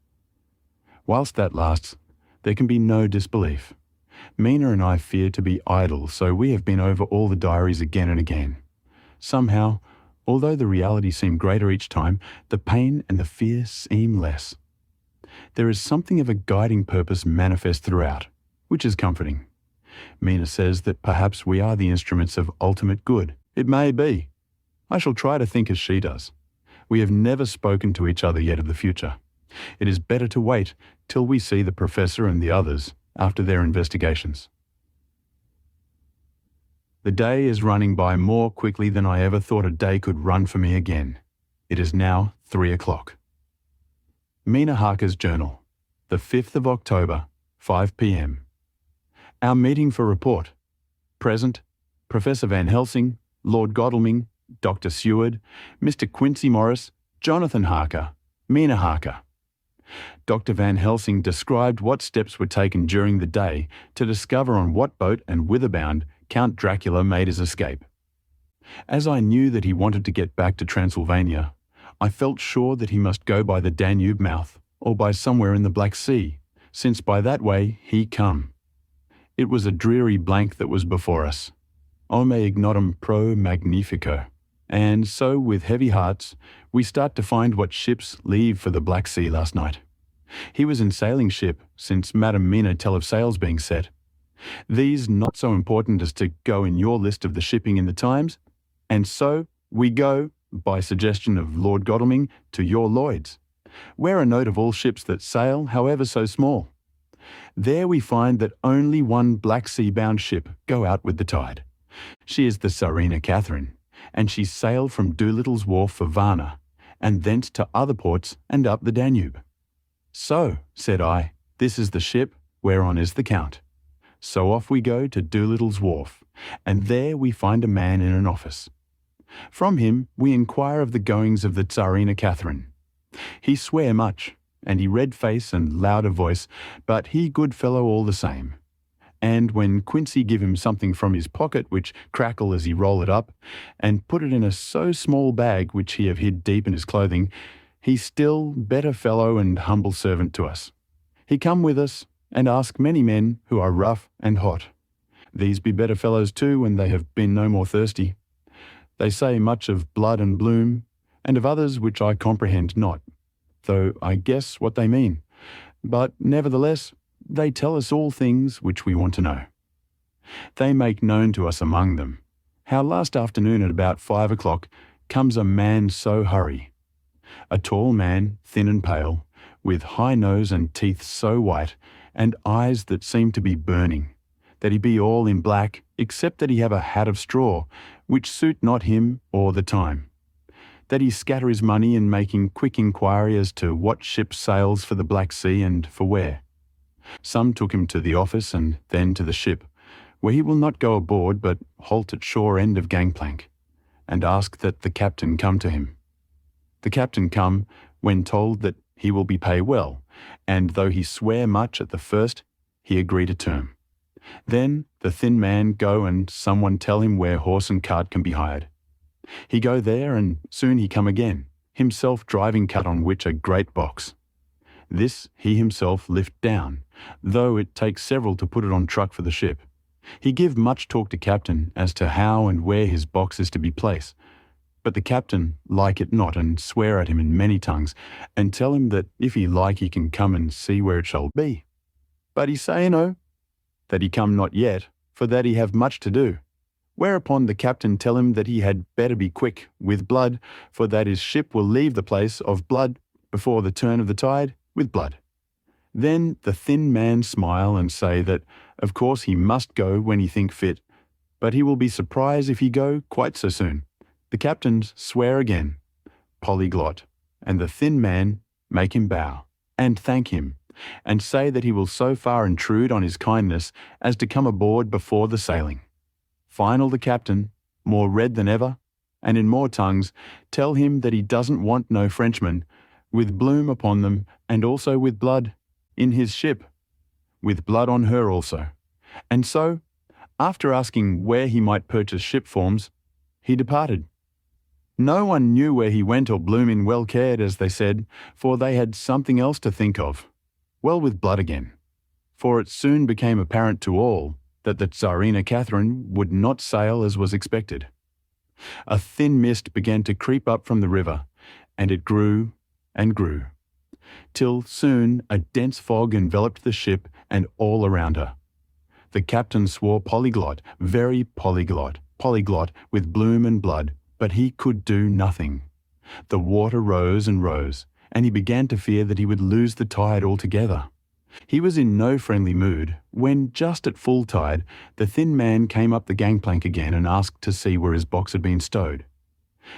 Whilst that lasts, there can be no disbelief. Mina and I fear to be idle, so we have been over all the diaries again and again. Somehow, although the reality seemed greater each time, the pain and the fear seem less. There is something of a guiding purpose manifest throughout, which is comforting. Mina says that perhaps we are the instruments of ultimate good. It may be. I shall try to think as she does. We have never spoken to each other yet of the future. It is better to wait till we see the Professor and the others after their investigations. The day is running by more quickly than I ever thought a day could run for me again. It is now 3 o'clock. Mina Harker's Journal, the 5th of October, 5 p.m. Our meeting for report. Present, Professor Van Helsing, Lord Godalming, Dr. Seward, Mr. Quincy Morris, Jonathan Harker, Mina Harker. Dr. Van Helsing described what steps were taken during the day to discover on what boat and whitherbound Count Dracula made his escape. As I knew that he wanted to get back to Transylvania, I felt sure that he must go by the Danube mouth or by somewhere in the Black Sea, since by that way he come. It was a dreary blank that was before us. Ome ignotum pro magnifico. And so, with heavy hearts, we start to find what ships leave for the Black Sea last night. He was in sailing ship, since Madam Mina tell of sails being set. These not so important as to go in your list of the shipping in the Times, and so we go, by suggestion of Lord Godalming, to your Lloyd's. Wear a note of all ships that sail, however so small. There we find that only one Black Sea-bound ship go out with the tide. She is the Tsarina Catherine, and she sailed from Doolittle's Wharf for Varna, and thence to other ports and up the Danube. So, said I, this is the ship whereon is the Count. So off we go to Doolittle's Wharf, and there we find a man in an office. From him we inquire of the goings of the Tsarina Catherine. He swear much, and he red face and louder voice, but he good fellow all the same. And when Quincy give him something from his pocket which crackle as he roll it up, and put it in a so small bag which he have hid deep in his clothing, he still better fellow and humble servant to us. He come with us, and ask many men who are rough and hot. These be better fellows too when they have been no more thirsty. They say much of blood and bloom, and of others which I comprehend not, though I guess what they mean. But nevertheless, they tell us all things which we want to know. They make known to us among them how last afternoon at about 5 o'clock comes a man so hurry. A tall man, thin and pale, with high nose and teeth so white, and eyes that seem to be burning, that he be all in black, except that he have a hat of straw, which suit not him or the time. that he scatter his money in making quick inquiry as to what ship sails for the Black Sea and for where. Some took him to the office and then to the ship, where he will not go aboard but halt at shore end of gangplank, and ask that the captain come to him. The captain come, when told that he will be pay well, and though he swear much at the first, he agree to term. Then the thin man go and someone tell him where horse and cart can be hired. He go there, and soon he come again, himself driving cart on which a great box. This he himself lift down, though it takes several to put it on truck for the ship. He give much talk to captain as to how and where his box is to be placed, but the captain like it not and swear at him in many tongues, and tell him that if he like he can come and see where it shall be. But he say no, that he come not yet, for that he have much to do. Whereupon the captain tell him that he had better be quick with blood, for that his ship will leave the place of blood before the turn of the tide with blood. Then the thin man smile and say that of course he must go when he think fit, but he will be surprised if he go quite so soon. The captains swear again, polyglot, and the thin man make him bow, and thank him, and say that he will so far intrude on his kindness as to come aboard before the sailing. Final the captain, more red than ever, and in more tongues, tell him that he doesn't want no Frenchmen, with bloom upon them, and also with blood, in his ship, with blood on her also. And so, after asking where he might purchase ship forms, he departed. No one knew where he went or bloom in well cared, as they said, for they had something else to think of. Well with blood again. For it soon became apparent to all that the Tsarina Catherine would not sail as was expected. A thin mist began to creep up from the river, and it grew and grew, till soon a dense fog enveloped the ship and all around her. The captain swore polyglot, very polyglot, with bloom and blood, but he could do nothing. The water rose and rose, and he began to fear that he would lose the tide altogether. He was in no friendly mood when, just at full tide, the thin man came up the gangplank again and asked to see where his box had been stowed.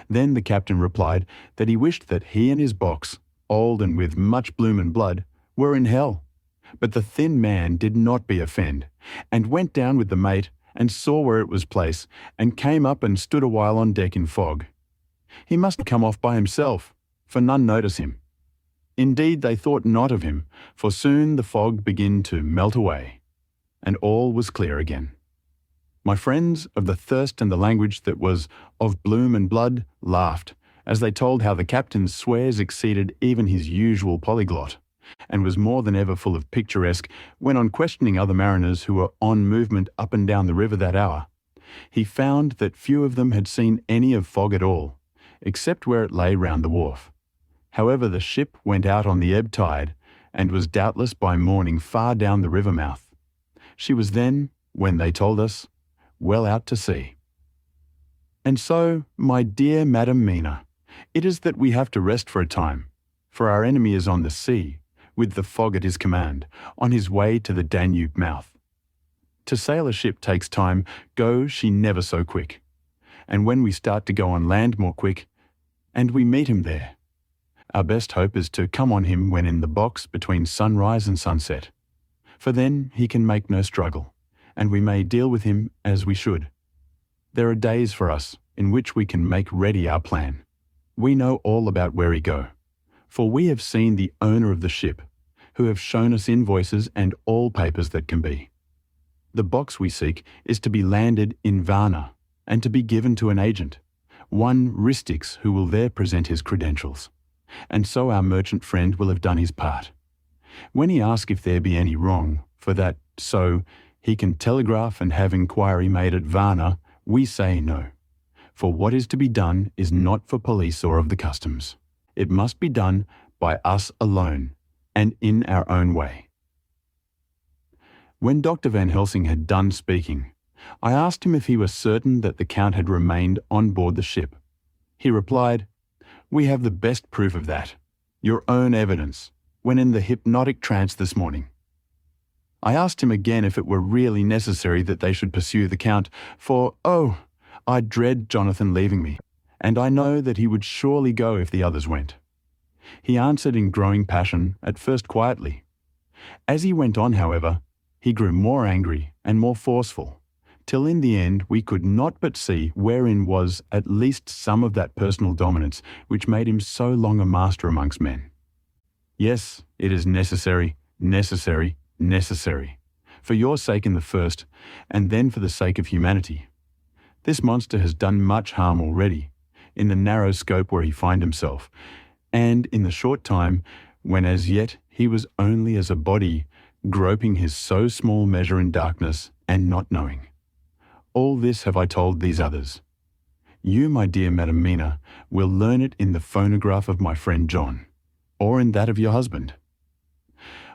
Then the captain replied that he wished that he and his box, old and with much bloom and blood, were in hell. But the thin man did not be offend, and went down with the mate and saw where it was placed, and came up and stood a while on deck in fog. He must come off by himself, for none notice him. Indeed, they thought not of him, for soon the fog began to melt away, and all was clear again. My friends of the thirst and the language that was of bloom and blood laughed, as they told how the captain's swears exceeded even his usual polyglot, and was more than ever full of picturesque when, on questioning other mariners who were on movement up and down the river that hour, he found that few of them had seen any of fog at all, except where it lay round the wharf. However, the ship went out on the ebb tide, and was doubtless by morning far down the river mouth. She was then, when they told us, well out to sea. And so, my dear Madam Mina, it is that we have to rest for a time, for our enemy is on the sea, with the fog at his command, on his way to the Danube mouth. To sail a ship takes time, go she never so quick. And when we start to go on land more quick, and we meet him there, our best hope is to come on him when in the box between sunrise and sunset, for then he can make no struggle, and we may deal with him as we should. There are days for us in which we can make ready our plan. We know all about where he go, for we have seen the owner of the ship, who have shown us invoices and all papers that can be. The box we seek is to be landed in Varna, and to be given to an agent, one Ristix, who will there present his credentials. And so our merchant friend will have done his part. When he asks if there be any wrong, for that so he can telegraph and have inquiry made at Varna, we say no. For what is to be done is not for police or of the customs. It must be done by us alone, and in our own way. When Dr. Van Helsing had done speaking, I asked him if he was certain that the Count had remained on board the ship. He replied, "We have the best proof of that, your own evidence, when in the hypnotic trance this morning." I asked him again if it were really necessary that they should pursue the Count, for, oh, I dread Jonathan leaving me, and I know that he would surely go if the others went. He answered in growing passion, at first quietly. As he went on, however, he grew more angry and more forceful, till in the end we could not but see wherein was at least some of that personal dominance which made him so long a master amongst men. Yes, it is necessary, necessary, necessary, for your sake in the first, and then for the sake of humanity. This monster has done much harm already, in the narrow scope where he finds himself, and in the short time when as yet he was only as a body, groping his so small measure in darkness and not knowing. All this have I told these others. You, my dear Madam Mina, will learn it in the phonograph of my friend John, or in that of your husband.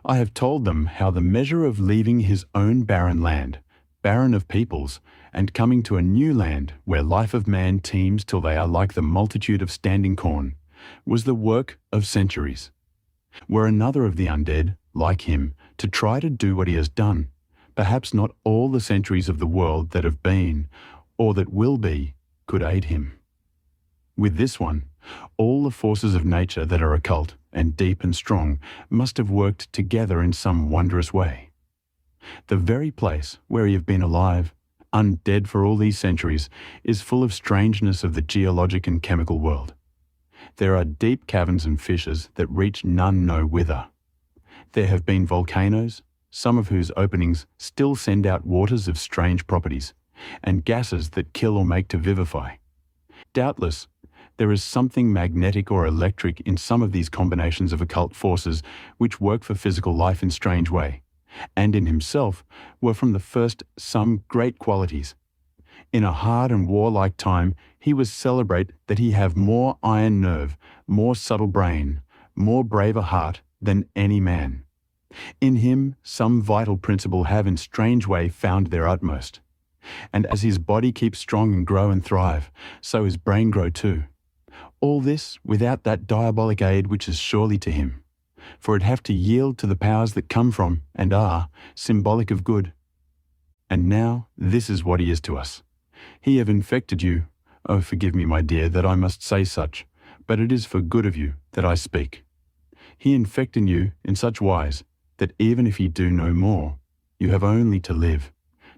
I have told them how the measure of leaving his own barren land, barren of peoples, and coming to a new land where life of man teems till they are like the multitude of standing corn, was the work of centuries. Were another of the undead, like him, to try to do what he has done, perhaps not all the centuries of the world that have been, or that will be, could aid him. With this one, all the forces of nature that are occult and deep and strong must have worked together in some wondrous way. The very place where he have been alive, undead for all these centuries, is full of strangeness of the geologic and chemical world. There are deep caverns and fissures that reach none know whither. There have been volcanoes, some of whose openings still send out waters of strange properties, and gases that kill or make to vivify. Doubtless, there is something magnetic or electric in some of these combinations of occult forces which work for physical life in strange way, and in himself were from the first some great qualities. In a hard and warlike time, he was celebrate that he have more iron nerve, more subtle brain, more braver heart than any man. In him some vital principle have in strange way found their utmost. And as his body keeps strong and grow and thrive, so his brain grow too. All this without that diabolic aid which is surely to him, for it have to yield to the powers that come from, and are, symbolic of good. And now this is what he is to us. He have infected you. Oh, forgive me, my dear, that I must say such, but it is for good of you that I speak. He infected you in such wise that even if he do no more, you have only to live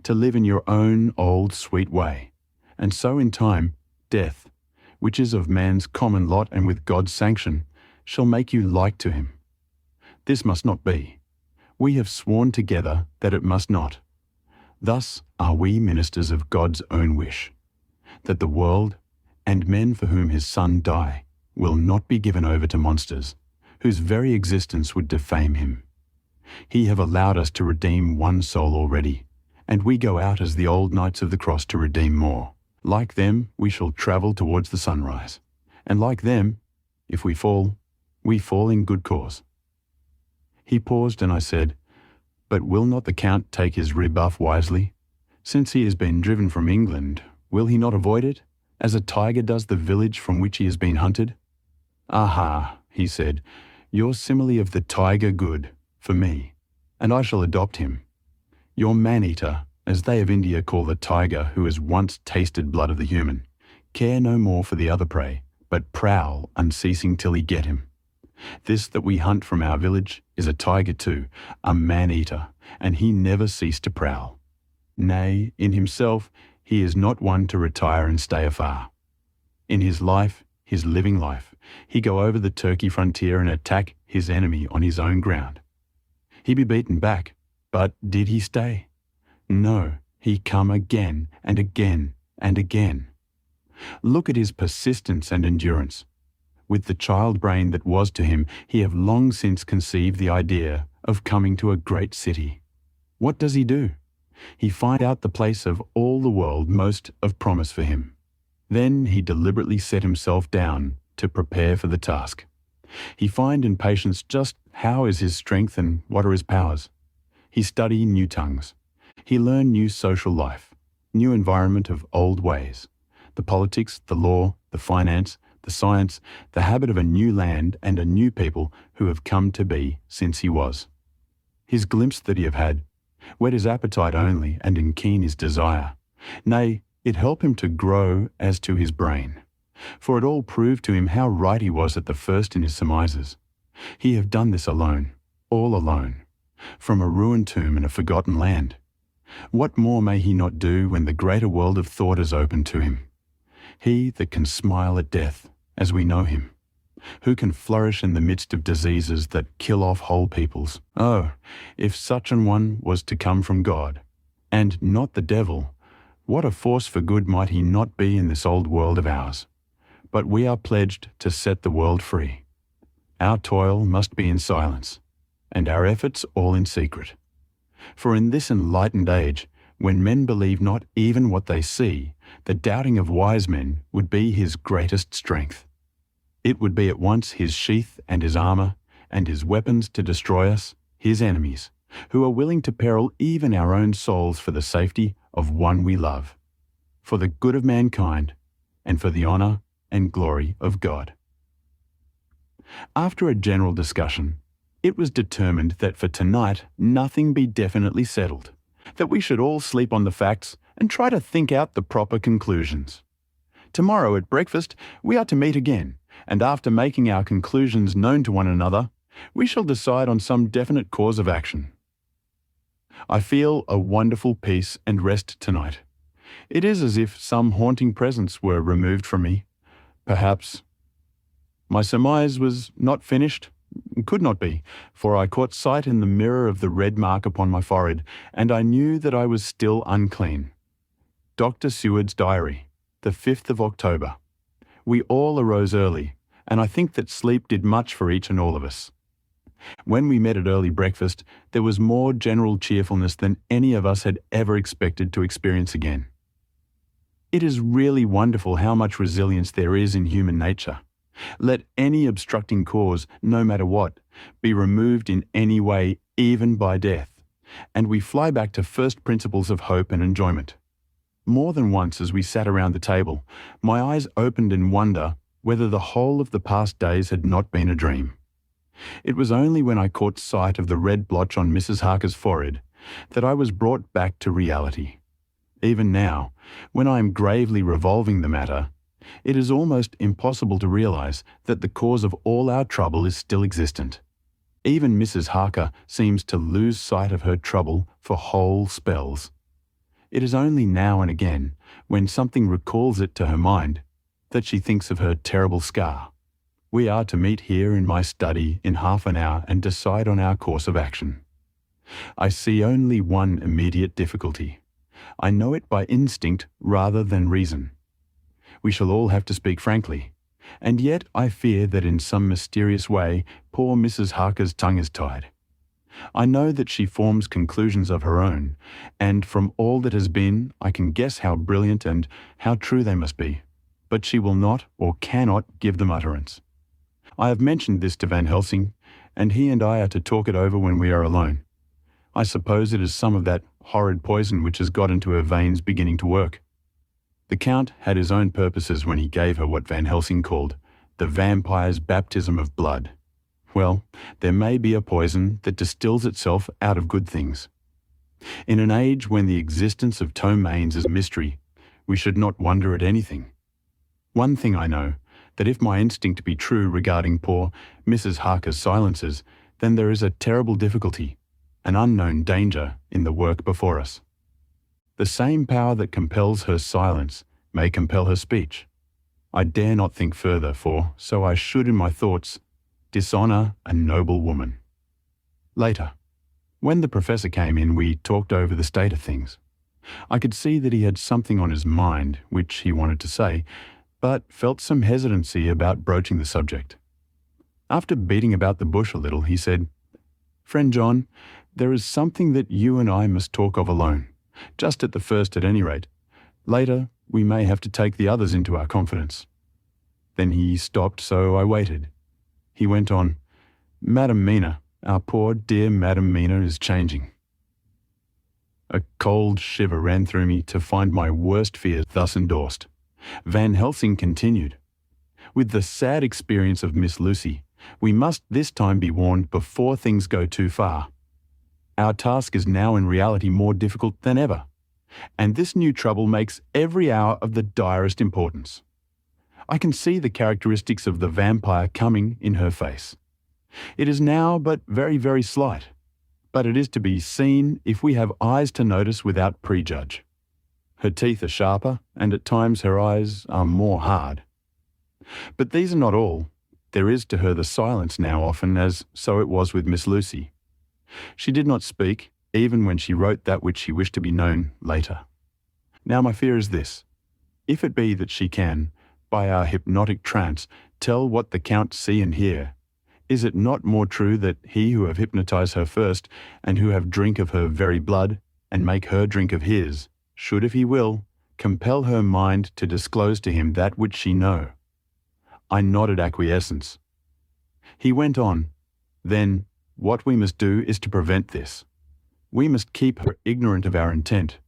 in your own old sweet way, and so in time, death, which is of man's common lot and with God's sanction, shall make you like to him. This must not be. We have sworn together that it must not. Thus are we ministers of God's own wish, that the world, and men for whom his Son die, will not be given over to monsters, whose very existence would defame him. He have allowed us to redeem one soul already, and we go out as the old knights of the cross to redeem more. Like them, we shall travel towards the sunrise, and like them, if we fall in good cause. He paused, and I said, But will not the Count take his rebuff wisely? Since he has been driven from England, will he not avoid it, as a tiger does the village from which he has been hunted? Aha, he said, your simile of the tiger good, for me, and I shall adopt him. Your man-eater, as they of India call the tiger who has once tasted blood of the human, care no more for the other prey, but prowl unceasing till he get him. This that we hunt from our village is a tiger too, a man-eater, and he never ceased to prowl. Nay, in himself, he is not one to retire and stay afar. In his life, his living life, he go over the Turkey frontier and attack his enemy on his own ground. He be beaten back, but did he stay? No, he come again and again and again. Look at his persistence and endurance. With the child brain that was to him, he have long since conceived the idea of coming to a great city. What does he do? He find out the place of all the world most of promise for him. Then he deliberately set himself down to prepare for the task. He find in patience just how is his strength and what are his powers. He study new tongues. He learn new social life, new environment of old ways, the politics, the law, the finance, the science, the habit of a new land and a new people who have come to be since he was. His glimpse that he have had, whet his appetite only and enkeen his desire. Nay, it help him to grow as to his brain. For it all proved to him how right he was at the first in his surmises. He have done this alone, all alone, from a ruined tomb in a forgotten land. What more may he not do when the greater world of thought is open to him? He that can smile at death, as we know him, who can flourish in the midst of diseases that kill off whole peoples. Oh, if such an one was to come from God, and not the devil, what a force for good might he not be in this old world of ours. But we are pledged to set the world free. Our toil must be in silence, and our efforts all in secret. For in this enlightened age, when men believe not even what they see, the doubting of wise men would be his greatest strength. It would be at once his sheath and his armour, and his weapons to destroy us, his enemies, who are willing to peril even our own souls for the safety of one we love, for the good of mankind, and for the honour and glory of God. After a general discussion, it was determined that for tonight nothing be definitely settled, that we should all sleep on the facts and try to think out the proper conclusions. Tomorrow at breakfast we are to meet again, and after making our conclusions known to one another, we shall decide on some definite course of action. I feel a wonderful peace and rest tonight. It is as if some haunting presence were removed from me. Perhaps. My surmise was not finished, could not be, for I caught sight in the mirror of the red mark upon my forehead, and I knew that I was still unclean. Dr. Seward's diary, the 5th of October. We all arose early, and I think that sleep did much for each and all of us. When we met at early breakfast, there was more general cheerfulness than any of us had ever expected to experience again. It is really wonderful how much resilience there is in human nature. Let any obstructing cause, no matter what, be removed in any way, even by death, and we fly back to first principles of hope and enjoyment. More than once as we sat around the table, my eyes opened in wonder whether the whole of the past days had not been a dream. It was only when I caught sight of the red blotch on Mrs. Harker's forehead that I was brought back to reality. Even now, when I am gravely revolving the matter, it is almost impossible to realize that the cause of all our trouble is still existent. Even Mrs. Harker seems to lose sight of her trouble for whole spells. It is only now and again, when something recalls it to her mind, that she thinks of her terrible scar. We are to meet here in my study in half an hour and decide on our course of action. I see only one immediate difficulty. I know it by instinct rather than reason. We shall all have to speak frankly, and yet I fear that in some mysterious way poor Mrs. Harker's tongue is tied. I know that she forms conclusions of her own, and from all that has been I can guess how brilliant and how true they must be, but she will not or cannot give them utterance. I have mentioned this to Van Helsing, and he and I are to talk it over when we are alone. I suppose it is some of that horrid poison which has got into her veins beginning to work. The Count had his own purposes when he gave her what Van Helsing called the vampire's baptism of blood. Well, there may be a poison that distills itself out of good things. In an age when the existence of ptomaines is a mystery, we should not wonder at anything. One thing I know, that if my instinct be true regarding poor Mrs. Harker's silences, then there is a terrible difficulty, an unknown danger in the work before us. The same power that compels her silence may compel her speech. I dare not think further, for so I should in my thoughts dishonour a noble woman. Later, when the professor came in, we talked over the state of things. I could see that he had something on his mind which he wanted to say, but felt some hesitancy about broaching the subject. After beating about the bush a little, he said, "Friend John, there is something that you and I must talk of alone, just at the first at any rate. Later, we may have to take the others into our confidence." Then he stopped, so I waited. He went on, "Madam Mina, our poor dear Madam Mina is changing." A cold shiver ran through me to find my worst fears thus endorsed. Van Helsing continued, "With the sad experience of Miss Lucy, we must this time be warned before things go too far. Our task is now in reality more difficult than ever, and this new trouble makes every hour of the direst importance. I can see the characteristics of the vampire coming in her face. It is now but very, very slight, but it is to be seen if we have eyes to notice without prejudge. Her teeth are sharper, and at times her eyes are more hard. But these are not all. There is to her the silence now often, as so it was with Miss Lucy. She did not speak, even when she wrote that which she wished to be known later. Now my fear is this. If it be that she can, by our hypnotic trance, tell what the Count see and hear, is it not more true that he who have hypnotized her first, and who have drink of her very blood, and make her drink of his, should, if he will, compel her mind to disclose to him that which she know? I nodded acquiescence. He went on, then, what we must do is to prevent this. We must keep her ignorant of our intent,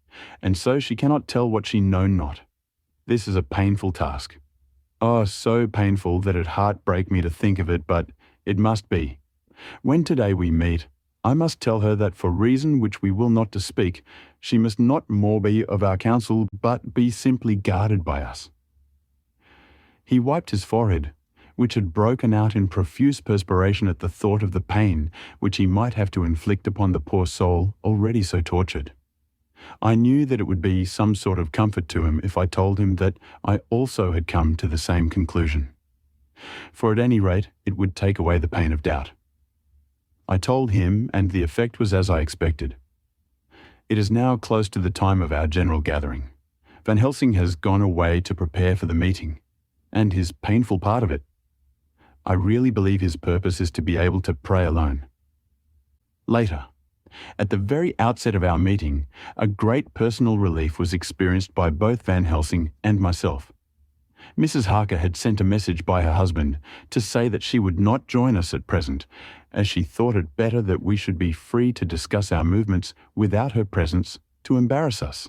and so she cannot tell what she know not. This is a painful task. Oh, so painful that it heartbreak me to think of it, but it must be. When today we meet, I must tell her that for reason which we will not to speak, she must not more be of our counsel, but be simply guarded by us. He wiped his forehead, which had broken out in profuse perspiration at the thought of the pain which he might have to inflict upon the poor soul already so tortured. I knew that it would be some sort of comfort to him if I told him that I also had come to the same conclusion. For at any rate, it would take away the pain of doubt. I told him, and the effect was as I expected. It is now close to the time of our general gathering. Van Helsing has gone away to prepare for the meeting, and his painful part of it. I really believe his purpose is to be able to pray alone. Later, at the very outset of our meeting, a great personal relief was experienced by both Van Helsing and myself. Mrs. Harker had sent a message by her husband to say that she would not join us at present, as she thought it better that we should be free to discuss our movements without her presence to embarrass us.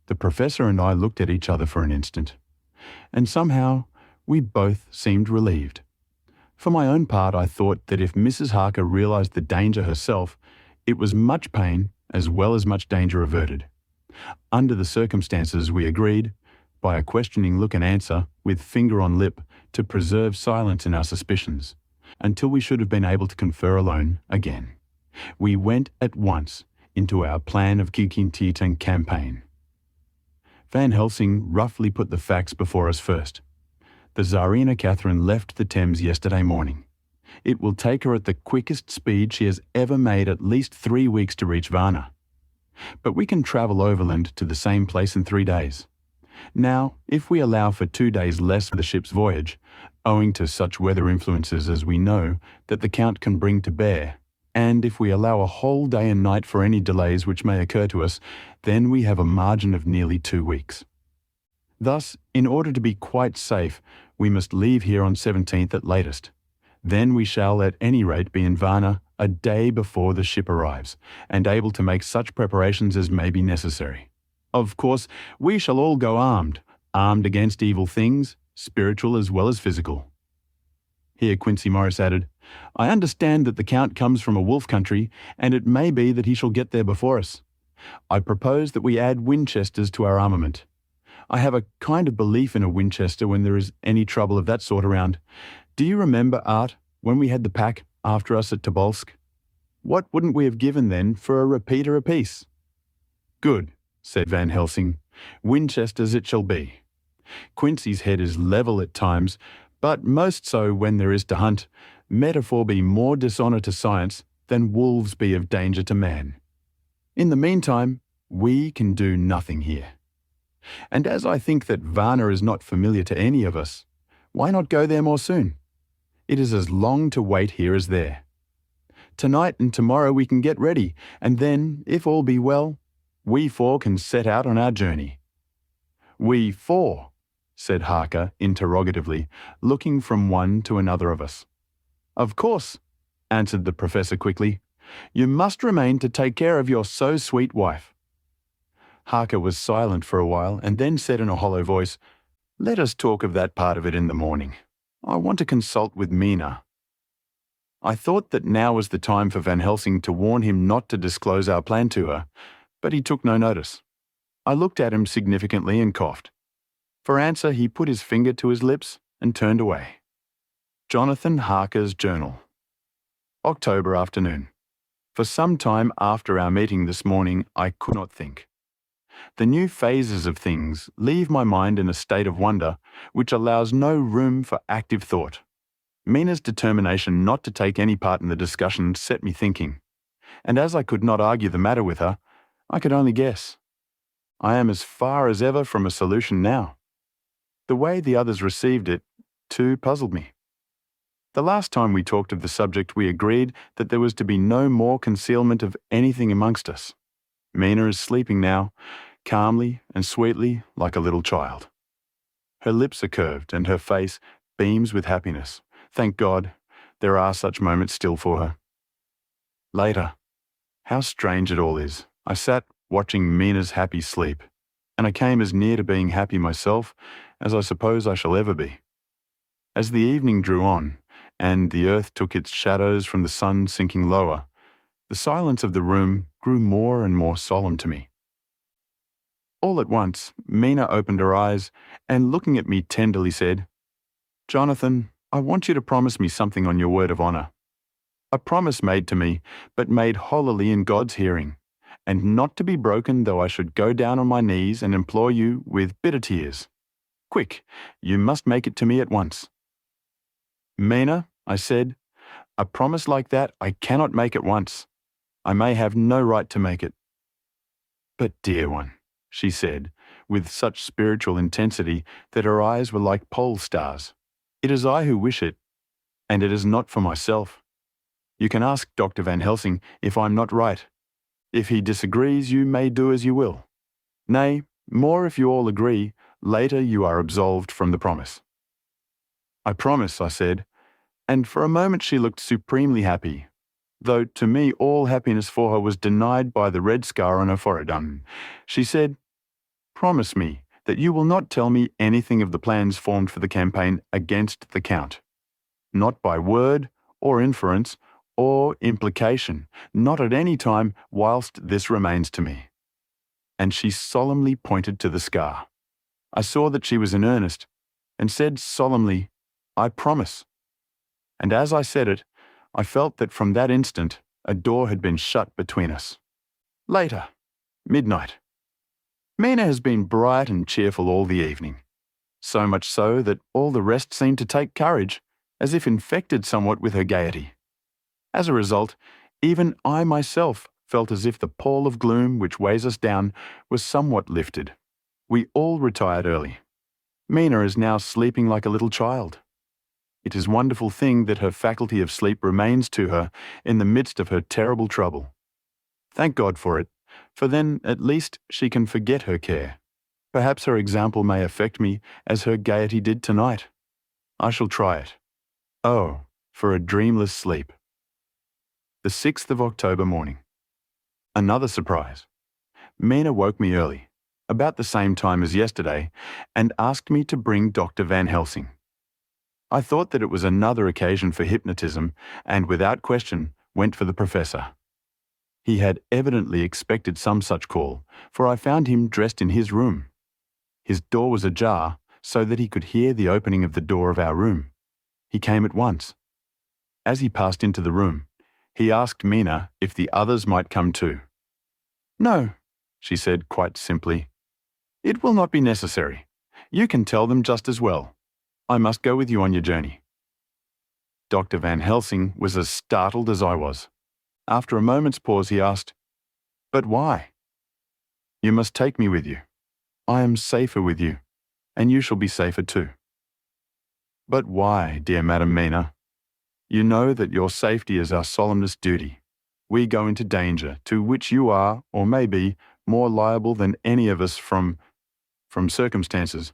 The Professor and I looked at each other for an instant, and somehow we both seemed relieved. For my own part, I thought that if Mrs. Harker realized the danger herself, it was much pain as well as much danger averted. Under the circumstances, we agreed, by a questioning look and answer, with finger on lip, to preserve silence in our suspicions, until we should have been able to confer alone again. We went at once into our plan of Kikintitan campaign. Van Helsing roughly put the facts before us first. The Tsarina Catherine left the Thames yesterday morning. It will take her at the quickest speed she has ever made at least 3 weeks to reach Varna. But we can travel overland to the same place in 3 days. Now, if we allow for 2 days less for the ship's voyage, owing to such weather influences as we know that the Count can bring to bear, and if we allow a whole day and night for any delays which may occur to us, then we have a margin of nearly 2 weeks. Thus, in order to be quite safe, we must leave here on 17th at latest. Then we shall at any rate be in Varna a day before the ship arrives, and able to make such preparations as may be necessary. Of course, we shall all go armed against evil things, spiritual as well as physical. Here Quincy Morris added, I understand that the Count comes from a wolf country, and it may be that he shall get there before us. I propose that we add Winchesters to our armament. I have a kind of belief in a Winchester when there is any trouble of that sort around. Do you remember, Art, when we had the pack after us at Tobolsk? What wouldn't we have given then for a repeater apiece? Good, said Van Helsing. Winchesters it shall be. Quincy's head is level at times, but most so when there is to hunt. Metaphor be more dishonour to science than wolves be of danger to man. In the meantime, we can do nothing here. And as I think that Varna is not familiar to any of us, why not go there more soon? It is as long to wait here as there. Tonight and tomorrow we can get ready, and then, if all be well, we four can set out on our journey. We four, said Harker interrogatively, looking from one to another of us. Of course, answered the Professor quickly. You must remain to take care of your so sweet wife. Harker was silent for a while, and then said in a hollow voice, Let us talk of that part of it in the morning. I want to consult with Mina. I thought that now was the time for Van Helsing to warn him not to disclose our plan to her, but he took no notice. I looked at him significantly and coughed. For answer, he put his finger to his lips and turned away. Jonathan Harker's Journal. October afternoon. For some time after our meeting this morning, I could not think. The new phases of things leave my mind in a state of wonder which allows no room for active thought. Mina's determination not to take any part in the discussion set me thinking, and as I could not argue the matter with her, I could only guess. I am as far as ever from a solution now. The way the others received it, too, puzzled me. The last time we talked of the subject, we agreed that there was to be no more concealment of anything amongst us. Mina is sleeping now, calmly and sweetly like a little child. Her lips are curved and her face beams with happiness. Thank God, there are such moments still for her. Later. How strange it all is. I sat watching Mina's happy sleep, and I came as near to being happy myself as I suppose I shall ever be. As the evening drew on, and the earth took its shadows from the sun sinking lower, the silence of the room grew more and more solemn to me. All at once, Mina opened her eyes and, looking at me tenderly, said, "Jonathan, I want you to promise me something on your word of honor. A promise made to me, but made holily in God's hearing, and not to be broken though I should go down on my knees and implore you with bitter tears. Quick, you must make it to me at once." "Mina," I said, "a promise like that I cannot make at once. I may have no right to make it." "But dear one," she said, with such spiritual intensity that her eyes were like pole stars, "it is I who wish it, and it is not for myself. You can ask Dr. Van Helsing if I'm not right. If he disagrees, you may do as you will. Nay, more if you all agree, later you are absolved from the promise." "I promise," I said, and for a moment she looked supremely happy, though to me all happiness for her was denied by the red scar on her forehead. She said, "Promise me that you will not tell me anything of the plans formed for the campaign against the Count. Not by word or inference or implication, not at any time whilst this remains to me." And she solemnly pointed to the scar. I saw that she was in earnest, and said solemnly, "I promise." And as I said it, I felt that from that instant a door had been shut between us. Later. Midnight. Mina has been bright and cheerful all the evening, so much so that all the rest seemed to take courage, as if infected somewhat with her gaiety. As a result, even I myself felt as if the pall of gloom which weighs us down was somewhat lifted. We all retired early. Mina is now sleeping like a little child. It is a wonderful thing that her faculty of sleep remains to her in the midst of her terrible trouble. Thank God for it, for then at least she can forget her care. Perhaps her example may affect me as her gaiety did tonight. I shall try it. Oh, for a dreamless sleep. The 6th of October morning. Another surprise. Mina woke me early, about the same time as yesterday, and asked me to bring Dr. Van Helsing. I thought that it was another occasion for hypnotism, and without question went for the professor. He had evidently expected some such call, for I found him dressed in his room. His door was ajar, so that he could hear the opening of the door of our room. He came at once. As he passed into the room, he asked Mina if the others might come too. "No," she said quite simply. "It will not be necessary. You can tell them just as well. I must go with you on your journey." Dr. Van Helsing was as startled as I was. After a moment's pause, he asked, "But why?" "You must take me with you. I am safer with you, and you shall be safer too." "But why, dear Madam Mina? You know that your safety is our solemnest duty. We go into danger, to which you are, or may be, more liable than any of us from circumstances,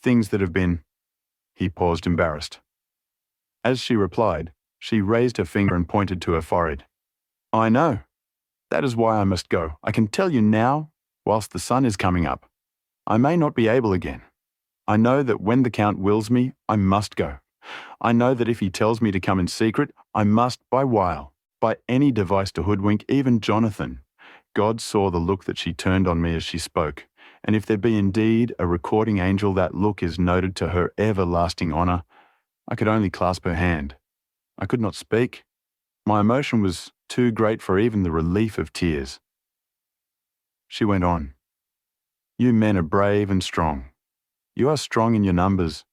things that have been—" He paused embarrassed. As she replied, she raised her finger and pointed to her forehead. "I know. That is why I must go. I can tell you now, whilst the sun is coming up. I may not be able again. I know that when the Count wills me, I must go. I know that if he tells me to come in secret, I must by any device to hoodwink even Jonathan." God saw the look that she turned on me as she spoke, And if there be indeed a recording angel, that look is noted to her everlasting honour. I could only clasp her hand. I could not speak. My emotion was too great for even the relief of tears. She went on. You men are brave and strong. You are strong in your numbers,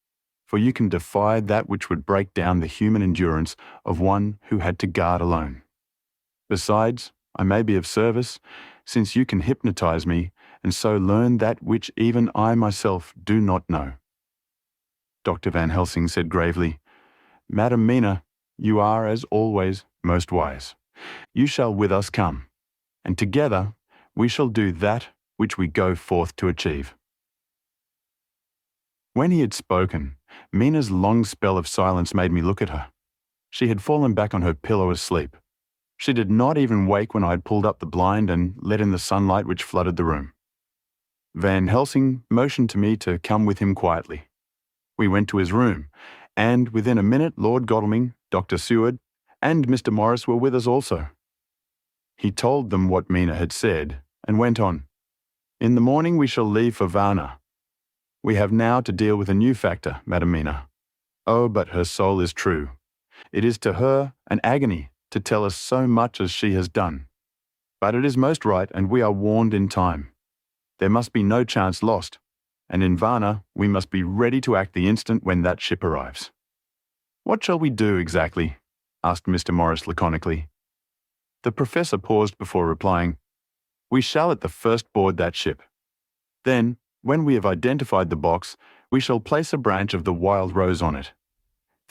for you can defy that which would break down the human endurance of one who had to guard alone. Besides, I may be of service, since you can hypnotize me and so learn that which even I myself do not know. Dr. Van Helsing said gravely, Madam Mina, you are, as always, most wise. You shall with us come, and together we shall do that which we go forth to achieve. When he had spoken, Mina's long spell of silence made me look at her. She had fallen back on her pillow asleep. She did not even wake when I had pulled up the blind and let in the sunlight which flooded the room. Van Helsing motioned to me to come with him quietly. We went to his room, and within a minute Lord Godalming, Dr. Seward, and Mr. Morris were with us also. He told them what Mina had said, and went on. In the morning we shall leave for Varna. We have now to deal with a new factor, Madam Mina. Oh, but her soul is true. It is to her an agony to tell us so much as she has done. But it is most right, and we are warned in time. There must be no chance lost, and in Varna we must be ready to act the instant when that ship arrives. What shall we do exactly? Asked Mr. Morris laconically. The professor paused before replying. We shall at the first board that ship. Then, when we have identified the box, we shall place a branch of the wild rose on it.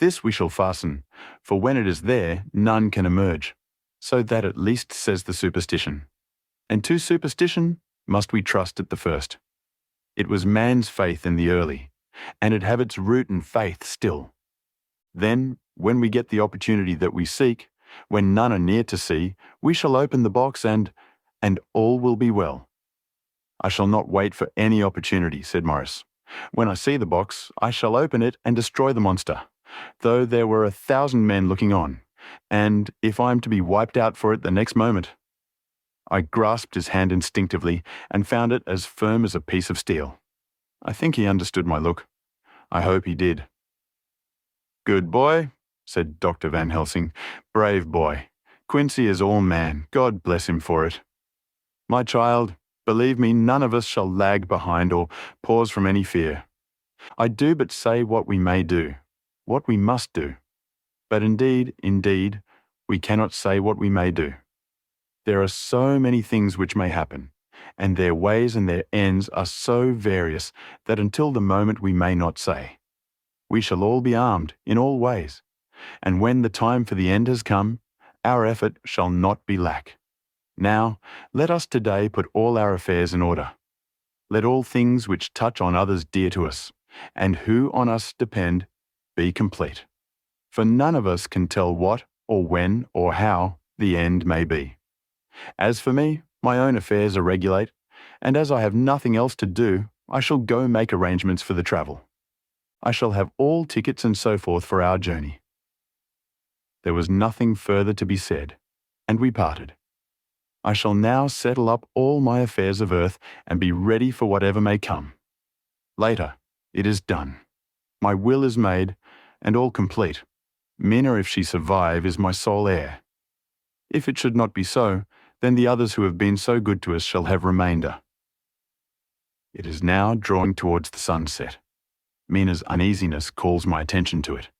This we shall fasten, for when it is there, none can emerge. So that at least says the superstition. And to superstition must we trust at the first. It was man's faith in the early, and it have its root in faith still. Then, when we get the opportunity that we seek, when none are near to see, we shall open the box and all will be well. I shall not wait for any opportunity, said Morris. When I see the box, I shall open it and destroy the monster, though there were 1,000 men looking on, and if I am to be wiped out for it the next moment. I grasped his hand instinctively and found it as firm as a piece of steel. I think he understood my look. I hope he did. Good boy, said Dr. Van Helsing. Brave boy. Quincy is all man. God bless him for it. My child, believe me, none of us shall lag behind or pause from any fear. I do but say what we may do, what we must do. But indeed, we cannot say what we may do. There are so many things which may happen, and their ways and their ends are so various that until the moment we may not say. We shall all be armed in all ways, and when the time for the end has come, our effort shall not be lack. Now, let us today put all our affairs in order. Let all things which touch on others dear to us, and who on us depend, be complete. For none of us can tell what, or when, or how the end may be. As for me, my own affairs are regulate, and as I have nothing else to do, I shall go make arrangements for the travel. I shall have all tickets and so forth for our journey. There was nothing further to be said, and we parted. I shall now settle up all my affairs of earth and be ready for whatever may come. Later, it is done. My will is made, and all complete. Mina, if she survive, is my sole heir. If it should not be so, then the others who have been so good to us shall have remainder. It is now drawing towards the sunset. Mina's uneasiness calls my attention to it.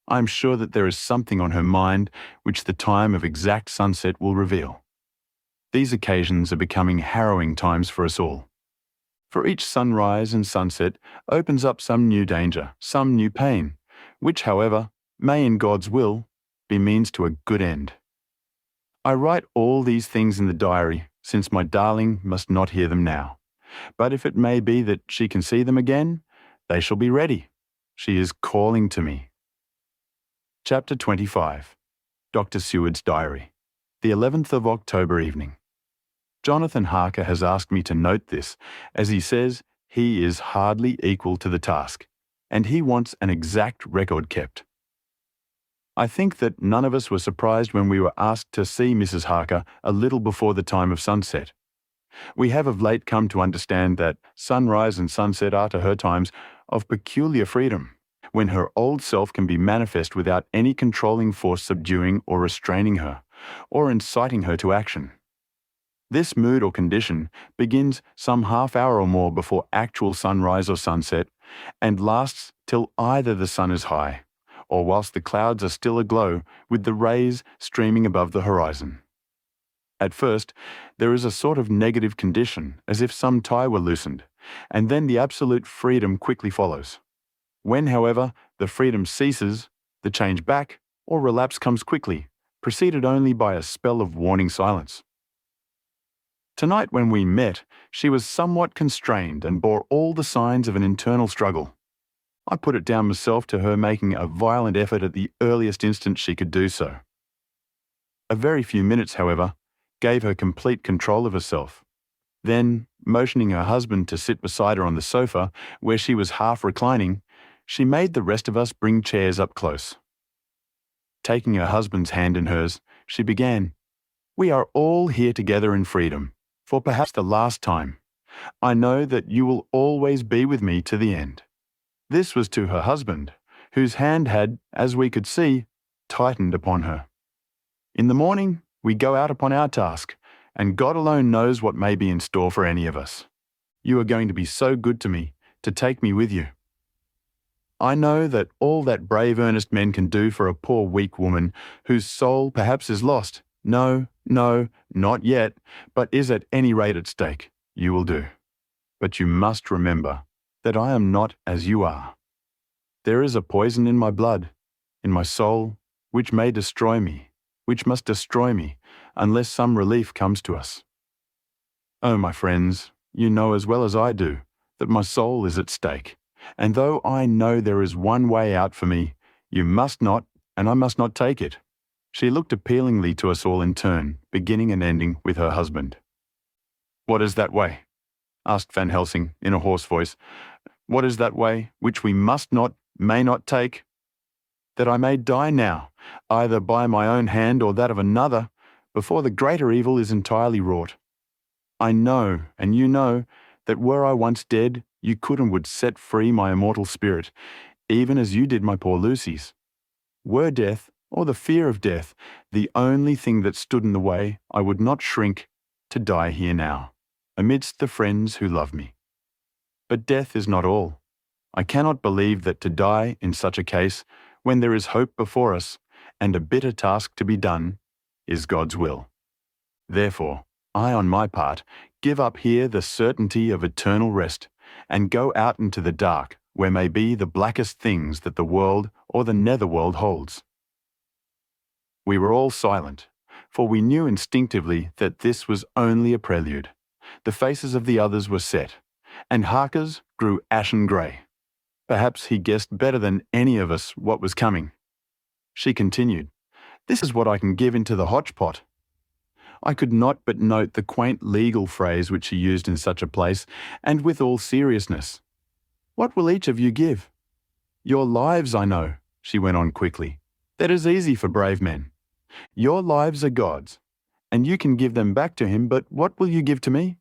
I am sure that there is something on her mind which the time of exact sunset will reveal. These occasions are becoming harrowing times for us all. For each sunrise and sunset opens up some new danger, some new pain, which, however, may in God's will be means to a good end. I write all these things in the diary, since my darling must not hear them now. But if it may be that she can see them again, they shall be ready. She is calling to me. Chapter 25. Dr. Seward's Diary. The 11th of October evening. Jonathan Harker has asked me to note this, as he says he is hardly equal to the task, and he wants an exact record kept. I think that none of us were surprised when we were asked to see Mrs. Harker a little before the time of sunset. We have of late come to understand that sunrise and sunset are to her times of peculiar freedom, when her old self can be manifest without any controlling force subduing or restraining her, or inciting her to action. This mood or condition begins some half hour or more before actual sunrise or sunset, and lasts till either the sun is high, or whilst the clouds are still aglow with the rays streaming above the horizon. At first, there is a sort of negative condition, as if some tie were loosened, and then the absolute freedom quickly follows. When, however, the freedom ceases, the change back or relapse comes quickly, preceded only by a spell of warning silence. Tonight when we met, she was somewhat constrained and bore all the signs of an internal struggle. I put it down myself to her making a violent effort at the earliest instant she could do so. A very few minutes, however, gave her complete control of herself. Then, motioning her husband to sit beside her on the sofa, where she was half reclining, she made the rest of us bring chairs up close. Taking her husband's hand in hers, she began, "We are all here together in freedom, for perhaps the last time. I know that you will always be with me to the end." This was to her husband, whose hand had, as we could see, tightened upon her. "In the morning, we go out upon our task, and God alone knows what may be in store for any of us. You are going to be so good to me, to take me with you. I know that all that brave, earnest men can do for a poor, weak woman whose soul perhaps is lost, no, not yet, but is at any rate at stake, you will do. But you must remember that I am not as you are. There is a poison in my blood, in my soul, which may destroy me, which must destroy me, unless some relief comes to us. Oh, my friends, you know as well as I do that my soul is at stake, and though I know there is one way out for me, you must not, and I must not take it." She looked appealingly to us all in turn, beginning and ending with her husband. "What is that way?" asked Van Helsing in a hoarse voice. "What is that way which we must not, may not take?" "That I may die now, either by my own hand or that of another, before the greater evil is entirely wrought. I know, and you know, that were I once dead, you could and would set free my immortal spirit, even as you did my poor Lucy's. Were death, or the fear of death, the only thing that stood in the way, I would not shrink to die here now, amidst the friends who love me. But death is not all. I cannot believe that to die in such a case, when there is hope before us, and a bitter task to be done, is God's will. Therefore, I, on my part, give up here the certainty of eternal rest, and go out into the dark, where may be the blackest things that the world or the netherworld holds." We were all silent, for we knew instinctively that this was only a prelude. The faces of the others were set, and Harker's grew ashen grey. Perhaps he guessed better than any of us what was coming. She continued, "This is what I can give into the hotchpot." I could not but note the quaint legal phrase which she used in such a place, and with all seriousness. "What will each of you give?" "Your lives, I know," she went on quickly. "That is easy for brave men. Your lives are God's, and you can give them back to him, but what will you give to me?"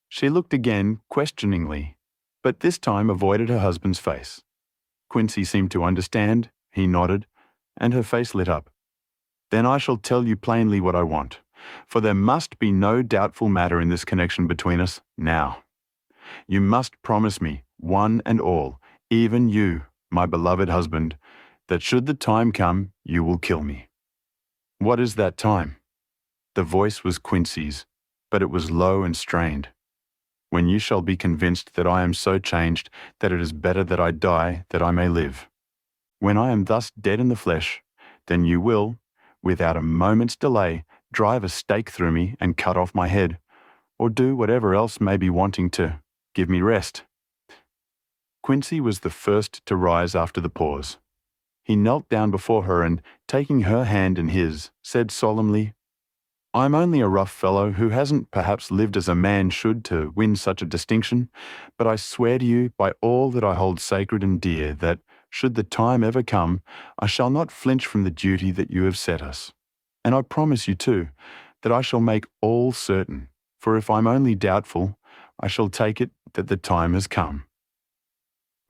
She looked again questioningly, but this time avoided her husband's face. Quincy seemed to understand, he nodded, and her face lit up. "Then I shall tell you plainly what I want, for there must be no doubtful matter in this connection between us now. You must promise me, one and all, even you, my beloved husband, that should the time come, you will kill me." "What is that time?" The voice was Quincy's, but it was low and strained. "When you shall be convinced that I am so changed that it is better that I die that I may live. When I am thus dead in the flesh, then you will, without a moment's delay, drive a stake through me and cut off my head, or do whatever else may be wanting to give me rest." Quincy was the first to rise after the pause. He knelt down before her and, taking her hand in his, said solemnly, "I'm only a rough fellow who hasn't perhaps lived as a man should to win such a distinction, but I swear to you by all that I hold sacred and dear that, should the time ever come, I shall not flinch from the duty that you have set us. And I promise you, too, that I shall make all certain, for if I'm only doubtful, I shall take it that the time has come."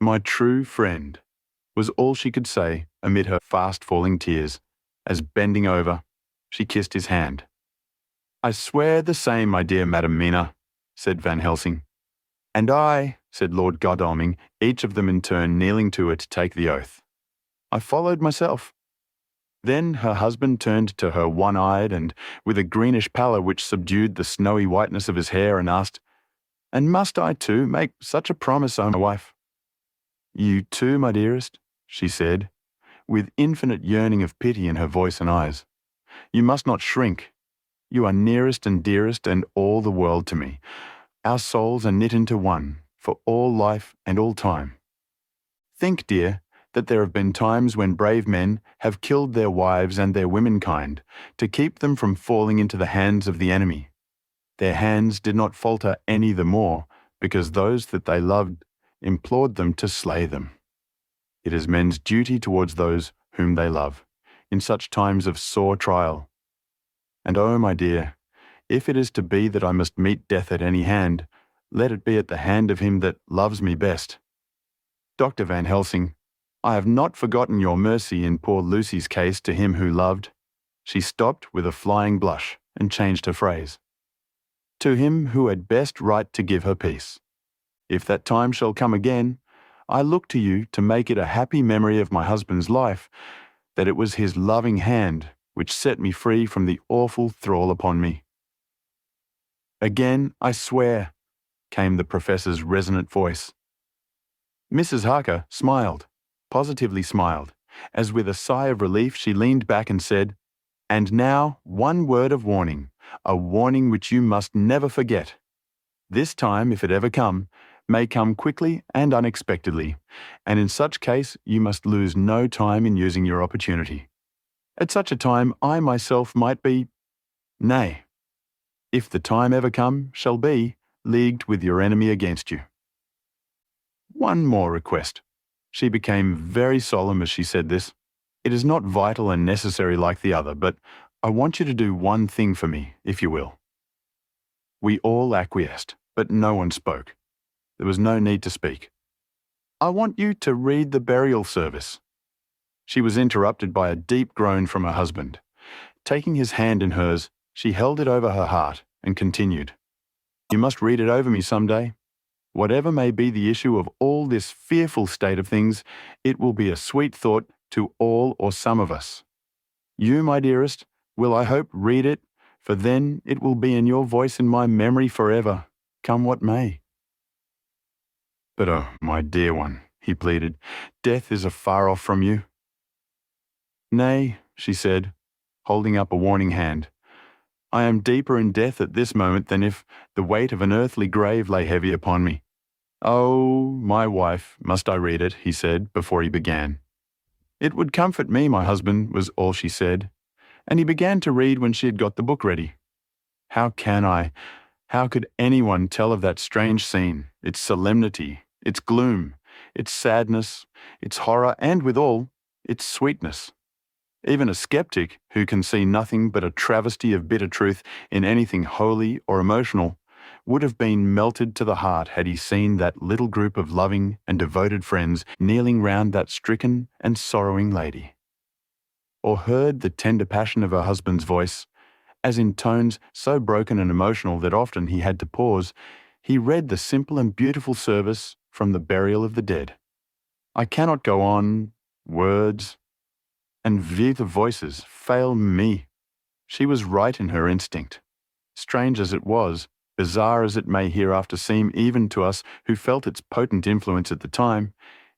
"My true friend," was all she could say amid her fast-falling tears, as bending over, she kissed his hand. "I swear the same, my dear Madam Mina," said Van Helsing. "And I," said Lord Godalming, each of them in turn kneeling to her to take the oath. "I followed myself." Then her husband turned to her one-eyed and with a greenish pallor which subdued the snowy whiteness of his hair and asked, "And must I too make such a promise, O my wife?" "You too, my dearest," she said, with infinite yearning of pity in her voice and eyes. "You must not shrink. You are nearest and dearest and all the world to me. Our souls are knit into one, for all life and all time. Think, dear, that there have been times when brave men have killed their wives and their womenkind to keep them from falling into the hands of the enemy. Their hands did not falter any the more because those that they loved implored them to slay them. It is men's duty towards those whom they love, in such times of sore trial. And oh, my dear, if it is to be that I must meet death at any hand, let it be at the hand of him that loves me best. Dr. Van Helsing, I have not forgotten your mercy in poor Lucy's case to him who loved." She stopped with a flying blush and changed her phrase. "To him who had best right to give her peace. If that time shall come again, I look to you to make it a happy memory of my husband's life, that it was his loving hand which set me free from the awful thrall upon me." "Again, I swear," came the professor's resonant voice. Mrs. Harker smiled, positively smiled, as with a sigh of relief she leaned back and said, "And now one word of warning, a warning which you must never forget. This time, if it ever come, may come quickly and unexpectedly, and in such case you must lose no time in using your opportunity. At such a time I myself might be, nay, if the time ever come, shall be, leagued with your enemy against you. One more request." She became very solemn as she said this. "It is not vital and necessary like the other, but I want you to do one thing for me, if you will." We all acquiesced, but no one spoke. There was no need to speak. "I want you to read the burial service." She was interrupted by a deep groan from her husband. Taking his hand in hers, she held it over her heart and continued, "You must read it over me some day. Whatever may be the issue of all this fearful state of things, it will be a sweet thought to all or some of us. You, my dearest, will, I hope, read it, for then it will be in your voice in my memory forever, come what may." "But oh, my dear one," he pleaded, "death is afar off from you." "Nay," she said, holding up a warning hand. "I am deeper in death at this moment than if the weight of an earthly grave lay heavy upon me." "Oh, my wife, must I read it?" he said before he began. "It would comfort me, my husband," was all she said, and he began to read when she had got the book ready. How could anyone tell of that strange scene, its solemnity, its gloom, its sadness, its horror, and withal, its sweetness? Even a skeptic, who can see nothing but a travesty of bitter truth in anything holy or emotional, would have been melted to the heart had he seen that little group of loving and devoted friends kneeling round that stricken and sorrowing lady, or heard the tender passion of her husband's voice, as in tones so broken and emotional that often he had to pause, he read the simple and beautiful service from the burial of the dead. I cannot go on, words and vive voices fail me. She was right in her instinct. Strange as it was, bizarre as it may hereafter seem even to us who felt its potent influence at the time,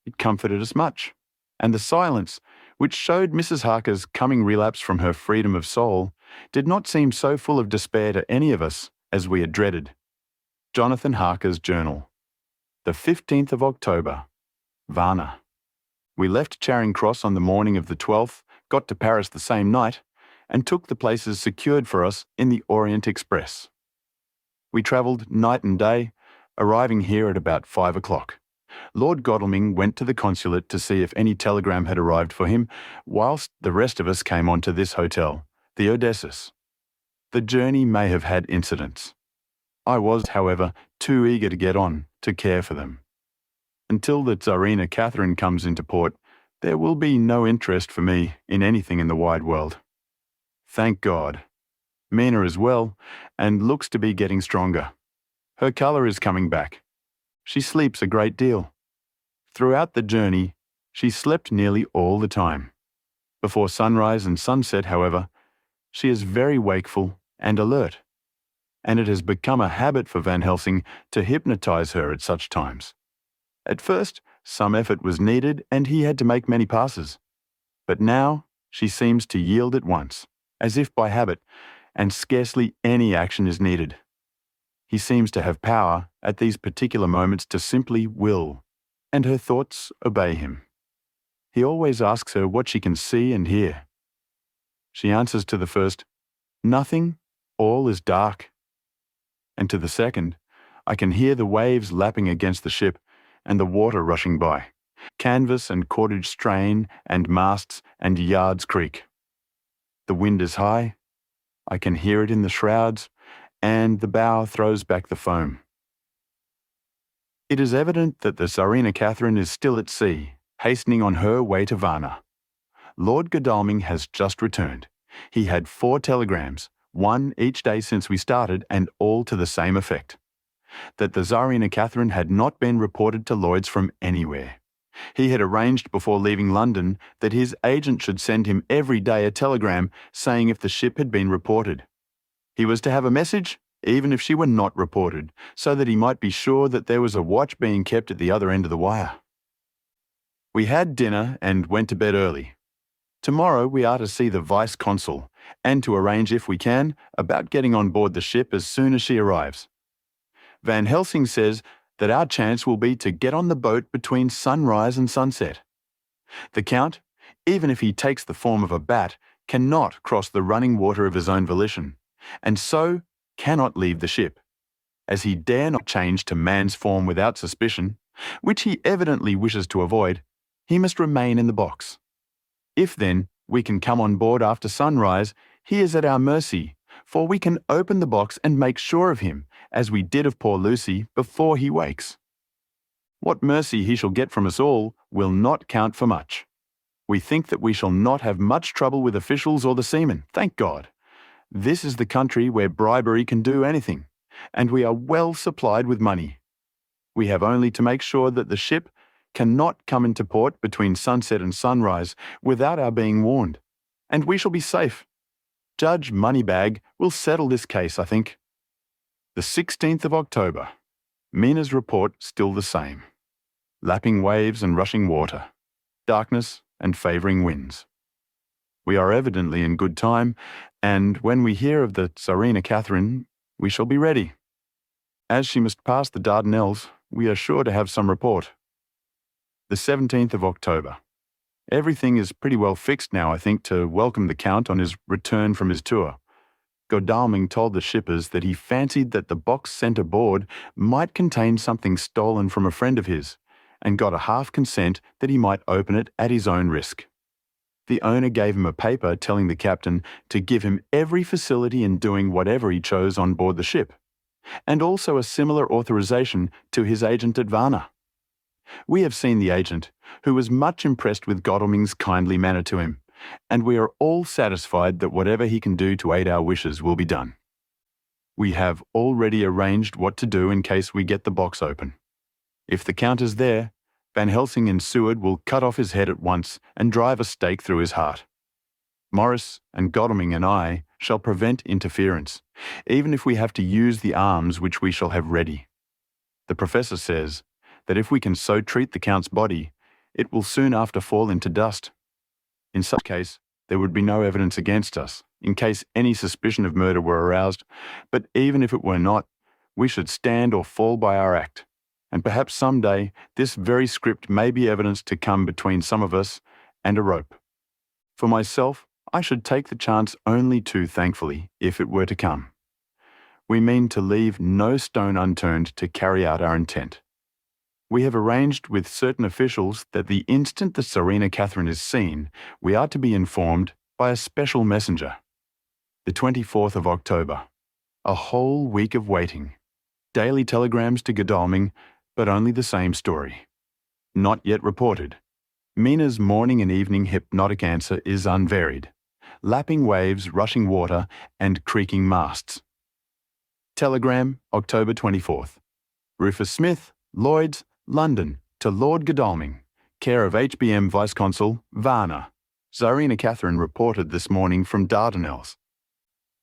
it comforted us much. And the silence, which showed Mrs. Harker's coming relapse from her freedom of soul, did not seem so full of despair to any of us as we had dreaded. Jonathan Harker's Journal. The 15th of October. Varna. We left Charing Cross on the morning of the 12th, got to Paris the same night, and took the places secured for us in the Orient Express. We travelled night and day, arriving here at about 5 o'clock. Lord Godalming went to the consulate to see if any telegram had arrived for him, whilst the rest of us came on to this hotel, the Odessus. The journey may have had incidents. I was, however, too eager to get on to care for them. Until the Tsarina Catherine comes into port, there will be no interest for me in anything in the wide world. Thank God. Mina is well and looks to be getting stronger. Her colour is coming back. She sleeps a great deal. Throughout the journey, she slept nearly all the time. Before sunrise and sunset, however, she is very wakeful and alert, and it has become a habit for Van Helsing to hypnotize her at such times. At first, some effort was needed and he had to make many passes, but now she seems to yield at once, as if by habit, and scarcely any action is needed. He seems to have power at these particular moments to simply will, and her thoughts obey him. He always asks her what she can see and hear. She answers to the first, "Nothing, all is dark." And to the second, "I can hear the waves lapping against the ship and the water rushing by. Canvas and cordage strain and masts and yards creak. The wind is high. I can hear it in the shrouds, and the bow throws back the foam." It is evident that the Tsarina Catherine is still at sea, hastening on her way to Varna. Lord Godalming has just returned. He had 4 telegrams, one each day since we started, and all to the same effect: that the Tsarina Catherine had not been reported to Lloyd's from anywhere. He had arranged before leaving London that his agent should send him every day a telegram saying if the ship had been reported. He was to have a message, even if she were not reported, so that he might be sure that there was a watch being kept at the other end of the wire. We had dinner and went to bed early. Tomorrow we are to see the Vice-Consul, and to arrange, if we can, about getting on board the ship as soon as she arrives. Van Helsing says that our chance will be to get on the boat between sunrise and sunset. The Count, even if he takes the form of a bat, cannot cross the running water of his own volition, and so cannot leave the ship. As he dare not change to man's form without suspicion, which he evidently wishes to avoid, he must remain in the box. If, then, we can come on board after sunrise, he is at our mercy, for we can open the box and make sure of him, as we did of poor Lucy, before he wakes. What mercy he shall get from us all will not count for much. We think that we shall not have much trouble with officials or the seamen, thank God. This is the country where bribery can do anything, and we are well supplied with money. We have only to make sure that the ship cannot come into port between sunset and sunrise without our being warned, and we shall be safe. Judge Moneybag will settle this case, I think. The 16th of October. Mina's report still the same. Lapping waves and rushing water. Darkness and favouring winds. We are evidently in good time, and when we hear of the Tsarina Catherine, we shall be ready. As she must pass the Dardanelles, we are sure to have some report. The 17th of October. Everything is pretty well fixed now, I think, to welcome the Count on his return from his tour. Godalming told the shippers that he fancied that the box sent aboard might contain something stolen from a friend of his, and got a half consent that he might open it at his own risk. The owner gave him a paper telling the captain to give him every facility in doing whatever he chose on board the ship, and also a similar authorization to his agent at Varna. We have seen the agent, who was much impressed with Godalming's kindly manner to him, and we are all satisfied that whatever he can do to aid our wishes will be done. We have already arranged what to do in case we get the box open. If the Count is there, Van Helsing and Seward will cut off his head at once and drive a stake through his heart. Morris and Godalming and I shall prevent interference, even if we have to use the arms which we shall have ready. The Professor says that if we can so treat the Count's body, it will soon after fall into dust. In such case, there would be no evidence against us, in case any suspicion of murder were aroused, but even if it were not, we should stand or fall by our act, and perhaps some day this very script may be evidence to come between some of us and a rope. For myself, I should take the chance only too thankfully, if it were to come. We mean to leave no stone unturned to carry out our intent. We have arranged with certain officials that the instant the Tsarina Catherine is seen, we are to be informed by a special messenger. The 24th of October. A whole week of waiting. Daily telegrams to Godalming, but only the same story. Not yet reported. Mina's morning and evening hypnotic answer is unvaried. Lapping waves, rushing water, and creaking masts. Telegram, October 24th. Rufus Smith, Lloyd's, London, to Lord Godalming, care of HBM Vice-Consul, Varna. Tsarina Catherine reported this morning from Dardanelles.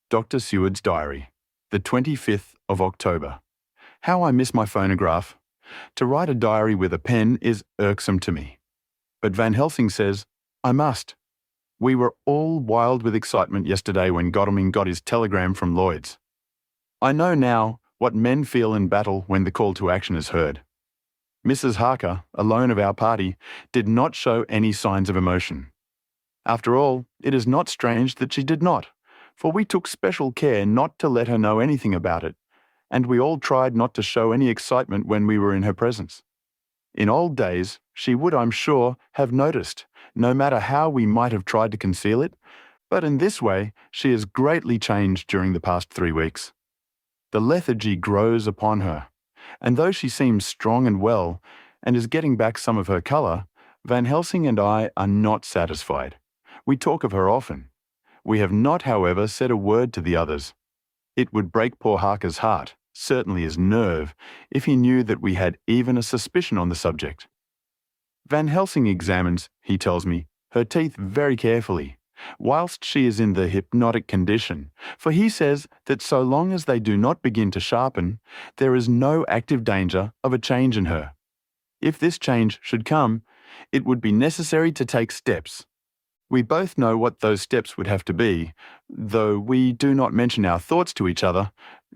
Dr. Seward's diary, the 25th of October. How I miss my phonograph. To write a diary with a pen is irksome to me. But Van Helsing says, I must. We were all wild with excitement yesterday when Godalming got his telegram from Lloyd's. I know now what men feel in battle when the call to action is heard. Mrs. Harker, alone of our party, did not show any signs of emotion. After all, it is not strange that she did not, for we took special care not to let her know anything about it, and we all tried not to show any excitement when we were in her presence. In old days, she would, I'm sure, have noticed, no matter how we might have tried to conceal it, but in this way she has greatly changed during the past 3 weeks. The lethargy grows upon her, and though she seems strong and well, and is getting back some of her colour, Van Helsing and I are not satisfied. We talk of her often. We have not, however, said a word to the others. It would break poor Harker's heart, certainly his nerve, if he knew that we had even a suspicion on the subject. Van Helsing examines, he tells me, her teeth very carefully, whilst she is in the hypnotic condition, for he says that so long as they do not begin to sharpen, there is no active danger of a change in her. If this change should come, it would be necessary to take steps. We both know what those steps would have to be, though we do not mention our thoughts to each other.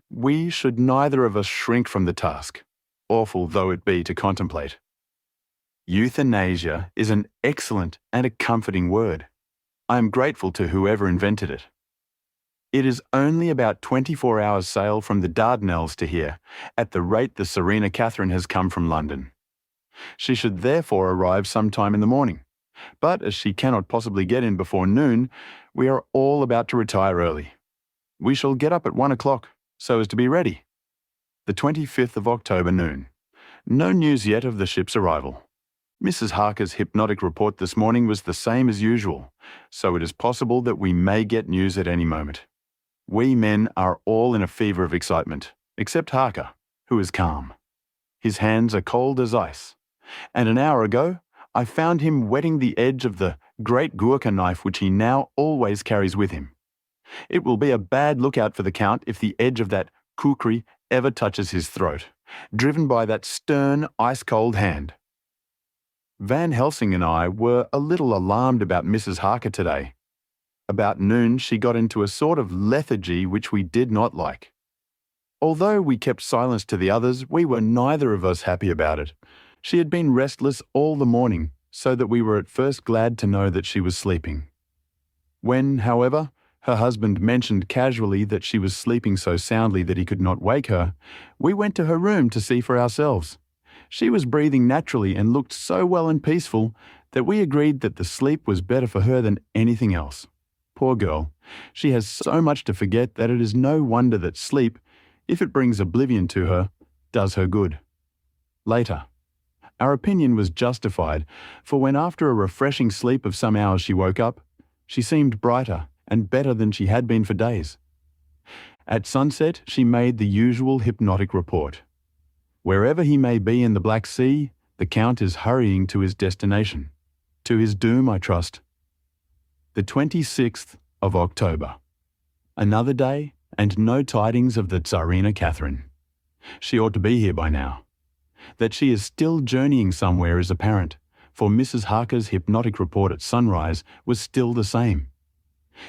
We should neither of us shrink from the task, awful though it be to contemplate. Euthanasia is an excellent and a comforting word. I am grateful to whoever invented it. It is only about 24 hours' sail from the Dardanelles to here, at the rate the Tsarina Catherine has come from London. She should therefore arrive sometime in the morning, but as she cannot possibly get in before noon, we are all about to retire early. We shall get up at 1 o'clock, so as to be ready. The 25th of October noon. No news yet of the ship's arrival. Mrs. Harker's hypnotic report this morning was the same as usual, so it is possible that we may get news at any moment. We men are all in a fever of excitement, except Harker, who is calm. His hands are cold as ice, and an hour ago I found him wetting the edge of the great Gurkha knife which he now always carries with him. It will be a bad lookout for the Count if the edge of that kukri ever touches his throat, driven by that stern, ice-cold hand. Van Helsing and I were a little alarmed about Mrs. Harker today. About noon she got into a sort of lethargy which we did not like. Although we kept silence to the others, we were neither of us happy about it. She had been restless all the morning, so that we were at first glad to know that she was sleeping. When, however, her husband mentioned casually that she was sleeping so soundly that he could not wake her, we went to her room to see for ourselves. She was breathing naturally and looked so well and peaceful that we agreed that the sleep was better for her than anything else. Poor girl, she has so much to forget that it is no wonder that sleep, if it brings oblivion to her, does her good. Later. Our opinion was justified, for when after a refreshing sleep of some hours she woke up, she seemed brighter and better than she had been for days. At sunset she made the usual hypnotic report. Wherever he may be in the Black Sea, the Count is hurrying to his destination. To his doom, I trust. The 26th of October. Another day, and no tidings of the Tsarina Catherine. She ought to be here by now. That she is still journeying somewhere is apparent, for Mrs. Harker's hypnotic report at sunrise was still the same.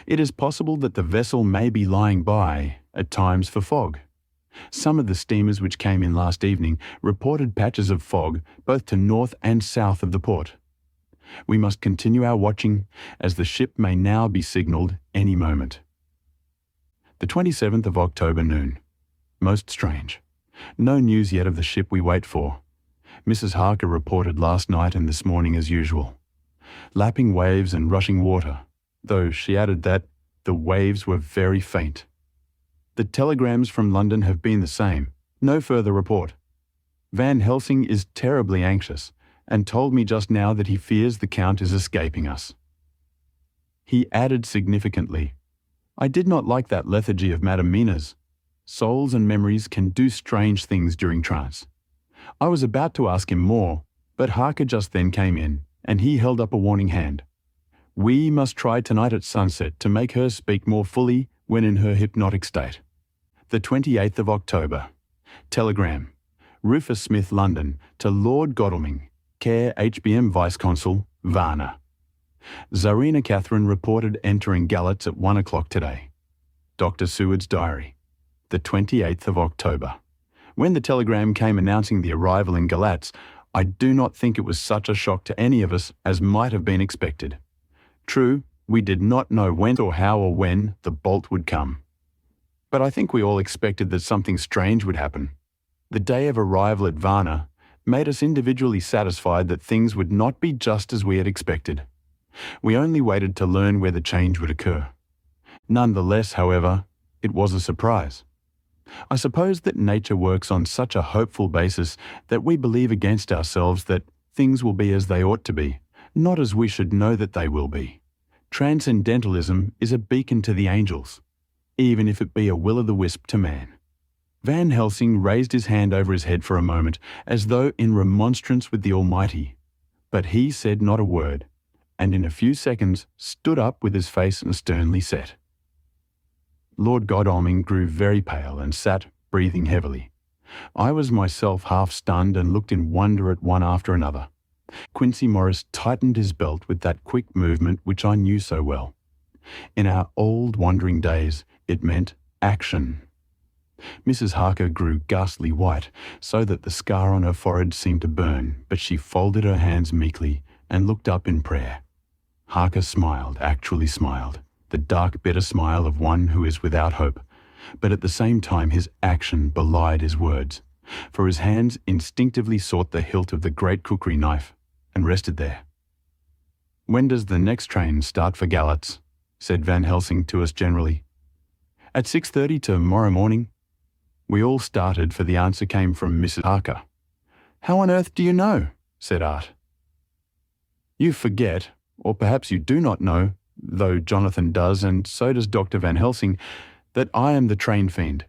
It is possible that the vessel may be lying by, at times, for fog. Some of the steamers which came in last evening reported patches of fog both to north and south of the port. We must continue our watching, as the ship may now be signalled any moment. The 27th of October noon. Most strange. No news yet of the ship we wait for. Mrs. Harker reported last night and this morning as usual. Lapping waves and rushing water, though she added that the waves were very faint. The telegrams from London have been the same, No further report. Van Helsing is terribly anxious and told me just now that he fears the Count is escaping us. He added significantly, I did not like that lethargy of Madame Mina's. Souls and memories can do strange things during trance. I was about to ask him more, but Harker just then came in, and he held up a warning hand. We must try tonight at sunset to make her speak more fully when in her hypnotic state. The 28th of October. Telegram. Rufus Smith, London, to Lord Godalming, care HBM Vice-Consul, Varna. Tsarina Catherine reported entering Galatz at 1 o'clock today. Dr. Seward's diary. The 28th of October. When the telegram came announcing the arrival in Galatz, I do not think it was such a shock to any of us as might have been expected. True, we did not know when or how or when the bolt would come. But I think we all expected that something strange would happen. The day of arrival at Varna made us individually satisfied that things would not be just as we had expected. We only waited to learn where the change would occur. Nonetheless, however, it was a surprise. I suppose that nature works on such a hopeful basis that we believe against ourselves that things will be as they ought to be, not as we should know that they will be. Transcendentalism is a beacon to the angels, even if it be a will-o'-the-wisp to man. Van Helsing raised his hand over his head for a moment, as though in remonstrance with the Almighty, but he said not a word, and in a few seconds stood up with his face sternly set. Lord Godalming grew very pale and sat, breathing heavily. I was myself half stunned and looked in wonder at one after another. Quincy Morris tightened his belt with that quick movement which I knew so well. In our old wandering days, it meant action. Mrs. Harker grew ghastly white, so that the scar on her forehead seemed to burn, but she folded her hands meekly and looked up in prayer. Harker smiled, actually smiled, the dark, bitter smile of one who is without hope, but at the same time his action belied his words, for his hands instinctively sought the hilt of the great cookery knife and rested there. "When does the next train start for Galatz?" said Van Helsing to us generally. "At 6:30 tomorrow morning." We all started, for the answer came from Mrs. Harker. "How on earth do you know?" said Art. "You forget, or perhaps you do not know, though Jonathan does, and so does Dr. Van Helsing, that I am the train fiend.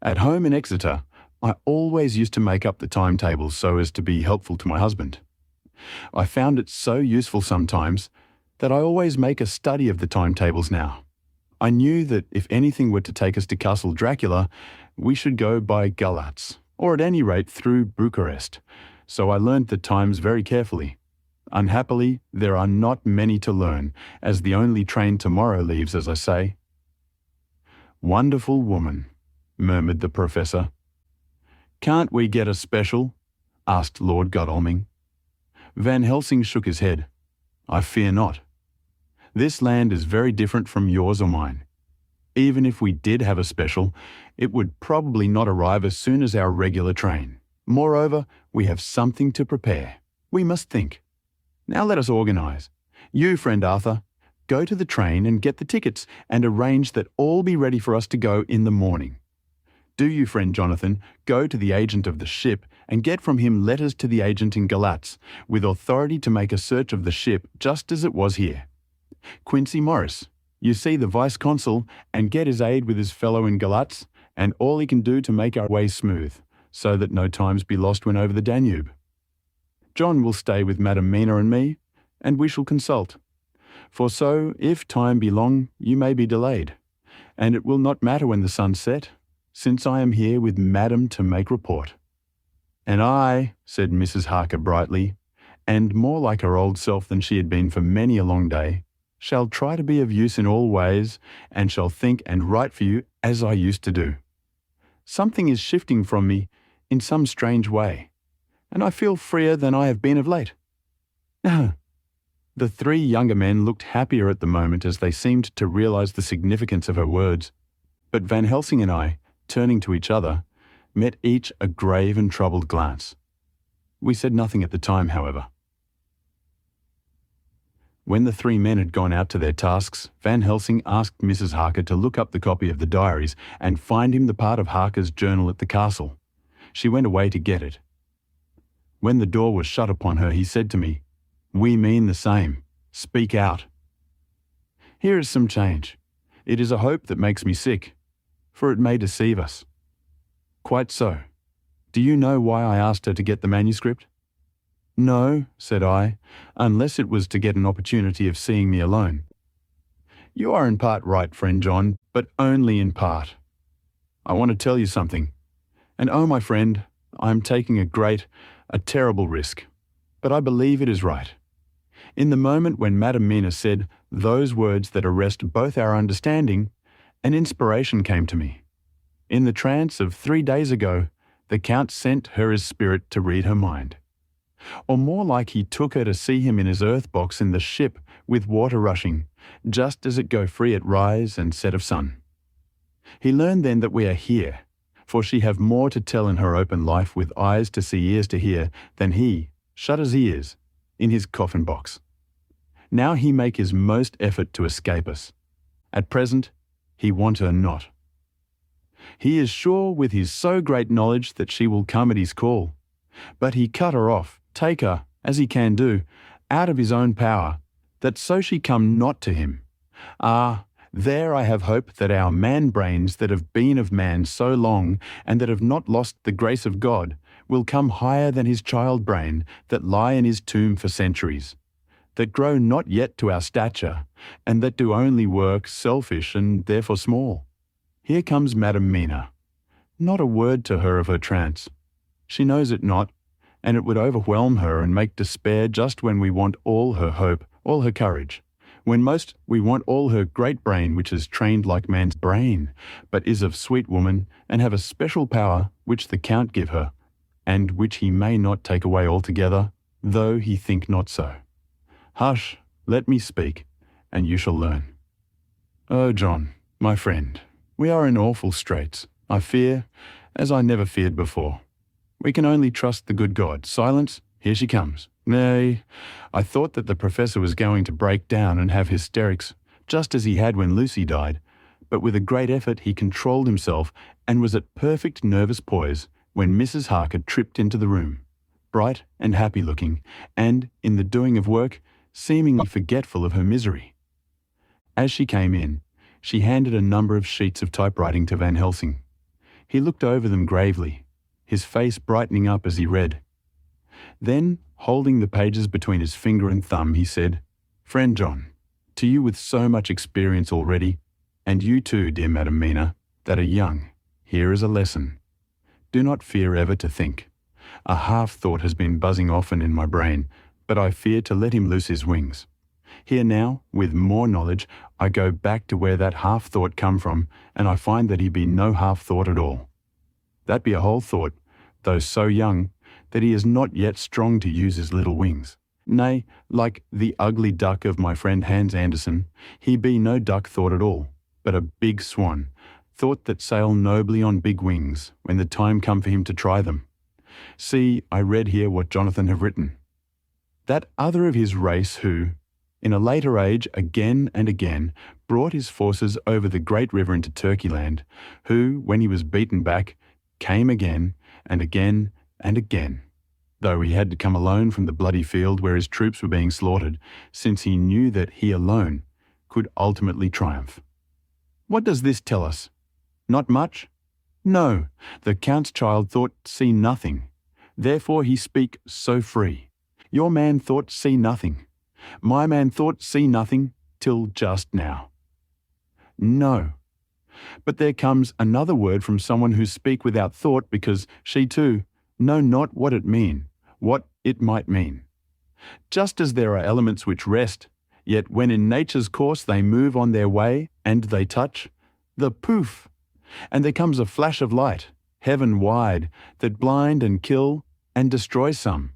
At home in Exeter, I always used to make up the timetables so as to be helpful to my husband. I found it so useful sometimes that I always make a study of the timetables now. I knew that if anything were to take us to Castle Dracula, we should go by Galatz, or at any rate through Bucharest, so I learned the times very carefully. Unhappily, there are not many to learn, as the only train tomorrow leaves, as I say." "Wonderful woman," murmured the Professor. "Can't we get a special?" asked Lord Godalming. Van Helsing shook his head. "I fear not. This land is very different from yours or mine. Even if we did have a special, it would probably not arrive as soon as our regular train. Moreover, we have something to prepare. We must think. Now let us organise. You, friend Arthur, go to the train and get the tickets and arrange that all be ready for us to go in the morning. Do you, friend Jonathan, go to the agent of the ship and get from him letters to the agent in Galatz, with authority to make a search of the ship just as it was here. Quincy Morris, you see the Vice-Consul and get his aid with his fellow in Galatz, and all he can do to make our way smooth, so that no times be lost when over the Danube. John will stay with Madame Mina and me, and we shall consult. For so, if time be long, you may be delayed, and it will not matter when the sun set, since I am here with Madame to make report." "And I," said Mrs. Harker brightly, and more like her old self than she had been for many a long day, "shall try to be of use in all ways, and shall think and write for you as I used to do. Something is shifting from me in some strange way, and I feel freer than I have been of late." The three younger men looked happier at the moment as they seemed to realise the significance of her words, but Van Helsing and I, turning to each other, met each a grave and troubled glance. We said nothing at the time, however. When the three men had gone out to their tasks, Van Helsing asked Mrs. Harker to look up the copy of the diaries and find him the part of Harker's journal at the castle, She went away to get it. When the door was shut upon her, he said to me, "We mean the same. Speak out." Here is some change. It is a hope that makes me sick, for it may deceive us. Quite so. Do you know why I asked her to get the manuscript? No, said I, unless it was to get an opportunity of seeing me alone. You are in part right, friend John, but only in part. I want to tell you something. And oh, my friend, I am taking a terrible risk. But I believe it is right. In the moment when Madam Mina said those words that arrest both our understanding, an inspiration came to me. In the trance of 3 days ago, the Count sent her his spirit to read her mind. Or more like he took her to see him in his earth box in the ship with water rushing, just as it go free at rise and set of sun. He learned then that we are here, for she have more to tell in her open life with eyes to see, ears to hear, than he, shut as he is, in his coffin box. Now he make his most effort to escape us. At present, he want her not. He is sure with his so great knowledge that she will come at his call. But he cut her off, take her, as he can do, out of his own power, that so she come not to him. Ah, there I have hope that our man-brains that have been of man so long, and that have not lost the grace of God, will come higher than his child-brain that lie in his tomb for centuries, that grow not yet to our stature, and that do only work selfish and therefore small. Here comes Madam Mina. Not a word to her of her trance. She knows it not, and it would overwhelm her and make despair just when we want all her hope, all her courage, when most we want all her great brain, which is trained like man's brain, but is of sweet woman, and have a special power which the Count give her, and which he may not take away altogether, though he think not so. Hush, let me speak, and you shall learn. Oh, John, my friend, we are in awful straits, I fear, as I never feared before. We can only trust the good God. Silence, here she comes. Nay, I thought that the Professor was going to break down and have hysterics, just as he had when Lucy died, but with a great effort he controlled himself and was at perfect nervous poise when Mrs. Harker tripped into the room, bright and happy-looking, and, in the doing of work, seemingly forgetful of her misery. As she came in, she handed a number of sheets of typewriting to Van Helsing. He looked over them gravely, his face brightening up as he read. Then, holding the pages between his finger and thumb, he said, "Friend John, to you with so much experience already, and you too, dear Madam Mina, that are young, here is a lesson. Do not fear ever to think. A half-thought has been buzzing often in my brain, but I fear to let him loose his wings. Here now, with more knowledge, I go back to where that half-thought come from, and I find that he be no half-thought at all. That be a whole thought, though so young, that he is not yet strong to use his little wings. Nay, like the ugly duck of my friend Hans Andersen, he be no duck thought at all, but a big swan, thought that sail nobly on big wings, when the time come for him to try them. See, I read here what Jonathan have written. That other of his race who, in a later age, again and again, brought his forces over the great river into Turkeyland, who, when he was beaten back, came again and again and again, though he had to come alone from the bloody field where his troops were being slaughtered, since he knew that he alone could ultimately triumph. What does this tell us? Not much? No, the Count's child thought see nothing. Therefore he speak so free. Your man thought see nothing. My man thought see nothing till just now. No. But there comes another word from someone who speak without thought, because she too know not what it might mean. Just as there are elements which rest, yet when in nature's course they move on their way, and they touch, the poof, and there comes a flash of light, heaven wide, that blind and kill and destroy some,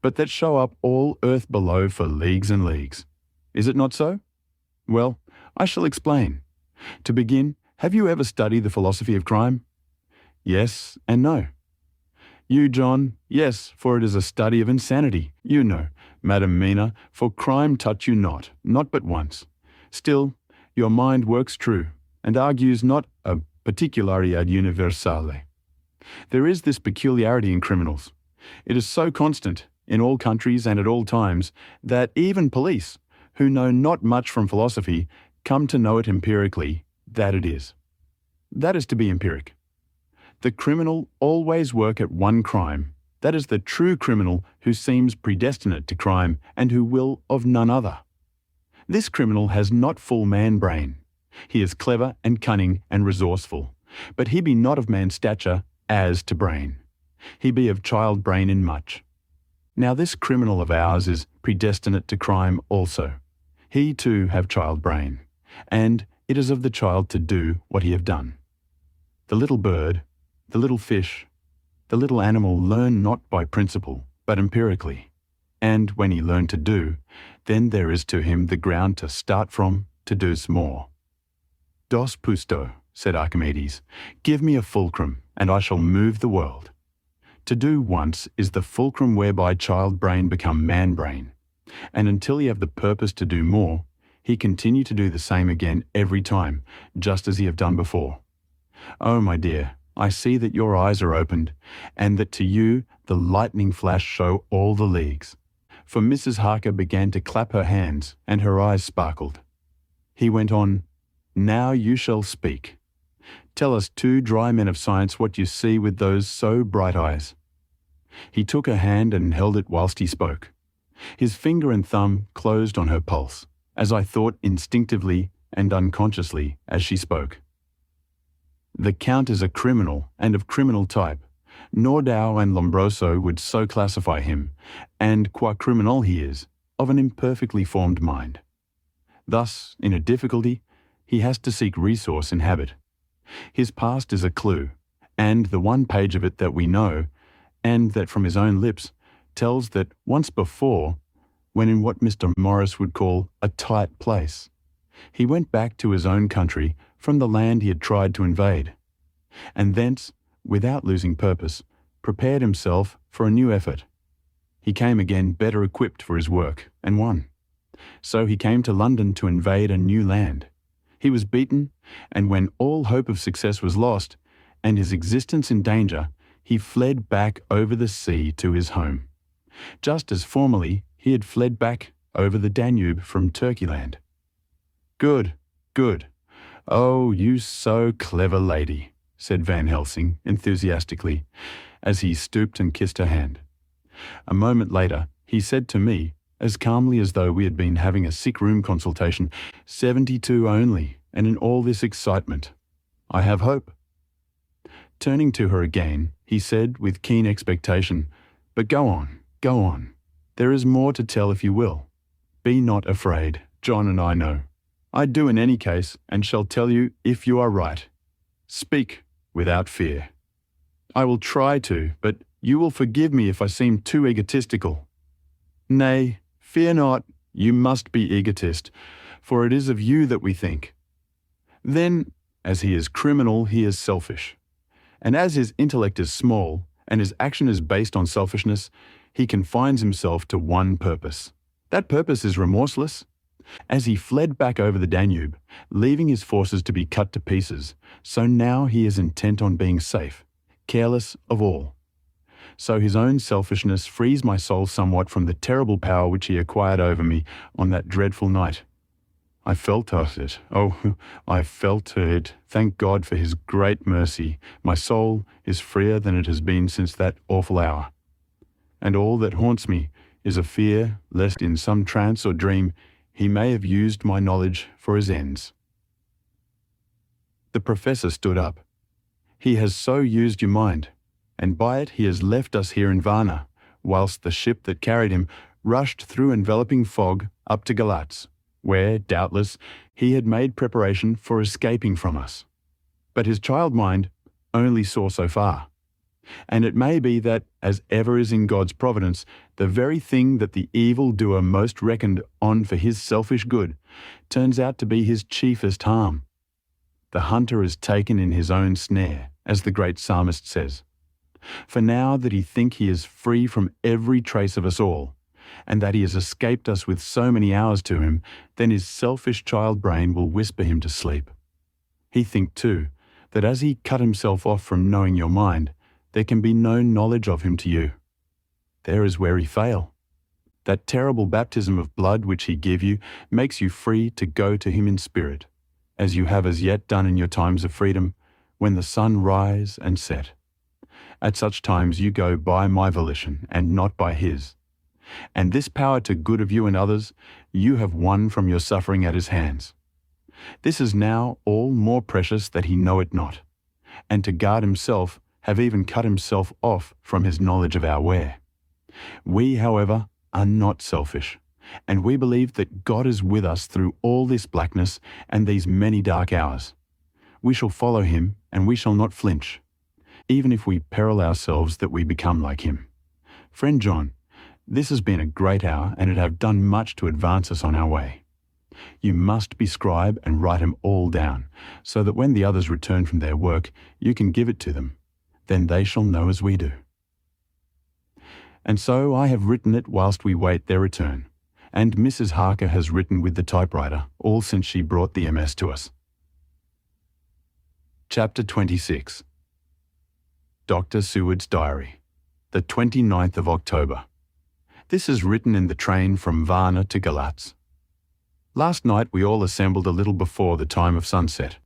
but that show up all earth below for leagues and leagues. Is it not so? Well, I shall explain. To begin, have you ever studied the philosophy of crime? Yes and no. You, John, yes, for it is a study of insanity. You know, Madam Mina, for crime touch you not but once. Still, your mind works true, and argues not a particulari ad universale. There is this peculiarity in criminals. It is so constant, in all countries and at all times, that even police, who know not much from philosophy, come to know it empirically, that it is. That is to be empiric. The criminal always work at one crime. That is the true criminal who seems predestinate to crime and who will of none other. This criminal has not full man brain. He is clever and cunning and resourceful, but he be not of man's stature as to brain. He be of child brain in much. Now this criminal of ours is predestinate to crime also. He too have child brain, and it is of the child to do what he have done. The little bird, the little fish, the little animal learn not by principle, but empirically. And when he learn to do, then there is to him the ground to start from to do some more. Dos pusto, said Archimedes, give me a fulcrum, and I shall move the world. To do once is the fulcrum whereby child brain become man brain, and until he have the purpose to do more, he continue to do the same again every time, just as he have done before. Oh, my dear, I see that your eyes are opened, and that to you the lightning flash show all the leagues. For Mrs. Harker began to clap her hands, and her eyes sparkled. He went on, now you shall speak. Tell us two dry men of science what you see with those so bright eyes. He took her hand and held it whilst he spoke. His finger and thumb closed on her pulse, as I thought instinctively and unconsciously as she spoke. The Count is a criminal and of criminal type. Nordau and Lombroso would so classify him, and qua criminal he is, of an imperfectly formed mind. Thus, in a difficulty, he has to seek resource in habit. His past is a clue, and the one page of it that we know, and that from his own lips, tells that once before, when in what Mr. Morris would call a tight place, he went back to his own country from the land he had tried to invade, and thence, without losing purpose, prepared himself for a new effort. He came again better equipped for his work, and won. So he came to London to invade a new land. He was beaten, and when all hope of success was lost, and his existence in danger, he fled back over the sea to his home, just as formerly he had fled back over the Danube from Turkeyland. Good, good. Oh, you so clever lady, said Van Helsing enthusiastically, as he stooped and kissed her hand. A moment later, he said to me, as calmly as though we had been having a sick-room consultation, 72 only, and in all this excitement. I have hope. Turning to her again, he said with keen expectation, but go on, go on. There is more to tell if you will. Be not afraid, John and I know. I do in any case, and shall tell you if you are right. Speak without fear. I will try to, but you will forgive me if I seem too egotistical. Nay, fear not, you must be egotist, for it is of you that we think. Then, as he is criminal, he is selfish. And as his intellect is small, and his action is based on selfishness, he confines himself to one purpose. That purpose is remorseless. As he fled back over the Danube, leaving his forces to be cut to pieces, so now he is intent on being safe, careless of all. So his own selfishness frees my soul somewhat from the terrible power which he acquired over me on that dreadful night. I felt it. Oh, I felt it. Thank God for his great mercy. My soul is freer than it has been since that awful hour. And all that haunts me is a fear lest in some trance or dream he may have used my knowledge for his ends. The professor stood up. He has so used your mind, and by it he has left us here in Varna, whilst the ship that carried him rushed through enveloping fog up to Galatz, where, doubtless, he had made preparation for escaping from us. But his child mind only saw so far. And it may be that, as ever is in God's providence, the very thing that the evil-doer most reckoned on for his selfish good turns out to be his chiefest harm. The hunter is taken in his own snare, as the great psalmist says. For now that he think he is free from every trace of us all, and that he has escaped us with so many hours to him, then his selfish child brain will whisper him to sleep. He think, too, that as he cut himself off from knowing your mind, there can be no knowledge of him to you. There is where he fail. That terrible baptism of blood which he give you makes you free to go to him in spirit, as you have as yet done in your times of freedom, when the sun rise and set. At such times you go by my volition, and not by his. And this power to good of you and others, you have won from your suffering at his hands. This is now all more precious that he know it not, and to guard himself have even cut himself off from his knowledge of our wear. We, however, are not selfish, and we believe that God is with us through all this blackness and these many dark hours. We shall follow him, and we shall not flinch, even if we peril ourselves that we become like him. Friend John, this has been a great hour, and it have done much to advance us on our way. You must be scribe and write 'em all down, so that when the others return from their work, you can give it to them. Then they shall know as we do. And so I have written it whilst we wait their return, and Mrs. Harker has written with the typewriter, all since she brought the MS to us. Chapter 26. Dr. Seward's Diary, the 29th of October. This is written in the train from Varna to Galatz. Last night we all assembled a little before the time of sunset.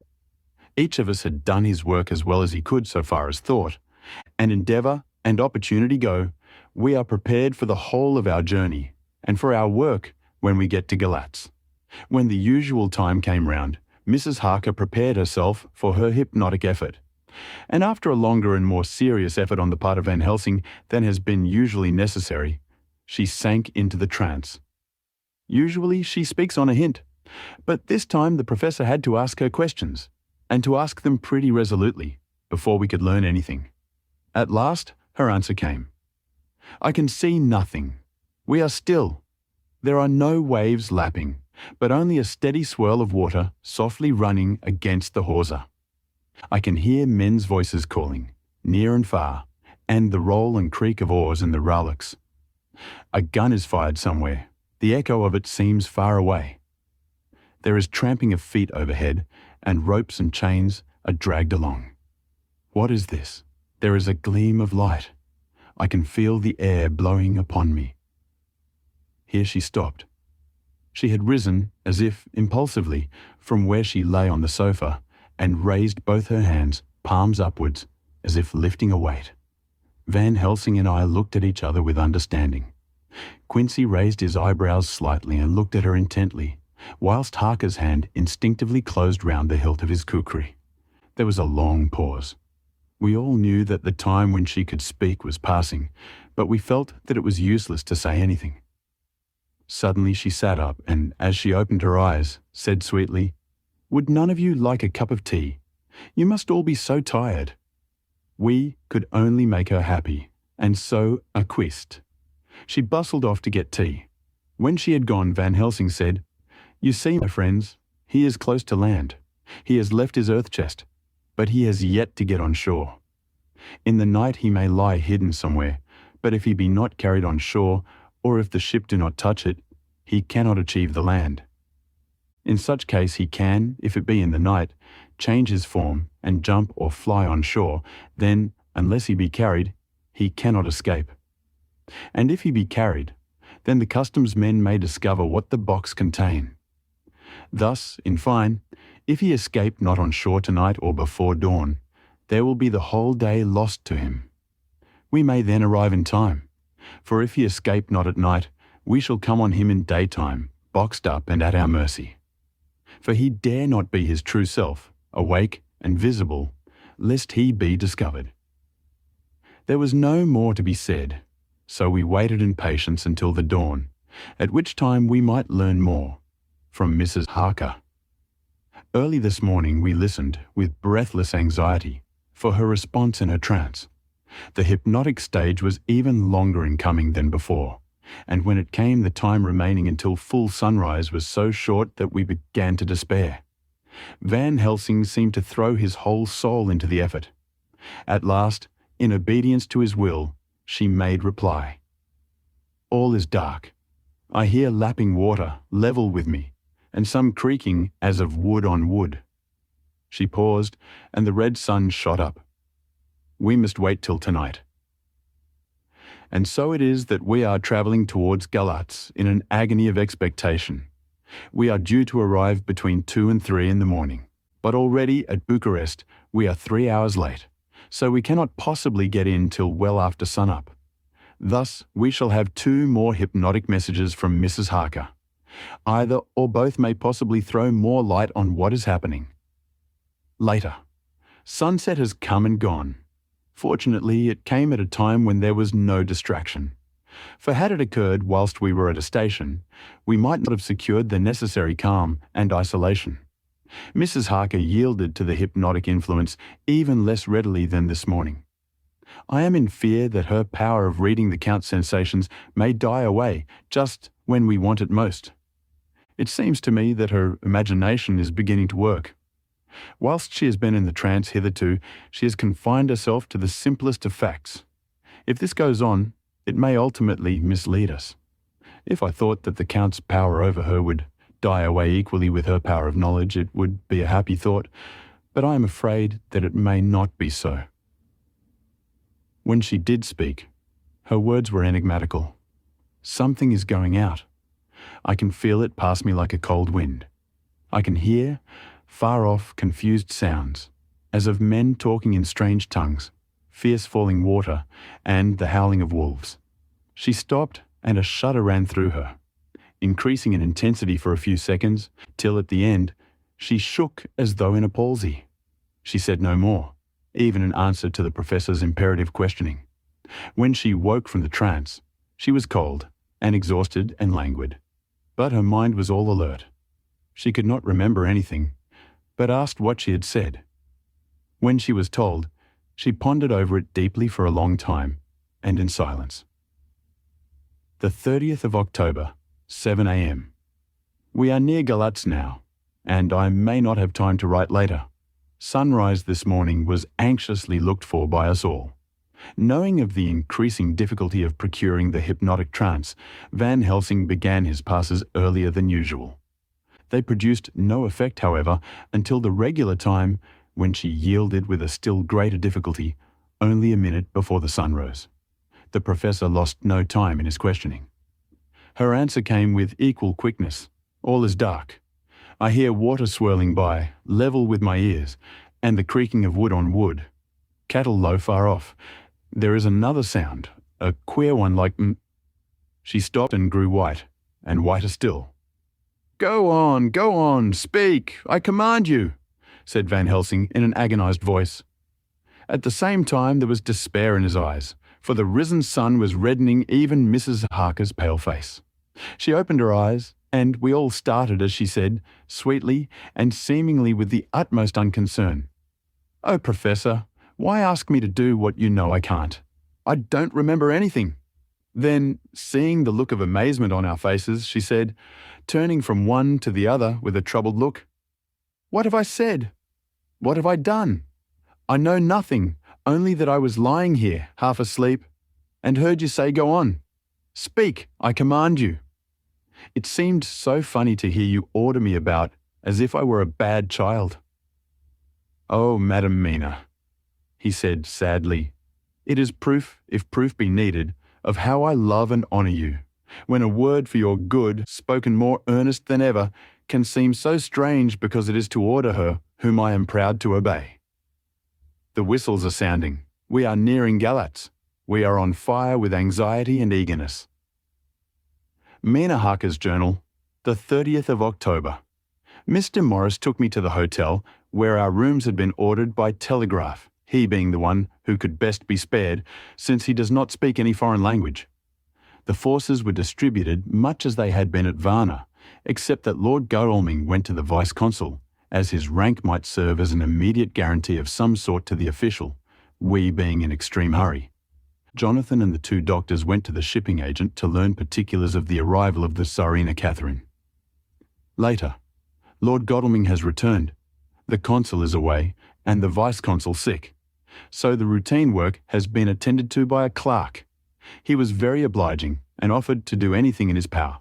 Each of us had done his work as well as he could so far as thought, and endeavour and opportunity go, we are prepared for the whole of our journey, and for our work when we get to Galatz. When the usual time came round, Mrs. Harker prepared herself for her hypnotic effort, and after a longer and more serious effort on the part of Van Helsing than has been usually necessary, she sank into the trance. Usually she speaks on a hint, but this time the professor had to ask her questions, and to ask them pretty resolutely, before we could learn anything. At last her answer came. I can see nothing. We are still. There are no waves lapping, but only a steady swirl of water softly running against the hawser. I can hear men's voices calling, near and far, and the roll and creak of oars in the rowlocks. A gun is fired somewhere. The echo of it seems far away. There is tramping of feet overhead, and ropes and chains are dragged along. What is this? There is a gleam of light. I can feel the air blowing upon me. Here she stopped. She had risen, as if impulsively, from where she lay on the sofa, and raised both her hands, palms upwards, as if lifting a weight. Van Helsing and I looked at each other with understanding. Quincy raised his eyebrows slightly and looked at her intently, whilst Harker's hand instinctively closed round the hilt of his kukri. There was a long pause. We all knew that the time when she could speak was passing, but we felt that it was useless to say anything. Suddenly she sat up and, as she opened her eyes, said sweetly, "Would none of you like a cup of tea? You must all be so tired." We could only make her happy, and so acquiesced. She bustled off to get tea. When she had gone, Van Helsing said, "You see, my friends, he is close to land. He has left his earth chest, but he has yet to get on shore. In the night he may lie hidden somewhere, but if he be not carried on shore, or if the ship do not touch it, he cannot achieve the land. In such case he can, if it be in the night, change his form and jump or fly on shore, then, unless he be carried, he cannot escape. And if he be carried, then the customs men may discover what the box contain. Thus, in fine, if he escape not on shore tonight or before dawn, there will be the whole day lost to him. We may then arrive in time, for if he escape not at night, we shall come on him in daytime, boxed up and at our mercy. For he dare not be his true self, awake and visible, lest he be discovered." There was no more to be said, so we waited in patience until the dawn, at which time we might learn more from Mrs. Harker. Early this morning we listened, with breathless anxiety, for her response in her trance. The hypnotic stage was even longer in coming than before, and when it came the time remaining until full sunrise was so short that we began to despair. Van Helsing seemed to throw his whole soul into the effort. At last, in obedience to his will, she made reply. "All is dark. I hear lapping water level with me, and some creaking as of wood on wood." She paused, and the red sun shot up. We must wait till tonight. And so it is that we are travelling towards Galatz in an agony of expectation. We are due to arrive between 2 and 3 in the morning, but already at Bucharest we are 3 hours late, so we cannot possibly get in till well after sunup. Thus we shall have 2 more hypnotic messages from Mrs. Harker. Either or both may possibly throw more light on what is happening. Later. Sunset has come and gone. Fortunately, it came at a time when there was no distraction. For had it occurred whilst we were at a station, we might not have secured the necessary calm and isolation. Mrs. Harker yielded to the hypnotic influence even less readily than this morning. I am in fear that her power of reading the Count's sensations may die away just when we want it most. It seems to me that her imagination is beginning to work. Whilst she has been in the trance hitherto, she has confined herself to the simplest of facts. If this goes on, it may ultimately mislead us. If I thought that the Count's power over her would die away equally with her power of knowledge, it would be a happy thought, but I am afraid that it may not be so. When she did speak, her words were enigmatical. Something is going out. I can feel it pass me like a cold wind. I can hear far-off, confused sounds, as of men talking in strange tongues, fierce falling water, and the howling of wolves. She stopped, and a shudder ran through her, increasing in intensity for a few seconds, till at the end she shook as though in a palsy. She said no more, even in answer to the professor's imperative questioning. When she woke from the trance, she was cold and exhausted and languid, but her mind was all alert. She could not remember anything, but asked what she had said. When she was told, she pondered over it deeply for a long time, and in silence. The 30th of October, 7 a.m. We are near Galatz now, and I may not have time to write later. Sunrise this morning was anxiously looked for by us all. Knowing of the increasing difficulty of procuring the hypnotic trance, Van Helsing began his passes earlier than usual. They produced no effect, however, until the regular time, when she yielded with a still greater difficulty, only a minute before the sun rose. The professor lost no time in his questioning. Her answer came with equal quickness. All is dark. I hear water swirling by, level with my ears, and the creaking of wood on wood. Cattle low far off. There is another sound, a queer one like She stopped and grew white, and whiter still. Go on, speak, I command you, said Van Helsing in an agonized voice. At the same time there was despair in his eyes, for the risen sun was reddening even Mrs. Harker's pale face. She opened her eyes, and we all started as she said, sweetly and seemingly with the utmost unconcern, "Oh, Professor, why ask me to do what you know I can't? I don't remember anything." Then, seeing the look of amazement on our faces, she said, turning from one to the other with a troubled look, "What have I said? What have I done? I know nothing, only that I was lying here, half asleep, and heard you say go on. Speak, I command you." It seemed so funny to hear you order me about, as if I were a bad child. "Oh, Madam Mina," he said sadly, "it is proof, if proof be needed, of how I love and honour you, when a word for your good, spoken more earnest than ever, can seem so strange because it is to order her whom I am proud to obey. The whistles are sounding. We are nearing Galatz. We are on fire with anxiety and eagerness. Mina Harker's Journal, the 30th of October. Mr. Morris took me to the hotel, where our rooms had been ordered by telegraph, he being the one who could best be spared, since he does not speak any foreign language. The forces were distributed much as they had been at Varna, except that Lord Godalming went to the Vice-Consul, as his rank might serve as an immediate guarantee of some sort to the official, we being in extreme hurry. Jonathan and the 2 doctors went to the shipping agent to learn particulars of the arrival of the Tsarina Catherine. Later, Lord Godalming has returned. The consul is away, and the vice-consul sick. So the routine work has been attended to by a clerk. He was very obliging and offered to do anything in his power.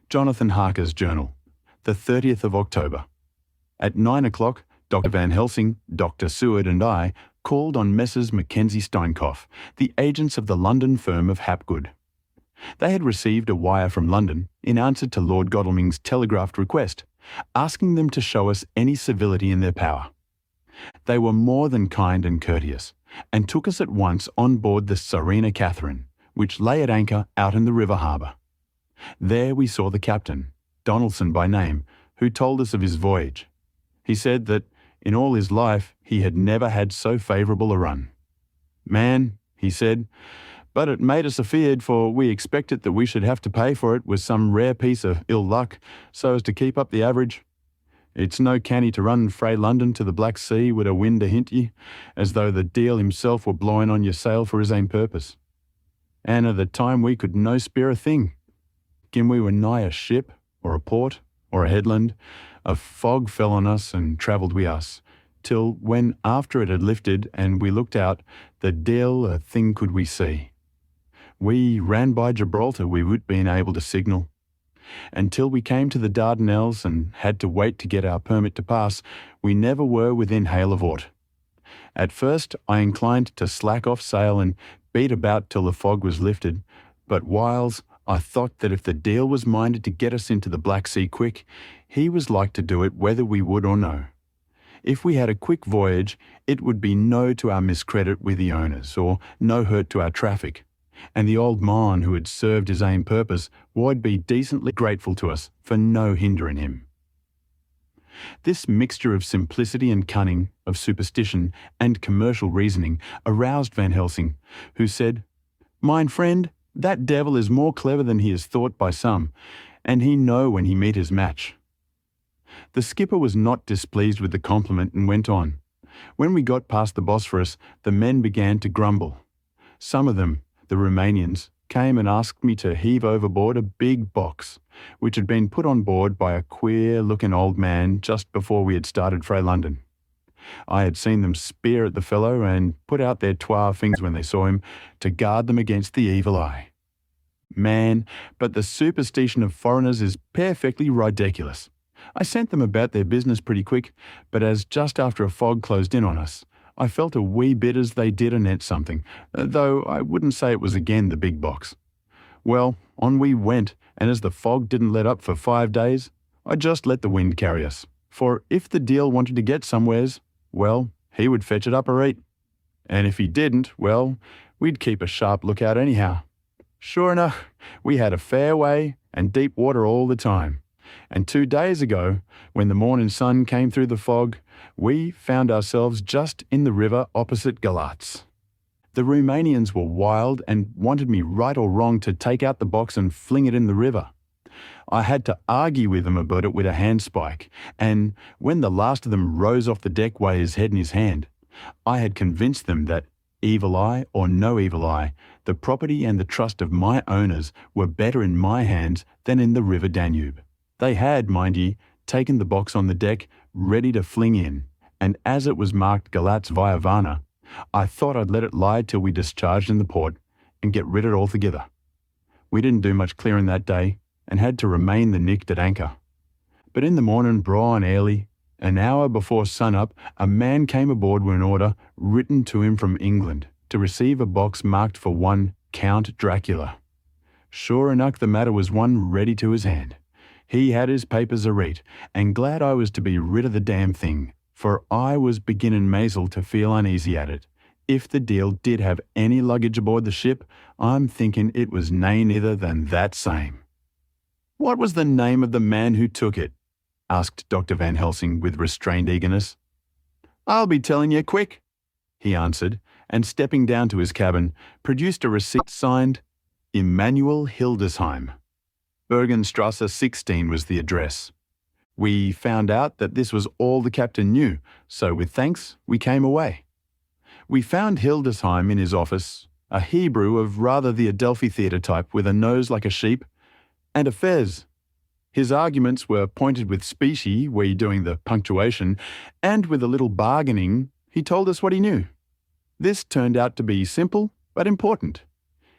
Jonathan Harker's Journal, the 30th of October. At 9 o'clock, Dr. Van Helsing, Dr. Seward and I called on Messrs. Mackenzie Steinkopf, the agents of the London firm of Hapgood. They had received a wire from London in answer to Lord Godalming's telegraphed request, asking them to show us any civility in their power. They were more than kind and courteous, and took us at once on board the Serena Catherine, which lay at anchor out in the river harbour. There we saw the captain, Donaldson by name, who told us of his voyage. He said that, in all his life, he had never had so favourable a run. "Man," he said, "but it made us afeard, for we expected that we should have to pay for it with some rare piece of ill luck, so as to keep up the average. It's no canny to run frae London to the Black Sea wid a wind ahint ye, as though the deil himself were blowing on your sail for his ain purpose. And at the time we could no speer a thing. Gin we were nigh a ship, or a port, or a headland, a fog fell on us and travelled wi' us, till when after it had lifted and we looked out, the deil a thing could we see. We ran by Gibraltar without being able to signal. Until we came to the Dardanelles and had to wait to get our permit to pass, we never were within hail of aught. At first I inclined to slack off sail and beat about till the fog was lifted, but whiles I thought that if the deil was minded to get us into the Black Sea quick, he was like to do it whether we would or no. If we had a quick voyage, it would be no to our miscredit with the owners, or no hurt to our traffic, and the old man who had served his ain purpose would be decently grateful to us for no hindering him. This mixture of simplicity and cunning, of superstition and commercial reasoning aroused Van Helsing, who said, "Mine friend, that devil is more clever than he is thought by some, and he know when he meet his match." The skipper was not displeased with the compliment and went on. When we got past the Bosphorus, the men began to grumble. Some of them, the Romanians, came and asked me to heave overboard a big box, which had been put on board by a queer-looking old man just before we had started frae London. I had seen them speer at the fellow and put out their 12 fingers when they saw him to guard them against the evil eye. Man, but the superstition of foreigners is perfectly ridiculous. I sent them about their business pretty quick, but as just after a fog closed in on us, I felt a wee bit as they did anent something, though I wouldn't say it was again the big box. Well, on we went, and as the fog didn't let up for 5 days, I just let the wind carry us. For if the deil wanted to get somewheres, well, he would fetch it up a rate. And if he didn't, well, we'd keep a sharp lookout anyhow. Sure enough, we had a fair way and deep water all the time. And 2 days ago, when the morning sun came through the fog, we found ourselves just in the river opposite Galatz. The Romanians were wild and wanted me right or wrong to take out the box and fling it in the river. I had to argue with them about it with a handspike, and when the last of them rose off the deck wi' his head in his hand, I had convinced them that, evil eye or no evil eye, the property and the trust of my owners were better in my hands than in the river Danube. They had, mind ye, taken the box on the deck, ready to fling in, and as it was marked Galatz via Varna, I thought I'd let it lie till we discharged in the port and get rid of it altogether. We didn't do much clearing that day, and had to remain the nicht at anchor. But in the morning, braw and early, an hour before sun-up, a man came aboard with an order written to him from England to receive a box marked for one Count Dracula. Sure enough, the matter was one ready to his hand. He had his papers a-reet, and glad I was to be rid of the damn thing, for I was beginning mazel to feel uneasy at it. If the deil did have any luggage aboard the ship, I'm thinking it was nae ither than that same. "What was the name of the man who took it?" asked Dr. Van Helsing with restrained eagerness. "I'll be telling you quick," he answered, and stepping down to his cabin, produced a receipt signed Immanuel Hildesheim. Bergenstrasse 16 was the address. We found out that this was all the captain knew, so with thanks, we came away. We found Hildesheim in his office, a Hebrew of rather the Adelphi theatre type with a nose like a sheep, and a fez. His arguments were pointed with specie, we doing the punctuation, and with a little bargaining, he told us what he knew. This turned out to be simple but important.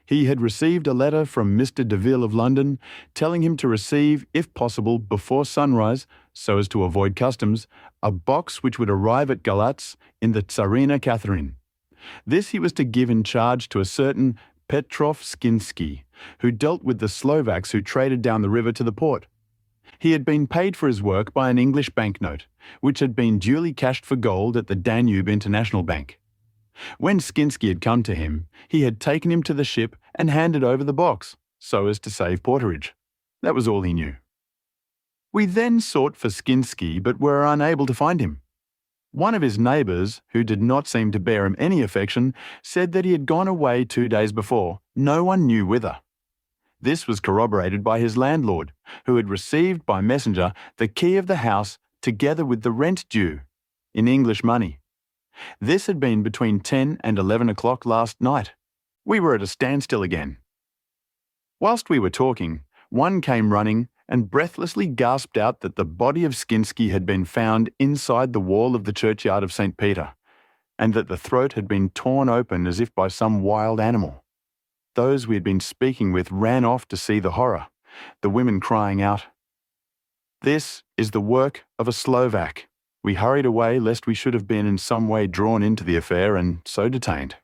He had received a letter from Mr. Deville of London telling him to receive, if possible, before sunrise, so as to avoid customs, a box which would arrive at Galatz in the Tsarina Catherine. This he was to give in charge to a certain Petrov Skinsky, who dealt with the Slovaks who traded down the river to the port. He had been paid for his work by an English banknote, which had been duly cashed for gold at the Danube International Bank. When Skinsky had come to him, he had taken him to the ship and handed over the box, so as to save porterage. That was all he knew. We then sought for Skinsky, but were unable to find him. One of his neighbours, who did not seem to bear him any affection, said that he had gone away 2 days before, no one knew whither. This was corroborated by his landlord, who had received by messenger the key of the house together with the rent due, in English money. This had been between 10 and 11 o'clock last night. We were at a standstill again. Whilst we were talking, one came running and breathlessly gasped out that the body of Skinsky had been found inside the wall of the churchyard of St. Peter, and that the throat had been torn open as if by some wild animal. Those we had been speaking with ran off to see the horror, the women crying out, "This is the work of a Slovak." We hurried away lest we should have been in some way drawn into the affair and so detained.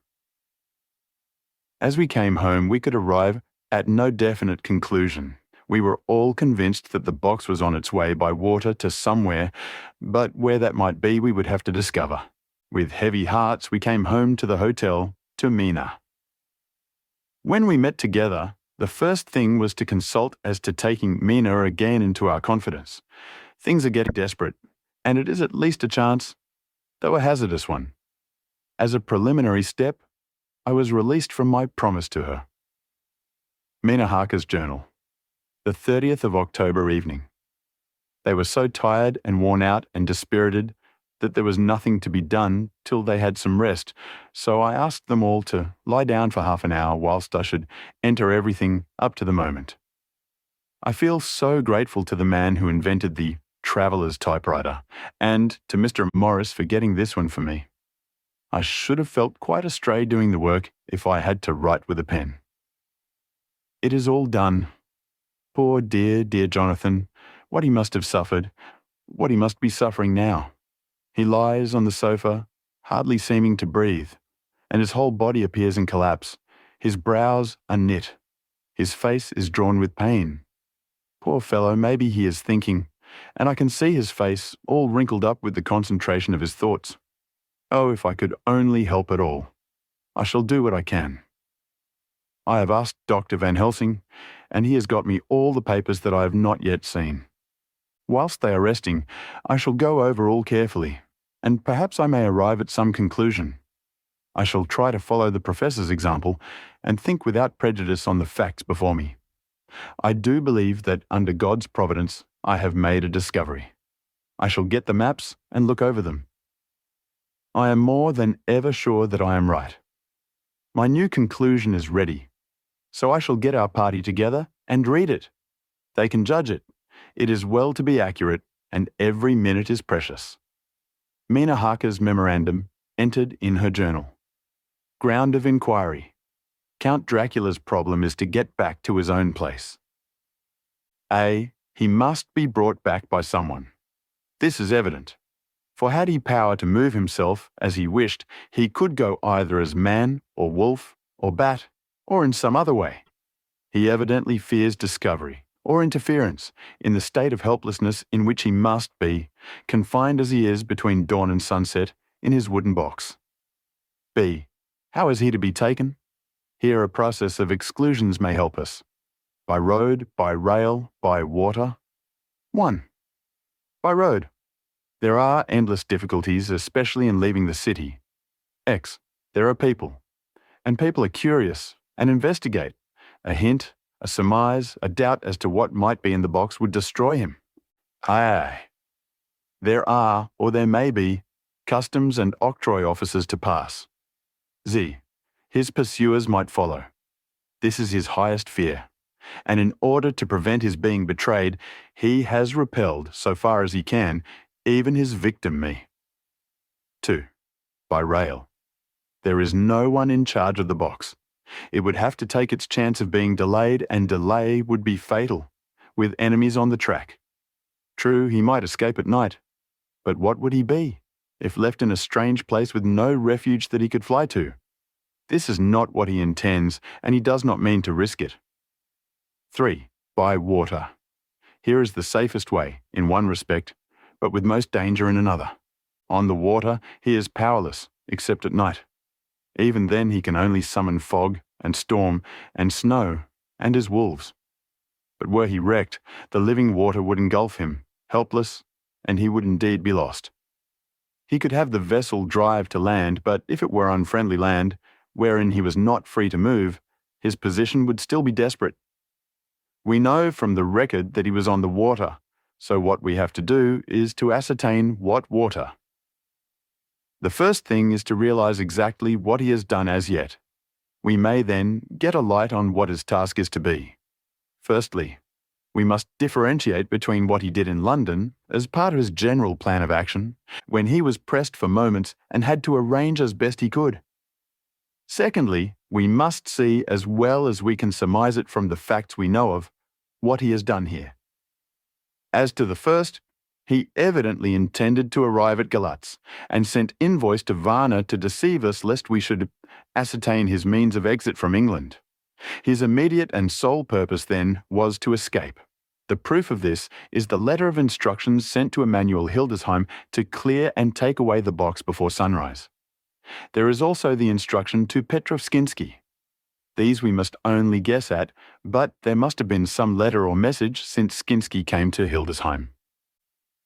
As we came home, we could arrive at no definite conclusion. We were all convinced that the box was on its way by water to somewhere, but where that might be we would have to discover. With heavy hearts, we came home to the hotel, to Mina. When we met together, the first thing was to consult as to taking Mina again into our confidence. Things are getting desperate, and it is at least a chance, though a hazardous one. As a preliminary step, I was released from my promise to her. Mina Harker's journal. The 30th of October evening. They were so tired and worn out and dispirited that there was nothing to be done till they had some rest, so I asked them all to lie down for half an hour whilst I should enter everything up to the moment. I feel so grateful to the man who invented the traveller's typewriter, and to Mr. Morris for getting this one for me. I should have felt quite astray doing the work if I had to write with a pen. It is all done. Poor dear, dear Jonathan, what he must have suffered, what he must be suffering now. He lies on the sofa, hardly seeming to breathe, and his whole body appears in collapse. His brows are knit. His face is drawn with pain. Poor fellow, maybe he is thinking, and I can see his face all wrinkled up with the concentration of his thoughts. Oh, if I could only help at all. I shall do what I can. I have asked Dr. Van Helsing, and he has got me all the papers that I have not yet seen. Whilst they are resting, I shall go over all carefully, and perhaps I may arrive at some conclusion. I shall try to follow the professor's example and think without prejudice on the facts before me. I do believe that under God's providence I have made a discovery. I shall get the maps and look over them. I am more than ever sure that I am right. My new conclusion is ready, so I shall get our party together and read it. They can judge it. It is well to be accurate, and every minute is precious. Mina Harker's memorandum entered in her journal. Ground of inquiry. Count Dracula's problem is to get back to his own place. A. He must be brought back by someone. This is evident. For had he power to move himself as he wished, he could go either as man or wolf or bat or in some other way. He evidently fears discovery or interference in the state of helplessness in which he must be, confined as he is between dawn and sunset in his wooden box. B. How is he to be taken? Here a process of exclusions may help us. By road, by rail, by water. 1. By road. There are endless difficulties, especially in leaving the city. X. There are people. And people are curious and investigate. A hint, a surmise, a doubt as to what might be in the box would destroy him. Aye. There are, or there may be, customs and octroi officers to pass. Z. His pursuers might follow. This is his highest fear. And in order to prevent his being betrayed, he has repelled, so far as he can, even his victim me. 2. By rail. There is no one in charge of the box. It would have to take its chance of being delayed, and delay would be fatal, with enemies on the track. True, he might escape at night, but what would he be if left in a strange place with no refuge that he could fly to? This is not what he intends, and he does not mean to risk it. 3. By water. Here is the safest way, in one respect, but with most danger in another. On the water, he is powerless, except at night. Even then he can only summon fog and storm and snow and his wolves. But were he wrecked, the living water would engulf him, helpless, and he would indeed be lost. He could have the vessel drive to land, but if it were unfriendly land, wherein he was not free to move, his position would still be desperate. We know from the record that he was on the water, so what we have to do is to ascertain what water. The first thing is to realize exactly what he has done as yet. We may then get a light on what his task is to be. Firstly, we must differentiate between what he did in London as part of his general plan of action, when he was pressed for moments and had to arrange as best he could. Secondly, we must see, as well as we can surmise it from the facts we know of, what he has done here. As to the first, he evidently intended to arrive at Galatz and sent invoice to Varna to deceive us lest we should ascertain his means of exit from England. His immediate and sole purpose, then, was to escape. The proof of this is the letter of instructions sent to Emanuel Hildesheim to clear and take away the box before sunrise. There is also the instruction to Petrovskinsky. These we must only guess at, but there must have been some letter or message since Skinsky came to Hildesheim.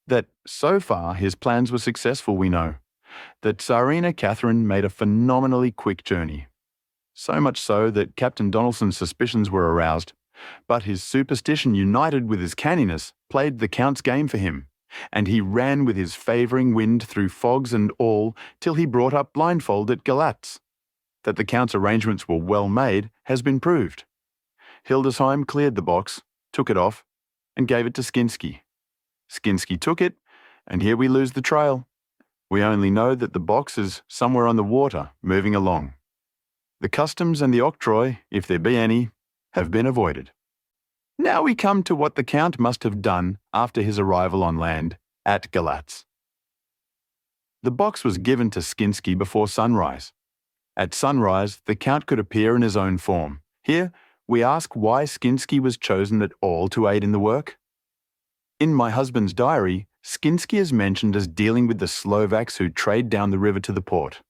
That so far his plans were successful we know. That Tsarina Catherine made a phenomenally quick journey. So much so that Captain Donaldson's suspicions were aroused, but his superstition united with his canniness played the Count's game for him, and he ran with his favouring wind through fogs and all till he brought up blindfold at Galatz. That the Count's arrangements were well made has been proved. Hildesheim cleared the box, took it off, and gave it to Skinsky. Skinsky took it, and here we lose the trail. We only know that the box is somewhere on the water, moving along. The customs and the octroi, if there be any, have been avoided. Now we come to what the Count must have done after his arrival on land at Galatz. The box was given to Skinsky before sunrise. At sunrise, the Count could appear in his own form. Here, we ask why Skinsky was chosen at all to aid in the work. In my husband's diary, Skinsky is mentioned as dealing with the Slovaks who trade down the river to the port,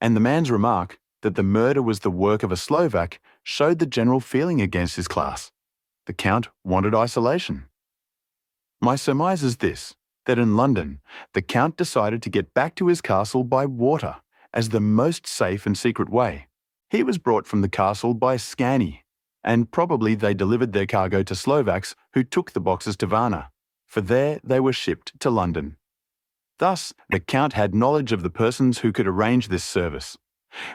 and the man's remark that the murder was the work of a Slovak showed the general feeling against his class. The Count wanted isolation. My surmise is this, that in London, the Count decided to get back to his castle by water as the most safe and secret way. He was brought from the castle by Scani, and probably they delivered their cargo to Slovaks who took the boxes to Varna, for there they were shipped to London. Thus, the Count had knowledge of the persons who could arrange this service.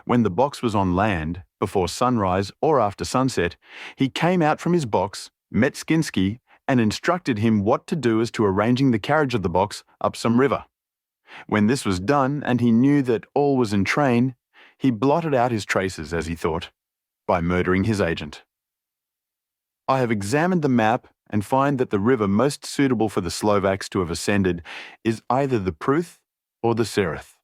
When the box was on land, before sunrise or after sunset, he came out from his box, met Skinsky, and instructed him what to do as to arranging the carriage of the box up some river. When this was done and he knew that all was in train, he blotted out his traces, as he thought, by murdering his agent. I have examined the map and find that the river most suitable for the Slovaks to have ascended is either the Pruth or the Sereth.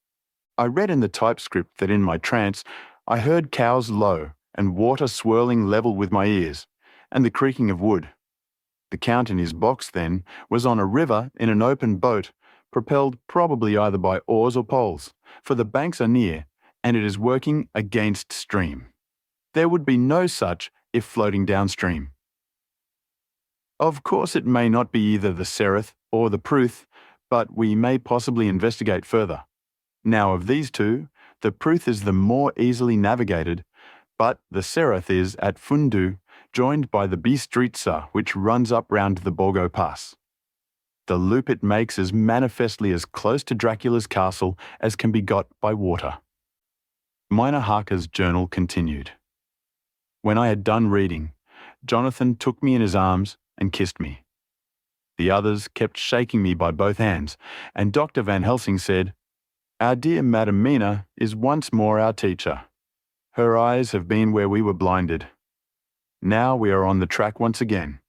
I read in the typescript that in my trance I heard cows low and water swirling level with my ears, and the creaking of wood. The Count in his box, then, was on a river in an open boat, propelled probably either by oars or poles, for the banks are near, and it is working against stream. There would be no such if floating downstream. Of course it may not be either the Sereth or the Pruth, but we may possibly investigate further. Now of these two, the Pruth is the more easily navigated, but the Sereth is, at Fundu, joined by the Bistritsa, which runs up round the Borgo Pass. The loop it makes is manifestly as close to Dracula's castle as can be got by water. Minor Harker's journal continued. When I had done reading, Jonathan took me in his arms and kissed me. The others kept shaking me by both hands, and Dr. Van Helsing said, "Our dear Madam Mina is once more our teacher." Her eyes have been where we were blinded. Now we are on the track once again,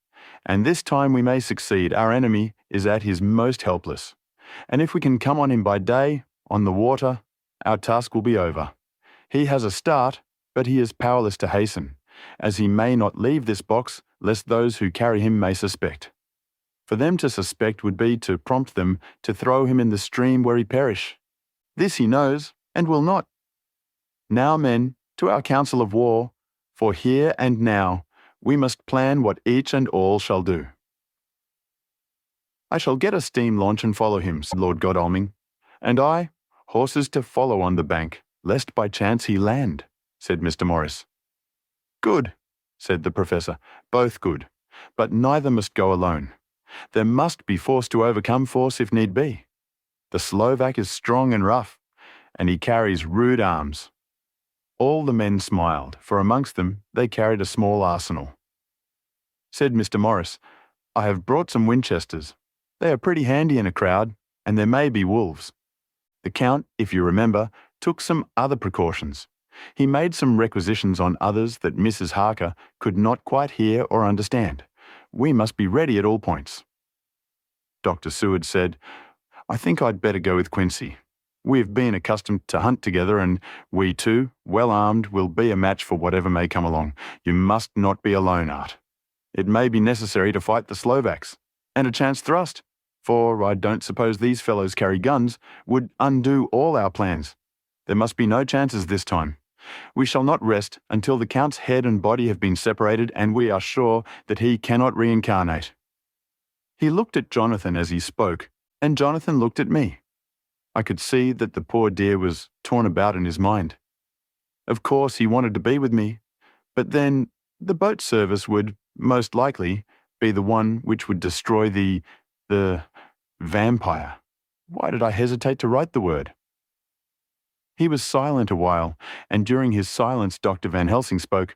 and this time we may succeed. Our enemy is at his most helpless, and if we can come on him by day, on the water, our task will be over. He has a start, but he is powerless to hasten, as he may not leave this box lest those who carry him may suspect. For them to suspect would be to prompt them to throw him in the stream where he perish. This he knows, and will not. Now, men, to our council of war, for here and now we must plan what each and all shall do. I shall get a steam launch and follow him, said Lord Godalming. And I, horses to follow on the bank, lest by chance he land, said Mr. Morris. Good, said the Professor, both good, but neither must go alone. There must be force to overcome force if need be. The Slovak is strong and rough, and he carries rude arms. All the men smiled, for amongst them they carried a small arsenal. Said Mr. Morris, I have brought some Winchesters. They are pretty handy in a crowd, and there may be wolves. The Count, if you remember, took some other precautions. He made some requisitions on others that Mrs. Harker could not quite hear or understand. We must be ready at all points. Dr. Seward said, I think I'd better go with Quincy. We've been accustomed to hunt together, and we two, well armed, will be a match for whatever may come along. You must not be alone, Art. It may be necessary to fight the Slovaks, and a chance thrust, for I don't suppose these fellows carry guns, would undo all our plans. There must be no chances this time. We shall not rest until the Count's head and body have been separated and we are sure that he cannot reincarnate. He looked at Jonathan as he spoke, and Jonathan looked at me. I could see that the poor dear was torn about in his mind. Of course he wanted to be with me, but then the boat service would, most likely, be the one which would destroy the vampire. Why did I hesitate to write the word? He was silent a while, and during his silence Dr. Van Helsing spoke.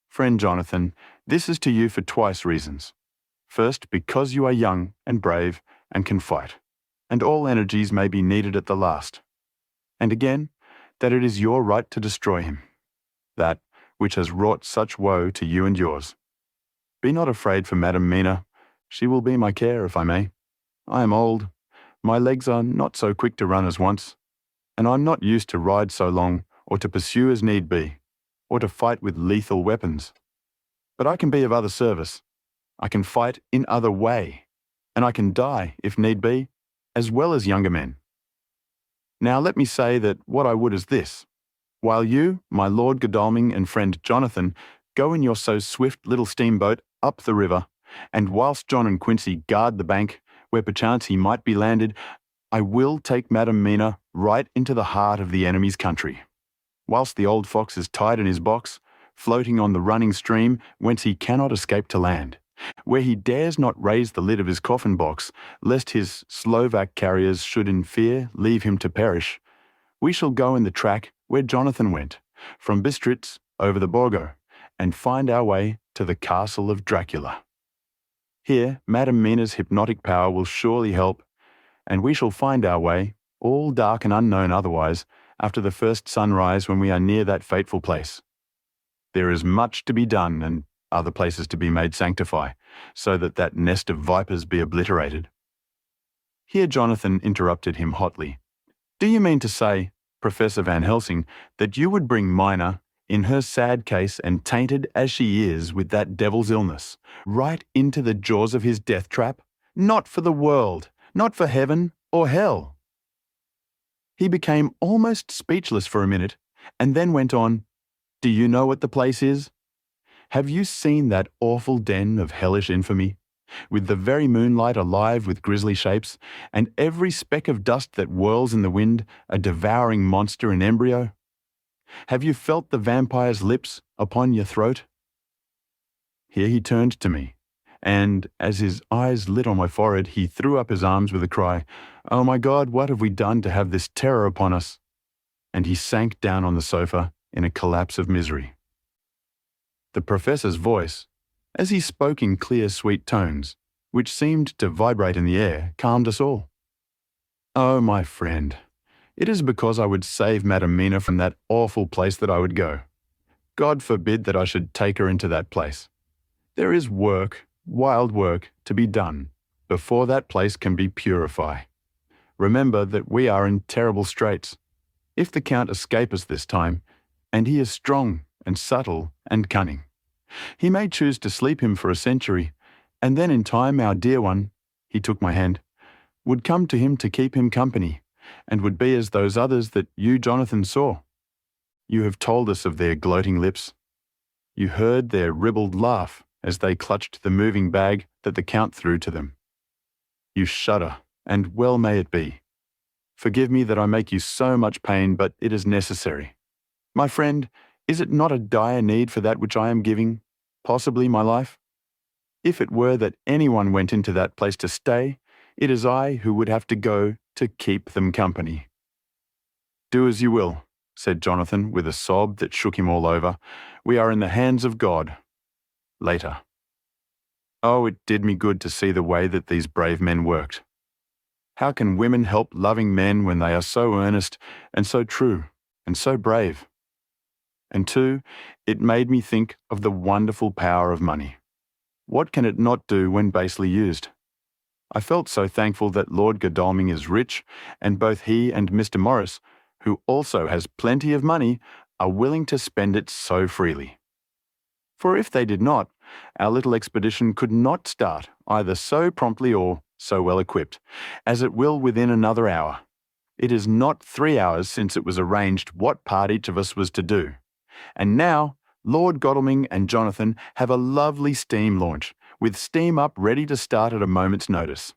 Friend Jonathan, this is to you for twice reasons. First, because you are young and brave and can fight, and all energies may be needed at the last. And again, that it is your right to destroy him, that which has wrought such woe to you and yours. Be not afraid for Madam Mina. She will be my care, if I may. I am old. My legs are not so quick to run as once, and I'm not used to ride so long, or to pursue as need be, or to fight with lethal weapons. But I can be of other service. I can fight in other way, and I can die, if need be, as well as younger men. Now let me say that what I would is this. While you, my Lord Godalming and friend Jonathan, go in your so swift little steamboat up the river, and whilst John and Quincy guard the bank, where perchance he might be landed, I will take Madam Mina right into the heart of the enemy's country. Whilst the old fox is tied in his box, floating on the running stream whence he cannot escape to land, where he dares not raise the lid of his coffin box, lest his Slovak carriers should in fear leave him to perish, we shall go in the track where Jonathan went, from Bistritz over the Borgo, and find our way to the castle of Dracula. Here, Madam Mina's hypnotic power will surely help, and we shall find our way, all dark and unknown otherwise, after the first sunrise when we are near that fateful place. There is much to be done and other places to be made sanctify, so that that nest of vipers be obliterated. Here Jonathan interrupted him hotly. Do you mean to say, Professor Van Helsing, that you would bring Mina, in her sad case and tainted as she is with that devil's illness, right into the jaws of his death trap? Not for the world, not for heaven or hell. He became almost speechless for a minute, and then went on, Do you know what the place is? Have you seen that awful den of hellish infamy, with the very moonlight alive with grisly shapes, and every speck of dust that whirls in the wind a devouring monster in embryo? Have you felt the vampire's lips upon your throat? Here he turned to me, and as his eyes lit on my forehead, he threw up his arms with a cry, Oh my God, what have we done to have this terror upon us? And he sank down on the sofa in a collapse of misery. The Professor's voice, as he spoke in clear, sweet tones, which seemed to vibrate in the air, calmed us all. Oh, my friend, it is because I would save Madam Mina from that awful place that I would go. God forbid that I should take her into that place. There is work, wild work, to be done before that place can be purified. Remember that we are in terrible straits. If the Count escape us this time, and he is strong and subtle and cunning, he may choose to sleep him for a century, and then in time our dear one," he took my hand, "would come to him to keep him company, and would be as those others that you, Jonathan, saw. You have told us of their gloating lips. You heard their ribald laugh as they clutched the moving bag that the Count threw to them. You shudder, and well may it be. Forgive me that I make you so much pain, but it is necessary. My friend, is it not a dire need for that which I am giving, possibly my life? If it were that anyone went into that place to stay, it is I who would have to go to keep them company." "Do as you will," said Jonathan with a sob that shook him all over. "We are in the hands of God." Later. Oh, it did me good to see the way that these brave men worked. How can women help loving men when they are so earnest and so true and so brave? And too, it made me think of the wonderful power of money. What can it not do when basely used? I felt so thankful that Lord Godalming is rich, and both he and Mr. Morris, who also has plenty of money, are willing to spend it so freely. For if they did not, our little expedition could not start either so promptly or so well equipped, as it will within another hour. It is not 3 hours since it was arranged what part each of us was to do. And now, Lord Godalming and Jonathan have a lovely steam launch, with steam up ready to start at a moment's notice.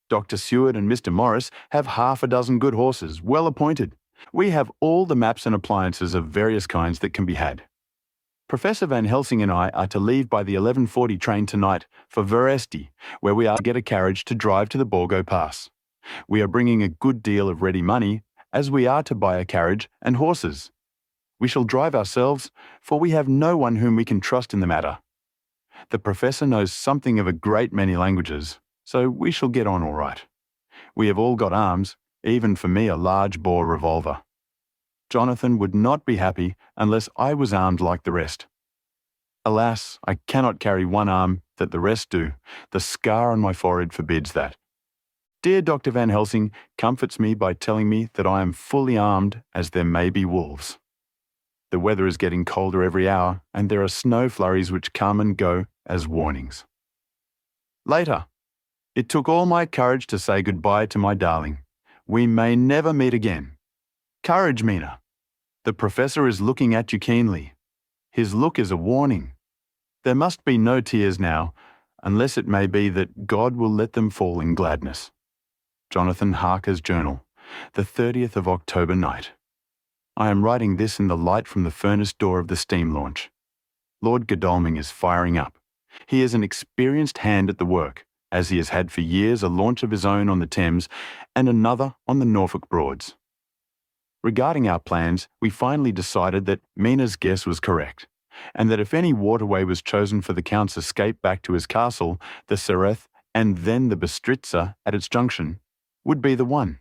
Dr. Seward and Mr. Morris have half a dozen good horses, well appointed. We have all the maps and appliances of various kinds that can be had. Professor Van Helsing and I are to leave by the 11:40 train tonight for Veresti, where we are to get a carriage to drive to the Borgo Pass. We are bringing a good deal of ready money, as we are to buy a carriage and horses. We shall drive ourselves, for we have no one whom we can trust in the matter. The professor knows something of a great many languages, so we shall get on all right. We have all got arms, even for me a large-bore revolver. Jonathan would not be happy unless I was armed like the rest. Alas, I cannot carry one arm that the rest do. The scar on my forehead forbids that. Dear Dr. Van Helsing comforts me by telling me that I am fully armed as there may be wolves. The weather is getting colder every hour, and there are snow flurries which come and go as warnings. Later. It took all my courage to say goodbye to my darling. We may never meet again. Courage, Mina. The professor is looking at you keenly. His look is a warning. There must be no tears now, unless it may be that God will let them fall in gladness. Jonathan Harker's Journal, the 30th of October night. I am writing this in the light from the furnace door of the steam launch. Lord Godalming is firing up. He is an experienced hand at the work, as he has had for years a launch of his own on the Thames and another on the Norfolk Broads. Regarding our plans, we finally decided that Mina's guess was correct, and that if any waterway was chosen for the Count's escape back to his castle, the Sereth and then the Bistritza at its junction would be the one.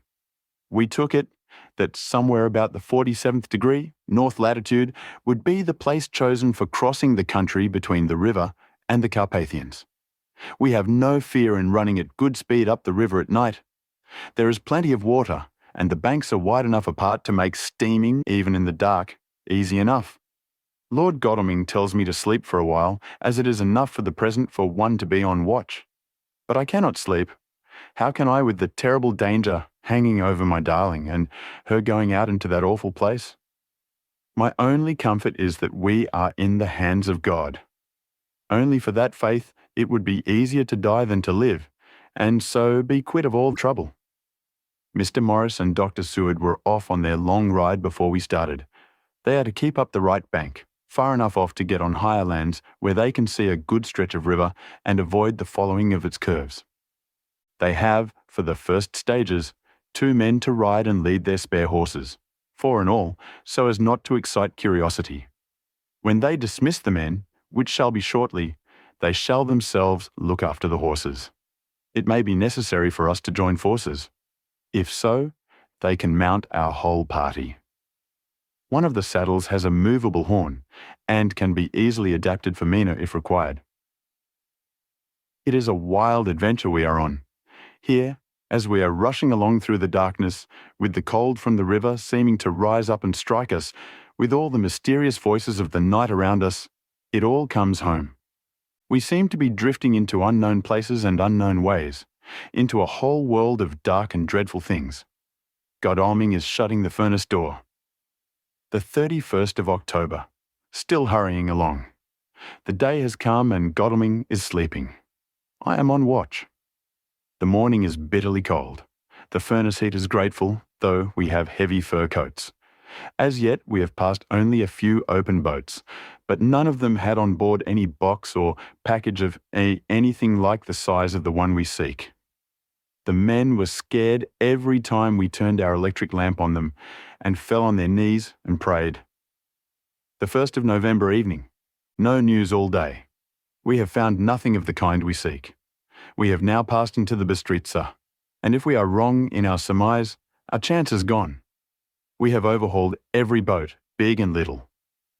We took it that somewhere about the 47th degree, north latitude, would be the place chosen for crossing the country between the river and the Carpathians. We have no fear in running at good speed up the river at night. There is plenty of water, and the banks are wide enough apart to make steaming, even in the dark, easy enough. Lord Godalming tells me to sleep for a while, as it is enough for the present for one to be on watch. But I cannot sleep. How can I with the terrible danger hanging over my darling, and her going out into that awful place? My only comfort is that we are in the hands of God. Only for that faith it would be easier to die than to live, and so be quit of all trouble. Mr. Morris and Dr. Seward were off on their long ride before we started. They are to keep up the right bank, far enough off to get on higher lands where they can see a good stretch of river and avoid the following of its curves. They have, for the first stages, 2 men to ride and lead their spare horses, 4 in all, so as not to excite curiosity. When they dismiss the men, which shall be shortly, they shall themselves look after the horses. It may be necessary for us to join forces. If so, they can mount our whole party. One of the saddles has a movable horn and can be easily adapted for Mina if required. It is a wild adventure we are on. Here, as we are rushing along through the darkness, with the cold from the river seeming to rise up and strike us, with all the mysterious voices of the night around us, it all comes home. We seem to be drifting into unknown places and unknown ways, into a whole world of dark and dreadful things. Godalming is shutting the furnace door. The 31st of October, still hurrying along. The day has come and Godalming is sleeping. I am on watch. The morning is bitterly cold. The furnace heat is grateful, though we have heavy fur coats. As yet, we have passed only a few open boats, but none of them had on board any box or package of anything like the size of the one we seek. The men were scared every time we turned our electric lamp on them and fell on their knees and prayed. The 1st of November evening. No news all day. We have found nothing of the kind we seek. We have now passed into the Bistritza, and if we are wrong in our surmise, our chance is gone. We have overhauled every boat, big and little.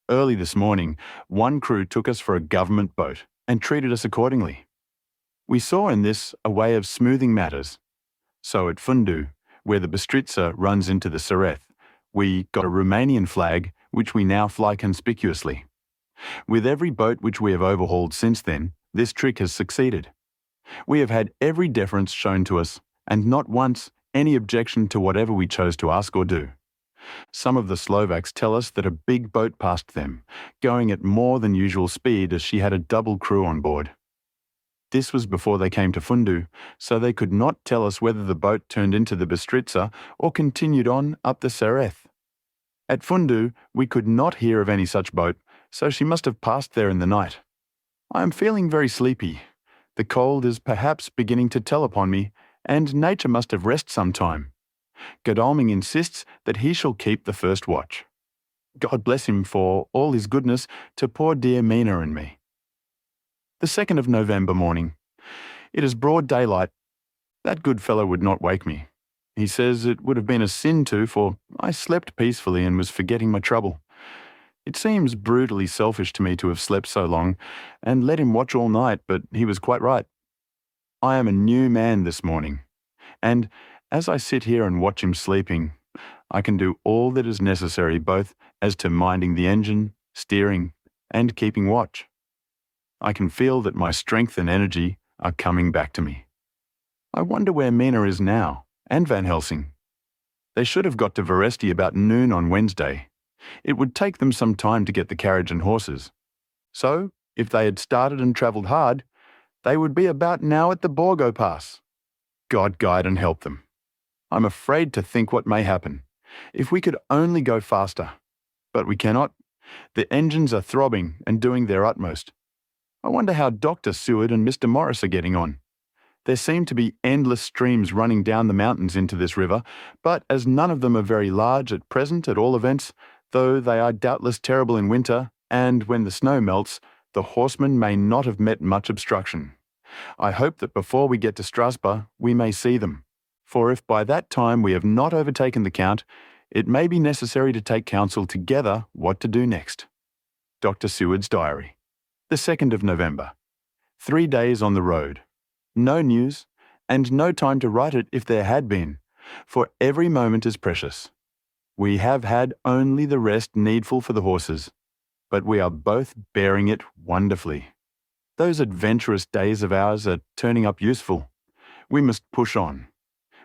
Early this morning, one crew took us for a government boat and treated us accordingly. We saw in this a way of smoothing matters. So at Fundu, where the Bistritza runs into the Sereth, we got a Romanian flag which we now fly conspicuously. With every boat which we have overhauled since then, this trick has succeeded. We have had every deference shown to us, and not once any objection to whatever we chose to ask or do. Some of the Slovaks tell us that a big boat passed them, going at more than usual speed as she had a double crew on board. This was before they came to Fundu, so they could not tell us whether the boat turned into the Bistritza or continued on up the Sereth. At Fundu, we could not hear of any such boat, so she must have passed there in the night. I am feeling very sleepy. The cold is perhaps beginning to tell upon me, and nature must have rest some time. Godalming insists that he shall keep the first watch. God bless him for all his goodness to poor dear Mina and me. The 2nd of November morning. It is broad daylight. That good fellow would not wake me. He says it would have been a sin to, for I slept peacefully and was forgetting my trouble. It seems brutally selfish to me to have slept so long and let him watch all night, but he was quite right. I am a new man this morning, and as I sit here and watch him sleeping, I can do all that is necessary both as to minding the engine, steering, and keeping watch. I can feel that my strength and energy are coming back to me. I wonder where Mina is now, and Van Helsing. They should have got to Veresti about noon on Wednesday. It would take them some time to get the carriage and horses. So, if they had started and travelled hard, they would be about now at the Borgo Pass. God guide and help them. I'm afraid to think what may happen. If we could only go faster. But we cannot. The engines are throbbing and doing their utmost. I wonder how Dr. Seward and Mr. Morris are getting on. There seem to be endless streams running down the mountains into this river, but as none of them are very large at present at all events, though they are doubtless terrible in winter, and when the snow melts, the horsemen may not have met much obstruction. I hope that before we get to Strasbourg, we may see them, for if by that time we have not overtaken the Count, it may be necessary to take counsel together what to do next. Dr. Seward's Diary. The 2nd of November. 3 days on the road. No news, and no time to write it if there had been, for every moment is precious. We have had only the rest needful for the horses, but we are both bearing it wonderfully. Those adventurous days of ours are turning up useful. We must push on.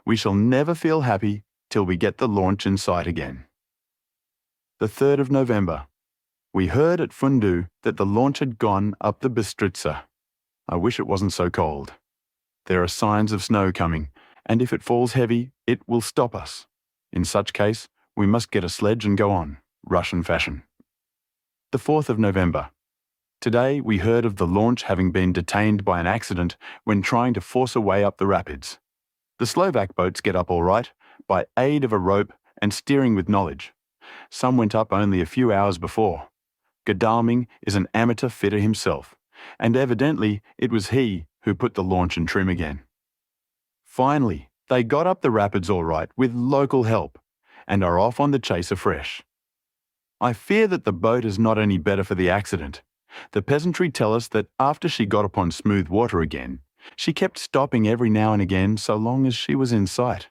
We shall never feel happy till we get the launch in sight again. The 3rd of November. We heard at Fundu that the launch had gone up the Bistritza. I wish it wasn't so cold. There are signs of snow coming, and if it falls heavy, it will stop us. In such case, we must get a sledge and go on, Russian fashion. The 4th of November. Today we heard of the launch having been detained by an accident when trying to force a way up the rapids. The Slovak boats get up all right, by aid of a rope and steering with knowledge. Some went up only a few hours before. Godalming is an amateur fitter himself, and evidently it was he who put the launch in trim again. Finally, they got up the rapids all right with local help, and are off on the chase afresh. I fear that the boat is not any better for the accident. The peasantry tell us that after she got upon smooth water again, she kept stopping every now and again so long as she was in sight.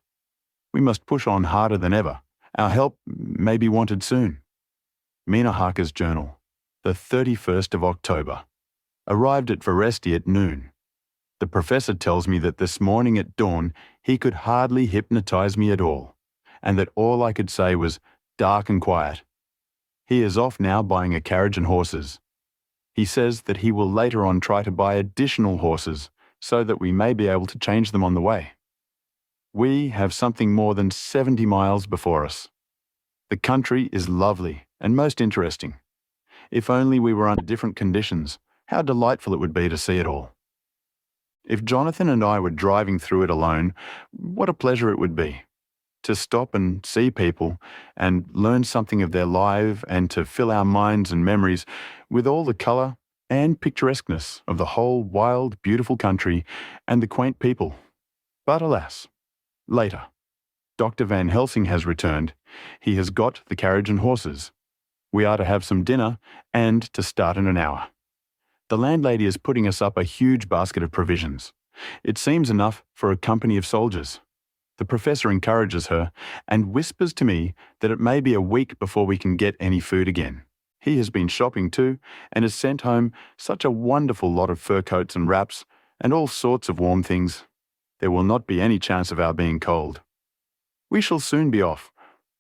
We must push on harder than ever. Our help may be wanted soon. Mina Harker's journal, the 31st of October. Arrived at Veresti at noon. The professor tells me that this morning at dawn he could hardly hypnotize me at all, and that all I could say was dark and quiet. He is off now buying a carriage and horses. He says that he will later on try to buy additional horses so that we may be able to change them on the way. We have something more than 70 miles before us. The country is lovely and most interesting. If only we were under different conditions, how delightful it would be to see it all. If Jonathan and I were driving through it alone, what a pleasure it would be to stop and see people and learn something of their life and to fill our minds and memories with all the colour and picturesqueness of the whole wild, beautiful country and the quaint people. But alas, later. Dr. Van Helsing has returned. He has got the carriage and horses. We are to have some dinner and to start in an hour. The landlady is putting us up a huge basket of provisions. It seems enough for a company of soldiers. The professor encourages her and whispers to me that it may be a week before we can get any food again. He has been shopping too and has sent home such a wonderful lot of fur coats and wraps and all sorts of warm things. There will not be any chance of our being cold. We shall soon be off.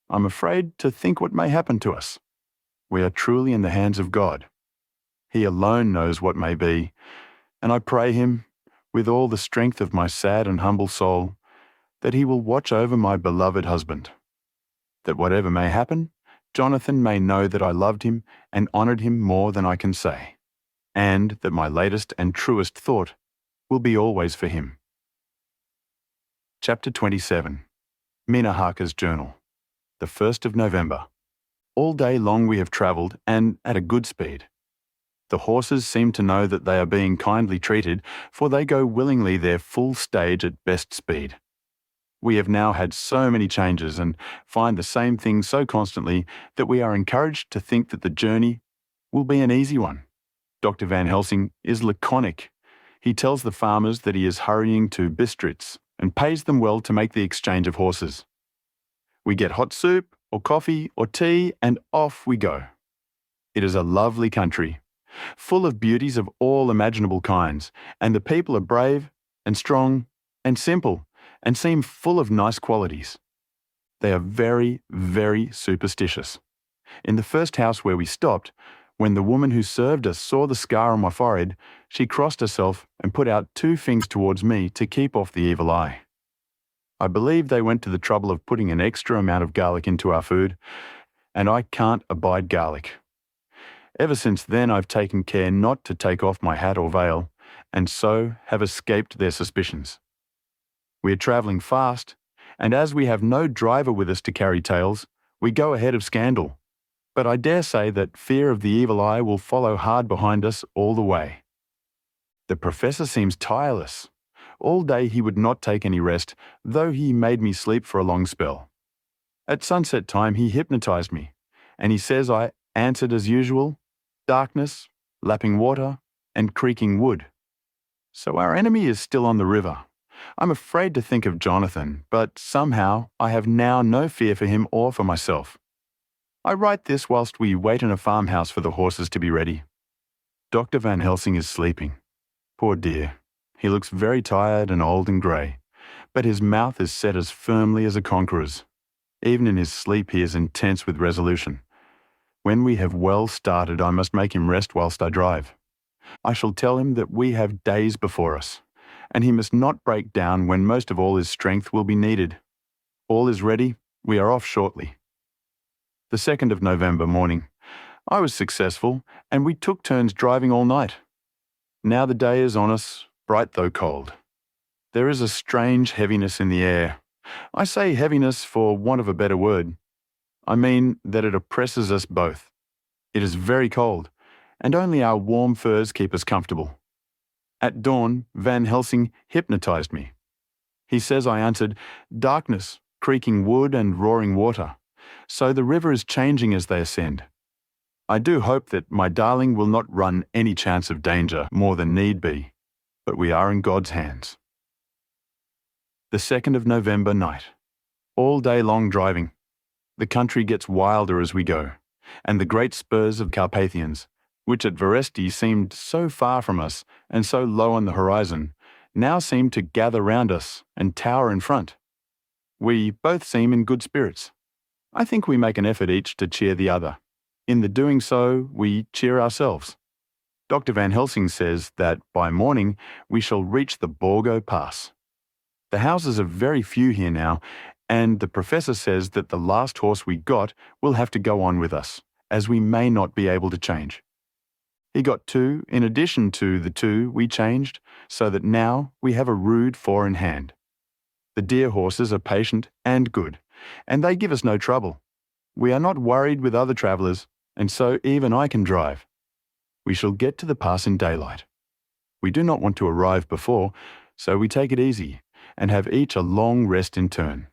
I'm afraid to think what may happen to us. We are truly in the hands of God. He alone knows what may be, and I pray him, with all the strength of my sad and humble soul, that he will watch over my beloved husband. That whatever may happen, Jonathan may know that I loved him and honoured him more than I can say, and that my latest and truest thought will be always for him. Chapter 27. Mina Harker's journal, the 1st of November. All day long we have travelled, and at a good speed. The horses seem to know that they are being kindly treated, for they go willingly their full stage at best speed. We have now had so many changes and find the same thing so constantly that we are encouraged to think that the journey will be an easy one. Dr. Van Helsing is laconic. He tells the farmers that he is hurrying to Bistritz and pays them well to make the exchange of horses. We get hot soup or coffee or tea and off we go. It is a lovely country, full of beauties of all imaginable kinds, and the people are brave and strong and simple and seem full of nice qualities. They are very, very superstitious. In the first house where we stopped, when the woman who served us saw the scar on my forehead, she crossed herself and put out 2 fingers towards me to keep off the evil eye. I believe they went to the trouble of putting an extra amount of garlic into our food, and I can't abide garlic. Ever since then I've taken care not to take off my hat or veil, and so have escaped their suspicions. We are travelling fast, and as we have no driver with us to carry tales, we go ahead of scandal. But I dare say that fear of the evil eye will follow hard behind us all the way. The professor seems tireless. All day he would not take any rest, though he made me sleep for a long spell. At sunset time he hypnotized me, and he says I answered as usual, darkness, lapping water, and creaking wood. So our enemy is still on the river. I'm afraid to think of Jonathan, but somehow I have now no fear for him or for myself. I write this whilst we wait in a farmhouse for the horses to be ready. Dr. Van Helsing is sleeping. Poor dear. He looks very tired and old and grey, but his mouth is set as firmly as a conqueror's. Even in his sleep he is intense with resolution. When we have well started, I must make him rest whilst I drive. I shall tell him that we have days before us, and he must not break down when most of all his strength will be needed. All is ready. We are off shortly. The 2nd of November morning. I was successful, and we took turns driving all night. Now the day is on us, bright though cold. There is a strange heaviness in the air. I say heaviness for want of a better word. I mean that it oppresses us both. It is very cold, and only our warm furs keep us comfortable. At dawn, Van Helsing hypnotized me. He says I answered, darkness, creaking wood and roaring water. So the river is changing as they ascend. I do hope that my darling will not run any chance of danger more than need be, but we are in God's hands. The 2nd of November night. All day long driving. The country gets wilder as we go, and the great spurs of Carpathians, which at Veresti seemed so far from us and so low on the horizon, now seem to gather round us and tower in front. We both seem in good spirits. I think we make an effort each to cheer the other. In the doing so, we cheer ourselves. Dr. Van Helsing says that by morning we shall reach the Borgo Pass. The houses are very few here now, and the professor says that the last horse we got will have to go on with us, as we may not be able to change. He got 2 in addition to the 2 we changed, so that now we have a rude 4 in hand. The dear horses are patient and good, and they give us no trouble. We are not worried with other travellers, and so even I can drive. We shall get to the pass in daylight. We do not want to arrive before, so we take it easy, and have each a long rest in turn.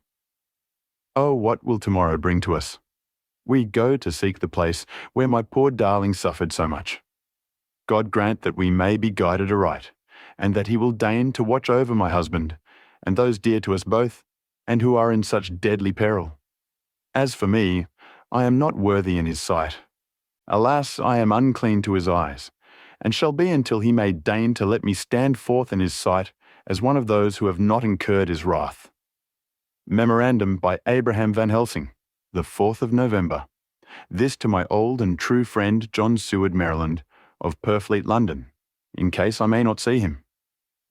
Oh, what will tomorrow bring to us? We go to seek the place where my poor darling suffered so much. God grant that we may be guided aright, and that he will deign to watch over my husband, and those dear to us both, and who are in such deadly peril. As for me, I am not worthy in his sight. Alas, I am unclean to his eyes, and shall be until he may deign to let me stand forth in his sight as one of those who have not incurred his wrath. Memorandum by Abraham Van Helsing, the 4th of November. This to my old and true friend John Seward, Maryland, of Purfleet, London, in case I may not see him.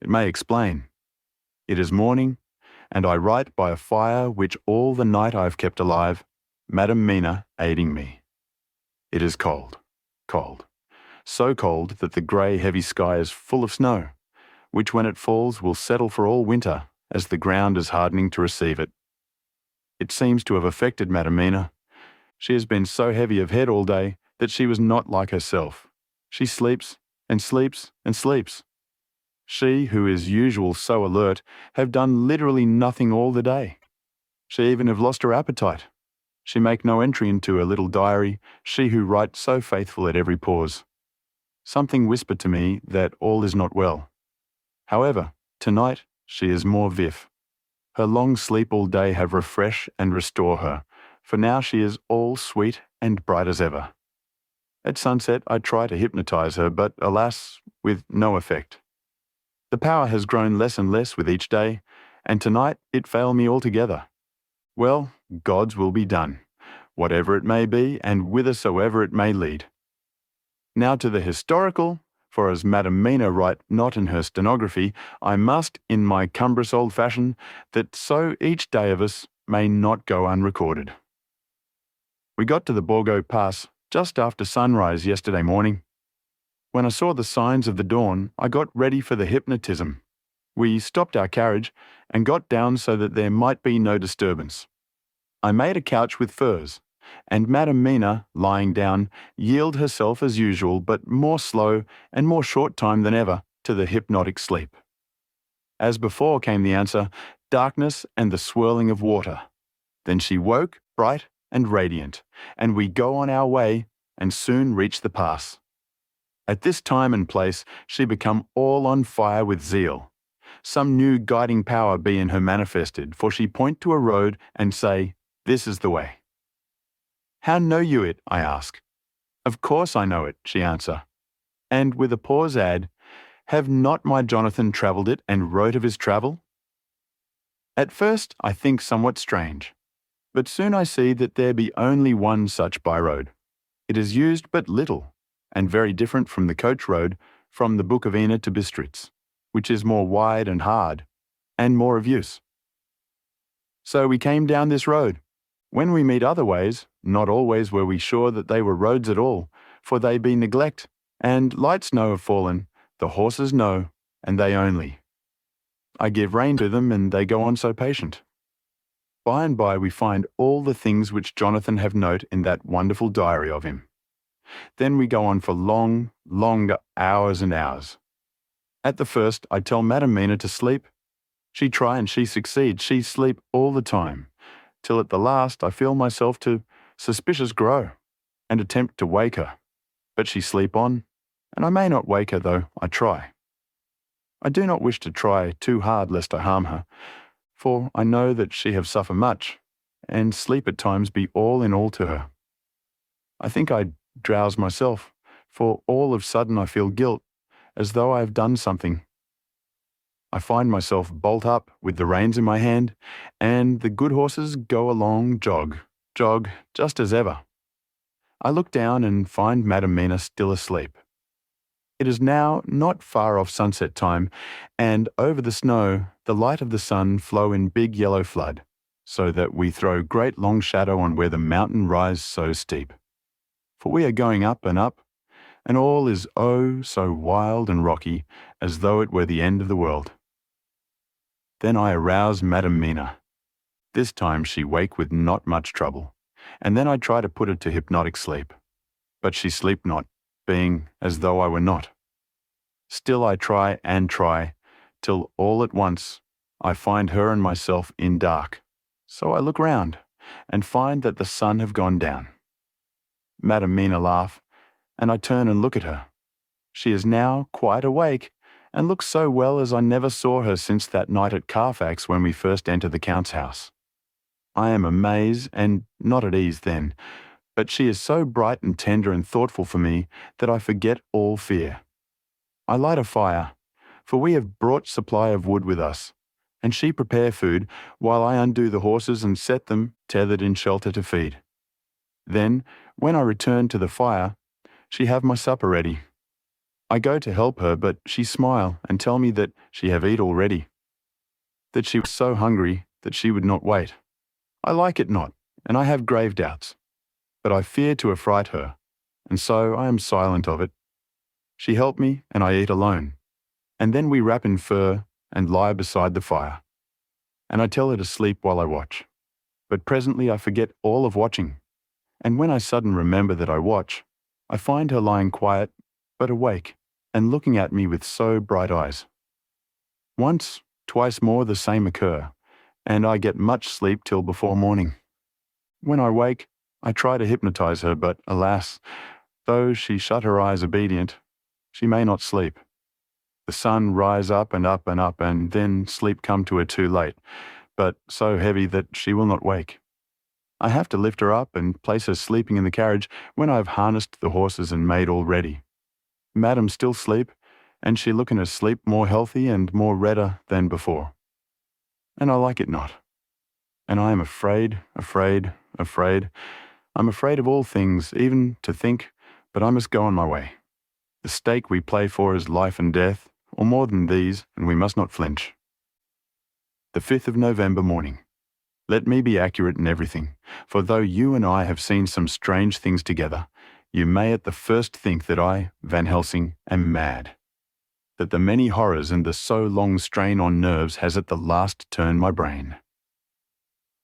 It may explain. It is morning, and I write by a fire which all the night I have kept alive, Madam Mina aiding me. It is cold, cold, so cold that the grey heavy sky is full of snow, which when it falls will settle for all winter as the ground is hardening to receive it. It seems to have affected Madam Mina. She has been so heavy of head all day that she was not like herself. She sleeps and sleeps and sleeps. She, who is usual so alert, have done literally nothing all the day. She even have lost her appetite. She make no entry into her little diary, she who writes so faithful at every pause. Something whisper to me that all is not well. However, tonight she is more vif. Her long sleep all day have refresh and restore her, for now she is all sweet and bright as ever. At sunset I try to hypnotize her, but alas, with no effect. The power has grown less and less with each day, and tonight it failed me altogether. Well, God's will be done, whatever it may be and whithersoever it may lead. Now to the historical, for as Madam Mina write not in her stenography, I must, in my cumbrous old fashion, that so each day of us may not go unrecorded. We got to the Borgo Pass just after sunrise yesterday morning. When I saw the signs of the dawn, I got ready for the hypnotism. We stopped our carriage and got down so that there might be no disturbance. I made a couch with furs, and Madam Mina, lying down, yielded herself as usual, but more slow and more short time than ever, to the hypnotic sleep. As before came the answer, darkness and the swirling of water. Then she woke, bright and radiant, and we go on our way and soon reach the pass. At this time and place she become all on fire with zeal. Some new guiding power be in her manifested, for she point to a road and say, "This is the way." "How know you it?" I ask. "Of course I know it," she answer. And with a pause add, "Have not my Jonathan travelled it and wrote of his travel?" At first I think somewhat strange, but soon I see that there be only one such by-road. It is used but little, and very different from the coach road from the Bukovina to Bistritz, which is more wide and hard, and more of use. So we came down this road. When we meet other ways, not always were we sure that they were roads at all, for they be neglect, and light snow have fallen, the horses know, and they only. I give rein to them, and they go on so patient. By and by we find all the things which Jonathan have note in that wonderful diary of him. Then we go on for long, long hours and hours. At the first I tell Madam Mina to sleep. She try and she succeed, she sleep all the time, till at the last I feel myself to suspicious grow. and attempt to wake her, but she sleep on, and I may not wake her though I try. I do not wish to try too hard lest I harm her, for I know that she have suffered much, and sleep at times be all in all to her. I think I drowse myself, for all of sudden I feel guilt, as though I have done something. I find myself bolt up with the reins in my hand, and the good horses go along jog, just as ever. I look down and find Madam Mina still asleep. It is now not far off sunset time, and over the snow the light of the sun flow in big yellow flood, so that we throw great long shadow on where the mountain rise so steep. For we are going up, and all is oh so wild and rocky, as though it were the end of the world. Then I arouse Madam Mina. This time she wake with not much trouble, and then I try to put her to hypnotic sleep. But she sleep not, being as though I were not. Still I try, till all at once I find her and myself in dark. So I look round, and find that the sun have gone down. Madam Mina laugh, and I turn and look at her. She is now quite awake, and looks so well as I never saw her since that night at Carfax when we first entered the Count's house. I am amazed and not at ease then, but she is so bright and tender and thoughtful for me that I forget all fear. I light a fire, for we have brought supply of wood with us, and she prepare food while I undo the horses and set them tethered in shelter to feed. Then, when I return to the fire, she have my supper ready. I go to help her, but she smile and tell me that she have eat already, that she was so hungry that she would not wait. I like it not, and I have grave doubts, but I fear to affright her, and so I am silent of it. She help me, and I eat alone, and then we wrap in fur and lie beside the fire, and I tell her to sleep while I watch. But presently I forget all of watching, and when I sudden remember that I watch, I find her lying quiet, but awake, and looking at me with so bright eyes. Once, twice more the same occur, and I get much sleep till before morning. When I wake, I try to hypnotize her, but alas, though she shut her eyes obedient, she may not sleep. The sun rise up, and then sleep come to her too late, but so heavy that she will not wake. I have to lift her up and place her sleeping in the carriage when I have harnessed the horses and made all ready. Madam still sleep, and she look in her sleep more healthy and more redder than before. And I like it not. And I am afraid. I'm afraid of all things, even to think, but I must go on my way. The stake we play for is life and death, or more than these, and we must not flinch. The 5th of November morning. Let me be accurate in everything, for though you and I have seen some strange things together, you may at the first think that I, Van Helsing, am mad. That the many horrors and the so long strain on nerves has at the last turned my brain.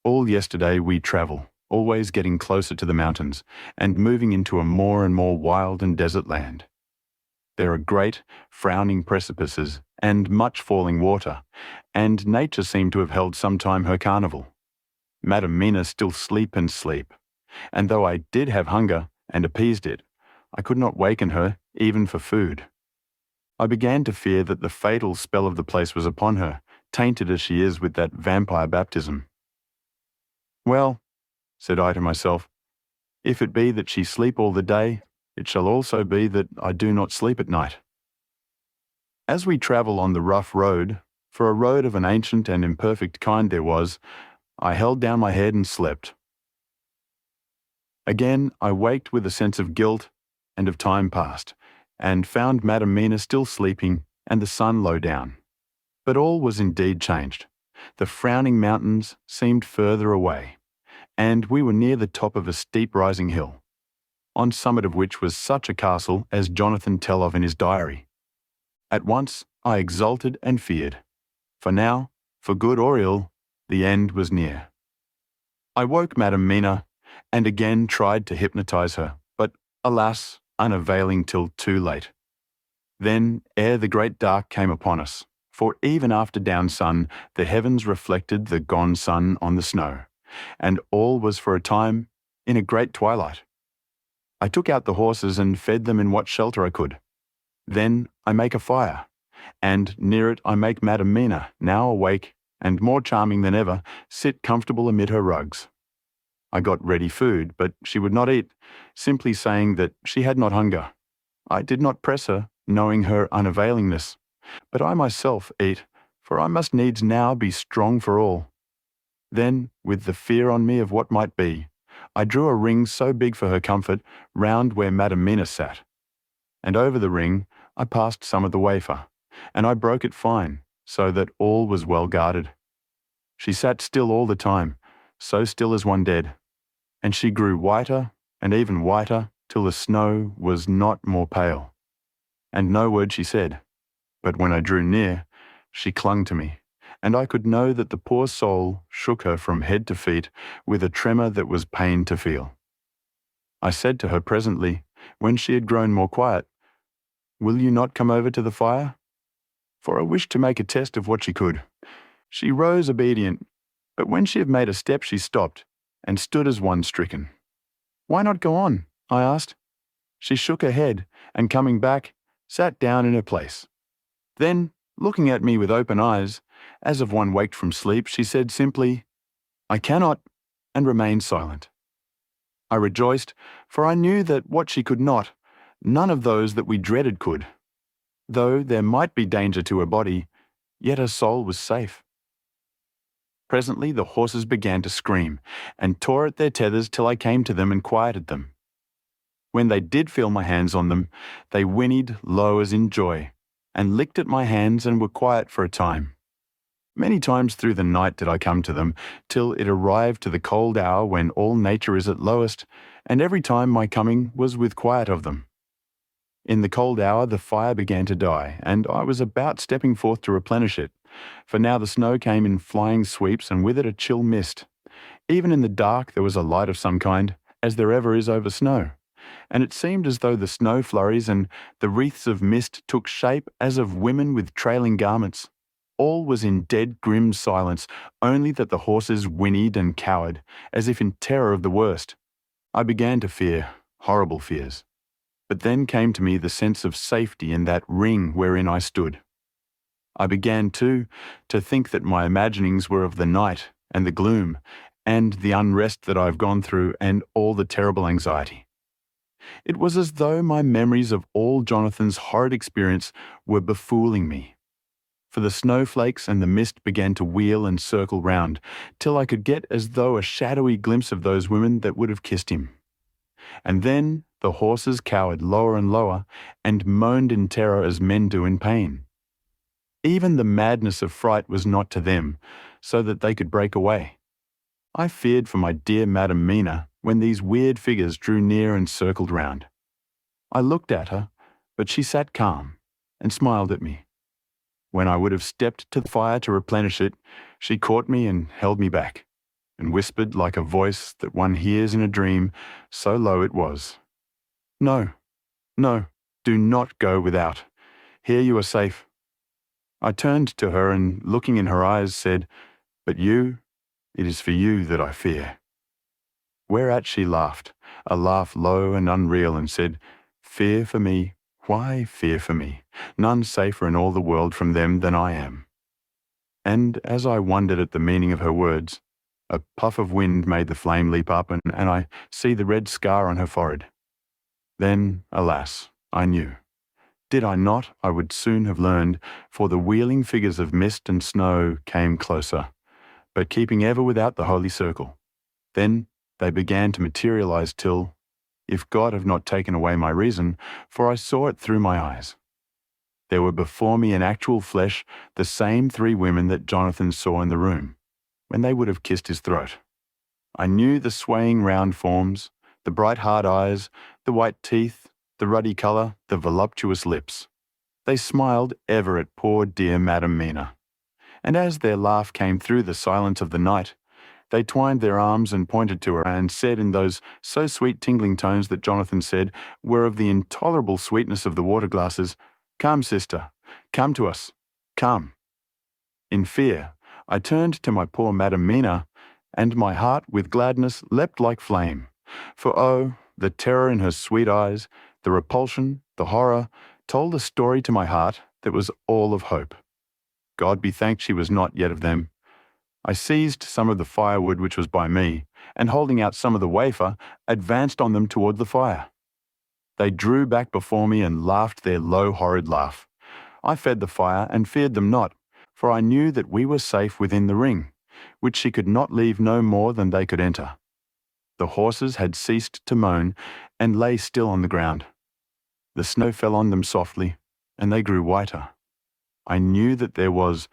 All yesterday we travel, always getting closer to the mountains, and moving into a more and more wild and desert land. There are great, frowning precipices, and much falling water, and nature seemed to have held some time her carnival. Madam Mina still sleep, and though I did have hunger, and appeased it, I could not waken her, even for food. I began to fear that the fatal spell of the place was upon her, tainted as she is with that vampire baptism. Well, said I to myself, if it be that she sleep all the day, it shall also be that I do not sleep at night. As we travel on the rough road, for a road of an ancient and imperfect kind there was, I held down my head and slept. Again I waked with a sense of guilt and of time past, and found Madam Mina still sleeping and the sun low down. But all was indeed changed. The frowning mountains seemed further away, and we were near the top of a steep rising hill, on summit of which was such a castle as Jonathan tell of in his diary. At once I exulted and feared, for now, for good or ill, the end was near. I woke Madam Mina, and again tried to hypnotize her, but, alas, unavailing till too late. Then, ere the great dark came upon us, for even after down sun, the heavens reflected the gone sun on the snow, and all was for a time in a great twilight. I took out the horses and fed them in what shelter I could. Then I make a fire, and near it I make Madam Mina, now awake and more charming than ever, sit comfortable amid her rugs. I got ready food, but she would not eat, simply saying that she had not hunger. I did not press her, knowing her unavailingness. But I myself eat, for I must needs now be strong for all. Then, with the fear on me of what might be, I drew a ring so big for her comfort round where Madam Mina sat. And over the ring I passed some of the wafer, and I broke it fine, so that all was well guarded. She sat still all the time, so still as one dead, and she grew whiter and even whiter till the snow was not more pale. And no word she said, but when I drew near, she clung to me, and I could know that the poor soul shook her from head to feet with a tremor that was pain to feel. I said to her presently, when she had grown more quiet, "Will you not come over to the fire?" For I wished to make a test of what she could. She rose obedient, but when she had made a step she stopped, and stood as one stricken. "Why not go on?" I asked. She shook her head, and coming back, sat down in her place. Then, looking at me with open eyes, as of one waked from sleep, she said simply, "I cannot," and remained silent. I rejoiced, for I knew that what she could not, none of those that we dreaded could. Though there might be danger to her body, yet her soul was safe. Presently the horses began to scream, and tore at their tethers till I came to them and quieted them. When they did feel my hands on them, they whinnied low as in joy, and licked at my hands and were quiet for a time. Many times through the night did I come to them, till it arrived to the cold hour when all nature is at lowest, and every time my coming was with quiet of them. In the cold hour the fire began to die, and I was about stepping forth to replenish it, for now the snow came in flying sweeps and with it a chill mist. Even in the dark there was a light of some kind, as there ever is over snow, and it seemed as though the snow flurries and the wreaths of mist took shape as of women with trailing garments. All was in dead grim silence, only that the horses whinnied and cowered, as if in terror of the worst. I began to fear, horrible fears. But then came to me the sense of safety in that ring wherein I stood. I began, too, to think that my imaginings were of the night and the gloom, and the unrest that I have gone through, and all the terrible anxiety. It was as though my memories of all Jonathan's horrid experience were befooling me. For the snowflakes and the mist began to wheel and circle round, till I could get as though a shadowy glimpse of those women that would have kissed him. And then the horses cowered lower and lower, and moaned in terror as men do in pain. Even the madness of fright was not to them, so that they could break away. I feared for my dear Madam Mina when these weird figures drew near and circled round. I looked at her, but she sat calm, and smiled at me. When I would have stepped to the fire to replenish it, she caught me and held me back, and whispered like a voice that one hears in a dream, so low it was, "No, no, do not go without. Here you are safe." I turned to her and, looking in her eyes, said, "But you, it is for you that I fear." Whereat she laughed, a laugh low and unreal, and said, "Fear for me? Why fear for me? None safer in all the world from them than I am." And as I wondered at the meaning of her words, a puff of wind made the flame leap up, and I see the red scar on her forehead. Then, alas, I knew. Did I not, I would soon have learned, for the wheeling figures of mist and snow came closer, but keeping ever without the holy circle. Then they began to materialize till, if God have not taken away my reason, for I saw it through my eyes. There were before me in actual flesh the same three women that Jonathan saw in the room, when they would have kissed his throat. I knew the swaying round forms, the bright hard eyes, the white teeth, the ruddy colour, the voluptuous lips. They smiled ever at poor dear Madam Mina, and as their laugh came through the silence of the night, they twined their arms and pointed to her, and said in those so sweet tingling tones that Jonathan said were of the intolerable sweetness of the water glasses, "Come, sister, come to us, come." In fear, I turned to my poor Madam Mina, and my heart with gladness leapt like flame. For oh, The terror in her sweet eyes, the repulsion, the horror, told a story to my heart that was all of hope. God be thanked she was not yet of them. I seized some of the firewood which was by me, and holding out some of the wafer, advanced on them toward the fire. They drew back before me and laughed their low, horrid laugh. I fed the fire and feared them not, for I knew that we were safe within the ring, which she could not leave no more than they could enter. The horses had ceased to moan, and lay still on the ground. The snow fell on them softly, and they grew whiter. I knew that there was,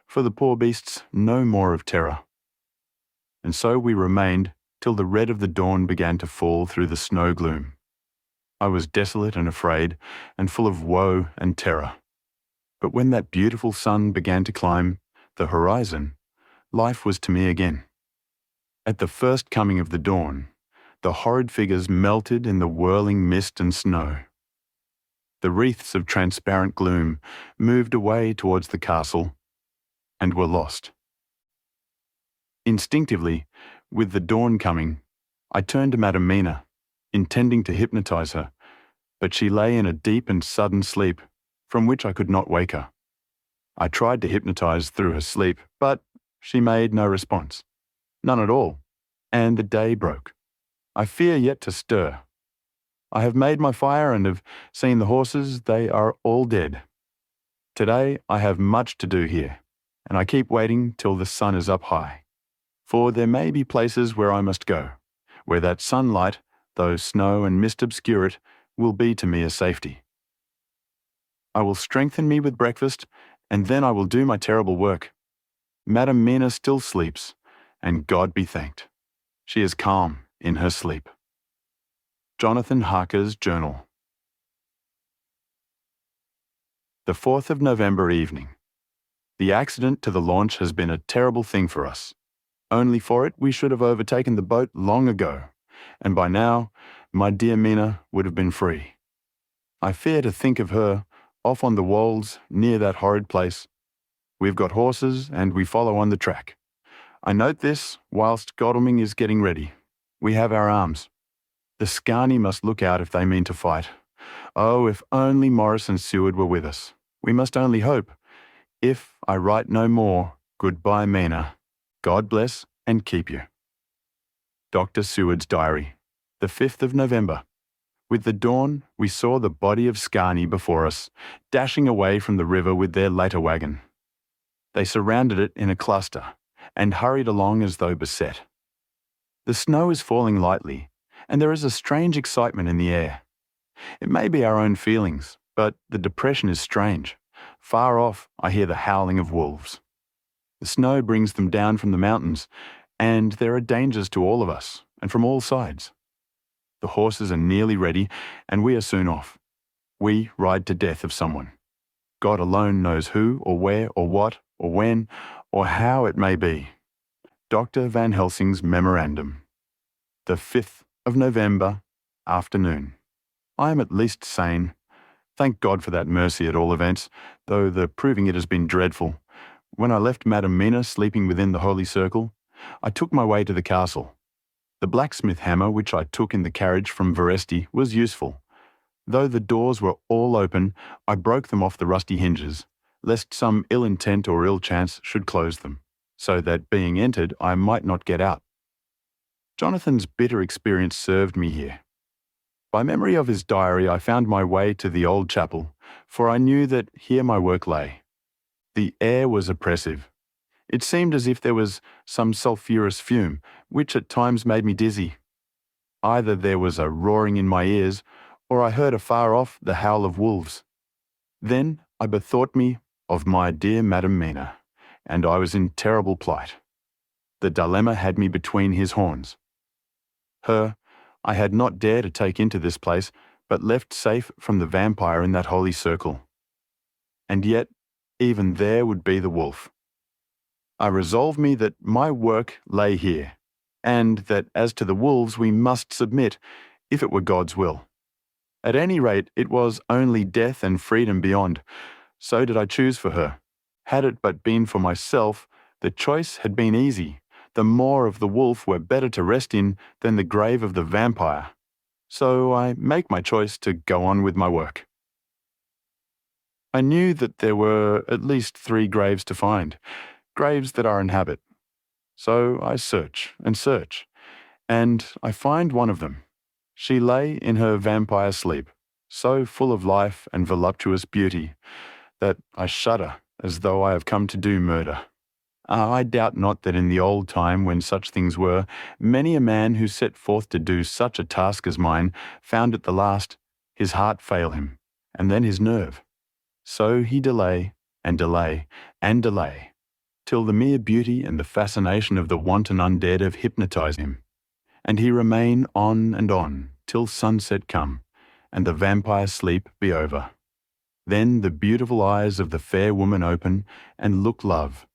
for the poor beasts, no more of terror. And so we remained till the red of the dawn began to fall through the snow gloom. I was desolate and afraid, and full of woe and terror. But when that beautiful sun began to climb the horizon, life was to me again. At the first coming of the dawn, the horrid figures melted in the whirling mist and snow. The wreaths of transparent gloom moved away towards the castle and were lost. Instinctively, with the dawn coming, I turned to Madam Mina, intending to hypnotize her, but she lay in a deep and sudden sleep, from which I could not wake her. I tried to hypnotize through her sleep, but she made no response. None at all, and the day broke. I fear yet to stir. I have made my fire and have seen the horses, they are all dead. Today I have much to do here, and I keep waiting till the sun is up high. For there may be places where I must go, where that sunlight, though snow and mist obscure it, will be to me a safety. I will strengthen me with breakfast, and then I will do my terrible work. Madam Mina still sleeps, and God be thanked. She is calm in her sleep. Jonathan Harker's Journal. The 4th of November evening. The accident to the launch has been a terrible thing for us. Only for it we should have overtaken the boat long ago, and by now my dear Mina would have been free. I fear to think of her, off on the wolds near that horrid place. We've got horses, and we follow on the track. I note this whilst Godalming is getting ready. We have our arms. The Scarni must look out if they mean to fight. Oh, if only Morris and Seward were with us. We must only hope. If I write no more, goodbye, Mina. God bless and keep you. Dr. Seward's Diary, the 5th of November. With the dawn, we saw the body of Scarni before us, dashing away from the river with their later wagon. They surrounded it in a cluster, and hurried along as though beset. The snow is falling lightly, and there is a strange excitement in the air. It may be our own feelings, but the depression is strange. Far off, I hear the howling of wolves. The snow brings them down from the mountains, and there are dangers to all of us, and from all sides. The horses are nearly ready, and we are soon off. We ride to death of someone. God alone knows who, or where, or what, or when, or how it may be. Dr. Van Helsing's Memorandum. The 5th of November, afternoon. I am at least sane. Thank God for that mercy at all events, though the proving it has been dreadful. When I left Madam Mina sleeping within the holy circle, I took my way to the castle. The blacksmith hammer which I took in the carriage from Veresti was useful. Though the doors were all open, I broke them off the rusty hinges, lest some ill intent or ill chance should close them, so that being entered I might not get out. Jonathan's bitter experience served me here. By memory of his diary I found my way to the old chapel, for I knew that here my work lay. The air was oppressive. It seemed as if there was some sulphurous fume, which at times made me dizzy. Either there was a roaring in my ears, or I heard afar off the howl of wolves. Then I bethought me of my dear Madam Mina, and I was in terrible plight. The dilemma had me between his horns. Her I had not dared to take into this place, but left safe from the vampire in that holy circle. And yet, even there would be the wolf. I resolved me that my work lay here, and that as to the wolves we must submit, if it were God's will. At any rate, it was only death and freedom beyond. So did I choose for her. Had it but been for myself, the choice had been easy. The maw of the wolf were better to rest in than the grave of the vampire. So I make my choice to go on with my work. I knew that there were at least 3 graves to find, graves that are in habit. So I search and search, and I find one of them. She lay in her vampire sleep, so full of life and voluptuous beauty that I shudder as though I have come to do murder. I doubt not that in the old time when such things were, many a man who set forth to do such a task as mine found at the last his heart fail him, and then his nerve. So he delay, and delay, and delay, till the mere beauty and the fascination of the wanton undead have hypnotized him, and he remain on and on, till sunset come, and the vampire sleep be over. Then the beautiful eyes of the fair woman open, and look love,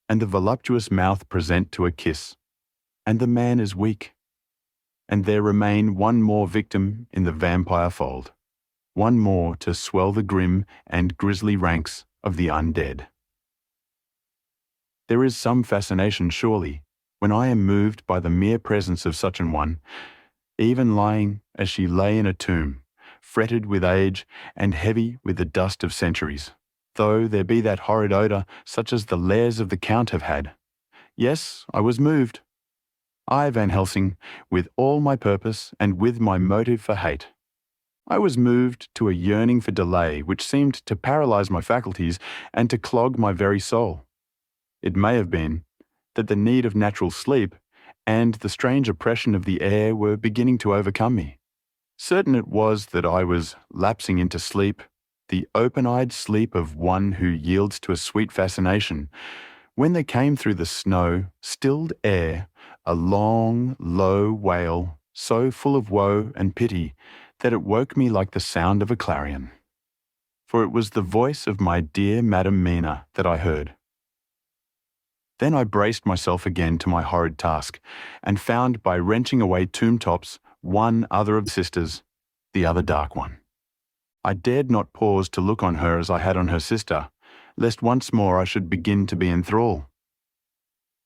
and the voluptuous mouth present to a kiss, and the man is weak, and there remain one more victim in the vampire fold, one more to swell the grim and grisly ranks of the undead. There is some fascination, surely, when I am moved by the mere presence of such an one, even lying as she lay in a tomb, fretted with age and heavy with the dust of centuries, though there be that horrid odour such as the lairs of the Count have had. Yes, I was moved. I, Van Helsing, with all my purpose and with my motive for hate. I was moved to a yearning for delay which seemed to paralyse my faculties and to clog my very soul. It may have been that the need of natural sleep and the strange oppression of the air were beginning to overcome me. Certain it was that I was lapsing into sleep, the open-eyed sleep of one who yields to a sweet fascination, when there came through the snow, stilled air, a long, low wail, so full of woe and pity that it woke me like the sound of a clarion. For it was the voice of my dear Madam Mina that I heard. Then I braced myself again to my horrid task, and found by wrenching away tomb tops one other of the sisters, the other dark one. I dared not pause to look on her as I had on her sister, lest once more I should begin to be in thrall.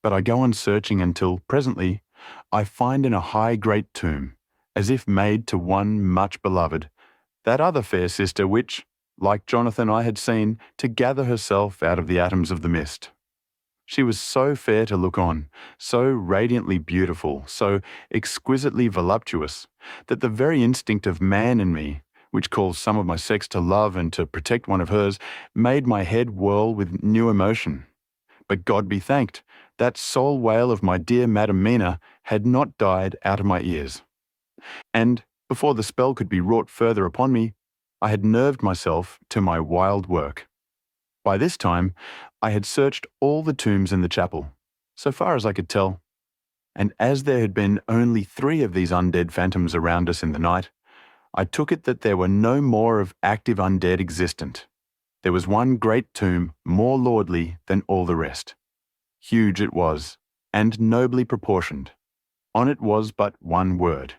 But I go on searching until, presently, I find in a high great tomb, as if made to one much beloved, that other fair sister which, like Jonathan, I had seen to gather herself out of the atoms of the mist. She was so fair to look on, so radiantly beautiful, so exquisitely voluptuous, that the very instinct of man in me, which calls some of my sex to love and to protect one of hers, made my head whirl with new emotion. But God be thanked, that soul wail of my dear Madam Mina had not died out of my ears. And, before the spell could be wrought further upon me, I had nerved myself to my wild work. By this time, I had searched all the tombs in the chapel, so far as I could tell, and as there had been only 3 of these undead phantoms around us in the night, I took it that there were no more of active undead existent. There was one great tomb more lordly than all the rest. Huge it was, and nobly proportioned. On it was but one word: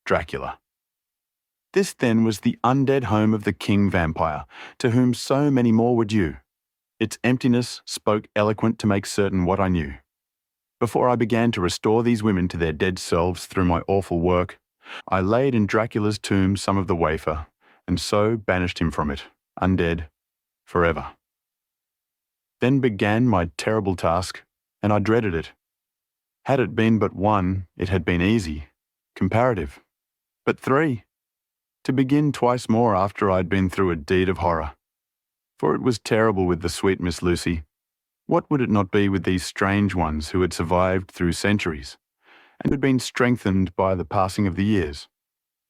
Dracula. This then was the undead home of the king vampire, to whom so many more were due. Its emptiness spoke eloquent to make certain what I knew. Before I began to restore these women to their dead selves through my awful work, I laid in Dracula's tomb some of the wafer, and so banished him from it, undead, forever. Then began my terrible task, and I dreaded it. Had it been but one, it had been easy, comparative. But 3, to begin twice more after I had been through a deed of horror. For it was terrible with the sweet Miss Lucy. What would it not be with these strange ones who had survived through centuries, and had been strengthened by the passing of the years,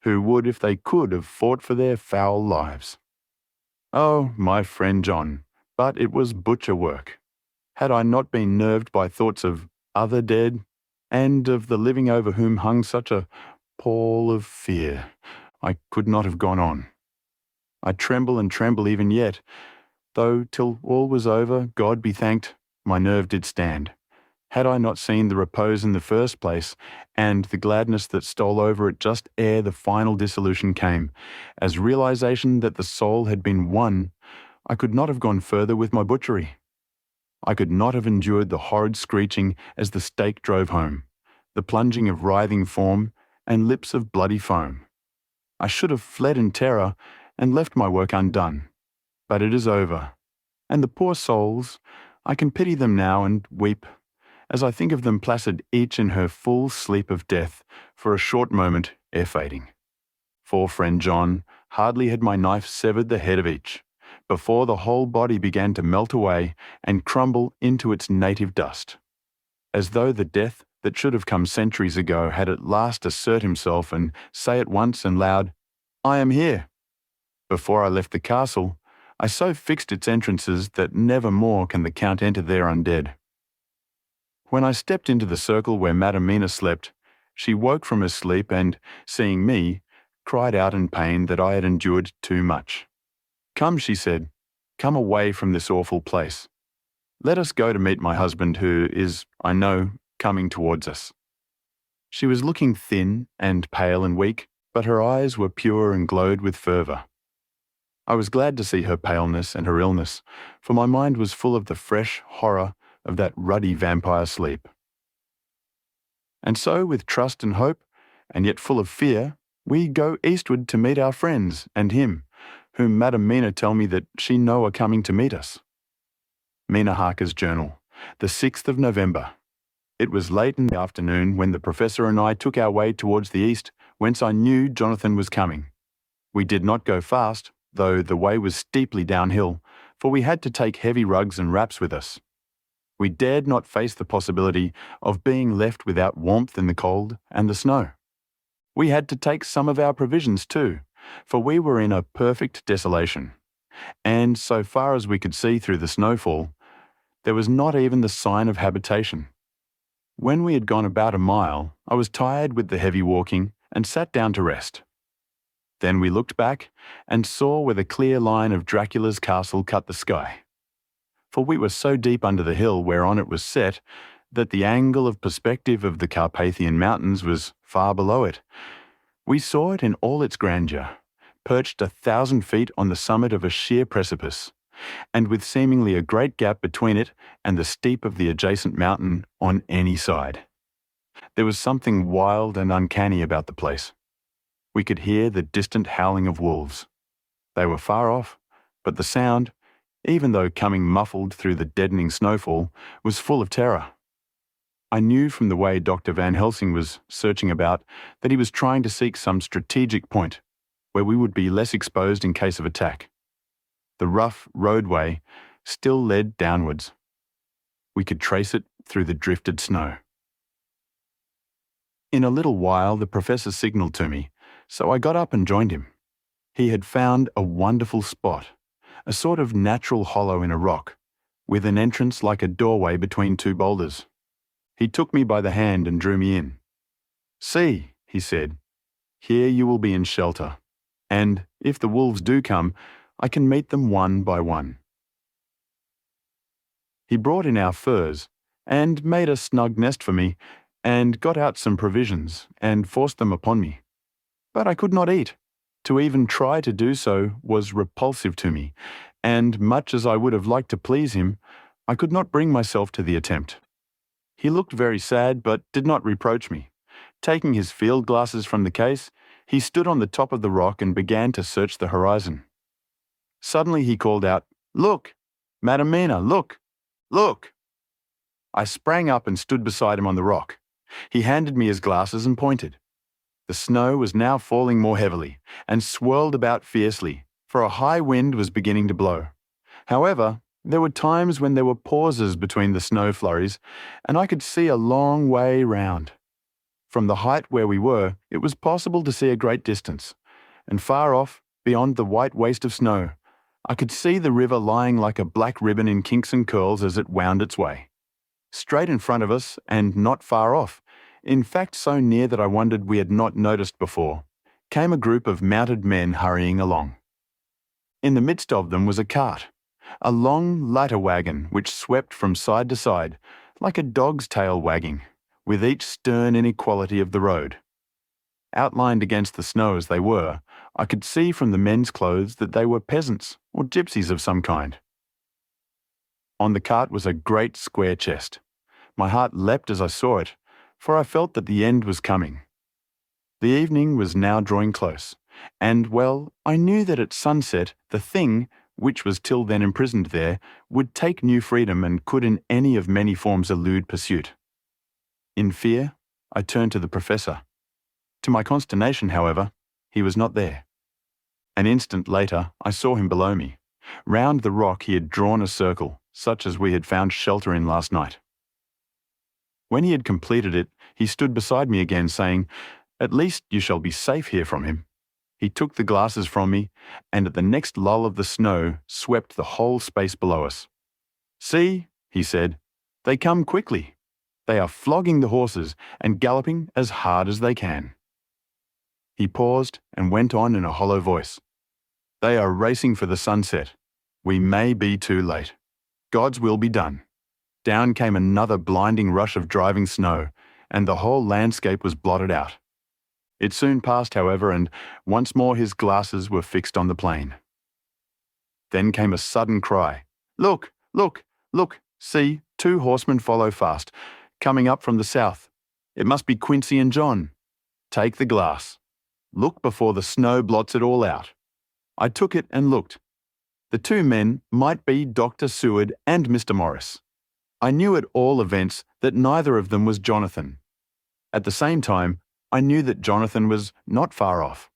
who would, if they could, have fought for their foul lives? Oh, my friend John, but it was butcher work. Had I not been nerved by thoughts of other dead, and of the living over whom hung such a pall of fear, I could not have gone on. I tremble and tremble even yet, though till all was over, God be thanked, my nerve did stand. Had I not seen the repose in the first place, and the gladness that stole over it just ere the final dissolution came, as realization that the soul had been won, I could not have gone further with my butchery. I could not have endured the horrid screeching as the stake drove home, the plunging of writhing form, and lips of bloody foam. I should have fled in terror and left my work undone. But it is over. And the poor souls, I can pity them now and weep, as I think of them placid each in her full sleep of death, for a short moment ere fading. For friend John, hardly had my knife severed the head of each, before the whole body began to melt away and crumble into its native dust, as though the death that should have come centuries ago had at last assert himself and say at once and loud, "I am here." Before I left the castle, I so fixed its entrances that never more can the Count enter there undead. When I stepped into the circle where Madam Mina slept, she woke from her sleep and, seeing me, cried out in pain that I had endured too much. "Come," she said, "come away from this awful place. Let us go to meet my husband who is, I know, coming towards us." She was looking thin and pale and weak, but her eyes were pure and glowed with fervour. I was glad to see her paleness and her illness, for my mind was full of the fresh horror of that ruddy vampire sleep. And so, with trust and hope, and yet full of fear, we go eastward to meet our friends and him, whom Madam Mina tell me that she know are coming to meet us. Mina Harker's Journal, the 6th of November. It was late in the afternoon when the Professor and I took our way towards the east, whence I knew Jonathan was coming. We did not go fast, though the way was steeply downhill, for we had to take heavy rugs and wraps with us. We dared not face the possibility of being left without warmth in the cold and the snow. We had to take some of our provisions too, for we were in a perfect desolation, and so far as we could see through the snowfall, there was not even the sign of habitation. When we had gone about a mile, I was tired with the heavy walking and sat down to rest. Then we looked back and saw where the clear line of Dracula's castle cut the sky. For we were so deep under the hill whereon it was set that the angle of perspective of the Carpathian Mountains was far below it. We saw it in all its grandeur, perched 1,000 feet on the summit of a sheer precipice, and with seemingly a great gap between it and the steep of the adjacent mountain on any side. There was something wild and uncanny about the place. We could hear the distant howling of wolves. They were far off, but the sound, even though coming muffled through the deadening snowfall, was full of terror. I knew from the way Dr. Van Helsing was searching about that he was trying to seek some strategic point where we would be less exposed in case of attack. The rough roadway still led downwards. We could trace it through the drifted snow. In a little while the Professor signalled to me, so I got up and joined him. He had found a wonderful spot, a sort of natural hollow in a rock, with an entrance like a doorway between two boulders. He took me by the hand and drew me in. "See," he said, "here you will be in shelter, and, if the wolves do come, I can meet them one by one." He brought in our furs, and made a snug nest for me, and got out some provisions, and forced them upon me. But I could not eat. To even try to do so was repulsive to me, and much as I would have liked to please him, I could not bring myself to the attempt. He looked very sad, but did not reproach me. Taking his field glasses from the case, he stood on the top of the rock and began to search the horizon. Suddenly he called out, "Look! Madam Mina, look! Look!" I sprang up and stood beside him on the rock. He handed me his glasses and pointed. The snow was now falling more heavily, and swirled about fiercely, for a high wind was beginning to blow. However, there were times when there were pauses between the snow flurries, and I could see a long way round. From the height where we were, it was possible to see a great distance, and far off, beyond the white waste of snow, I could see the river lying like a black ribbon in kinks and curls as it wound its way. Straight in front of us, and not far off, in fact so near that I wondered we had not noticed before, came a group of mounted men hurrying along. In the midst of them was a cart, a long ladder wagon which swept from side to side, like a dog's tail wagging, with each stern inequality of the road. Outlined against the snow as they were, I could see from the men's clothes that they were peasants or gypsies of some kind. On the cart was a great square chest. My heart leapt as I saw it, for I felt that the end was coming. The evening was now drawing close, and, well, I knew that at sunset the thing, which was till then imprisoned there, would take new freedom and could in any of many forms elude pursuit. In fear, I turned to the professor. To my consternation, however, he was not there. An instant later, I saw him below me. Round the rock he had drawn a circle, such as we had found shelter in last night. When he had completed it, he stood beside me again, saying, "At least you shall be safe here from him." He took the glasses from me, and at the next lull of the snow swept the whole space below us. "See," he said, "they come quickly. They are flogging the horses and galloping as hard as they can." He paused and went on in a hollow voice. "They are racing for the sunset. We may be too late. God's will be done." Down came another blinding rush of driving snow, and the whole landscape was blotted out. It soon passed, however, and once more his glasses were fixed on the plain. Then came a sudden cry. "Look, look, look, see, 2 horsemen follow fast, coming up from the south. It must be Quincy and John. Take the glass. Look before the snow blots it all out." I took it and looked. The 2 men might be Dr. Seward and Mr. Morris. I knew at all events that neither of them was Jonathan. At the same time, I knew that Jonathan was not far off.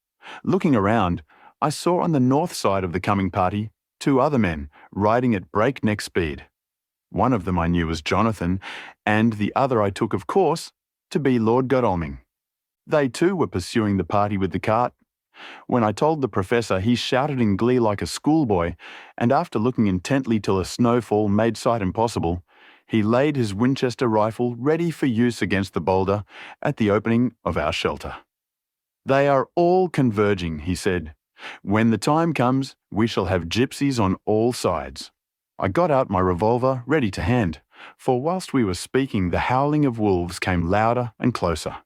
Looking around, I saw on the north side of the coming party 2 other men riding at breakneck speed. One of them I knew was Jonathan, and the other I took, of course, to be Lord Godalming. They too were pursuing the party with the cart. When I told the professor, he shouted in glee like a schoolboy, and after looking intently till a snowfall made sight impossible, he laid his Winchester rifle ready for use against the boulder at the opening of our shelter. "They are all converging," he said. "When the time comes, we shall have gypsies on all sides." I got out my revolver ready to hand, for whilst we were speaking the howling of wolves came louder and closer.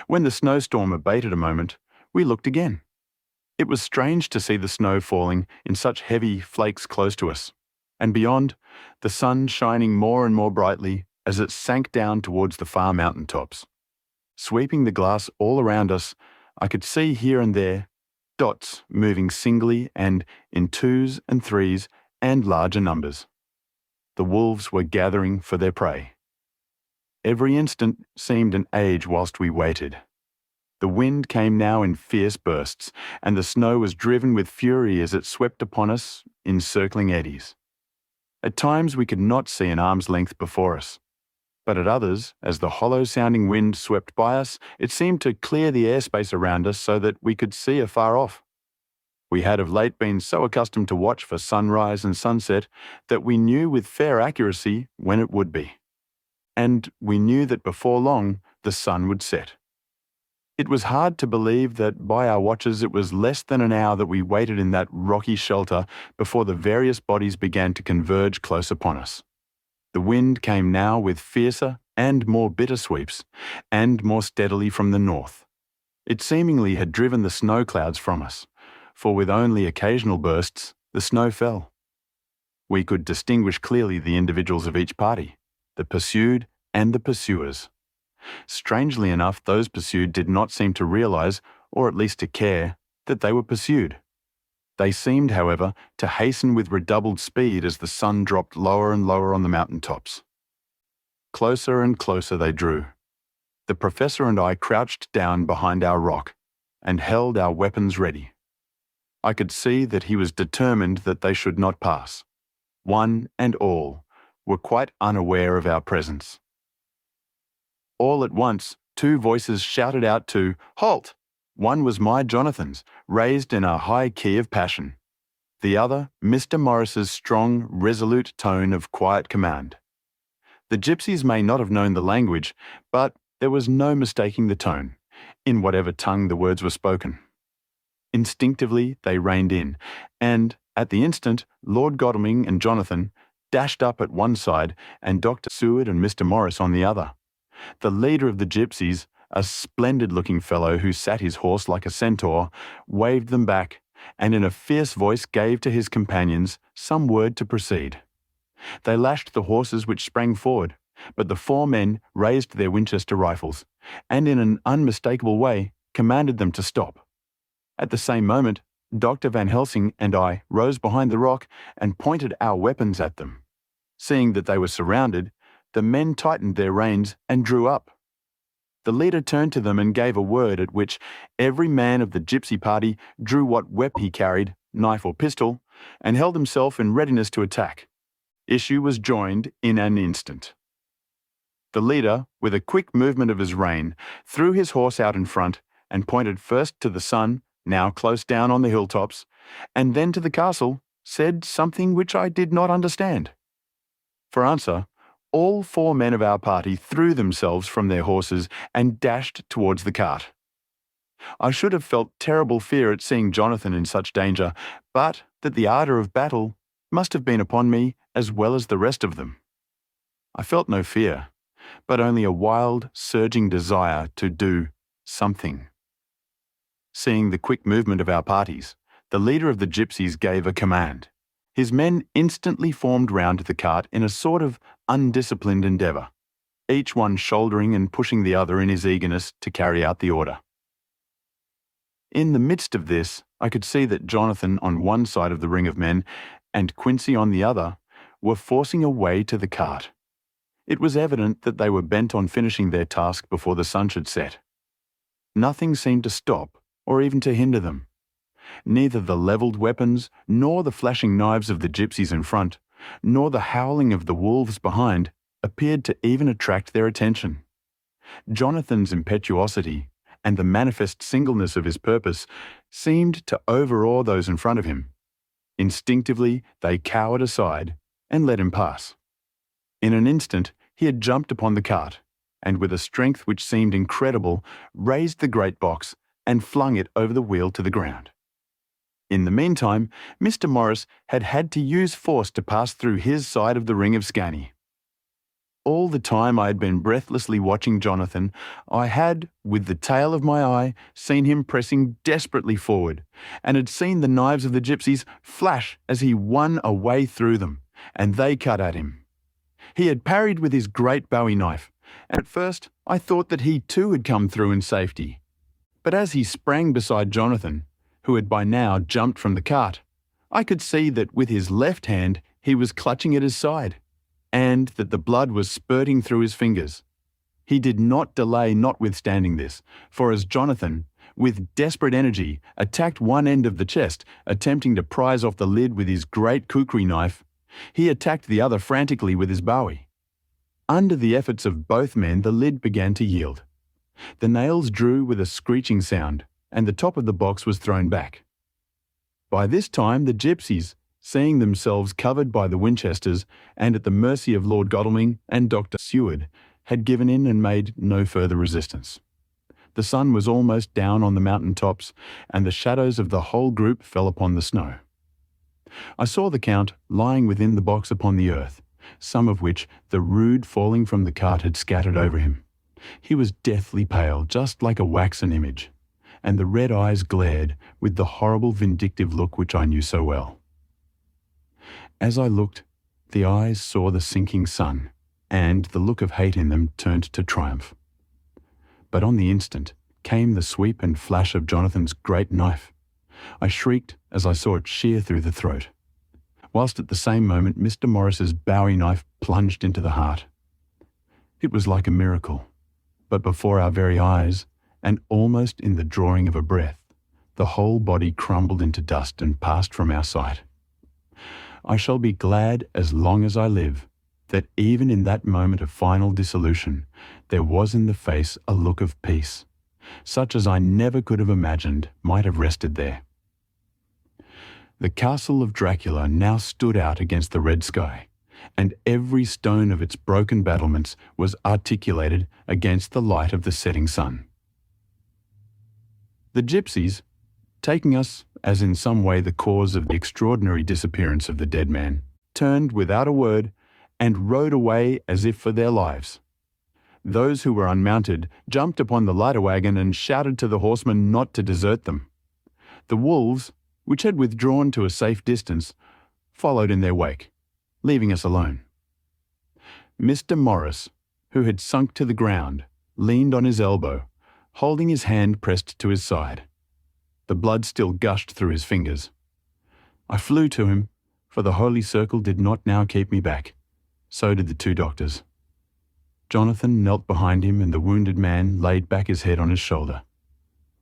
When the snowstorm abated a moment, we looked again. It was strange to see the snow falling in such heavy flakes close to us, and beyond, the sun shining more and more brightly as it sank down towards the far mountain tops. Sweeping the glass all around us, I could see here and there dots moving singly and in 2s and 3s and larger numbers. The wolves were gathering for their prey. Every instant seemed an age whilst we waited. The wind came now in fierce bursts, and the snow was driven with fury as it swept upon us in circling eddies. At times we could not see an arm's length before us, but at others, as the hollow-sounding wind swept by us, it seemed to clear the airspace around us so that we could see afar off. We had of late been so accustomed to watch for sunrise and sunset that we knew with fair accuracy when it would be. And we knew that before long the sun would set. It was hard to believe that by our watches it was less than an hour that we waited in that rocky shelter before the various bodies began to converge close upon us. The wind came now with fiercer and more bitter sweeps, and more steadily from the north. It seemingly had driven the snow clouds from us, for with only occasional bursts, the snow fell. We could distinguish clearly the individuals of each party, the pursued and the pursuers. Strangely enough, those pursued did not seem to realize, or at least to care, that they were pursued. They seemed, however, to hasten with redoubled speed as the sun dropped lower and lower on the mountain tops. Closer and closer they drew. The professor and I crouched down behind our rock and held our weapons ready. I could see that he was determined that they should not pass. One and all were quite unaware of our presence. All at once, 2 voices shouted out to "Halt!" One was my Jonathan's, raised in a high key of passion. The other, Mr. Morris's strong, resolute tone of quiet command. The gypsies may not have known the language, but there was no mistaking the tone, in whatever tongue the words were spoken. Instinctively they reined in, and, at the instant, Lord Godalming and Jonathan dashed up at one side and Dr. Seward and Mr. Morris on the other. The leader of the gypsies, a splendid-looking fellow who sat his horse like a centaur, waved them back, and in a fierce voice gave to his companions some word to proceed. They lashed the horses which sprang forward, but the 4 men raised their Winchester rifles, and in an unmistakable way commanded them to stop. At the same moment, Dr. Van Helsing and I rose behind the rock and pointed our weapons at them. Seeing that they were surrounded, the men tightened their reins and drew up. The leader turned to them and gave a word at which every man of the gypsy party drew what weapon he carried, knife or pistol, and held himself in readiness to attack. Issue was joined in an instant. The leader, with a quick movement of his rein, threw his horse out in front and pointed first to the sun, now close down on the hilltops, and then to the castle, said something which I did not understand. For answer, all 4 men of our party threw themselves from their horses and dashed towards the cart. I should have felt terrible fear at seeing Jonathan in such danger, but that the ardour of battle must have been upon me as well as the rest of them. I felt no fear, but only a wild, surging desire to do something. Seeing the quick movement of our parties, the leader of the gypsies gave a command. His men instantly formed round the cart in a sort of undisciplined endeavour, each one shouldering and pushing the other in his eagerness to carry out the order. In the midst of this, I could see that Jonathan on one side of the ring of men and Quincy on the other were forcing a way to the cart. It was evident that they were bent on finishing their task before the sun should set. Nothing seemed to stop or even to hinder them. Neither the levelled weapons, nor the flashing knives of the gypsies in front, nor the howling of the wolves behind appeared to even attract their attention. Jonathan's impetuosity and the manifest singleness of his purpose seemed to overawe those in front of him. Instinctively, they cowered aside and let him pass. In an instant, he had jumped upon the cart, and with a strength which seemed incredible, raised the great box and flung it over the wheel to the ground. In the meantime, Mr. Morris had had to use force to pass through his side of the ring of Scanney. All the time I had been breathlessly watching Jonathan, I had, with the tail of my eye, seen him pressing desperately forward, and had seen the knives of the gypsies flash as he won a way through them, and they cut at him. He had parried with his great bowie knife, and at first I thought that he too had come through in safety. But as he sprang beside Jonathan, who had by now jumped from the cart, I could see that with his left hand he was clutching at his side, and that the blood was spurting through his fingers. He did not delay notwithstanding this, for as Jonathan, with desperate energy, attacked one end of the chest, attempting to prise off the lid with his great kukri knife, he attacked the other frantically with his bowie. Under the efforts of both men, the lid began to yield. The nails drew with a screeching sound, and the top of the box was thrown back. By this time, the gypsies, seeing themselves covered by the Winchesters and at the mercy of Lord Godalming and Dr. Seward, had given in and made no further resistance. The sun was almost down on the mountain tops, and the shadows of the whole group fell upon the snow. I saw the Count lying within the box upon the earth, some of which the rude falling from the cart had scattered over him. He was deathly pale, just like a waxen image, and the red eyes glared with the horrible vindictive look which I knew so well. As I looked, the eyes saw the sinking sun, and the look of hate in them turned to triumph. But on the instant came the sweep and flash of Jonathan's great knife. I shrieked as I saw it shear through the throat, whilst at the same moment Mr. Morris's bowie knife plunged into the heart. It was like a miracle, but before our very eyes, and almost in the drawing of a breath, the whole body crumbled into dust and passed from our sight. I shall be glad as long as I live that even in that moment of final dissolution there was in the face a look of peace, such as I never could have imagined might have rested there. The castle of Dracula now stood out against the red sky, and every stone of its broken battlements was articulated against the light of the setting sun. The gypsies, taking us as in some way the cause of the extraordinary disappearance of the dead man, turned without a word and rode away as if for their lives. Those who were unmounted jumped upon the lighter wagon and shouted to the horsemen not to desert them. The wolves, which had withdrawn to a safe distance, followed in their wake, leaving us alone. Mr. Morris, who had sunk to the ground, leaned on his elbow, holding his hand pressed to his side. The blood still gushed through his fingers. I flew to him, for the holy circle did not now keep me back. So did the two doctors. Jonathan knelt behind him, and the wounded man laid back his head on his shoulder.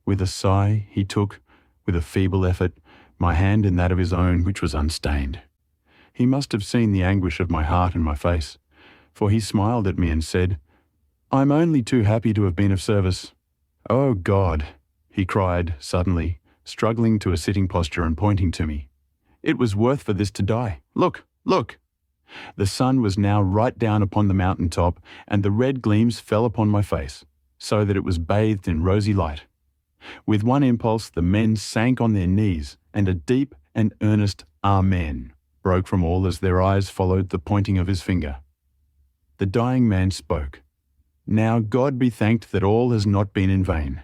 With a sigh, he took, with a feeble effort, my hand in that of his own, which was unstained. He must have seen the anguish of my heart and my face, for he smiled at me and said, "I'm only too happy to have been of service." "Oh God," he cried suddenly, struggling to a sitting posture and pointing to me. "It was worth for this to die. Look, look!" The sun was now right down upon the mountain top, and the red gleams fell upon my face, so that it was bathed in rosy light. With one impulse, the men sank on their knees, and a deep and earnest Amen broke from all as their eyes followed the pointing of his finger. The dying man spoke. "Now God be thanked that all has not been in vain.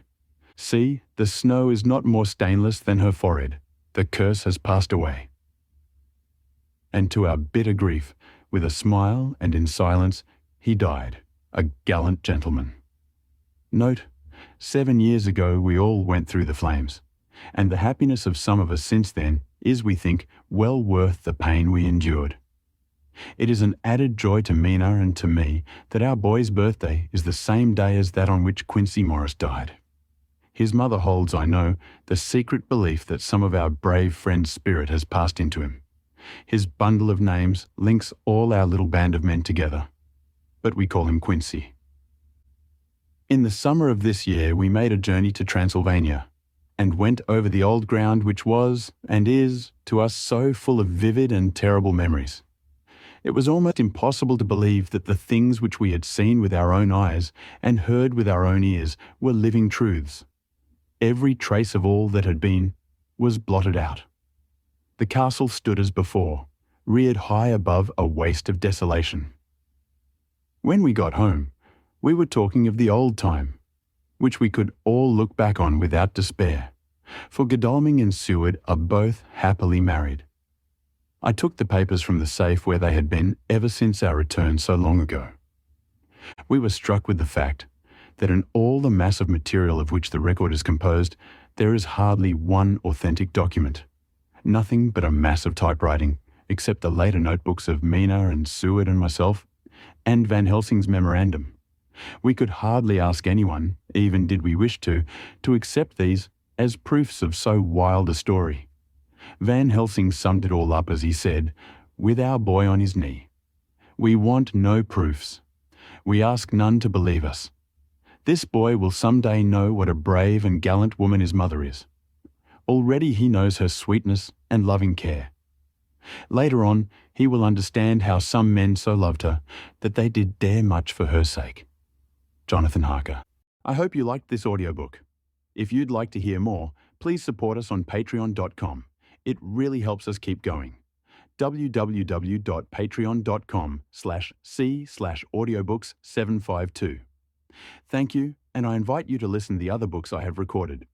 See, the snow is not more stainless than her forehead. The curse has passed away." And to our bitter grief, with a smile and in silence, he died, a gallant gentleman. Note, 7 years ago we all went through the flames, and the happiness of some of us since then is, we think, well worth the pain we endured. It is an added joy to Mina and to me that our boy's birthday is the same day as that on which Quincy Morris died. His mother holds, I know, the secret belief that some of our brave friend's spirit has passed into him. His bundle of names links all our little band of men together, but we call him Quincy. In the summer of this year we made a journey to Transylvania, and went over the old ground which was, and is, to us so full of vivid and terrible memories. It was almost impossible to believe that the things which we had seen with our own eyes and heard with our own ears were living truths. Every trace of all that had been was blotted out. The castle stood as before, reared high above a waste of desolation. When we got home, we were talking of the old time, which we could all look back on without despair, for Godalming and Seward are both happily married. I took the papers from the safe where they had been ever since our return so long ago. We were struck with the fact that in all the mass of material of which the record is composed, there is hardly one authentic document. Nothing but a mass of typewriting, except the later notebooks of Mina and Seward and myself, and Van Helsing's memorandum. We could hardly ask anyone, even did we wish to accept these as proofs of so wild a story. Van Helsing summed it all up as he said, with our boy on his knee, "We want no proofs. We ask none to believe us. This boy will some day know what a brave and gallant woman his mother is. Already he knows her sweetness and loving care. Later on, he will understand how some men so loved her that they did dare much for her sake. Jonathan Harker. I hope you liked this audiobook. If you'd like to hear more, please support us on patreon.com. It really helps us keep going. www.patreon.com/c/audiobooks752. Thank you, and I invite you to listen to the other books I have recorded.